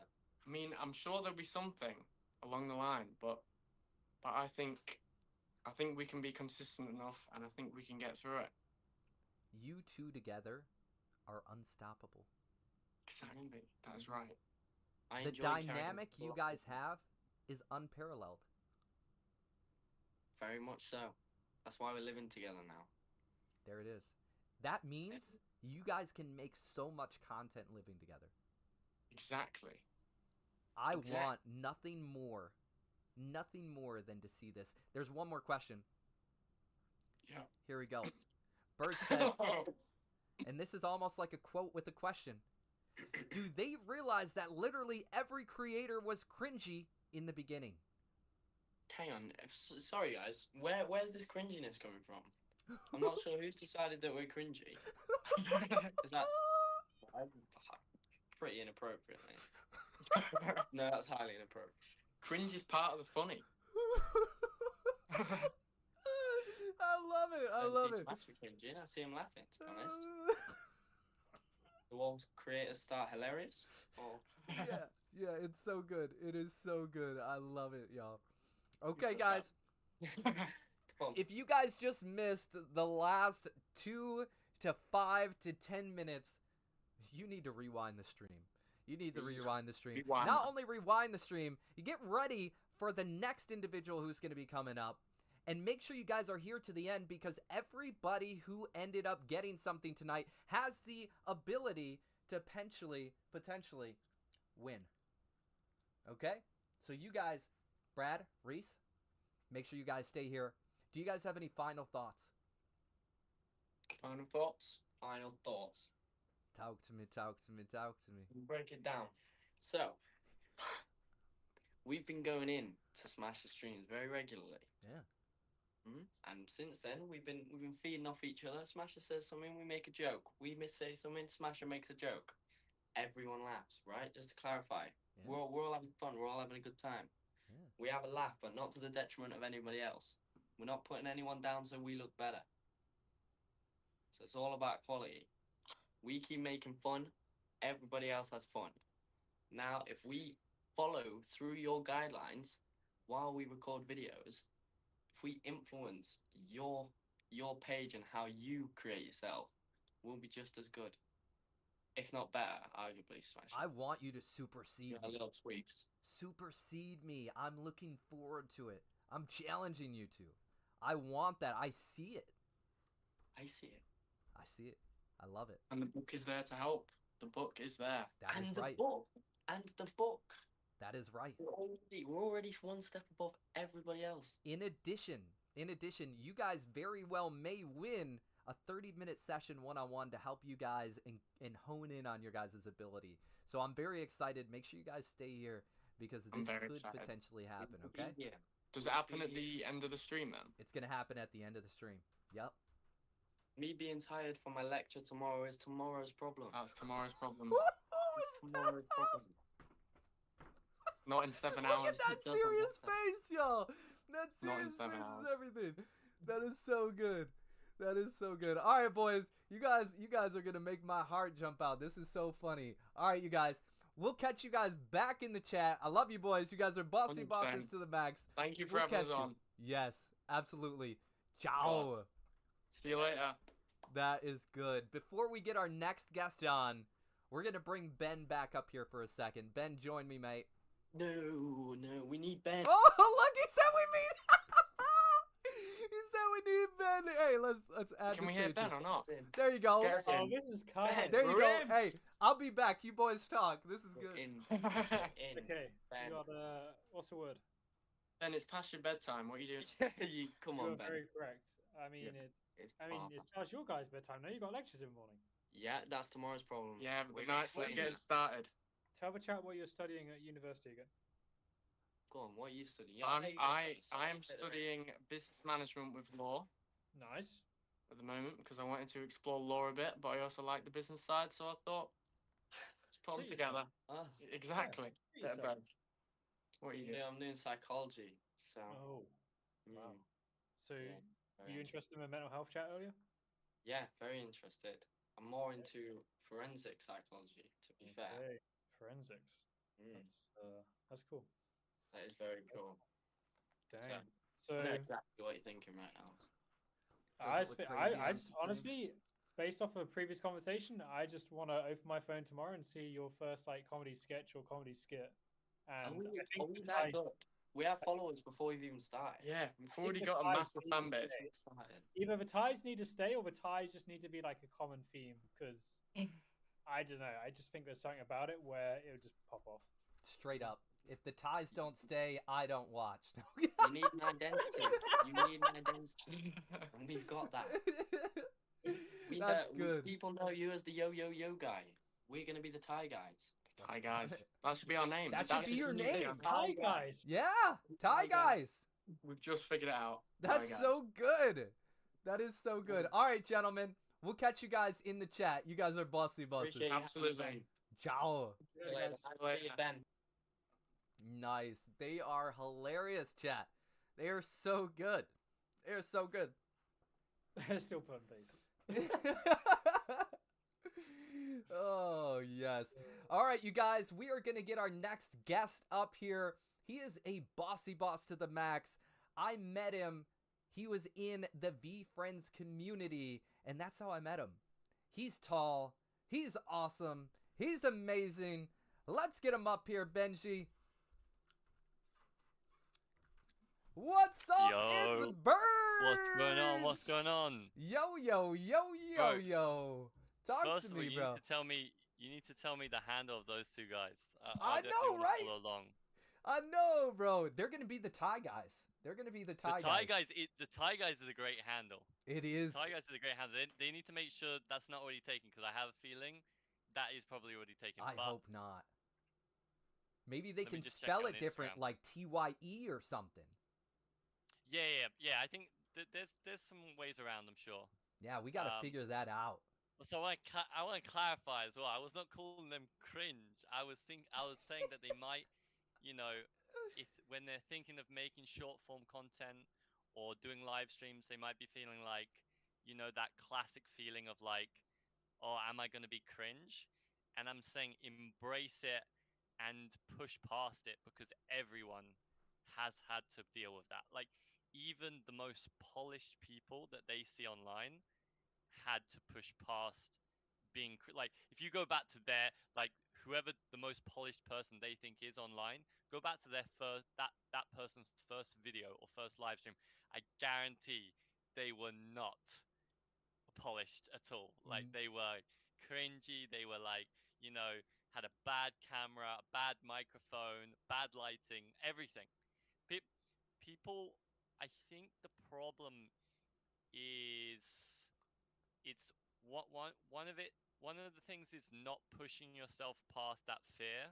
I mean, I'm sure there'll be something along the line, but I think we can be consistent enough, and I think we can get through it. You two together are unstoppable. Exactly. That's right. I The enjoy carrying dynamic the you ball. guys have is unparalleled. Very much so. That's why we're living together now. There it is. That means you guys can make so much content living together. Exactly. I want nothing more than to see this. There's one more question. Yeah. Here we go. Bird says, and this is almost like a quote with a question. Do they realize that literally every creator was cringy in the beginning? Hang on. Sorry, guys. Where's this cringiness coming from? I'm not sure who's decided that we're cringy. Because that's pretty inappropriate, mate. No, that's highly inappropriate. Cringe is part of the funny. I love it. I love it. Smash cringing. I see him laughing, to be honest. The Wolves creators start hilarious. Or... yeah, it's so good. It is so good. I love it, y'all. Okay, guys. If you guys just missed the last 2 to 5 to 10 minutes, you need to rewind the stream. You need to rewind the stream. Rewind. Not only rewind the stream, you get ready for the next individual who's going to be coming up. And make sure you guys are here to the end, because everybody who ended up getting something tonight has the ability to potentially win. Okay? So you guys, Brad, Reese, make sure you guys stay here. Do you guys have any final thoughts? Final thoughts? Final thoughts. Talk to me, talk to me, talk to me. Break it down. So, we've been going in to Smash the streams very regularly. Yeah. And since then, we've been feeding off each other. Smasher says something, we make a joke. We say something, Smasher makes a joke. Everyone laughs, right? Just to clarify, we're all having fun. We're all having a good time. Yeah. We have a laugh, but not to the detriment of anybody else. We're not putting anyone down so we look better. So it's all about quality. We keep making fun. Everybody else has fun. Now, if we follow through your guidelines while we record videos, if we influence your page and how you create yourself, we'll be just as good, if not better, arguably. Smash. I want you to supersede me. Little tweaks. Supersede me. I'm looking forward to it. I'm challenging you to. I want that. I see it. I see it. I see it. I love it. And the book is there to help. The book is there. That is right. And the book. That is right. We're already one step above everybody else. In addition, you guys very well may win a 30-minute session one-on-one to help you guys and hone in on your guys' ability. So I'm very excited. Make sure you guys stay here, because this could potentially happen, okay? Yeah. Does it happen at the end of the stream then? It's going to happen at the end of the stream. Yep. Me being tired for my lecture tomorrow is tomorrow's problem. That's tomorrow's problem. It's tomorrow's problem. Not in 7 hours. Look at that serious face, y'all. That serious face is everything. That is so good. That is so good. All right, boys. You guys are going to make my heart jump out. This is so funny. All right, you guys. We'll catch you guys back in the chat. I love you, boys. You guys are bossy 100%. bosses to the max. Thank you for having us on. Yes, absolutely. Ciao. See you later. That is good. Before we get our next guest on, we're going to bring Ben back up here for a second. Ben, join me, mate. No, we need Ben. Oh, look, he said we need Ben, hey, let's add Can the we hear stage Ben here. or not? There you go. Get us Oh, in. this is kind. There you go. Ribbed. Hey, I'll be back. You boys talk. This is good. In. Okay, Ben. you got what's the word? Ben, it's past your bedtime. What are you doing? Come You on, are Ben. very correct. I mean, It's it's past your guys' bedtime now. You got lectures in the morning. Yeah, that's tomorrow's problem. Yeah, but We're the night's explaining getting that. started. Tell the chat what you're studying at university again. Go on, what are you studying? Yeah, I am studying business management with law Nice. at the moment because I wanted to explore law a bit, but I also like the business side, so I thought let's put them Treat yourself. together. Exactly. Treat Bit of yourself. both. What are you doing? Yeah, I'm doing psychology. So. Oh, wow. mm, So yeah, were very you interested in the mental health chat earlier? Yeah, very interested. I'm more into forensic psychology, to be fair. Okay, forensics. Mm, That's cool. that is very cool. Dang. I know So exactly what you're thinking right now. Does it look crazy I on just screen? honestly, based off of a previous conversation, I just want to open my phone tomorrow and see your first like comedy sketch or comedy skit. And I think the that ties, good? We have followers before we've even started. Yeah, we've think already the got a ties massive need fan to base. stay. Started. Either the ties need to stay or the ties just need to be like a common theme because I don't know. I just think there's something about it where it would just pop off. Straight up. If the ties don't stay, I don't watch. You need an identity. You need an identity. And we've got that. That's good. People know you as the yo guy. We're going to be the Thai guys. Thai guys. That should be our name. That should be your the new name. thing. Hi guys. Yeah, Thai guys. We've just figured it out. Thai That's guys. so good. That is so good. All right, gentlemen. We'll catch you guys in the chat. You guys are bossy bosses. Appreciate you. Absolutely. Ciao. See you later. See you, Ben. Nice. They are hilarious, chat. They are so good. They are so good. Still putting faces. Oh, yes. All right, you guys, we are going to get our next guest up here. He is a bossy boss to the max. I met him. He was in the VeeFriends community, and that's how I met him. He's tall. He's awesome. He's amazing. Let's get him up here, Benji. What's up? Yo. It's Bird. What's going on? What's going on? Yo, yo, yo, yo, Bro, yo. Talk First to of all, me, you bro. need to tell me. You need to tell me the handle of those two guys. I definitely know, wanna right? Follow along. I know, bro. They're gonna be the Thai guys. They're gonna be the Thai The Thai guys. the Thai guys is a great handle. It is. Thai guys is a great handle. They need to make sure that's not already taken because I have a feeling that is probably already taken. I but hope not. Maybe they Let me can just check spell on it different, Instagram. like TYE or something. Yeah. I think there's some ways around. I'm sure. Yeah, we gotta figure that out. So I want to clarify as well. I was not calling them cringe. I was saying that they might, you know, if when they're thinking of making short form content or doing live streams, they might be feeling like, you know, that classic feeling of like, oh, am I going to be cringe? And I'm saying embrace it and push past it because everyone has had to deal with that. Like even the most polished people that they see online had to push past being like if you go back to their like whoever the most polished person they think is online, go back to their first that person's first video or first live stream. I guarantee they were not polished at all. Like they were cringy, they were like, you know, had a bad camera, a bad microphone, bad lighting, everything. People, I think the problem is it's one of the things is not pushing yourself past that fear.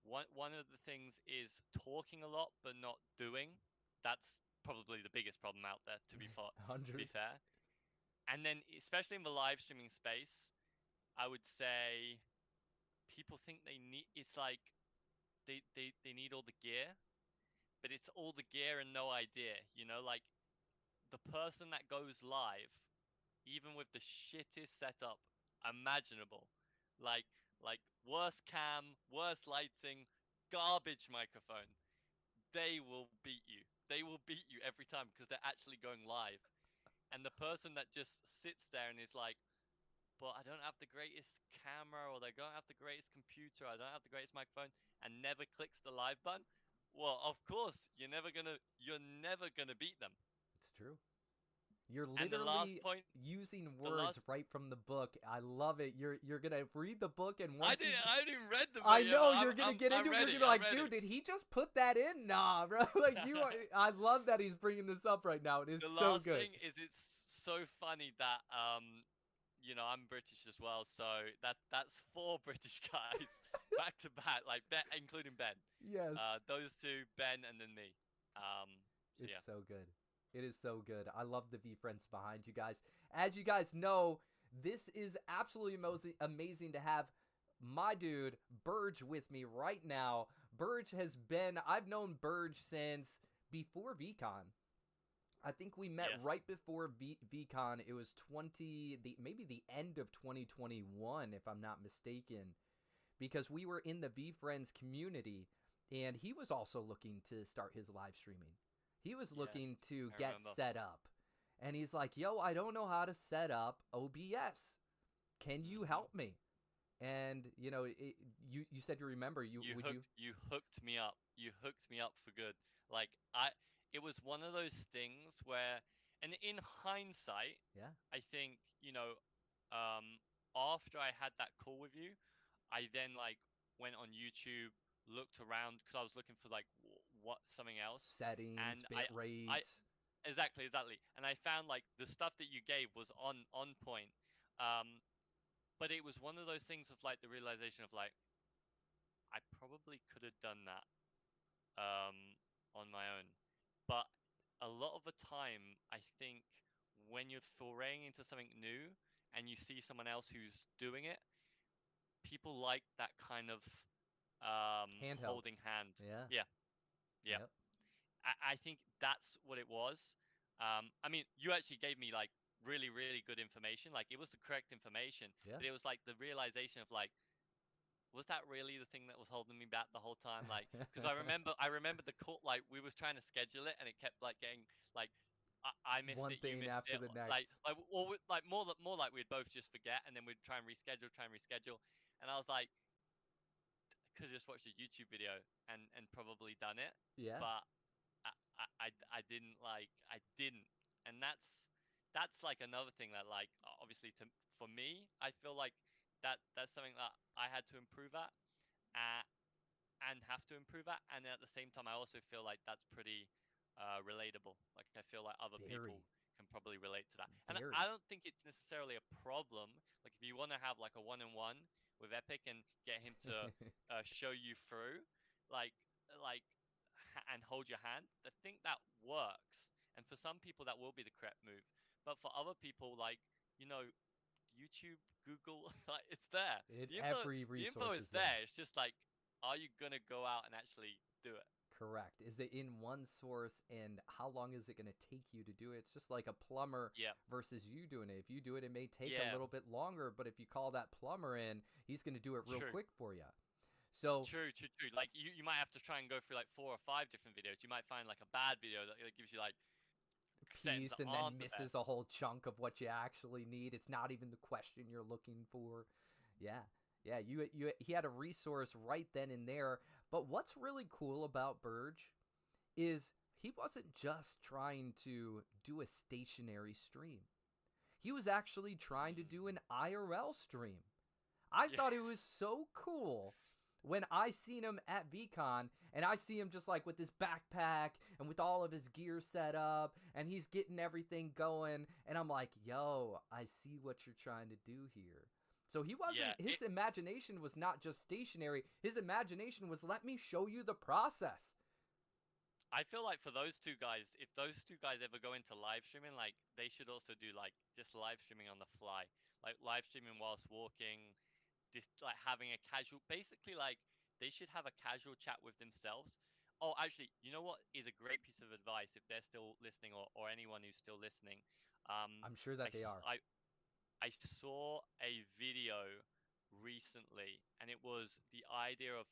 One of the things is talking a lot but not doing. That's probably the biggest problem out there to be fair. And then especially in the live streaming space, I would say people think they need it's like they need all the gear, but it's all the gear and no idea, you know, like the person that goes live even with the shittest setup imaginable, like worst cam, worst lighting, garbage microphone, they will beat you. They will beat you every time because they're actually going live. And the person that just sits there and is like, but I don't have the greatest camera or they don't have the greatest computer, I don't have the greatest microphone, and never clicks the live button, well, of course, you're never gonna beat them. It's true. You're And the last literally point, using the words last right from the book. I love it. You're gonna read the book and once I didn't read the book. I yet, know but you're gonna get I'm into it. ready, You're gonna be I'm like, ready. dude, did he just put that in? Nah, bro. Like you are. I love that he's bringing this up right now. It is The so last good. thing is it's so funny that I'm British as well, so that's 4 British guys back to back, like including Ben. Yes. Those two, Ben, and then me. So It's yeah. so good. It is so good. I love the V friends behind you guys. As you guys know, this is absolutely amazing to have my dude Burge with me right now. I've known Burge since before VCon. I think we met right before VCon. It was maybe the end of 2021, if I'm not mistaken, because we were in the V Friends community, and he was also looking to start his live streaming. He was looking to get set up, and he's like, "Yo, I don't know how to set up OBS. Can you help me?" And you know, you said you remember You hooked me up. You hooked me up for good. Like it was one of those things where, and in hindsight, I think after I had that call with you, I then like went on YouTube, looked around because I was looking for like something else settings, and bit rate. Exactly, and I found like the stuff that you gave was on point. But it was one of those things of like the realization of like I probably could have done that on my own. But a lot of the time, I think when you're foraying into something new and you see someone else who's doing it, people like that kind of holding hand. Yeah. Yep. I think that's what it was. I mean, you actually gave me like really, really good information. Like it was the correct information, but it was like the realization of like, was that really the thing that was holding me back the whole time? Like, because I remember the call, like we was trying to schedule it and it kept like getting like, I missed one it, you thing missed after it. the next. Like more like we'd both just forget and then we'd try and reschedule. And I was like, could have just watched a YouTube video and probably done it. Yeah. But I didn't and that's like another thing that like obviously for me I feel like that's something that I had to improve at and have to improve at, and at the same time I also feel like that's pretty relatable. Like I feel like other people can probably relate to that. And I don't think it's necessarily a problem. Like if you want to have like a one-on-one with Epic and get him to show you through like and hold your hand, I think that works. And for some people that will be the correct move, but for other people, like YouTube, Google, like it's there. Every the resource info is there. It's just like, are you gonna go out and actually do it? Correct. Is it in one source, and how long is it going to take you to do it? It's just like a plumber versus you doing it. If you do it, it may take a little bit longer, but if you call that plumber in, he's going to do it real quick for you. So true. Like you might have to try and go through like 4 or 5 different videos. You might find like a bad video that gives you like piece and then misses a whole chunk of what you actually need. It's not even the question you're looking for. Yeah. He had a resource right then and there. But what's really cool about Burge is he wasn't just trying to do a stationary stream. He was actually trying to do an IRL stream. I thought it was so cool when I seen him at VCon, and I see him just like with his backpack and with all of his gear set up, and he's getting everything going, and I'm like, yo, I see what you're trying to do here. So he wasn't, his imagination was not just stationary, his imagination was, let me show you the process. I feel like for those two guys, if those two guys ever go into live streaming, like they should also do like just live streaming on the fly, like live streaming whilst walking, just like having a casual, basically like they should have a casual chat with themselves. Oh, actually, you know what is a great piece of advice if they're still listening or anyone who's still listening? I'm sure that they are. I saw a video recently, and it was the idea of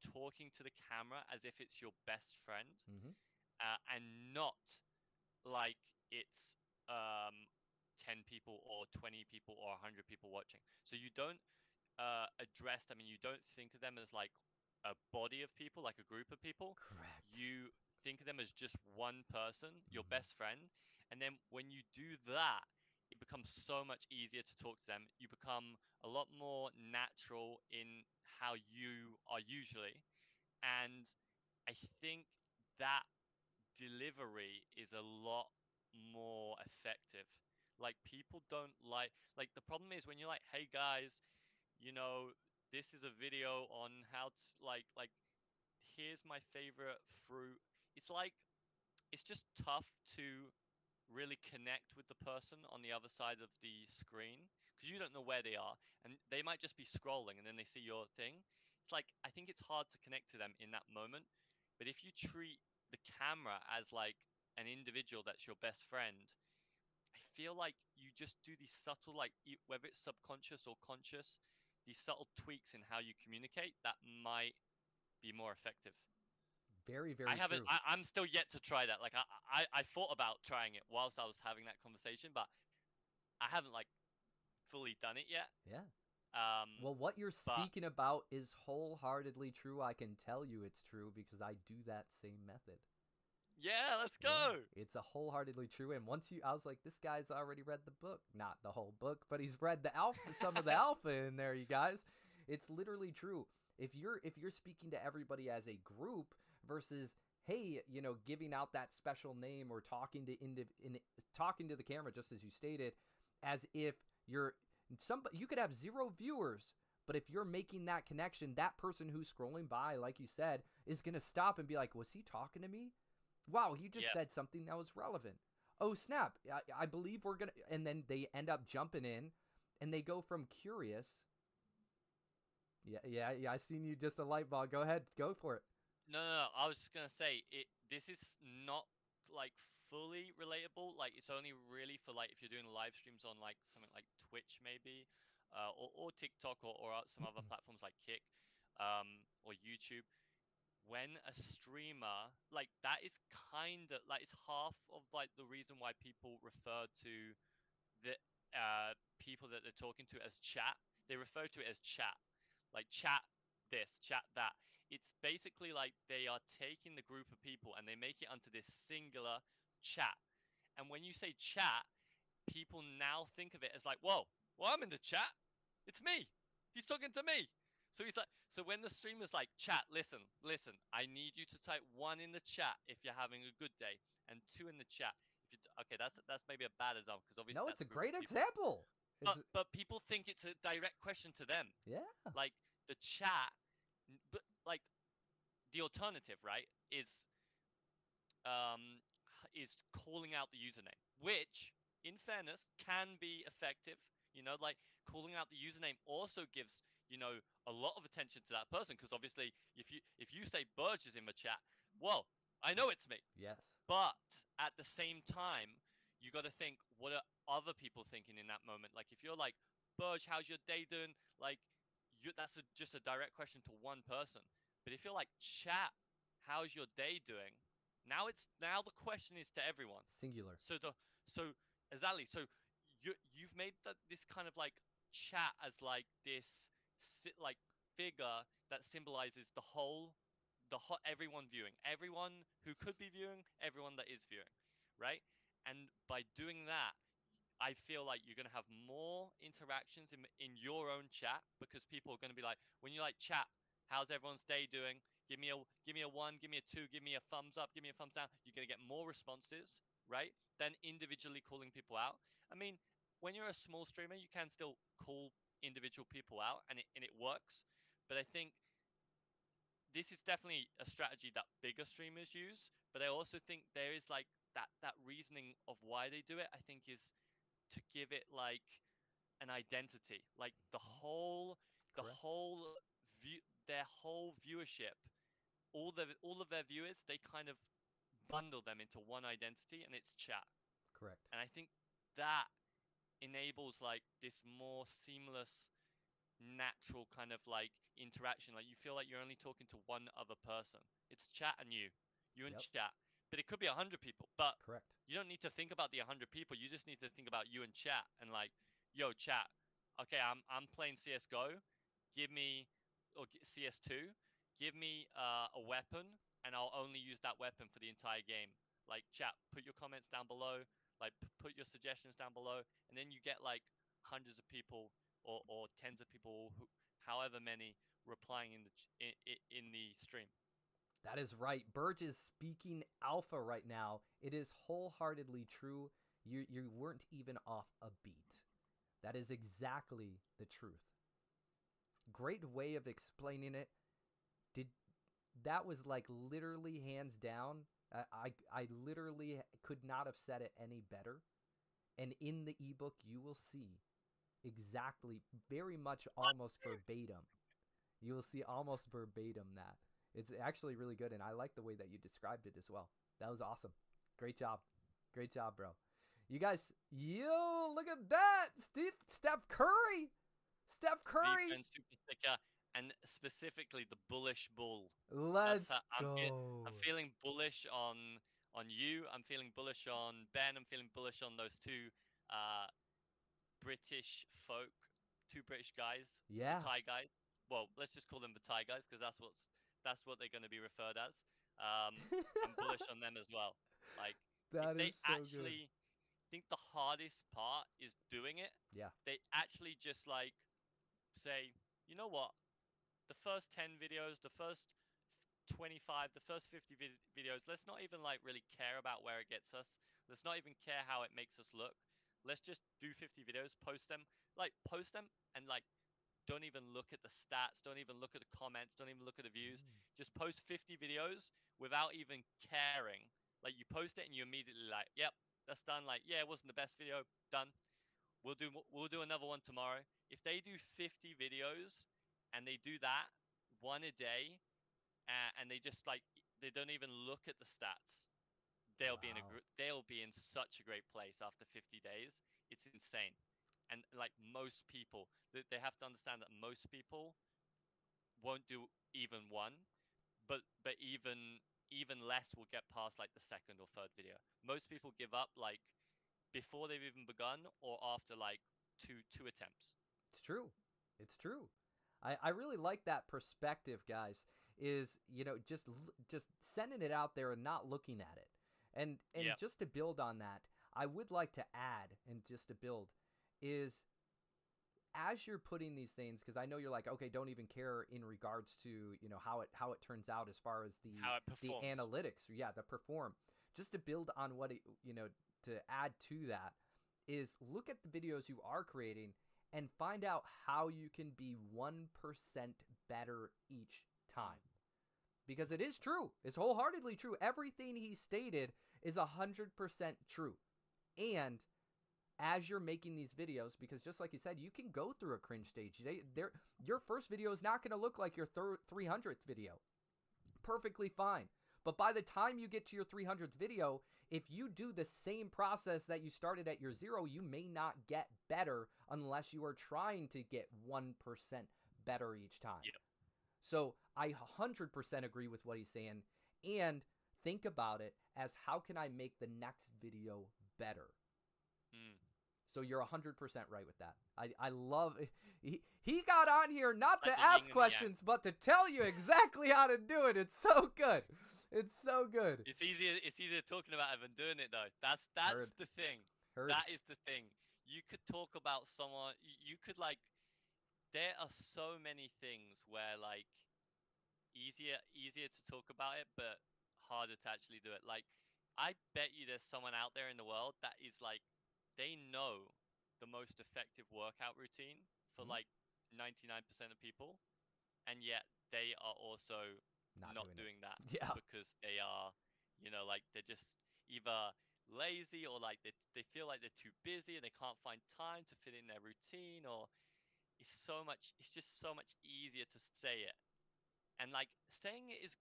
talking to the camera as if it's your best friend, and not like it's 10 people or 20 people or 100 people watching. So you don't address them, and you don't think of them as like a body of people, like a group of people. Correct. You think of them as just one person, your best friend, And then when you do that, it becomes so much easier to talk to them. You become a lot more natural in how you are usually. And I think that delivery is a lot more effective. Like people don't like the problem is when you're like, hey guys, you know, this is a video on how to like here's my favorite fruit. It's like it's just tough to really connect with the person on the other side of the screen because you don't know where they are and they might just be scrolling and then they see your thing. It's like I think it's hard to connect to them in that moment. But if you treat the camera as like an individual that's your best friend, I feel like you just do these subtle, like whether it's subconscious or conscious, these subtle tweaks in how you communicate that might be more effective. Very, I very haven't. true. I'm still yet to try that. Like I thought about trying it whilst I was having that conversation, but I haven't like fully done it yet. Yeah. Um, Well, what you're but speaking about is wholeheartedly true. I can tell you it's true because I do that same method. yeah, let's Yeah, go. it's a wholeheartedly true. And once I was like, this guy's already read the book. Not the whole book, but he's read the alpha, some of the alpha in there, you guys. It's literally true. If you're speaking to everybody as a group versus, hey, giving out that special name or talking to the camera, just as you stated, as if you're somebody, you could have 0 viewers. But if you're making that connection, that person who's scrolling by, like you said, is going to stop and be like, was he talking to me? Wow, he just said something that was relevant. Oh, snap. I believe we're going to... And then they end up jumping in, and they go from curious... Yeah, I seen you just a light bulb. Go ahead. Go for it. No. I was just gonna say it. This is not like fully relatable. Like it's only really for like if you're doing live streams on like something like Twitch maybe, or TikTok or some other platforms like Kick, or YouTube. When a streamer like that is kind of like it's half of like the reason why people refer to the people that they're talking to as chat. They refer to it as chat, like chat this, chat that. It's basically like they are taking the group of people and they make it onto this singular chat. And when you say chat, people now think of it as like, whoa, well, I'm in the chat. It's me. He's talking to me. So he's like, so when the streamer's like, chat, listen, I need you to type 1 in the chat if you're having a good day, and 2 in the chat if you. Okay, that's maybe a bad example because obviously No, that's it's a a group of great people. example. But people think it's a direct question to them. Yeah. Like the chat, but like the alternative, right, um, is calling out the username, which, in fairness, can be effective. Like calling out the username also gives a lot of attention to that person because obviously, if you say Burge is in the chat, well, I know it's me. Yes. But at the same time, you got to think, what are other people thinking in that moment? Like if you're like, Burge, how's your day doing? Like, that's just a direct question to one person. But if you're like, chat, how's your day doing? Now the question is to everyone. Singular. So exactly. So you've made this kind of like chat as like this like figure that symbolizes everyone viewing, everyone who could be viewing, everyone that is viewing, right? And by doing that, I feel like you're gonna have more interactions in your own chat because people are gonna be like, when you like chat, how's everyone's day doing? Give me a 1, give me a 2, give me a thumbs up, give me a thumbs down. You're gonna get more responses, right? Than individually calling people out. I mean, when you're a small streamer, you can still call individual people out, and it works. But I think this is definitely a strategy that bigger streamers use. But I also think there is like that reasoning of why they do it. I think is to give it like an identity, like the Correct. whole view, their whole viewership, all of their viewers, they kind of bundle them into one identity, and it's chat. Correct. And I think that enables like this more seamless, natural kind of like interaction. Like you feel like you're only talking to one other person. It's chat and you and Yep. chat. But it could be 100 people. But Correct. you don't need to think about the 100 people. You just need to think about you and chat and like, yo, chat. Okay, I'm playing CS:GO. Give me CS2. Give me a weapon, and I'll only use that weapon for the entire game. Like chat, put your comments down below. Like put your suggestions down below, and then you get like hundreds of people or tens of people, however many, replying in the stream. That is right. Burge is speaking alpha right now. It is wholeheartedly true. You weren't even off a beat. That is exactly the truth. Great way of explaining it. That was like literally hands down. I literally could not have said it any better. And in the ebook, you will see exactly, very much almost verbatim. You will see almost verbatim that. It's actually really good, and I like the way that you described it as well. That was awesome. Great job. Great job, bro. You guys, look at that. Steph Curry. Steph Curry. And super sticker, and specifically the bullish bull. Let's go. I'm feeling bullish on you. I'm feeling bullish on Ben. I'm feeling bullish on those two British folk, two British guys. Yeah. The Thai guys. Well, let's just call them the Thai guys because that's what they're going to be referred as. I'm bullish on them as well. Like that they is so actually think the hardest part is doing it. Yeah. They actually just like say, you know what? The first 10 videos, the first 25, the first 50 videos, let's not even like really care about where it gets us. Let's not even care how it makes us look. Let's just do 50 videos, post them and like don't even look at the stats, don't even look at the comments, don't even look at the views. Just post 50 videos without even caring. Like you post it and you immediately like, yep, that's done. Like, yeah, it wasn't the best video, done. We'll do another one tomorrow. If they do 50 videos and they do that one a day, and they just like they don't even look at the stats, they'll be in such a great place after 50 days. It's insane. And like most people, they have to understand that most people won't do even one, but even less will get past like the second or third video. Most people give up like before they've even begun or after like two attempts. It's true. It's true. I really like that perspective, guys, is, just sending it out there and not looking at it. And Yep. just to build on that, I would like to add, and just to build, is as you're putting these things, because I know you're like, okay, don't even care in regards to, how it turns out as far as How it the performs. analytics, the perform. Just to build on what it, to add to that is look at the videos you are creating and find out how you can be 1% better each time. Because it is true. It's wholeheartedly true. Everything he stated is 100% true. And as you're making these videos, because just like you said, you can go through a cringe stage. Your first video is not going to look like your 300th video. Perfectly fine. But by the time you get to your 300th video, if you do the same process that you started at your 0, you may not get better unless you are trying to get 1% better each time. Yep. So I 100% agree with what he's saying. And think about it as, how can I make the next video better? So you're 100% right with that. I love it. He got on here not Like to the yin ask and the questions, but to tell you exactly how to do it. It's so good. It's so good. It's easier talking about it than doing it though. That's Heard. the thing. Heard. That is the thing. You could talk about someone. You could like. There are so many things where like easier to talk about it, but harder to actually do it. Like, I bet you there's someone out there in the world that is like, they know the most effective workout routine for like 99% of people, and yet they are also not doing that. Yeah. Because they are, like they're just either lazy or like they feel like they're too busy and they can't find time to fit in their routine, or it's just so much easier to say it. And like saying it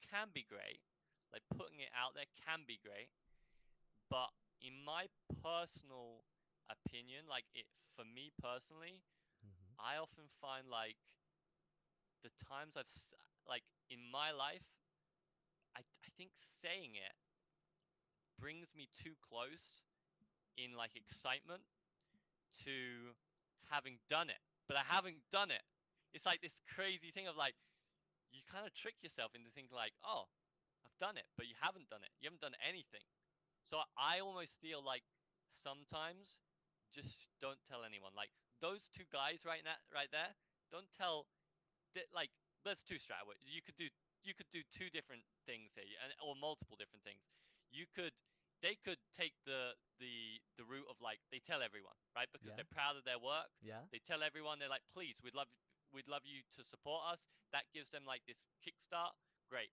can be great, like putting it out there can be great, but in my personal opinion, like for me personally, I often find like the times like in my life, I think saying it brings me too close in like excitement to having done it, but I haven't done it. It's like this crazy thing of like, you kind of trick yourself into thinking like, oh, I've done it, but you haven't done it. You haven't done anything. So I almost feel like sometimes just don't tell anyone. Like those two guys right now, right there, don't tell. Like there's two strategies. You could do two different things here, or multiple different things. They could take the route of like they tell everyone, right? Because Yeah. they're proud of their work. Yeah. They tell everyone, they're like, please, we'd love you to support us. That gives them like this kickstart. Great.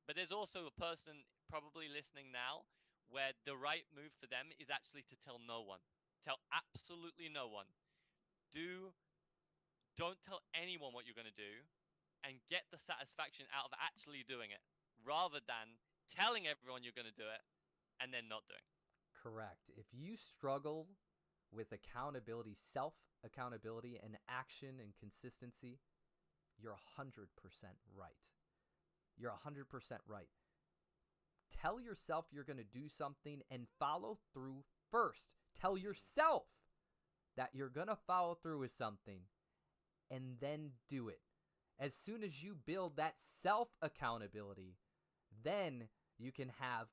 But there's also a person probably listening now where the right move for them is actually to tell no one. Tell absolutely no one. Don't tell anyone what you're going to do and get the satisfaction out of actually doing it rather than telling everyone you're going to do it and then not doing it. Correct. If you struggle with accountability, self accountability, and action and consistency, you're 100% right. You're 100% right. Tell yourself you're going to do something and follow through first. Tell yourself that you're going to follow through with something and then do it. As soon as you build that self accountability, then you can have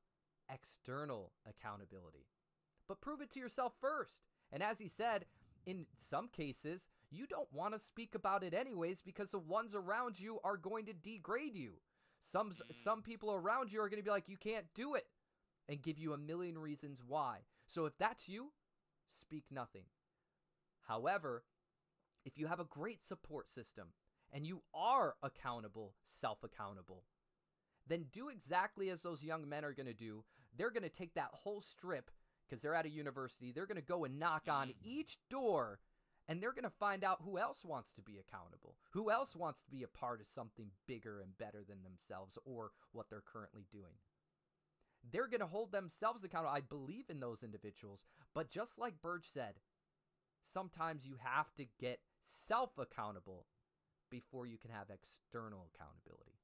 external accountability. But prove it to yourself first. And as he said, in some cases, you don't want to speak about it anyways because the ones around you are going to degrade you. Some people around you are going to be like, you can't do it, and give you a million reasons why. So if that's you, speak nothing. However, if you have a great support system and you are accountable, self-accountable, then do exactly as those young men are going to do. They're going to take that whole strip, because they're at a university, they're going to go and knock on each door, and they're going to find out who else wants to be accountable, who else wants to be a part of something bigger and better than themselves or what they're currently doing. They're going to hold themselves accountable. I believe in those individuals, but just like Burge said, sometimes you have to get self-accountable before you can have external accountability.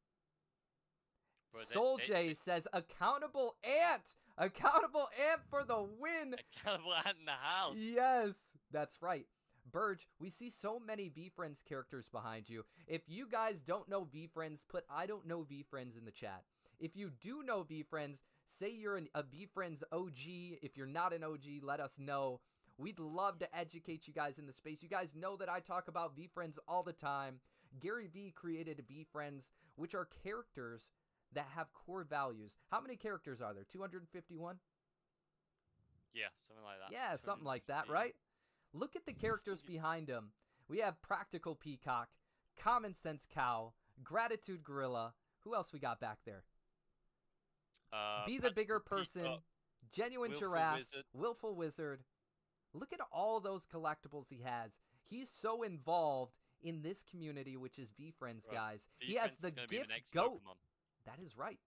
Soul J says, accountable ant! Accountable ant for the win! Accountable ant in the house! Yes, that's right. Burge, we see so many VeeFriends characters behind you. If you guys don't know VeeFriends, put I don't know VeeFriends in the chat. If you do know VeeFriends, say you're a VeeFriends OG. If you're not an OG, let us know. We'd love to educate you guys in the space. You guys know that I talk about VeeFriends all the time. Gary Vee created VeeFriends, which are characters that have core values. How many characters are there? 251? Yeah, something like that. Yeah, something like that, right? Look at the characters behind him. We have Practical Peacock, Common Sense Cow, Gratitude Gorilla. Who else we got back there? Be the Bigger Person, Peacock, Genuine Willful Giraffe, Wizard. Willful Wizard. Look at all those collectibles he has. He's so involved in this community, which is VeeFriends, guys. He has the gift goat. Pokemon. That is right.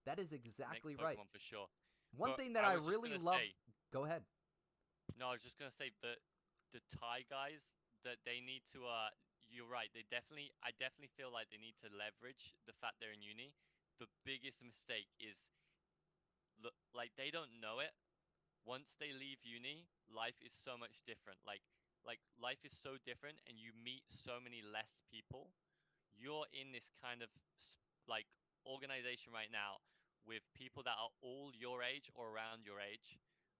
That is exactly Next right. Pokemon for sure. One But thing that I was just really gonna love. say- Go ahead. No, I was just gonna say that the Thai guys that they need to. You're right. I definitely feel like they need to leverage the fact they're in uni. The biggest mistake is, like they don't know it. Once they leave uni, life is so much different. Like life is so different, and you meet so many less people. You're in this kind of like organization right now with people that are all your age or around your age,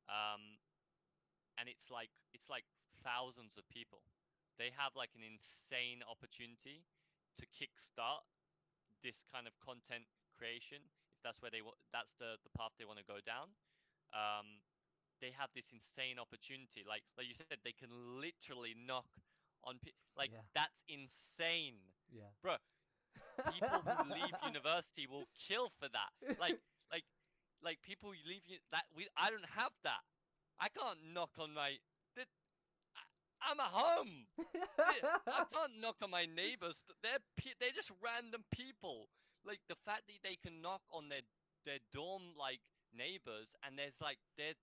um, and it's like thousands of people. They have like an insane opportunity to kickstart this kind of content creation if that's where that's the path they want to go down. Um, they have this insane opportunity. Like you said, they can literally knock on like Yeah. that's insane, Yeah. bro. People who leave university will kill for that. Like people who leave that I don't have that. I can't knock on my. I'm at home. I can't knock on my neighbors. They're just random people. Like the fact that they can knock on their dorm like neighbors, and there's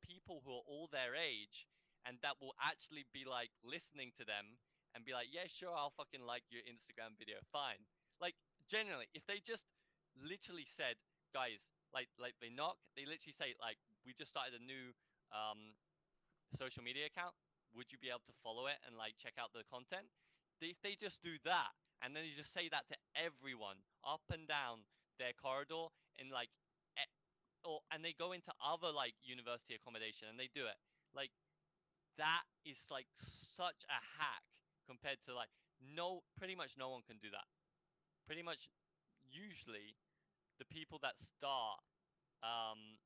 people who are all their age, and that will actually be like listening to them and be like, yeah, sure, I'll fucking like your Instagram video, fine. Like generally, if they just literally said, guys, like they knock, they literally say like, we just started a new social media account. Would you be able to follow it and like check out the content? If they just do that, and then you just say that to everyone up and down their corridor in like and they go into other like university accommodation and they do it. Like that is like such a hack compared to like pretty much no one can do that. Pretty much usually the people that start um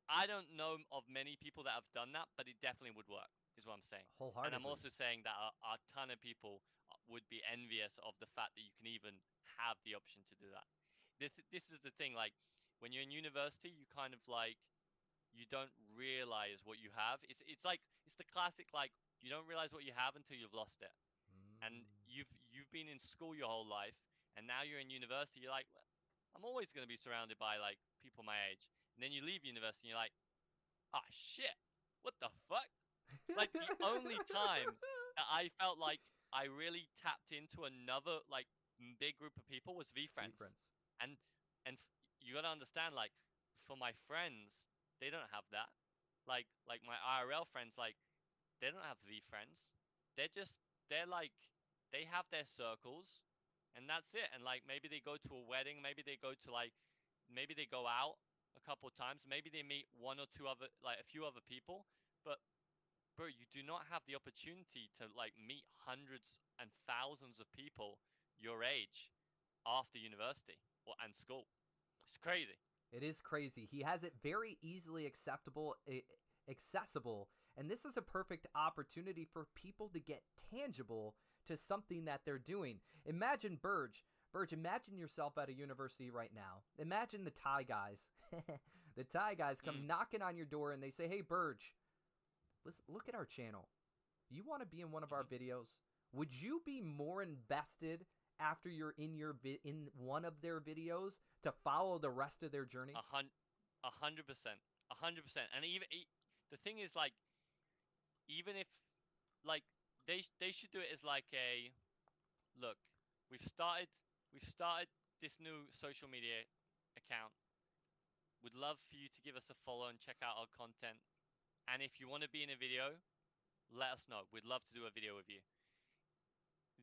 I don't know of many people that have done that, but it definitely would work, is what I'm saying. And Wholeheartedly. I'm also saying that a ton of people would be envious of the fact that you can even have the option to do that. This is the thing, like when you're in university, you kind of like you don't realize what you have. It's like it's the classic like you don't realize what you have until you've lost it. And you've been in school your whole life, and now you're in university. You're like, well, I'm always going to be surrounded by like people my age. And then you leave university, and you're like, ah, shit, what the fuck? Like the only time that I felt like I really tapped into another like big group of people was VFriends. And you gotta understand, like for my friends, they don't have that. Like my IRL friends, like they don't have VFriends. They're like they have their circles, and that's it. And like maybe they go to a wedding, maybe they go to like maybe they go out a couple of times, maybe they meet one or two other like a few other people, but bro, you do not have the opportunity to like meet hundreds and thousands of people your age after university and school. It's crazy. It is crazy. He has it very easily accessible, and this is a perfect opportunity for people to get tangible to something that they're doing. Imagine Burge, imagine yourself at a university right now. Imagine the Thai guys. The Thai guys come knocking on your door and they say, "Hey, Burge, listen, look at our channel. You want to be in one of our videos? Would you be more invested after you're in in one of their videos to follow the rest of their journey?" 100%, 100%. And even the thing is, like, even if like they should do it as like a look. We've started this new social media account. Would love for you to give us a follow and check out our content. And if you want to be in a video, let us know. We'd love to do a video with you.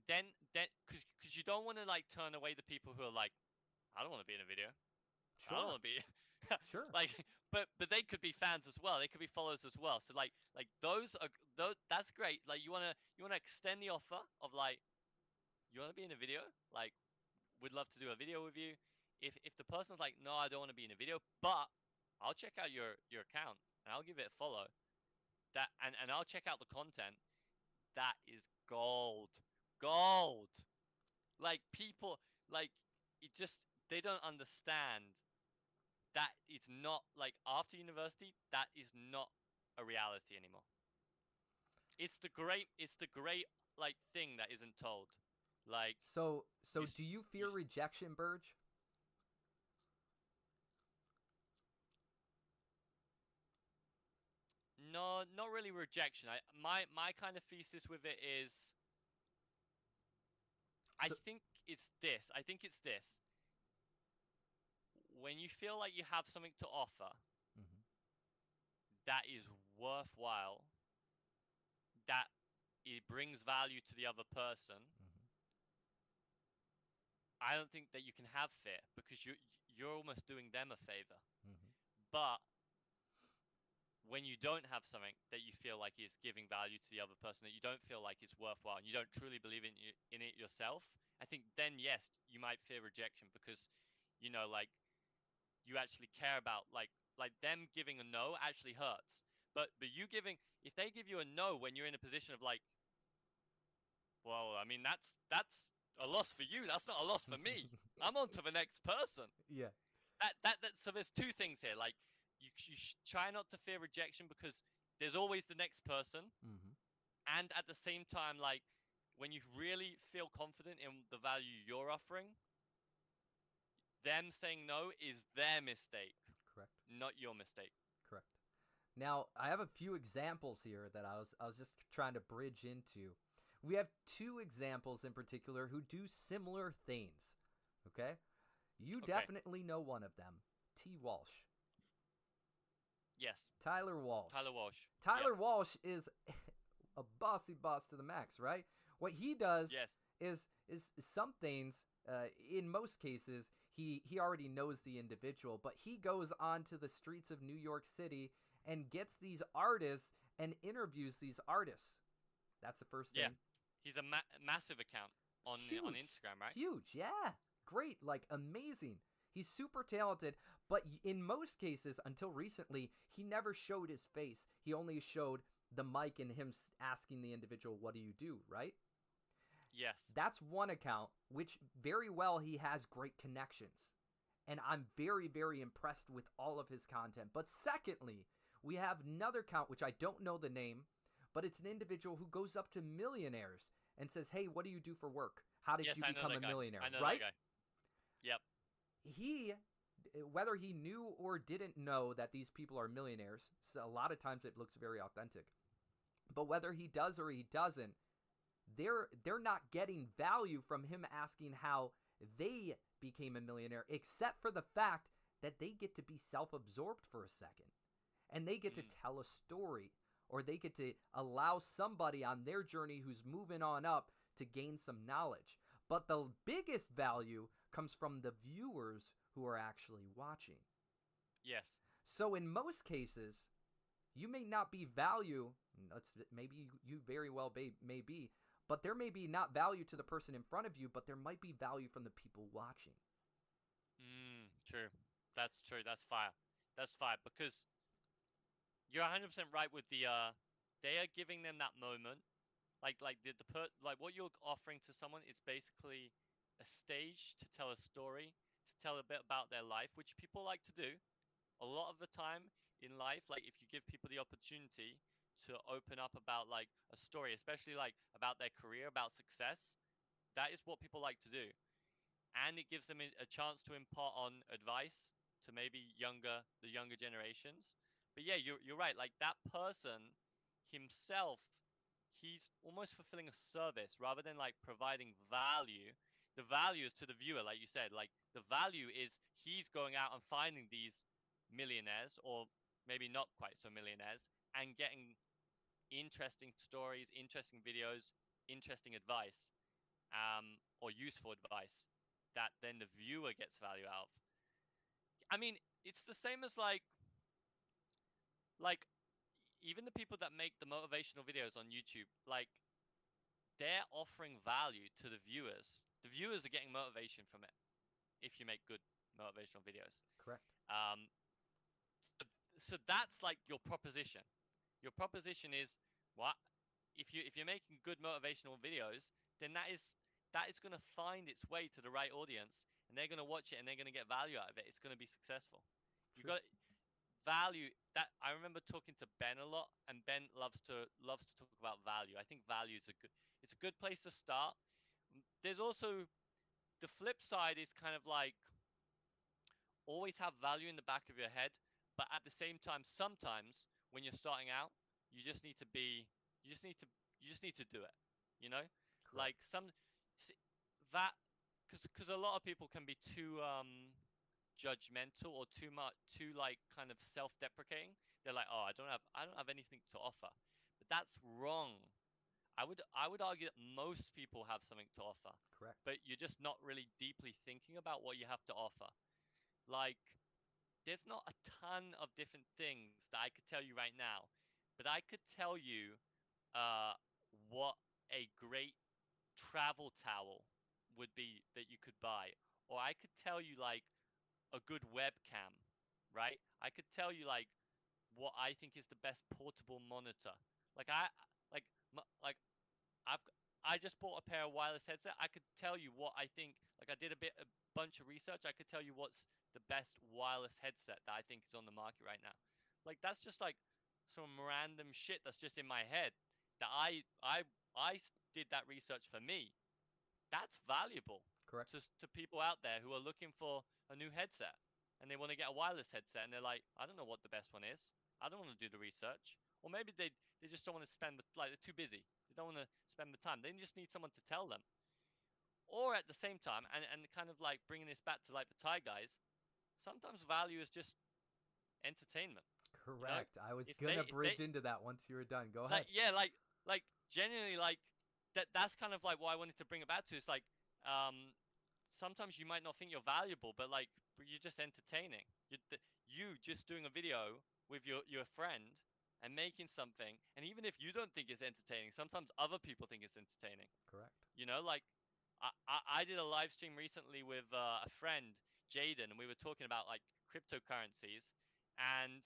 Then, because you don't want to like turn away the people who are like, I don't want to be in a video. Sure. I don't want to be. Sure. Like, but they could be fans as well. They could be followers as well. So like those that's great. Like you wanna extend the offer of like, you wanna be in a video? Like, we'd love to do a video with you. If the person's like, no, I don't want to be in a video, but I'll check out your account and I'll give it a follow. That and I'll check out the content. That is gold. Gold. Like people like it just they don't understand that it's not like after university that is not a reality anymore. It's the great like thing that isn't told. Like so do you fear rejection, Burge? No, not really rejection. My kind of thesis with it is I think it's this. When you feel like you have something to offer that is worthwhile, that it brings value to the other person, I don't think that you can have fear because you're almost doing them a favor. But when you don't have something that you feel like is giving value to the other person, that you don't feel like it's worthwhile, and you don't truly believe in it yourself, I think then yes, you might fear rejection because, you know, like you actually care about like them giving a no actually hurts. But you giving, if they give you a no when you're in a position of like, well, I mean that's a loss for you. That's not a loss for me. I'm on to the next person. Yeah. That so there's two things here. Like you try not to fear rejection because there's always the next person, and at the same time, like when you really feel confident in the value you're offering, them saying no is their mistake. Correct. Not your mistake. Correct. Now, I have a few examples here that I was just trying to bridge into. We have two examples in particular who do similar things. Okay? You definitely know one of them. T. Walsh. Yes. Tyler Walsh. Tyler Walsh is a bossy boss to the max, right? What he does is some things, in most cases, he already knows the individual, but he goes onto the streets of New York City and gets these artists and interviews these artists. That's the first thing. He's a massive account on Instagram, right? Huge, yeah. Great, like amazing. He's super talented, but in most cases, until recently, he never showed his face. He only showed the mic and him asking the individual, what do you do, right? Yes. That's one account, which very well he has great connections. And I'm very, very impressed with all of his content. But secondly, we have another account, which I don't know the name, but it's an individual who goes up to millionaires and says, hey, what do you do for work? How did you become a millionaire? I know right? that guy. Yep. He, whether he knew or didn't know that these people are millionaires, so a lot of times it looks very authentic. But whether he does or he doesn't, they're not getting value from him asking how they became a millionaire, except for the fact that they get to be self-absorbed for a second. And they get to tell a story, or they get to allow somebody on their journey who's moving on up to gain some knowledge. But the biggest value comes from the viewers who are actually watching. Yes. So in most cases, you may not be value, maybe you very well may be, but there may be not value to the person in front of you, but there might be value from the people watching. True. That's true. That's fire. That's fire, because you're 100% right with the they are giving them that moment. Like what you're offering to someone is basically a stage to tell a story, to tell a bit about their life, which people like to do. A lot of the time in life, like if you give people the opportunity to open up about like a story, especially like about their career, about success, that is what people like to do. And it gives them a chance to impart on advice to maybe the younger generations. But yeah, you're right. Like that person himself, he's almost fulfilling a service rather than like providing value. The value is to the viewer, like you said. Like the value is he's going out and finding these millionaires, or maybe not quite so millionaires, and getting interesting stories, interesting videos, interesting advice, or useful advice that then the viewer gets value out of. I mean, it's the same as like even the people that make the motivational videos on YouTube, like they're offering value to the viewers. The viewers are getting motivation from it if you make good motivational videos. Correct. So that's like your proposition. Your proposition is what if you're making good motivational videos, then that is going to find its way to the right audience, and they're going to watch it and they're going to get value out of it. It's going to be successful. You got value. That I remember talking to Ben a lot, and Ben loves to talk about value. I think value is it's a good place to start. There's also the flip side is kind of like always have value in the back of your head, but at the same time, sometimes when you're starting out, you just need to do it. You know, Correct. like that because a lot of people can be too judgmental or too like kind of self-deprecating. They're like, oh, I don't have anything to offer, but that's wrong. I would argue that most people have something to offer. Correct. But you're just not really deeply thinking about what you have to offer. Like, there's not a ton of different things that I could tell you right now, but I could tell you what a great travel towel would be that you could buy, or I could tell you like a good webcam, right? I could tell you like what I think is the best portable monitor. Like like I just bought a pair of wireless headset. I could tell you what I think. Like I did a bunch of research. I could tell you what's the best wireless headset that I think is on the market right now. Like that's just like some random shit that's just in my head that I did that research for me. That's valuable. Correct. To people out there who are looking for a new headset and they want to get a wireless headset and they're like, I don't know what the best one is. I don't want to do the research. Or maybe they just don't want to spend they're too busy. They don't want to spend the time. They just need someone to tell them. Or at the same time, and kind of like bringing this back to like the Thai guys, sometimes value is just entertainment. Correct. You know? I was gonna bridge into that once you were done. Go ahead. Yeah, like genuinely like that's kind of like what I wanted to bring it back to. Is like sometimes you might not think you're valuable, but like you're just entertaining. You just doing a video with your friend and making something, and even if you don't think it's entertaining, sometimes other people think it's entertaining. Correct. You know, like I did a live stream recently with a friend, Jaden, and we were talking about like cryptocurrencies, and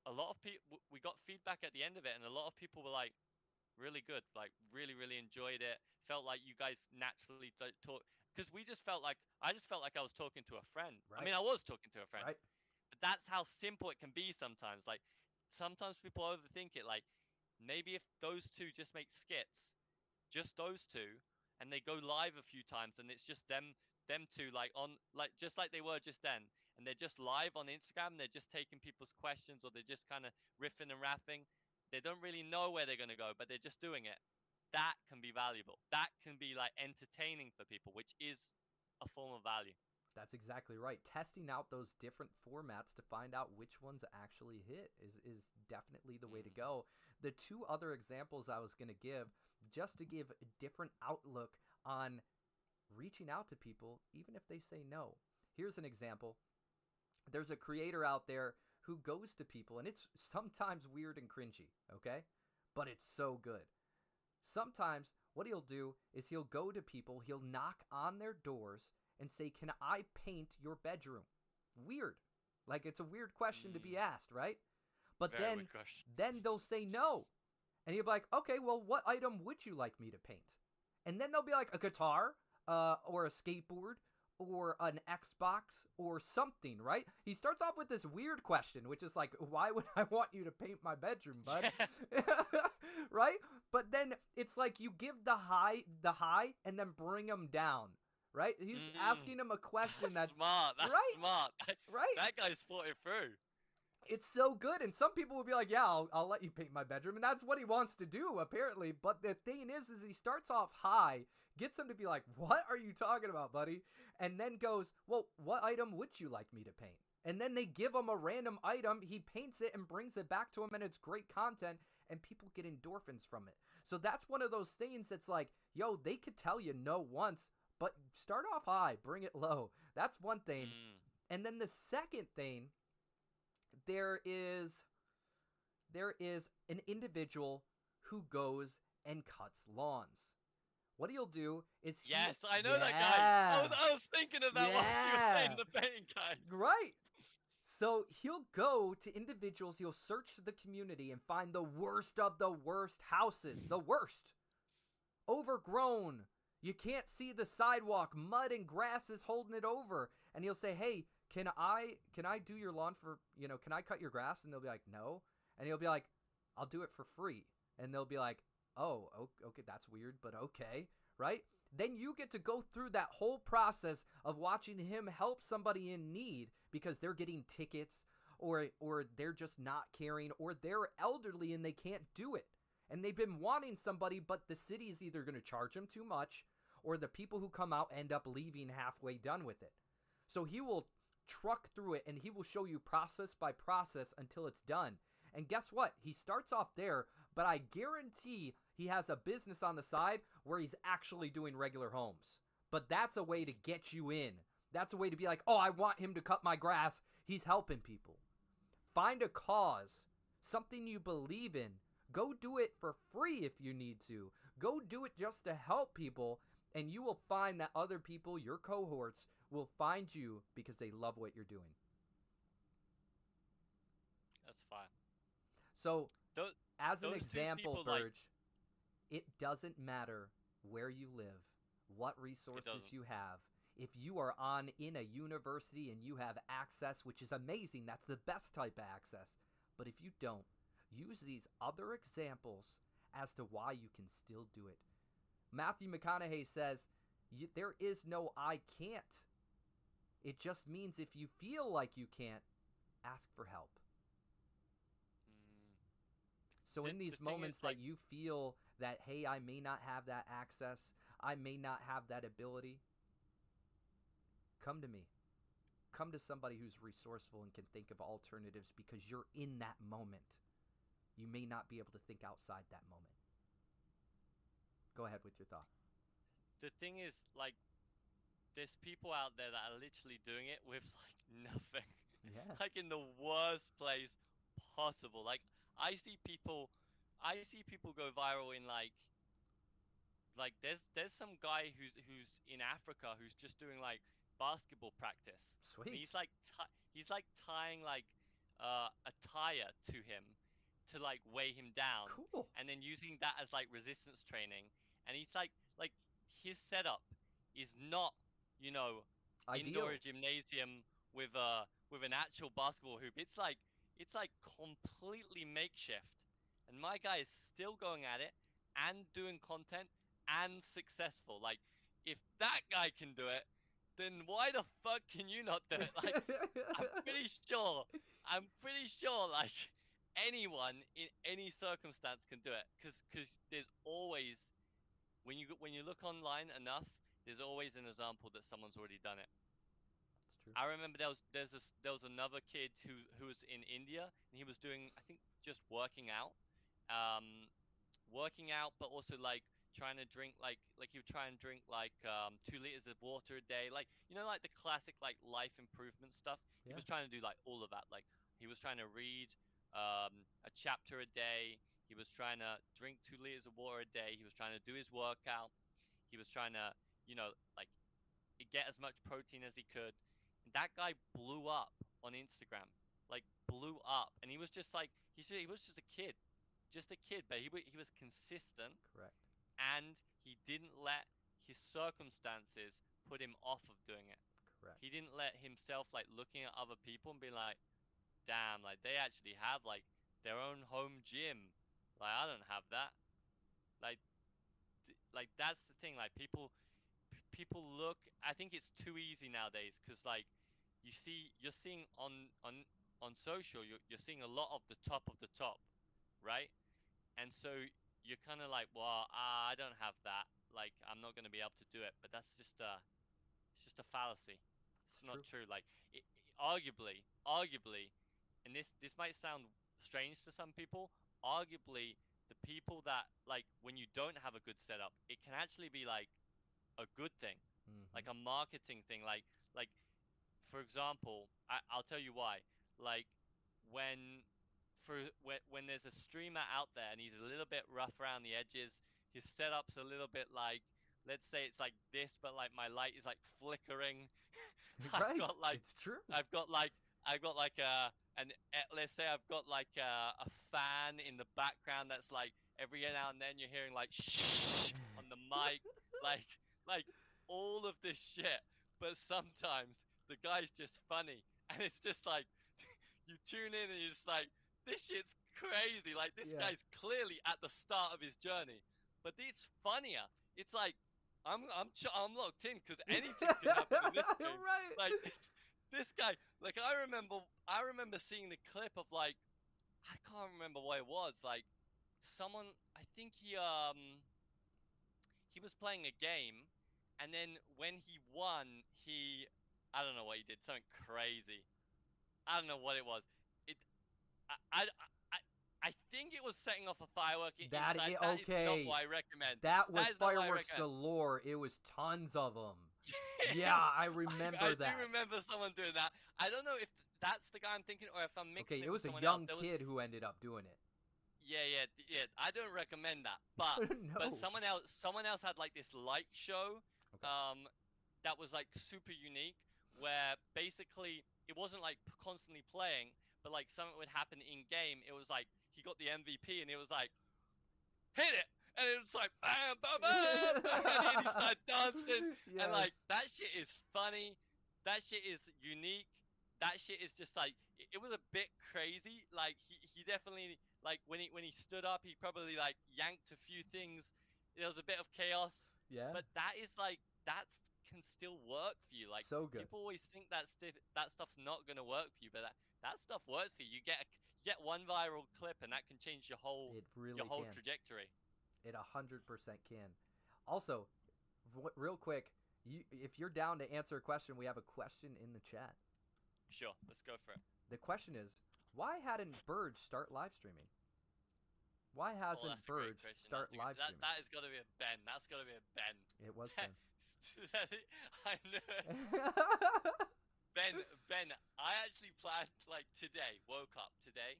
a lot of people, we got feedback at the end of it, and a lot of people were like, really good, like really enjoyed it. Felt like you guys naturally talk, because we just felt like I just felt like I was talking to a friend. Right. I mean, I was talking to a friend, Right. but that's how simple it can be sometimes. Like sometimes people overthink it. Like maybe if those two just make skits, just those two, and they go live a few times, and it's just them two, like on, like just like they were just then, and they're just live on Instagram, and they're just taking people's questions, or they're just kind of riffing and rapping. They don't really know where they're going to go, but they're just doing it. That can be valuable. That can be like entertaining for people, which is a form of value. That's exactly right. Testing out those different formats to find out which ones actually hit is definitely the way to go. The two other examples I was going to give, just to give a different outlook on reaching out to people, even if they say no. Here's an example. There's a creator out there who goes to people, and it's sometimes weird and cringy, okay? But it's so good. Sometimes what he'll do is he'll go to people, he'll knock on their doors and say, "Can I paint your bedroom?" Weird. Like, it's a weird question to be asked, right? But Very then they'll say no. And he'll be like, "Okay, well, what item would you like me to paint?" And then they'll be like, "A guitar, or a skateboard, or an Xbox, or something," right? He starts off with this weird question, which is like, "Why would I want you to paint my bedroom, bud?" Right? But then it's like you give the high, and then bring him down, right? He's asking him a question that's smart. That's right? smart. Right? That guy's thought it through. It's so good, and some people will be like, "Yeah, I'll let you paint my bedroom," and that's what he wants to do, apparently. But the thing is he starts off high, gets him to be like, "What are you talking about, buddy?" And then goes, "Well, what item would you like me to paint?" And then they give him a random item, he paints it and brings it back to him, and it's great content, and people get endorphins from it. So that's one of those things that's like, yo, they could tell you no once, but start off high, bring it low. That's one thing. And then the second thing, there is an individual who goes and cuts lawns. What he'll do is yes, I know that guy. I was thinking of that while she was saying the painting guy. Right. So he'll go to individuals, he'll search the community and find the worst of the worst houses, the worst. Overgrown. You can't see the sidewalk, mud and grass is holding it over. And he'll say, "Hey, can I do your lawn for, can I cut your grass?" And they'll be like, "No." And he'll be like, "I'll do it for free." And they'll be like, "Oh, okay, that's weird, but okay," right? Then you get to go through that whole process of watching him help somebody in need because they're getting tickets or they're just not caring or they're elderly and they can't do it. And they've been wanting somebody, but the city is either going to charge them too much or the people who come out end up leaving halfway done with it. So he will truck through it and he will show you process by process until it's done. And guess what? He starts off there, but I guarantee he has a business on the side where he's actually doing regular homes. But that's a way to get you in. That's a way to be like, "Oh, I want him to cut my grass." He's helping people. Find a cause, something you believe in. Go do it for free if you need to. Go do it just to help people, and you will find that other people, your cohorts, will find you because they love what you're doing. That's fine. So, as an those example, people, Burge, it doesn't matter where you live, what resources you have. If you are in a university and you have access, which is amazing, that's the best type of access. But if you don't, use these other examples as to why you can still do it. Matthew McConaughey says, there is no "I can't." It just means if you feel like you can't, ask for help. So in these moments that you feel that, hey, I may not have that access, I may not have that ability, come to me. Come to somebody who's resourceful and can think of alternatives because you're in that moment. You may not be able to think outside that moment. Go ahead with your thought. the thing is, like, there's people out there that are literally doing it with like nothing. Yeah. Like in the worst place possible. Like I see people go viral in like there's some guy who's in Africa who's just doing like basketball practice. And Sweet. he's like tying like a tire to him to like weigh him down, Cool. and then using that as like resistance training. And he's like his setup is not, you know, Ideal. indoor gymnasium with an actual basketball hoop. It's like completely makeshift. And my guy is still going at it and doing content and successful. Like, if that guy can do it, then why the fuck can you not do it? Like, I'm pretty sure, like, anyone in any circumstance can do it. Cause there's always, when you look online enough, there's always an example that someone's already done it. It's true. I remember there was another kid who was in India, and he was doing, I think, just um, working out, but also like trying to drink like he would try and drink like 2 liters of water a day, like, you know, like the classic like life improvement stuff. He Yeah. was trying to do like all of that. Like he was trying to read a chapter a day. He was trying to drink 2 liters of water a day. He was trying to do his workout. He was trying to, you know, like get as much protein as he could. And that guy blew up on Instagram, like blew up. And he was just like he was just a kid, but he was consistent, Correct. and he didn't let his circumstances put him off of doing it. Correct. He didn't let himself like looking at other people and be like, damn, like they actually have like their own home gym. Like I don't have that. Like like that's the thing. Like people look. I think it's too easy nowadays because like you're seeing on social, you're seeing a lot of the top, right? And so you're kind of like, well, I don't have that. Like I'm not gonna be able to do it. But that's just it's just a fallacy. It's It's not true. true. Like arguably, and this might sound strange to some people. Arguably, the people that like when you don't have a good setup, it can actually be like a good thing, Mm-hmm. like a marketing thing. Like for example, I'll tell you why. Like when when there's a streamer out there and he's a little bit rough around the edges, his setup's a little bit like, let's say it's like this, but like my light is like flickering. I've Right. got like It's true. I've got like I've got like let's say I've got like a fan in the background that's like every now and then you're hearing like shh on the mic, like like all of this shit. But sometimes the guy's just funny, and it's just like you tune in and you're just like, this shit's crazy. Like this Yeah. guy's clearly at the start of his journey, but it's funnier. It's like I'm locked in because anything can happen in this game. Right. Like this guy, like I remember seeing the clip of like I can't remember what it was. Like someone, I think he was playing a game, and then when he won, I don't know what he did, something crazy. I don't know what it was. It I, I think it was setting off a firework That inside. is That is not okay. what I recommend. That was is not what I fireworks recommend. galore. It was tons of them. Yeah, I remember I that. do remember someone doing that. I don't know if that's the guy I'm thinking, or if I'm mixing Okay, it it with was a someone young else. kid who ended up doing it. Yeah. I don't recommend that. But No. but someone else had like this light show, Okay. that was like super unique, where basically it wasn't like constantly playing, but like something would happen in game. It was like he got the MVP, and it was like hit it, and it was like bam, bam, bam, and he started dancing, Yes. and like that shit is funny, that shit is unique, that shit is just like it was a bit crazy. Like he definitely like when he stood up, he probably like yanked a few things. There was a bit of chaos, Yeah. but that is like that can still work for you. Like So good. people always think that stuff's not gonna work for you, but that stuff works for you. You get one viral clip, and that can change your whole It really your whole can. trajectory. It 100% can. Also, real quick, if you're down to answer a question, we have a question in the chat. Sure, let's go for it. The question is, why hadn't Burge start live streaming? Why Oh, hasn't that's a great Burge question. start That's a live good, streaming? that has got to be a Ben. That's got to be a Ben. It was Ben. I know. Ben, I actually planned like today. Woke up today.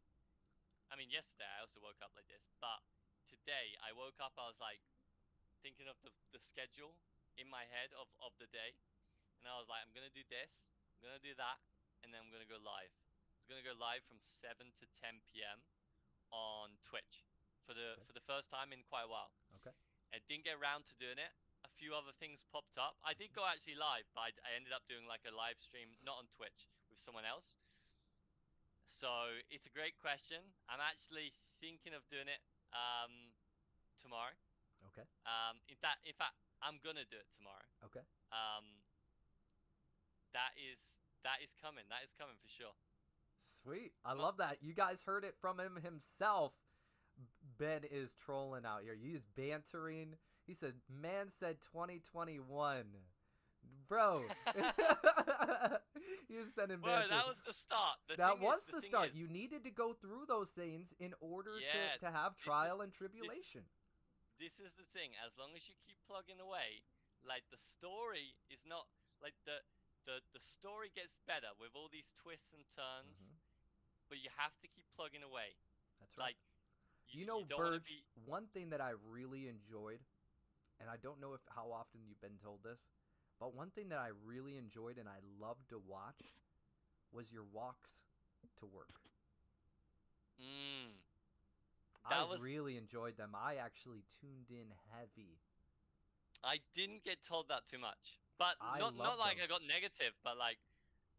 I mean, yesterday I also woke up like this, but today I woke up. I was like thinking of the schedule in my head of the day, and I was like, I'm gonna do this, I'm gonna do that, and then I'm gonna go live. I'm gonna go live from 7 to 10 p.m. on Twitch for the first time in quite a while. Okay. I didn't get around to doing it. A few other things popped up. I did go actually live, but I ended up doing like a live stream, not on Twitch, with someone else. So it's a great question. I'm actually thinking of doing it tomorrow. Okay. In fact, I'm gonna do it tomorrow. Okay. That is coming. That is coming for sure. Sweet. I love that. You guys heard it from him himself. Ben is trolling out here. He's bantering. He said, man said 2021. Bro. He was sending Bro, bantering. that was the start. That was the start. You needed to go through those things in order to have trial and tribulation. This is the thing. As long as you keep plugging away, like the story is not like the story gets better with all these twists and turns, but you have to keep plugging away. That's right. Like you know, Burge, one thing that I really enjoyed, and I don't know if how often you've been told this, but one thing that I really enjoyed and I loved to watch was your walks to work. I really enjoyed them. I actually tuned in heavy. I didn't get told that too much, but not like I got negative, but like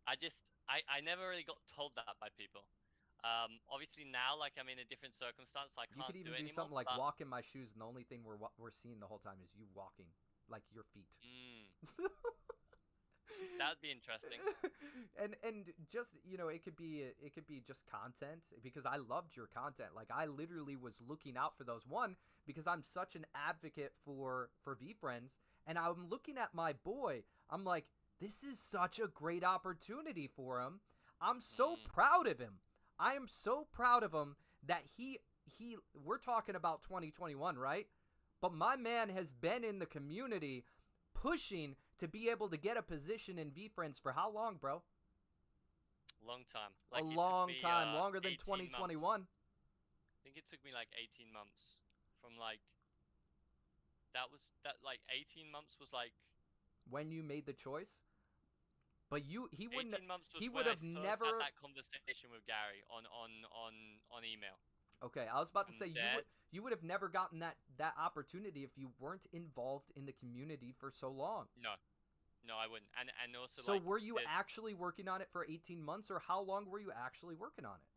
I never really got told that by people. Obviously now, like I'm in a different circumstance, so I can't You could even do do anymore, something like walk in my shoes, and the only thing we're seeing the whole time is you walking, like your feet. That'd be interesting. and just it could be just content, because I loved your content. Like I literally was looking out for those. One, because I'm such an advocate for VeeFriends, and I'm looking at my boy. I'm like, this is such a great opportunity for him. I'm so proud of him. I am so proud of him that we're talking about 2021, right? But my man has been in the community pushing to be able to get a position in VeeFriends for how long, bro? Long time. Like a long time, longer than 2021. Months. I think it took me like 18 months from like like 18 months was like when you made the choice. But he wouldn't. 18 months was he when would have I first never had that conversation with Gary on email. Okay, I was about to say you would have never gotten that opportunity if you weren't involved in the community for so long. No, I wouldn't. And also, so were you actually working on it for 18 months, or how long were you actually working on it?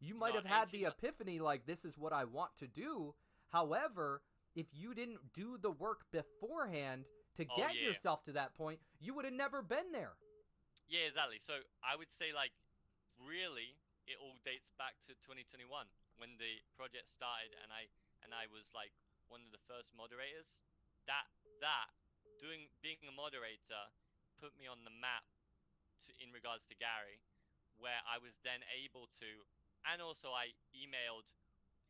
You might have had the epiphany, like, this is what I want to do. However, if you didn't do the work beforehand to get yourself to that point, you would have never been there. Yeah, exactly. So I would say, like, really, it all dates back to 2021 when the project started, and I was like one of the first moderators. Being a moderator put me on the map in regards to Gary, where I was then able to, and also I emailed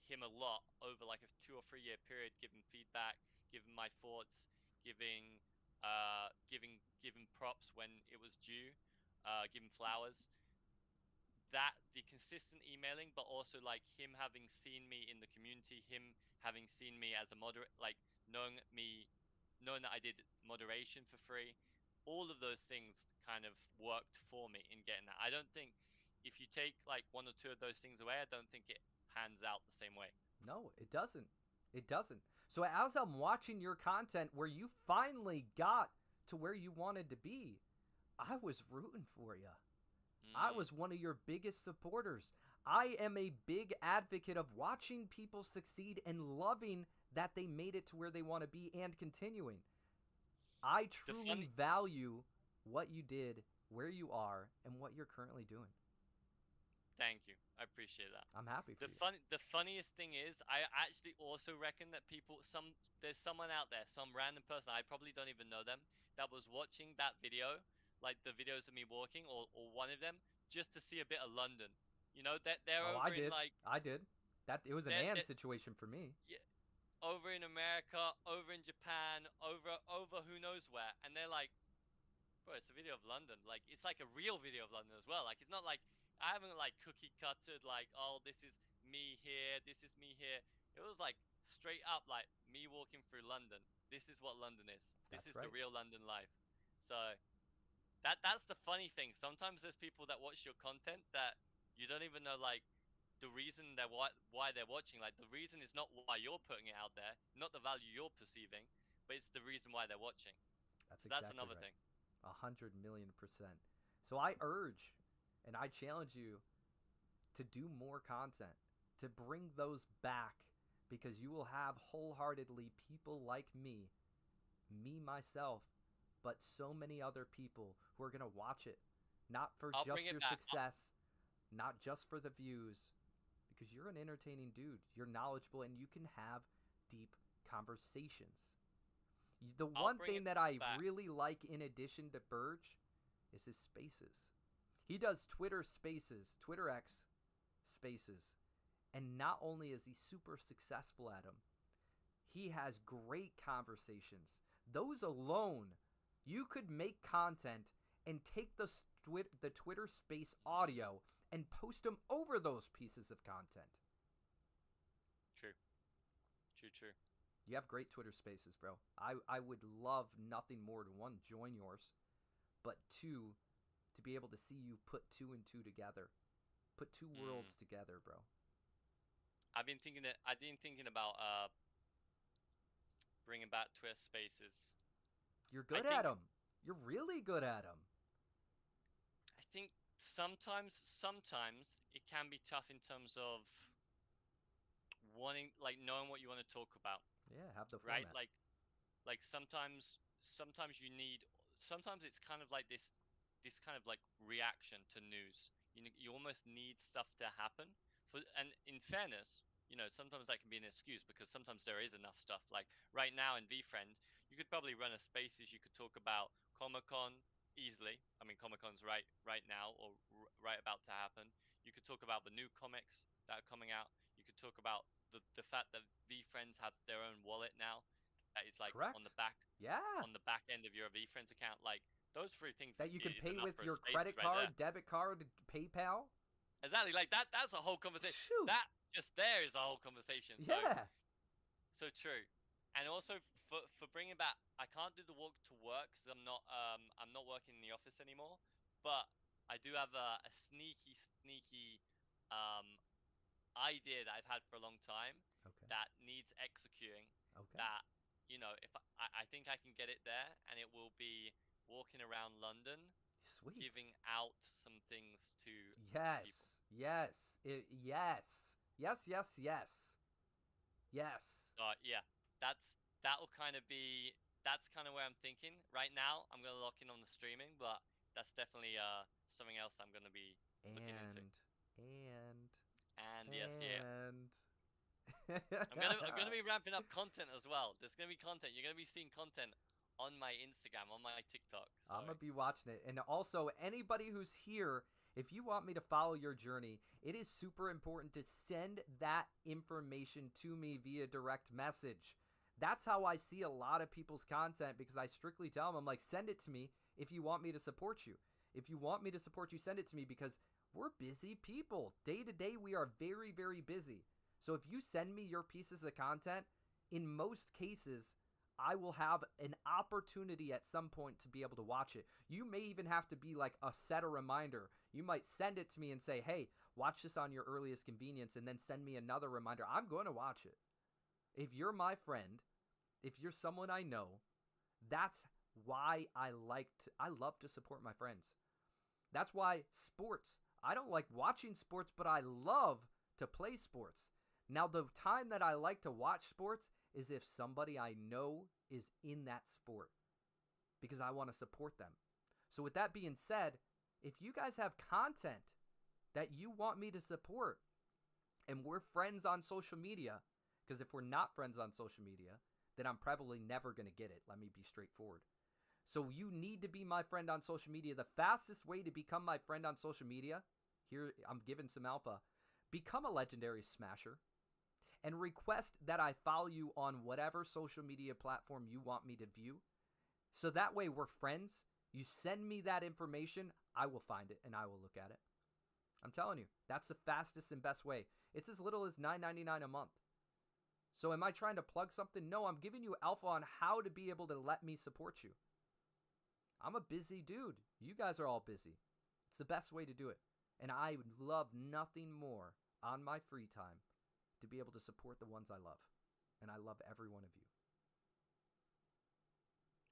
him a lot over like a 2 or 3 year period, giving feedback, giving my thoughts, giving props when it was due, giving flowers. That the consistent emailing, but also like him having seen me in the community, him having seen me as a moderator, like knowing that I did moderation for free, all of those things kind of worked for me in getting that. I don't think if you take like 1 or 2 of those things away, I don't think it pans out the same way. No, it doesn't. It doesn't. So as I'm watching your content where you finally got to where you wanted to be, I was rooting for you. I was one of your biggest supporters. I am a big advocate of watching people succeed and loving that they made it to where they want to be and continuing. I truly value what you did, where you are, and what you're currently doing. Thank you. I appreciate that. I'm happy for you. The funniest thing is, I actually also reckon that there's someone out there, some random person, I probably don't even know them, that was watching that video, like the videos of me walking, or one of them, just to see a bit of London. You know, that they're over in like... I did. It was an They're- and they're- situation for me. over in America, over in Japan, over who knows where, and they're like, bro, it's a video of London. Like, it's like a real video of London as well. Like, it's not like I haven't like cookie cuttered like, oh, this is me here, this is me here. It was like straight up like me walking through London. This is what London is. This That's is the right. real London life. So that's the funny thing. Sometimes there's people that watch your content that you don't even know like the reason why they're watching. Like the reason is not why you're putting it out there, not the value you're perceiving, but it's the reason why they're watching. That's So exactly that's another right. thing. 100,000,000%. So I urge and I challenge you to do more content, to bring those back, because you will have wholeheartedly people like me myself, but so many other people who are going to watch it, not for I'll just bring it your back. success, not just for the views, because you're an entertaining dude. You're knowledgeable and you can have deep conversations. The I'll one bring thing it that I back. really like in addition to Burge is his spaces. He does Twitter spaces, Twitter X spaces. And not only is he super successful at them, he has great conversations. Those alone, you could make content and take the Twitter space audio and post them over those pieces of content. True. True. You have great Twitter spaces, bro. I would love nothing more to, one, join yours, but two, to be able to see you put two and two together. Put two worlds together, bro. I've been thinking about bringing back Twitter Spaces. You're good at them. You're really good at them. I think sometimes it can be tough in terms of knowing what you want to talk about. Yeah, have the format. Right? Like sometimes you need, sometimes it's kind of like this kind of like reaction to news. You almost need stuff to happen and in fairness, sometimes that can be an excuse because sometimes there is enough stuff. Like right now in VFriend, you could probably run a spaces. You could talk about Comic-Con easily. I mean, Comic-Con's right now or right about to happen. You could talk about the new comics that are coming out. You could talk about the fact that VFriends have their own wallet now. That is like Correct. on the back. Yeah. On the back end of your VFriends account, like those three things that you can is pay enough with for a your Spaces credit right card, there. debit card, PayPal. Exactly, like that's a whole conversation. Shoot. That just there is a whole conversation. So, Yeah. So true. And also for bringing back, I can't do the walk to work because I'm not working in the office anymore. But I do have a sneaky idea that I've had for a long time. Okay. That needs executing. Okay. That if I think I can get it there, and it will be walking around London, Sweet. giving out some things to Yes. people. Yes. Yes. Yeah, that'll kind of be, that's kind of where I'm thinking right now. I'm gonna lock in on the streaming, but that's definitely something else I'm gonna be looking into. And yes, yeah. I'm gonna be ramping up content as well. There's gonna be content. You're gonna be seeing content on my Instagram, on my TikTok. So. I'm gonna be watching it. And also, anybody who's here, if you want me to follow your journey, it is super important to send that information to me via direct message. That's how I see a lot of people's content, because I strictly tell them, I'm like, send it to me if you want me to support you. If you want me to support you, send it to me, because we're busy people. Day to day, we are very, very busy. So if you send me your pieces of content, in most cases, I will have an opportunity at some point to be able to watch it. You may even have to be like set a reminder. You might send it to me and say, hey, watch this on your earliest convenience, and then send me another reminder. I'm going to watch it. If you're my friend, if you're someone I know, that's why I love to support my friends. That's why sports, I don't like watching sports, but I love to play sports. Now, the time that I like to watch sports is if somebody I know is in that sport, because I want to support them. So with that being said, if you guys have content that you want me to support, and we're friends on social media, because if we're not friends on social media, then I'm probably never going to get it. Let me be straightforward. So you need to be my friend on social media. The fastest way to become my friend on social media, here I'm giving some alpha, become a legendary smasher. and request that I follow you on whatever social media platform you want me to view. So that way we're friends. You send me that information, I will find it and I will look at it. I'm telling you, that's the fastest and best way. It's as little as $9.99 a month. So am I trying to plug something? No, I'm giving you alpha on how to be able to let me support you. I'm a busy dude. You guys are all busy. It's the best way to do it. And I would love nothing more on my free time to be able to support the ones I love. And I love every one of you.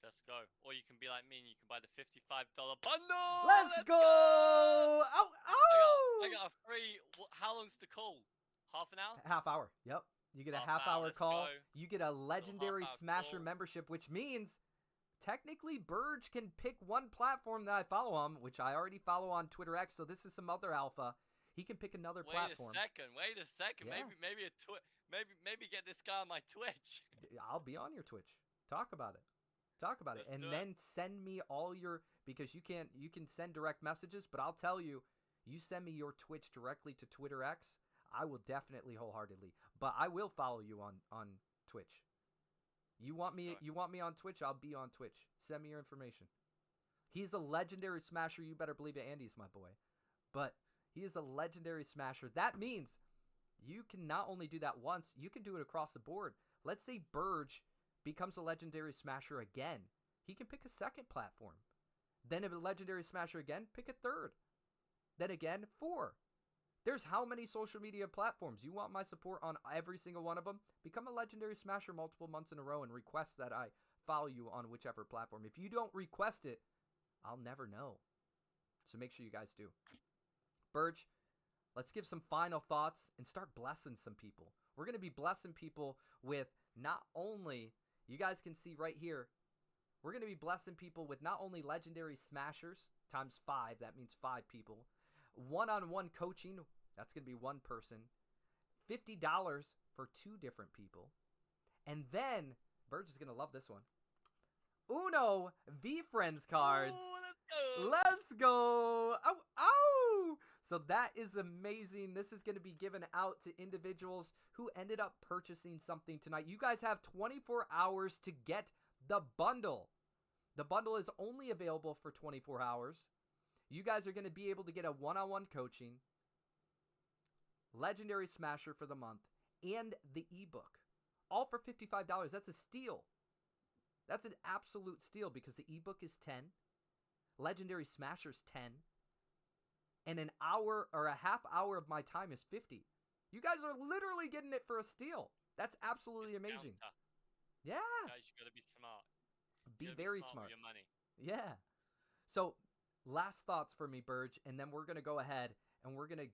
Let's go. Or you can be like me and you can buy the $55 bundle. Let's go! Ow, ow! I got a free. How long's the call? Half an hour? Half hour. Yep. You get a Half hour, half-hour let's call. go. You get a legendary half-hour Smasher call. membership, which means technically Burge can pick one platform that I follow on, which I already follow on Twitter X, so this is some other alpha. He can pick another platform. Wait a second. Yeah. Maybe get this guy on my Twitch. I'll be on your Twitch. Talk about it. Let's And do it. then send me all your, because you can send direct messages, but I'll tell you, you send me your Twitch directly to Twitter X, I will definitely wholeheartedly. But I will follow you on Twitch. You want me on Twitch, I'll be on Twitch. Send me your information. He's a legendary smasher, you better believe it. Andy's my boy. But he is a legendary smasher. That means you can not only do that once, you can do it across the board. Let's say Burge becomes a legendary smasher again. He can pick a second platform. Then if a legendary smasher again, pick a third. Then again, 4. There's how many social media platforms? You want my support on every single one of them? Become a legendary smasher multiple months in a row and request that I follow you on whichever platform. If you don't request it, I'll never know. So make sure you guys do. Burge, let's give some final thoughts and start blessing some people. We're going to be blessing people with not only, you guys can see right here, we're going to be blessing people with not only legendary smashers times 5, that means 5 people, one-on-one coaching, that's going to be 1 person, $50 for 2 different people, and then, Burge is going to love this one, Uno V-Friends cards. Ooh, let's go. Let's go. Ow, ow. So that is amazing. This is going to be given out to individuals who ended up purchasing something tonight. You guys have 24 hours to get the bundle. The bundle is only available for 24 hours. You guys are going to be able to get a one-on-one coaching, legendary smasher for the month, and the ebook. All for $55. That's a steal. That's an absolute steal because the ebook is 10, legendary smasher's 10, and an hour or a half hour of my time is 50. You guys are literally getting it for a steal. That's absolutely amazing. Yeah. Guys, you gotta be smart. Be You gotta very smart smart. with your money. Yeah. So, last thoughts for me, Burge, and then we're gonna go ahead and we're gonna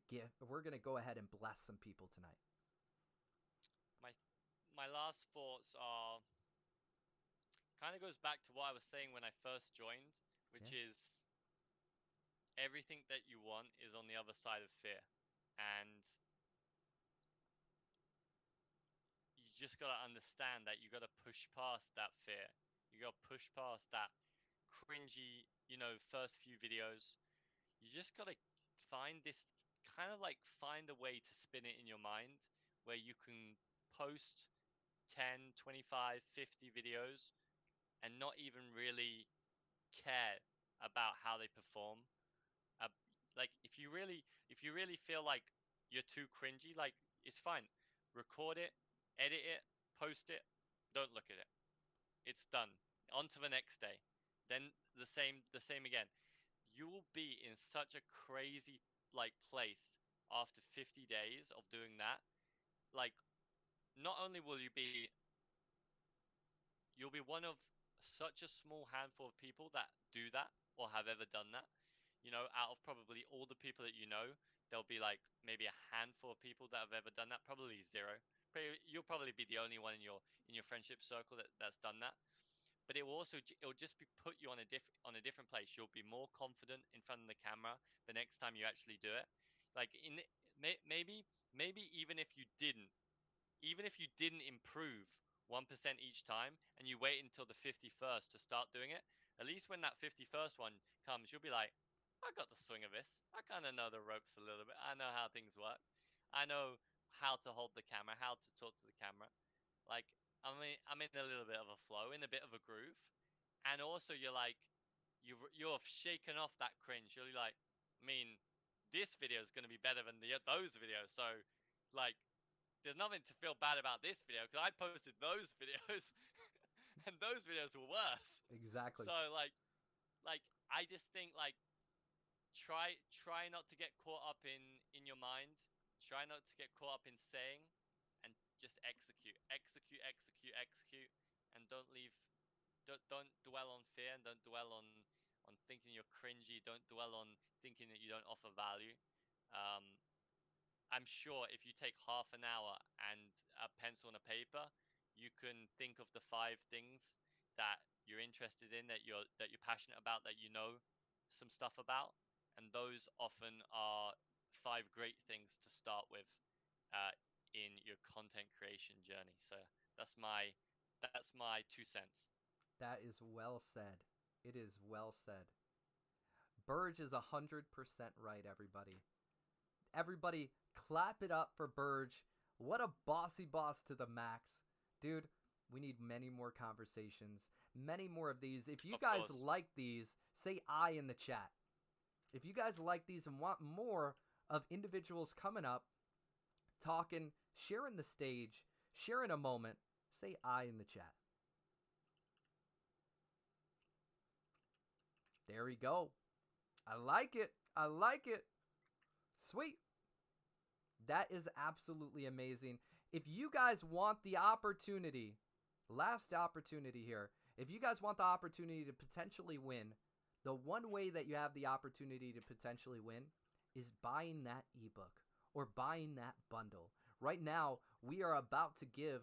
go ahead and bless some people tonight. My last thoughts are kind of goes back to what I was saying when I first joined, which is everything that you want is on the other side of fear, and you just gotta understand that you gotta push past that fear. You gotta push past that cringy, first few videos. You just gotta find find a way to spin it in your mind where you can post 10, 25, 50 videos and not even really care about how they perform. Like if you really feel like you're too cringy, like it's fine. Record it, edit it, post it, don't look at it. It's done. On to the next day. Then the same again. You will be in such a crazy place after 50 days of doing that. Like not only will you'll be one of such a small handful of people that do that or have ever done that. Out of probably all the people that there'll be like maybe a handful of people that have ever done that. Probably 0. You'll probably be the only one in your friendship circle that's done that. But it'll just be put you on a different place. You'll be more confident in front of the camera the next time you actually do it. Like maybe even if you didn't improve 1% each time and you wait until the 51st to start doing it, at least when that 51st one comes, you'll be like, I got the swing of this. I kind of know the ropes a little bit. I know how things work. I know how to hold the camera, how to talk to the camera. Like, I'm in a little bit of a flow, in a bit of a groove, and also you're like, you're shaken off that cringe. You're like, I mean, this video is going to be better than those videos, so like, there's nothing to feel bad about this video because I posted those videos, and those videos were worse. Exactly. So like I just think like try not to get caught up in your mind. Try not to get caught up in saying, and just execute, and don't dwell on fear, and don't dwell on thinking you're cringy. Don't dwell on thinking that you don't offer value. I'm sure if you take half an hour and a pencil and a paper, you can think of the 5 things that you're interested in, that you're passionate about, that you know some stuff about, and those often are 5 great things to start with in your content creation journey. So that's my 2 cents. That is well said. It is well said. Burge is 100% right, everybody. Everybody, clap it up for Burge. What a bossy boss to the max. Dude, we need many more conversations, many more of these. If you guys like these, say I in the chat. If you guys like these and want more of individuals coming up, talking, sharing the stage, sharing a moment, say I in the chat. There we go. I like it. I like it. Sweet. That is absolutely amazing. If you guys want the opportunity, last opportunity here, if you guys want the opportunity to potentially win, the one way that you have the opportunity to potentially win is buying that ebook or buying that bundle. Right now, we are about to give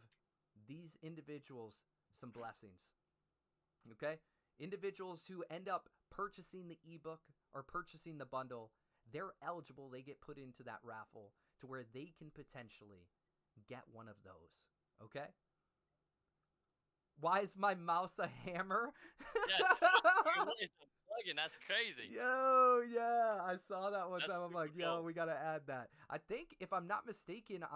these individuals some blessings. Okay? Individuals who end up purchasing the ebook or purchasing the bundle, they're eligible. They get put into that raffle to where they can potentially get one of those. Okay? Why is my mouse a hammer? What is the plugin? That's crazy. Yo, yeah. I saw that one That's time. I'm super like, yo, cool. we got to add that. I think, if I'm not mistaken, I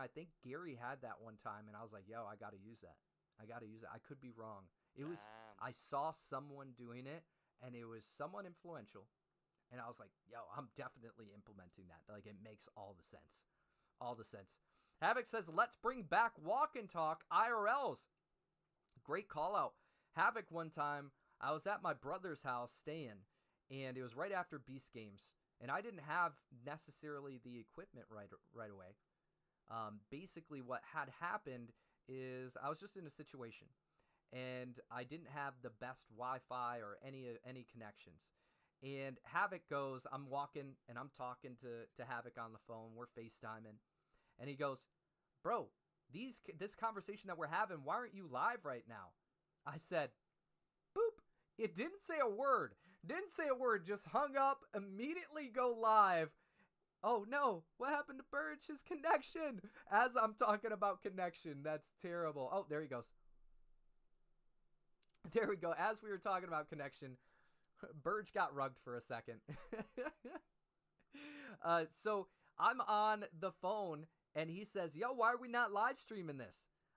think Gary had that one time, and I was like, yo, I got to use that. I could be wrong. I saw someone doing it, and it was someone influential, and I was like, yo, I'm definitely implementing that. Like, it makes all the sense. All the sense. Havoc says, let's bring back Walk and Talk IRLs. Great call out. Havoc, one time, I was at my brother's house staying, and it was right after Beast Games, and I didn't have necessarily the equipment right away. Basically, what had happened is I was just in a situation, and I didn't have the best Wi-Fi or any connections. And Havoc goes, I'm walking, and I'm talking to Havoc on the phone. We're FaceTiming. And he goes, bro, this conversation that we're having, why aren't you live right now? I said, boop. It didn't say a word. Just hung up, immediately go live. Oh no, what happened to Burge? His connection. As I'm talking about connection, that's terrible. Oh, there he goes. There we go. As we were talking about connection, Burge got rugged for a second. So I'm on the phone, and he says, yo, why are we not live streaming this?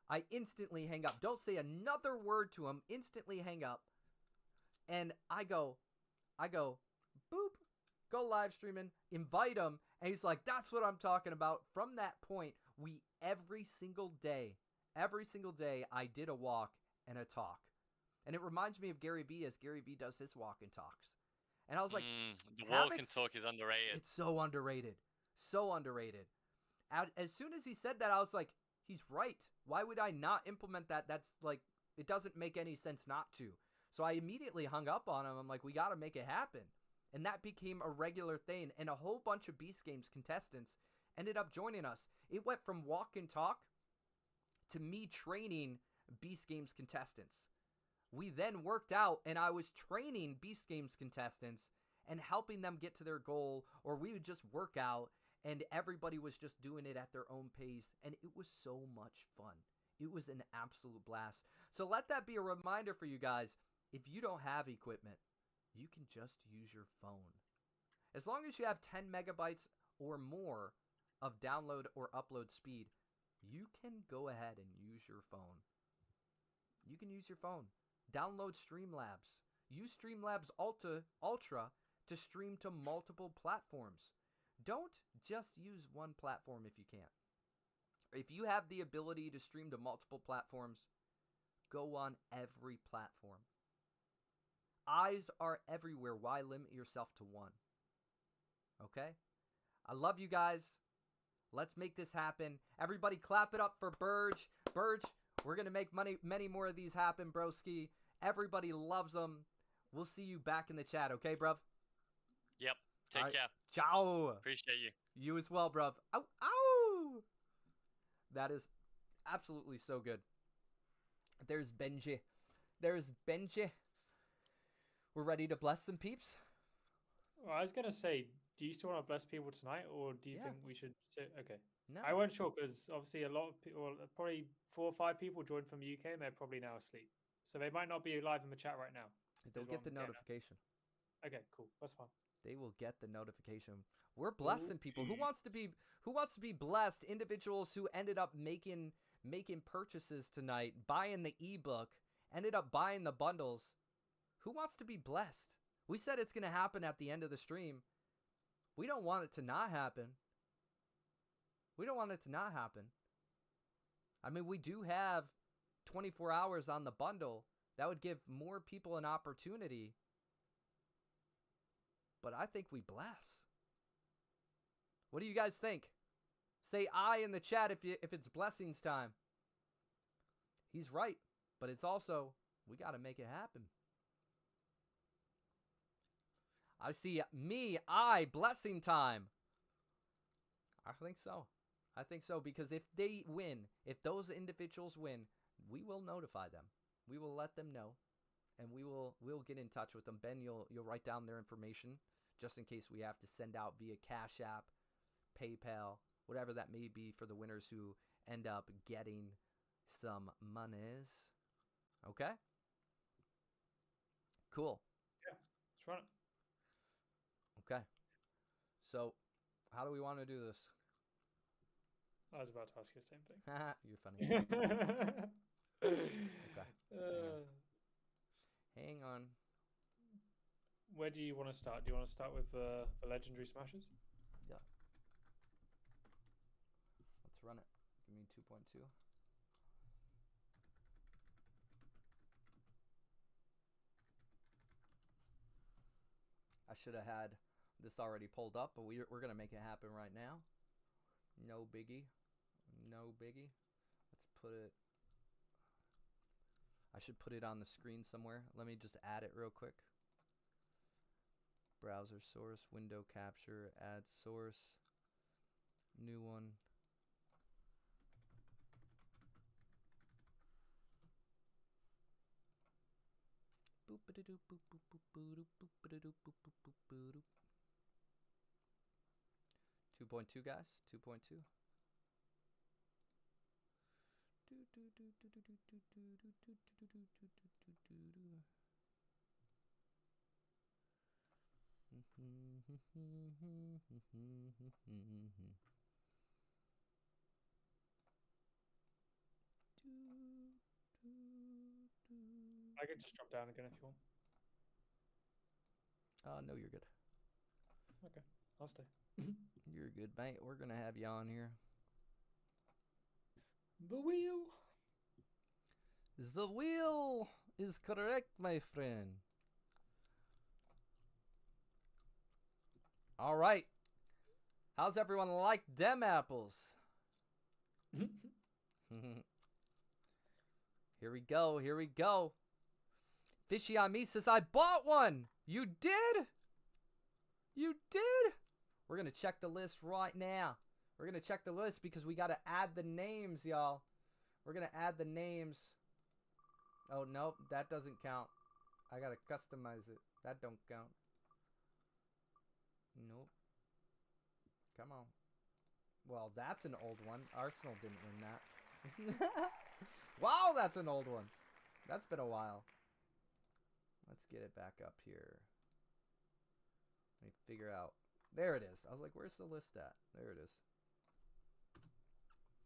I instantly hang up. Don't say another word to him. Instantly hang up. And I go, boop, go live streaming, invite him. And he's like, that's what I'm talking about. From that point, every single day, I did a walk and a talk. And it reminds me of Gary B, as Gary B does his walk and talks. And I was like, the walk and talk is underrated. It's so underrated. So underrated. As soon as he said that, I was like, he's right. Why would I not implement that? That's like, it doesn't make any sense not to. So I immediately hung up on him. I'm like, we got to make it happen. And that became a regular thing. And a whole bunch of Beast Games contestants ended up joining us. It went from walk and talk to me training Beast Games contestants. We then worked out, and I was training Beast Games contestants and helping them get to their goal, or we would just work out, and everybody was just doing it at their own pace, and it was so much fun. It was an absolute blast. So let that be a reminder for you guys. If you don't have equipment, you can just use your phone. As long as you have 10 megabytes or more of download or upload speed, you can go ahead and use your phone. You can use your phone. Download Streamlabs. Use Streamlabs Ultra to stream to multiple platforms. Don't just use one platform if you can't. If you have the ability to stream to multiple platforms, go on every platform. Eyes are everywhere. Why limit yourself to one? Okay? I love you guys. Let's make this happen. Everybody clap it up for Burge. Burge, we're going to make many more of these happen, broski. Everybody loves them. We'll see you back in the chat, okay, bruv? Yep. Take right. care. Ciao. Appreciate you. You as well, bruv. Ow, ow! That is absolutely so good. There's Benji. There's Benji. We're ready to bless some peeps? Well, I was going to say, do you still want to bless people tonight, or do you think we should sit? Okay. No. I wasn't sure because obviously a lot of people, probably 4 or 5 people joined from the UK and they're probably now asleep. So they might not be live in the chat right now. They'll get the notification. Okay, cool. That's fine. They will get the notification. We're blessing people. Who wants to be blessed? Individuals who ended up making purchases tonight, buying the ebook, ended up buying the bundles. Who wants to be blessed? We said it's going to happen at the end of the stream. We don't want it to not happen. We don't want it to not happen. I mean, we do have 24 hours on the bundle. That would give more people an opportunity. But I think we bless. What do you guys think? Say I in the chat if it's blessings time. He's right, but it's also, we got to make it happen. I see blessing time. I think so. I think so, because if they win, if those individuals win, we will notify them. We will let them know, and we'll get in touch with them. Ben, you'll write down their information just in case we have to send out via Cash App, PayPal, whatever that may be for the winners who end up getting some monies. Okay? Cool. Yeah, let's run it. Okay. So, how do we want to do this? I was about to ask you the same thing. You're funny. Okay. Hang on. Where do you want to start? Do you want to start with the legendary smashes? Yeah. Let's run it. Give me 2.2. I should have had this already pulled up, but we're going to make it happen right now. No biggie. No biggie. Let's put it... I should put it on the screen somewhere. Let me just add it real quick. Browser source, window capture, add source, new one. Boop ba doop boop boop boop boop boop ba doop boop boop boop boop. 2.2 guys, 2.2. I can just drop down again if you want. No, you're good. Okay, I'll stay. You're good, mate. We're gonna have you on here. The wheel. The wheel is correct, my friend. All right. How's everyone like them apples? Here we go. Here we go. Fishy on me says, I bought one. You did? You did? We're going to check the list right now. We're going to check the list because we got to add the names, y'all. We're going to add the names. Oh, nope. That doesn't count. I got to customize it. That don't count. Nope. Come on. Well, that's an old one. Arsenal didn't win that. Wow, that's an old one. That's been a while. Let's get it back up here. Let me figure out. There it is. I was like, where's the list at? There it is.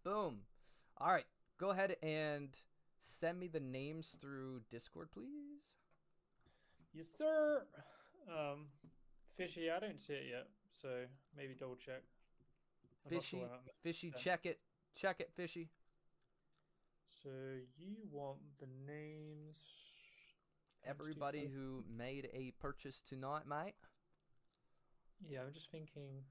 Boom. All right. Go ahead and send me the names through Discord, please. Yes, sir. Fishy, I don't see it yet, so maybe double check. Fishy, check it. Check it, Fishy. So you want the names? Everybody who made a purchase tonight, mate. Yeah, I'm just thinking.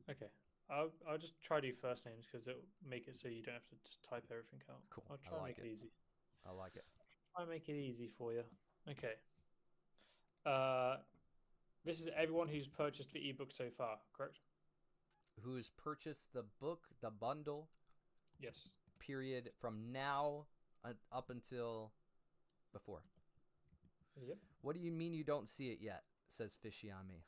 Okay, I'll just try to do first names because it'll make it so you don't have to just type everything out. Cool. I'll try and make it easy. I like it. Try and make it easy for you. Okay. This is everyone who's purchased the ebook so far, correct? Who's purchased the book, the bundle? Yes. Period from now up until before. Yep. What do you mean you don't see it yet? Says Fishy on me.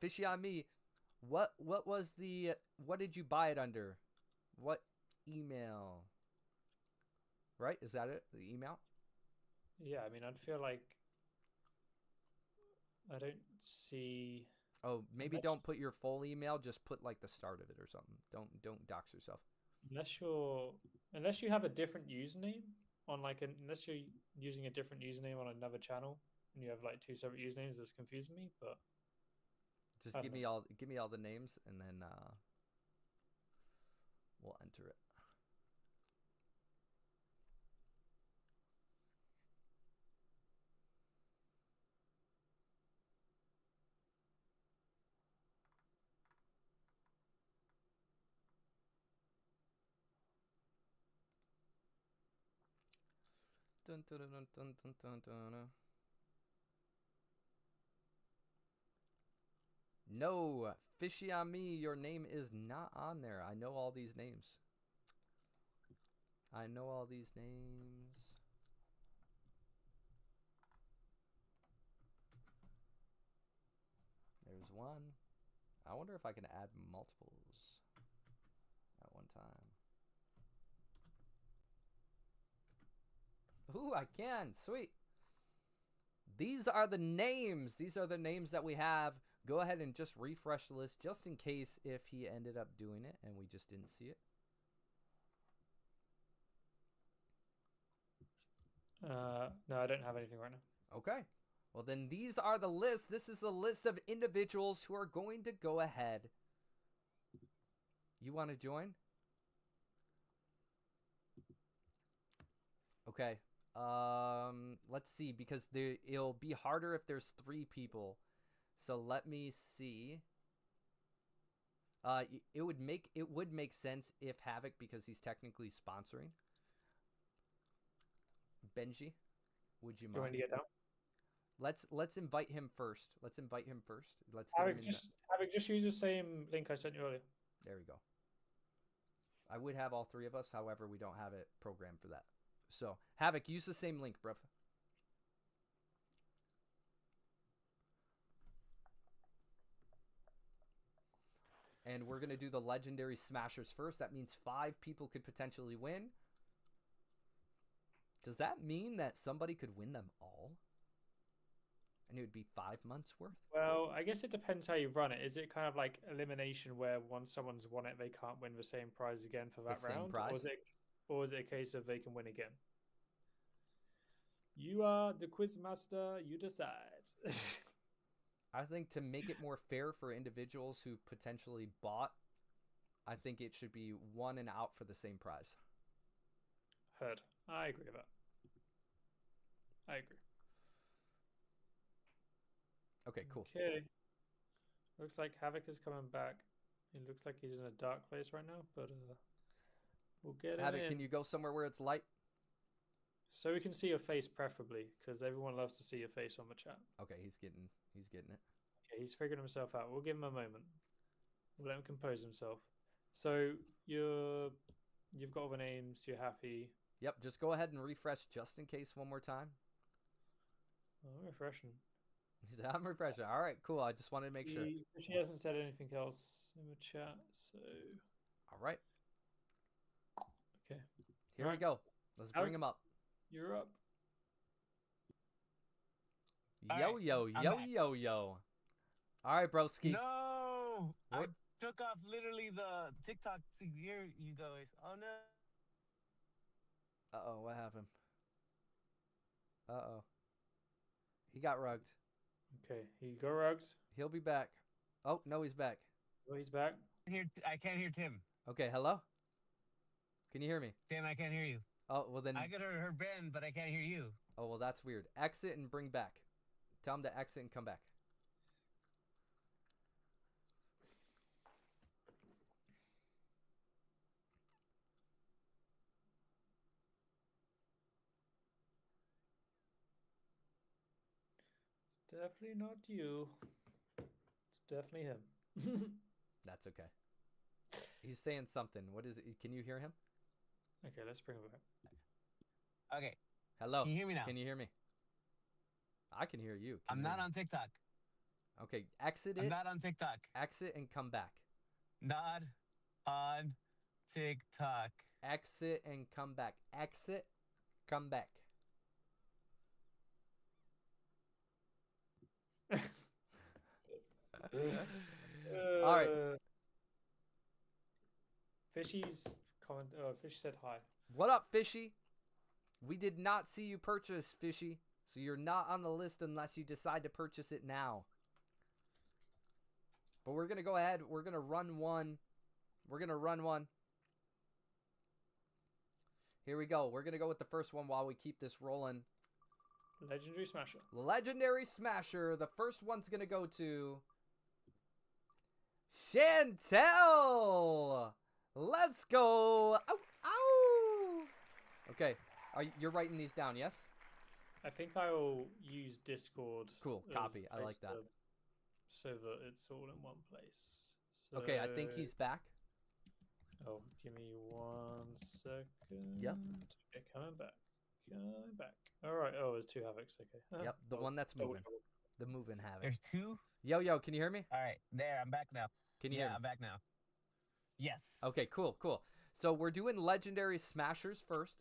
Fishy on me. What was the? What did you buy it under? What email? Right? Is that it? The email? Yeah, I mean, I'd feel like I don't see. Oh, maybe don't put your full email. Just put like the start of it or something. Don't dox yourself. Unless you have a different username on unless you're using a different username on another channel and you have like two separate usernames, that's confusing me. But just give me all the names and then we'll enter it. Dun, dun, dun, dun, dun, dun, dun. No, Fishy on me, your name is not on there. I know all these names. There's one. I wonder if I can add multiples at one time. Ooh, I can. Sweet. These are the names. These are the names that we have. Go ahead and just refresh the list just in case if he ended up doing it and we just didn't see it. No, I don't have anything right now. Okay. Well, then these are the lists. This is the list of individuals who are going to go ahead. You want to join? Okay. Let's see, because it'll be harder if there's 3 people. So let me see. It would make sense if Havoc, because he's technically sponsoring. Benji, would you mind? Do you want to get down? Let's invite him first. Let's get Havoc, him in. Havoc, just use the same link I sent you earlier. There we go. I would have all 3 of us, however, we don't have it programmed for that. So, Havoc, use the same link, bruv. And we're going to do the Legendary Smashers first. That means 5 people could potentially win. Does that mean that somebody could win them all? And it would be 5 months worth? Well, I guess it depends how you run it. Is it kind of like elimination where once someone's won it, they can't win the same prize again for that round? Or is it a case of they can win again? You are the quiz master. You decide. I think to make it more fair for individuals who potentially bought, I think it should be 1 and out for the same prize. Heard. I agree with that. I agree. Okay, cool. Okay. Looks like Havoc is coming back. It looks like he's in a dark place right now, but we'll get Havoc, him in. can you go somewhere where it's light? So we can see your face preferably, because everyone loves to see your face on the chat. Okay, he's getting it. Okay, he's figuring himself out. We'll give him a moment. We'll let him compose himself. So you've got all the names. You're happy. Yep, just go ahead and refresh just in case one more time. Oh, I'm refreshing. He said, I'm refreshing. All right, cool. I just wanted to make sure. She hasn't said anything else in the chat, so. All right. Okay. Here we go. Let's bring him up. You're up. Yo, yo, I'm yo, back. yo, yo. All right, broski. No, I What? took off literally the TikTok to hear you guys. Oh no. Uh-oh, what happened? Uh-oh. He got rugged. Okay, here you go, Rugs. He'll be back. Oh, no, he's back. Oh, he's back. I can't hear Tim. Okay, hello? Can you hear me? Tim, I can't hear you. Oh, well then... I could hear Ben, but I can't hear you. Oh, well, that's weird. Exit and bring back. Tell him to exit and come back. It's definitely not you. It's definitely him. That's okay. He's saying something. What is it? Can you hear him? Okay, let's bring him back. Okay. Hello? Can you hear me now? Can you hear me? I can hear you. Can I'm you not hear me? on TikTok. Okay, exit I'm it. not on TikTok. Exit and come back. Not on TikTok. Exit and come back. Exit, come back. All right. Fishy's comment. Fishy said hi. What up, Fishy? We did not see you purchase, Fishy. So you're not on the list unless you decide to purchase it now. But we're going to go ahead. We're going to run one. We're going to run one. Here we go. We're going to go with the first one while we keep this rolling. Legendary Smasher. Legendary Smasher. The first one's going to go to Chantel. Let's go. Ow, ow. Okay. You're writing these down, yes? I think I'll use Discord. Cool. as Copy. a I like place that. So that it's all in one place. So, Okay, I think he's back. Oh, give me 1 second. Yep. Okay, coming back. Coming back. All right. Oh, there's 2 Havocs. Okay. Yep, the Oh, one that's double moving. trouble. The moving Havoc. There's 2? Yo, can you hear me? All right. There, I'm back now. Can you hear me? I'm back now. Yes. Okay, cool. So we're doing Legendary Smashers first.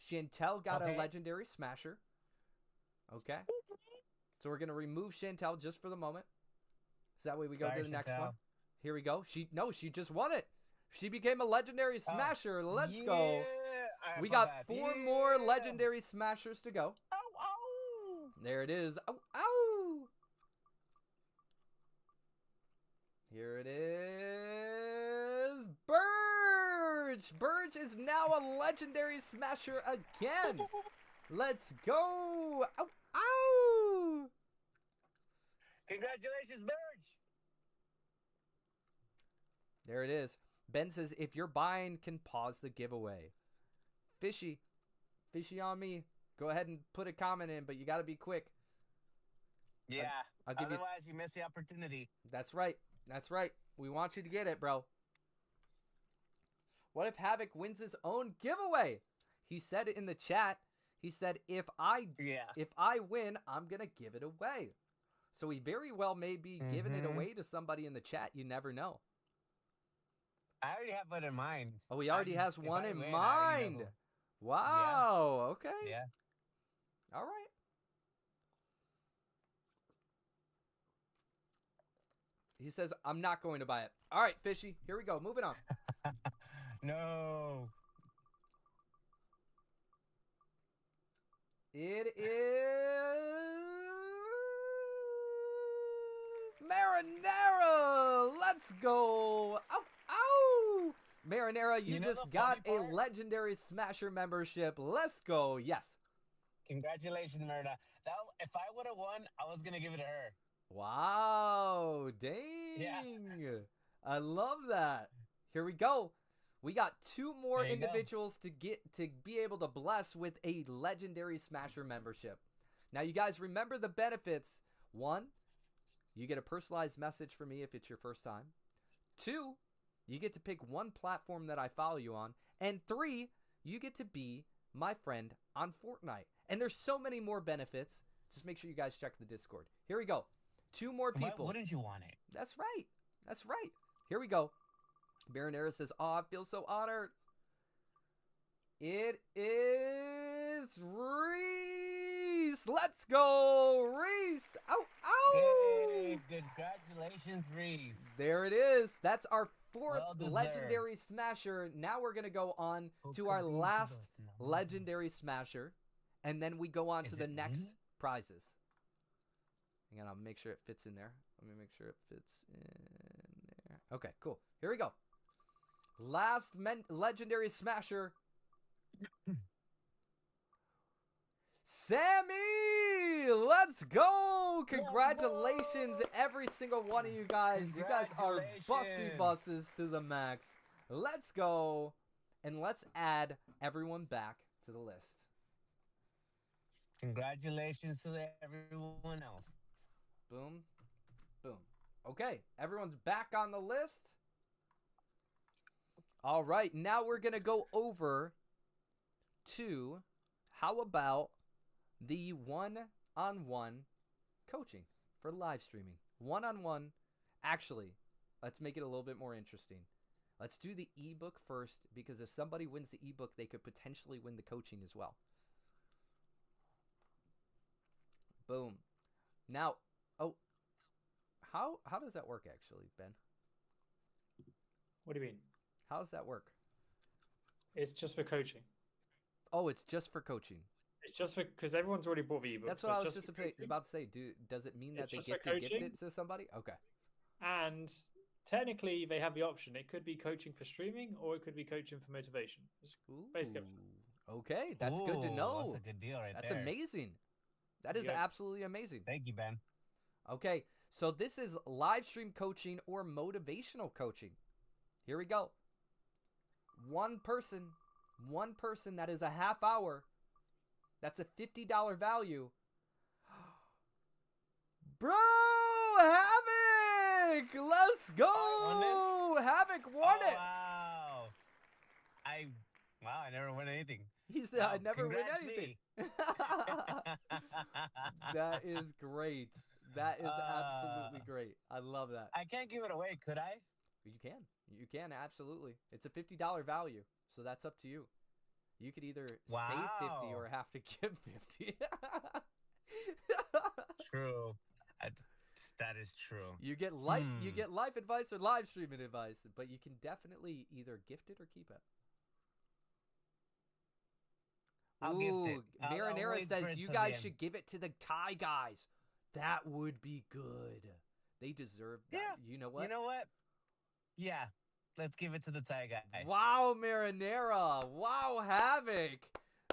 Chantel got a Okay. Legendary Smasher. Okay. So we're going to remove Chantel just for the moment. So that way we go Sorry, to the next Chantel. one. Here we go. She just won it. She became a Legendary Smasher. Let's go. All right, We my got bad. 4 more Yeah. Legendary Smashers to go. Ow, ow. There it is. Ow, ow. Here it is. Burge. Burge is now a Legendary Smasher again. Let's go. Ow, ow. Congratulations, Burge. There it is. Ben says, if you're buying, can pause the giveaway. Fishy on me. Go ahead and put a comment in, but you got to be quick. Yeah. I'll give you. Otherwise, you miss the opportunity. That's right. We want you to get it, bro. What if Havoc wins his own giveaway? He said it in the chat. He said, if I win, I'm going to give it away. So he very well may be giving it away to somebody in the chat. You never know. I already have one in mind. Oh, he already has if one I in win, I already know mind. Wow. Okay. Yeah. All right. He says, I'm not going to buy it. All right, Fishy. Here we go. Moving on. No. It is Marinara. Let's go. Ow, ow. Marinara, you You know just the got funny a part? Legendary Smasher membership. Let's go. Yes. Congratulations, Myrna. If I would have won, I was gonna give it to her. Wow. Dang. I love that. Here we go. We got 2 more There you go. individuals to be able to bless with a Legendary Smasher membership. Now, you guys remember the benefits. 1, you get a personalized message from me if it's your first time. 2, you get to pick one platform that I follow you on. And 3, you get to be my friend on Fortnite. And there's so many more benefits. Just make sure you guys check the Discord. Here we go. 2 more Why people. wouldn't you want it? That's right. That's right. Here we go. Baronera says, oh, I feel so honored. It is Reese. Reese. Let's go, Reese. Ow, ow. Hey, congratulations, Reese. There it is. That's our fourth Well-deserved. legendary smasher. Now we're going to go on to our last legendary smasher. And then we go on to the next prizes. Hang on, I'll make sure it fits in there. Let me make sure it fits in there. Okay, cool. Here we go. Last legendary smasher. Sammy! Let's go! Congratulations, every single one of you guys. You guys are bussy buses to the max. Let's go. And let's add everyone back to the list. Congratulations to everyone else. Boom. Boom. Okay, everyone's back on the list. All right, now we're going to go over to how about the one-on-one coaching for live streaming. One-on-one. Actually, let's make it a little bit more interesting. Let's do the ebook first, because if somebody wins the ebook, they could potentially win the coaching as well. Boom. Now, oh, how does that work actually, Ben? What do you mean? How does that work? It's just for coaching. Oh, it's just for coaching. It's just for because everyone's already bought the ebook. That's what I was just about to say. Does it mean that they get to gift it to somebody? Okay. And technically, they have the option. It could be coaching for streaming, or it could be coaching for motivation. It's basically up to them. Okay, that's good to know. That's a good deal right there. That's amazing. That is absolutely amazing. Thank you, Ben. Okay, so this is live stream coaching or motivational coaching. Here we go. One person, that is a half hour. That's a $50 value. Bro, Havoc! Let's go! Havoc won it! Wow. I never win anything. He said, I never win anything. That is great. That is absolutely great. I love that. I can't give it away, could I? You can. You can, absolutely. It's a $50 value, so that's up to you. You could either save 50 or have to give 50. True. That is true. You get life advice or live streaming advice, but you can definitely either gift it or keep it. I'll gift it. Marinera says you guys should give it to the Thai guys. That would be good. They deserve that. Yeah. You know what? You know what? Yeah. Let's give it to the Thai guys. Wow, Marinera. Wow, Havoc.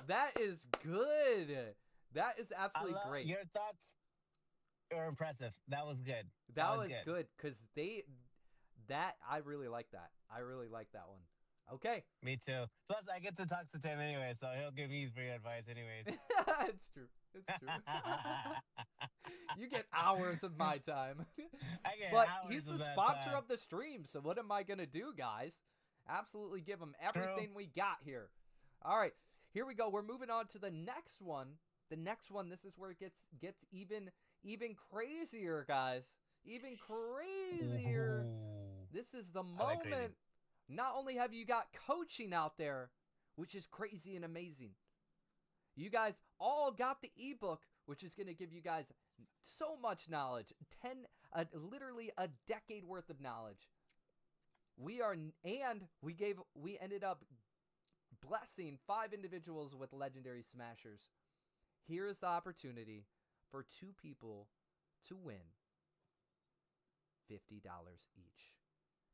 That is good. That is absolutely great. Your thoughts are impressive. That was good. That was good because I really like that. I really like that one. Okay. Me too. Plus, I get to talk to Tim anyway, so he'll give me free advice anyways. It's true. It's true. You get hours of my time. But he's the sponsor of the stream, so what am I going to do, guys? Absolutely give him everything we got here. All right. Here we go. We're moving on to the next one. The next one, this is where it gets even crazier, guys. Even crazier. Ooh. This is the moment. Not only have you got coaching out there, which is crazy and amazing. You guys all got the ebook, which is going to give you guys so much knowledge. Literally a decade worth of knowledge. We ended up blessing 5 individuals with legendary smashers. Here is the opportunity for 2 people to win $50 each.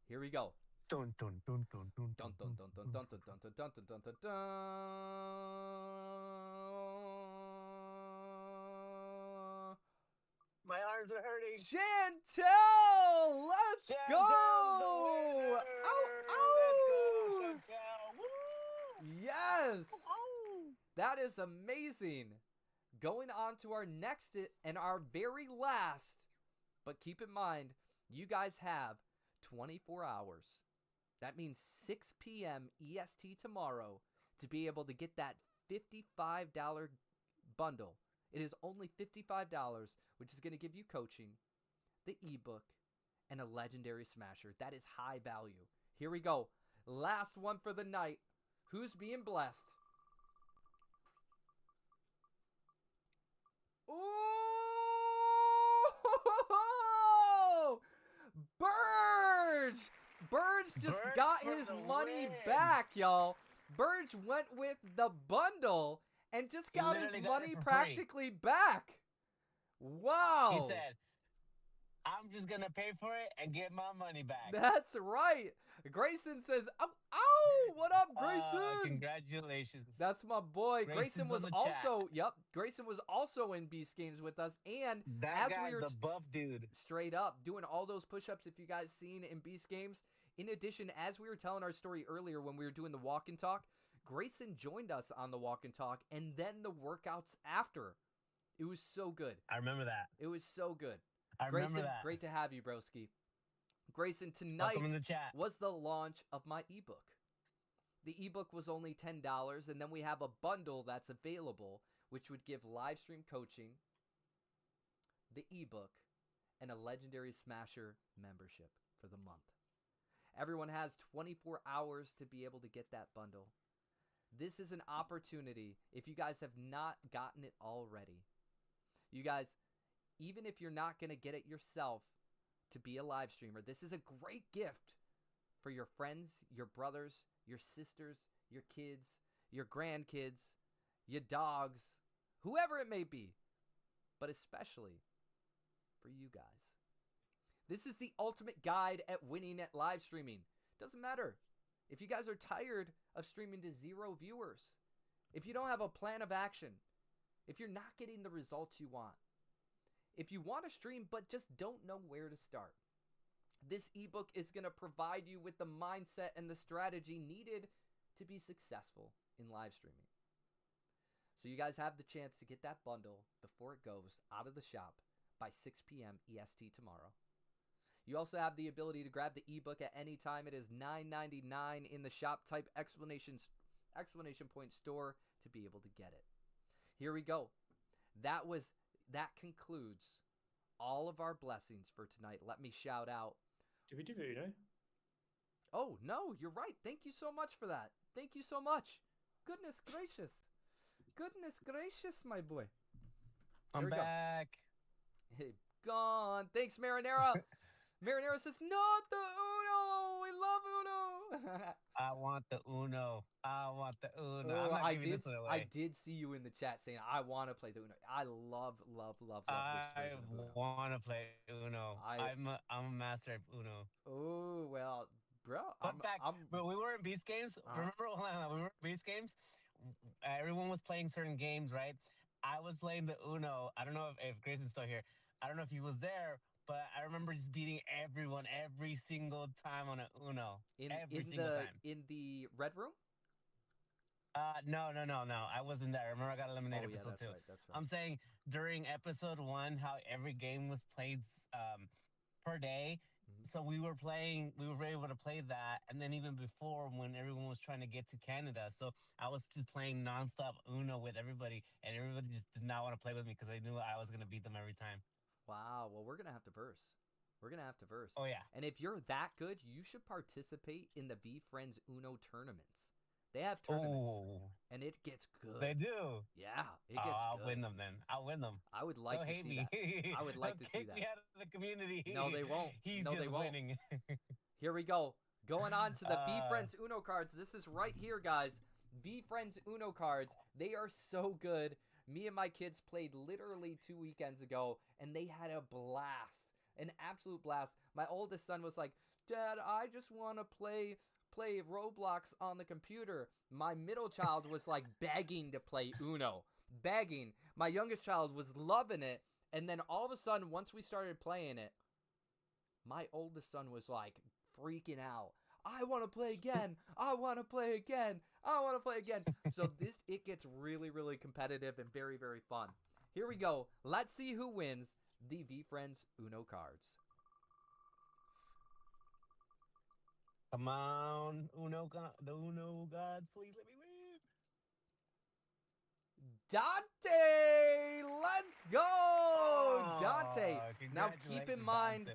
Here we go. Dun dun dun dun dun dun dun dun dun dun dun dun dun dun dun dun. My arms are hurting. Chantel, let's go! Ow, ow! Let's go, Chantel. Woo! Yes, Ow! That is amazing. Going on to our next and our very last, but keep in mind, you guys have 24 hours. That means 6 p.m. EST tomorrow to be able to get that $55 bundle. It is only $55, which is going to give you coaching, the ebook, and a legendary smasher. That is high value. Here we go. Last one for the night. Who's being blessed? Ooh! Burge! Burge just Burge got for his the money win. back, y'all. Burge went with the bundle and just He got his literally got it money for free. practically back. Wow. He said, I'm just going to pay for it and get my money back. That's right. Grayson says, "Ow, ow, what up, Grayson?" Congratulations. That's my boy. Grayson Grayson's was on the chat. also, Grayson was also in Beast Games with us, and That as guy's we were the buff dude. straight up doing all those push-ups, if you guys seen in Beast Games. In addition, as we were telling our story earlier when we were doing the walk and talk, Grayson joined us on the walk and talk, and then the workouts after. It was so good. I remember that. It was so good. I Grayson, remember that. great to have you, broski. Grayson, tonight Welcome in the chat. was the launch of my ebook. The ebook was only $10, and then we have a bundle that's available, which would give live stream coaching, the ebook, and a Legendary Smasher membership for the month. Everyone has 24 hours to be able to get that bundle. This is an opportunity, if you guys have not gotten it already. You guys, even if you're not going to get it yourself to be a live streamer, this is a great gift for your friends, your brothers, your sisters, your kids, your grandkids, your dogs, whoever it may be, but especially for you guys. This is the ultimate guide at winning at live streaming. Doesn't matter if you guys are tired of streaming to 0 viewers, if you don't have a plan of action, if you're not getting the results you want, if you want to stream but just don't know where to start. This ebook is going to provide you with the mindset and the strategy needed to be successful in live streaming. So you guys have the chance to get that bundle before it goes out of the shop by 6 p.m. EST tomorrow. You also have the ability to grab the ebook at any time. It is $9.99 in the shop. Type exclamation point store to be able to get it. Here we go. That concludes all of our blessings for tonight. Let me shout out. Did we do Uno? Oh, no, you're right. Thank you so much for that. Thank you so much. Goodness gracious. Goodness gracious, my boy. I'm back. Hey, gone. Thanks, Marinera. Marinera says, not the Uno. We love Uno. I want the Uno. I want the Uno. Oh, I'm not giving this one away. I did see you in the chat saying, I want to play the Uno. I love this version of Uno. I want to play Uno. I'm a master of Uno. Oh, well, bro. Fun fact, but we were in Beast Games. Remember when we were in Beast Games? Everyone was playing certain games, right? I was playing the Uno. I don't know if Grayson's still here. I don't know if he was there, but I remember just beating everyone every single time on an Uno. Every single time. In the red room? No. I wasn't there. I remember I got eliminated episode 2. Right, that's right. I'm saying during episode 1, how every game was played per day. Mm-hmm. So we were able to play that. And then even before, when everyone was trying to get to Canada. So I was just playing nonstop Uno with everybody. And everybody just did not want to play with me because they knew I was going to beat them every time. Wow. Well, we're going to have to verse. Oh, yeah. And if you're that good, you should participate in the VeeFriends Uno tournaments. They have tournaments, and it gets good. They do. Yeah, it gets I'll good. win them then. I'll win them. I would like Don't to hate see me. that. I would like to see Kick that. me out of the community. No, they won't. He's no, just they won't. winning. Here we go. Going on to the VeeFriends Uno cards. This is right here, guys. VeeFriends Uno cards. They are so good. Me and my kids played literally 2 weekends ago, and they had a blast. An absolute blast. My oldest son was like, Dad, I just want to play Roblox on the computer. My middle child was like begging to play Uno. Begging. My youngest child was loving it. And then all of a sudden, once we started playing it, my oldest son was like freaking out. I want to play again. I want to play again. I want to play again. So it gets really, really competitive and very, very fun. Here we go. Let's see who wins the VeeFriends Uno cards. Come on, the Uno gods, please let me win. Dante, let's go, Dante. Now keep in mind,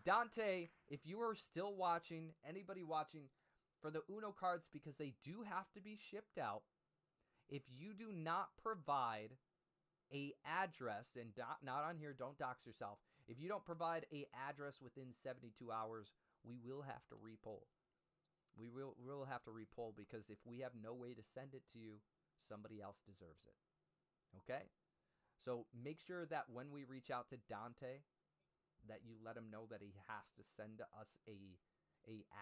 Dante, if you are still watching, anybody watching, for the Uno cards, because they do have to be shipped out, if you do not provide a address, and not on here, don't dox yourself. If you don't provide a address within 72 hours, we will have to repoll. We'll have to repoll, because if we have no way to send it to you, somebody else deserves it. Okay? So make sure that when we reach out to Dante, that you let him know that he has to send us a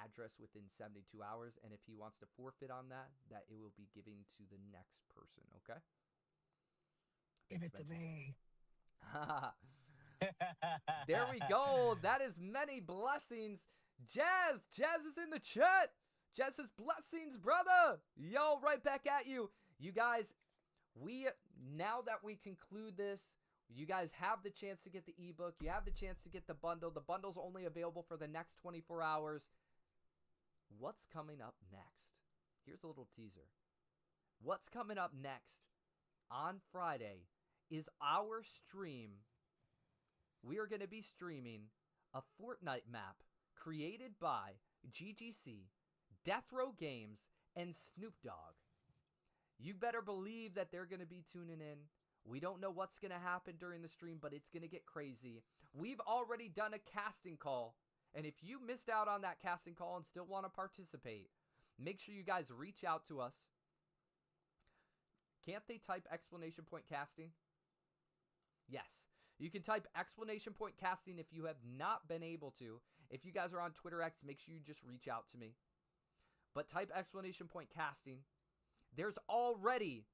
address within 72 hours, and if he wants to forfeit on that it will be given to the next person. Okay? Give it to me. There we go. That is many blessings. Jazz is in the chat. Jazz says, blessings, brother. Yo, right back at you. You guys, now that we conclude this, you guys have the chance to get the ebook. You have the chance to get the bundle. The bundle's only available for the next 24 hours. What's coming up next? Here's a little teaser. What's coming up next on Friday is our stream. We are going to be streaming a Fortnite map created by GGC, Death Row Games, and Snoop Dogg. You better believe that they're going to be tuning in. We don't know what's going to happen during the stream, but it's going to get crazy. We've already done a casting call, and if you missed out on that casting call and still want to participate, make sure you guys reach out to us. Can't they type exclamation point casting? Yes. You can type exclamation point casting if you have not been able to. If you guys are on Twitter X, make sure you just reach out to me. But type exclamation point casting. There's already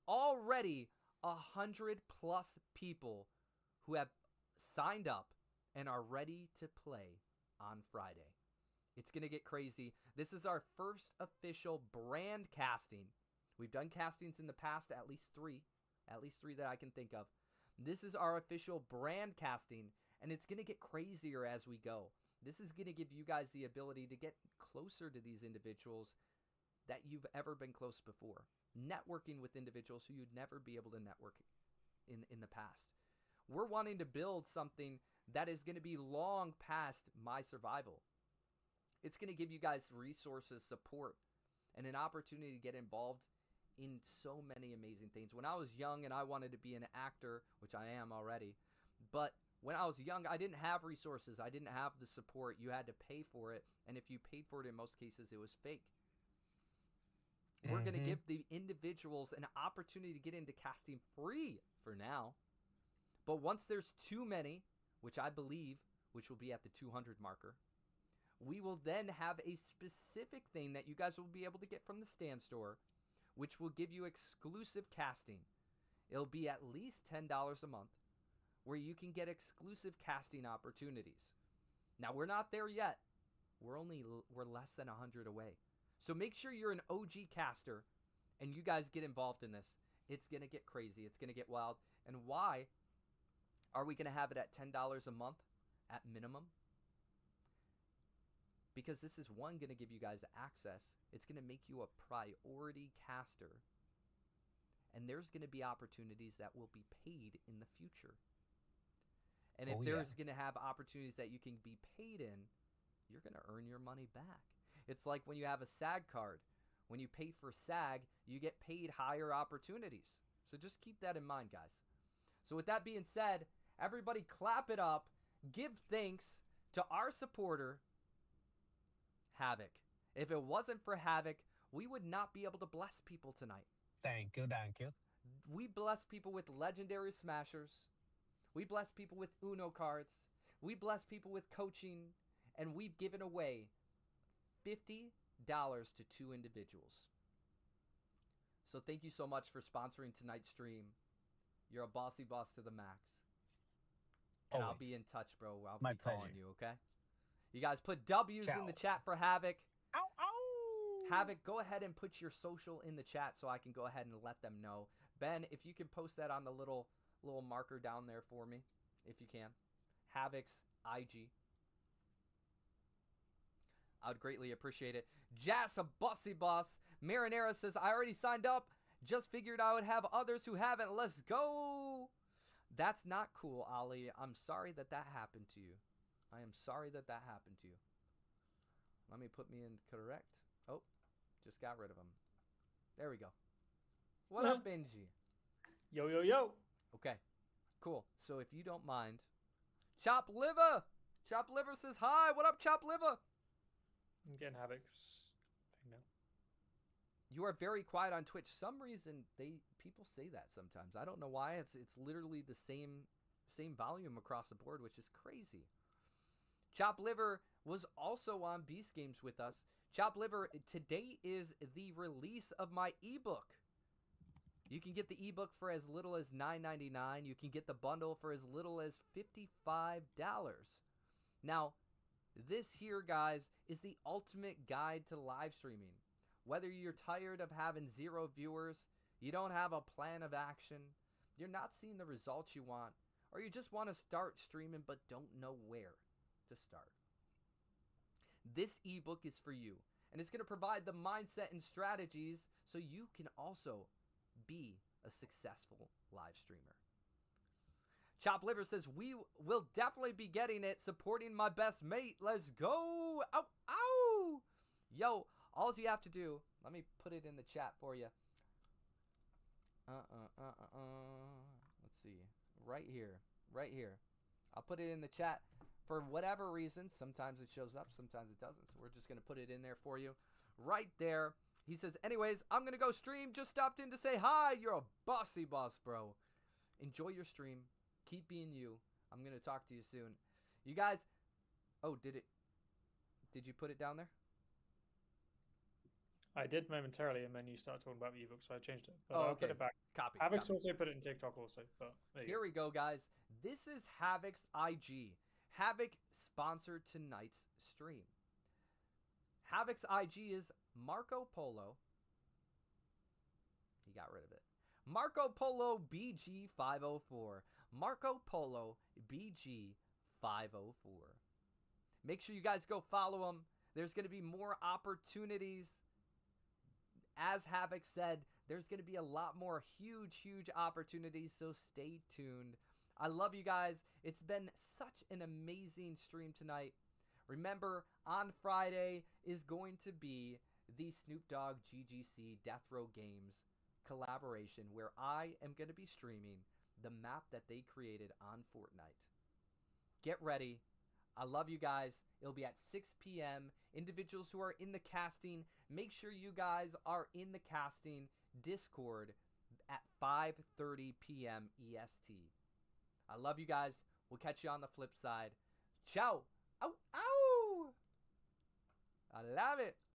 100+ people who have signed up and are ready to play on Friday. It's going to get crazy. This is our first official brand casting. We've done castings in the past, at least three that I can think of. This is our official brand casting, and it's going to get crazier as we go. This is going to give you guys the ability to get closer to these individuals that you've ever been close before. Networking with individuals who you'd never be able to network in the past. We're wanting to build something that is going to be long past my survival. It's going to give you guys resources, support, and an opportunity to get involved in so many amazing things. When I was young and I wanted to be an actor, which I am already, but when I was young, I didn't have resources. I didn't have the support. You had to pay for it, and if you paid for it, in most cases, it was fake. We're going to give the individuals an opportunity to get into casting free for now. But once there's too many, which I believe, which will be at the 200 marker, we will then have a specific thing that you guys will be able to get from the Stand Store, which will give you exclusive casting. It'll be at least $10 a month, where you can get exclusive casting opportunities. Now, we're not there yet. We're less than 100 away. So make sure you're an OG caster and you guys get involved in this. It's going to get crazy. It's going to get wild. And why are we going to have it at $10 a month at minimum? Because this is, one, going to give you guys access. It's going to make you a priority caster. And there's going to be opportunities that will be paid in the future. And if there's going to have opportunities that you can be paid in, you're going to earn your money back. It's like when you have a SAG card. When you pay for SAG, you get paid higher opportunities. So just keep that in mind, guys. So with that being said, everybody clap it up. Give thanks to our supporter, Havoc. If it wasn't for Havoc, we would not be able to bless people tonight. Thank you. We bless people with legendary smashers. We bless people with Uno cards. We bless people with coaching. And we've given away $50 to 2 individuals. So thank you so much for sponsoring tonight's stream. You're a bossy boss to the max. And Always. I'll be in touch, bro. I'll My be calling pleasure. you, okay? You guys put W's in the chat for Havoc. Ow, ow! Havoc, go ahead and put your social in the chat so I can go ahead and let them know. Ben, if you can post that on the little marker down there for me, if you can. Havoc's IG. I would greatly appreciate it. Jas, a bossy boss. Marinera says, I already signed up. Just figured I would have others who haven't. Let's go. That's not cool, Ali. I'm sorry that happened to you. I am sorry that happened to you. Let me put me in correct. Oh, just got rid of him. There we go. What up, Benji? Yo, yo, yo. Okay, cool. So if you don't mind, Chop Liver! Chop Liver says hi. What up, Chop Liver? I'm getting Havoc's thing now. You are very quiet on Twitch. Some reason people say that sometimes. I don't know why. It's literally the same volume across the board, which is crazy. Chop Liver was also on Beast Games with us. Chop Liver, today is the release of my ebook. You can get the ebook for as little as $9.99. You can get the bundle for as little as $55. Now, this here, guys, is the ultimate guide to live streaming. Whether you're tired of having 0 viewers, you don't have a plan of action, you're not seeing the results you want, or you just want to start streaming but don't know where to start. This ebook is for you, and it's going to provide the mindset and strategies so you can also be a successful live streamer. Chop Liver says, we will definitely be getting it, supporting my best mate. Let's go. Ow, ow. Yo, all you have to do, let me put it in the chat for you. Let's see. Right here. I'll put it in the chat. For whatever reason, sometimes it shows up, sometimes it doesn't. So we're just going to put it in there for you. Right there. He says, anyways, I'm going to go stream. Just stopped in to say hi. You're a bossy boss, bro. Enjoy your stream. Keep being you. I'm going to talk to you soon. You guys. Oh, did you put it down there? I did momentarily, and then you started talking about the ebook, so I changed it. But Oh, I'll okay. put it back. Copy. Havoc's also put it in TikTok also. But Here we go, guys. This is Havoc's IG. Havoc sponsored tonight's stream. Havoc's IG is Marco Polo. He got rid of it. Marco Polo BG504. Marco Polo BG504. Make sure you guys go follow him. There's going to be more opportunities. As Havoc said, there's going to be a lot more huge opportunities, so stay tuned. I love you guys. It's been such an amazing stream tonight. Remember, on Friday is going to be the Snoop Dogg GGC Death Row Games collaboration, where I am going to be streaming the map that they created on Fortnite. Get ready. I love you guys. It'll be at 6 p.m. Individuals who are in the casting, make sure you guys are in the casting Discord at 5:30 p.m. EST. I love you guys. We'll catch you on the flip side. Ciao. Ow, ow. I love it.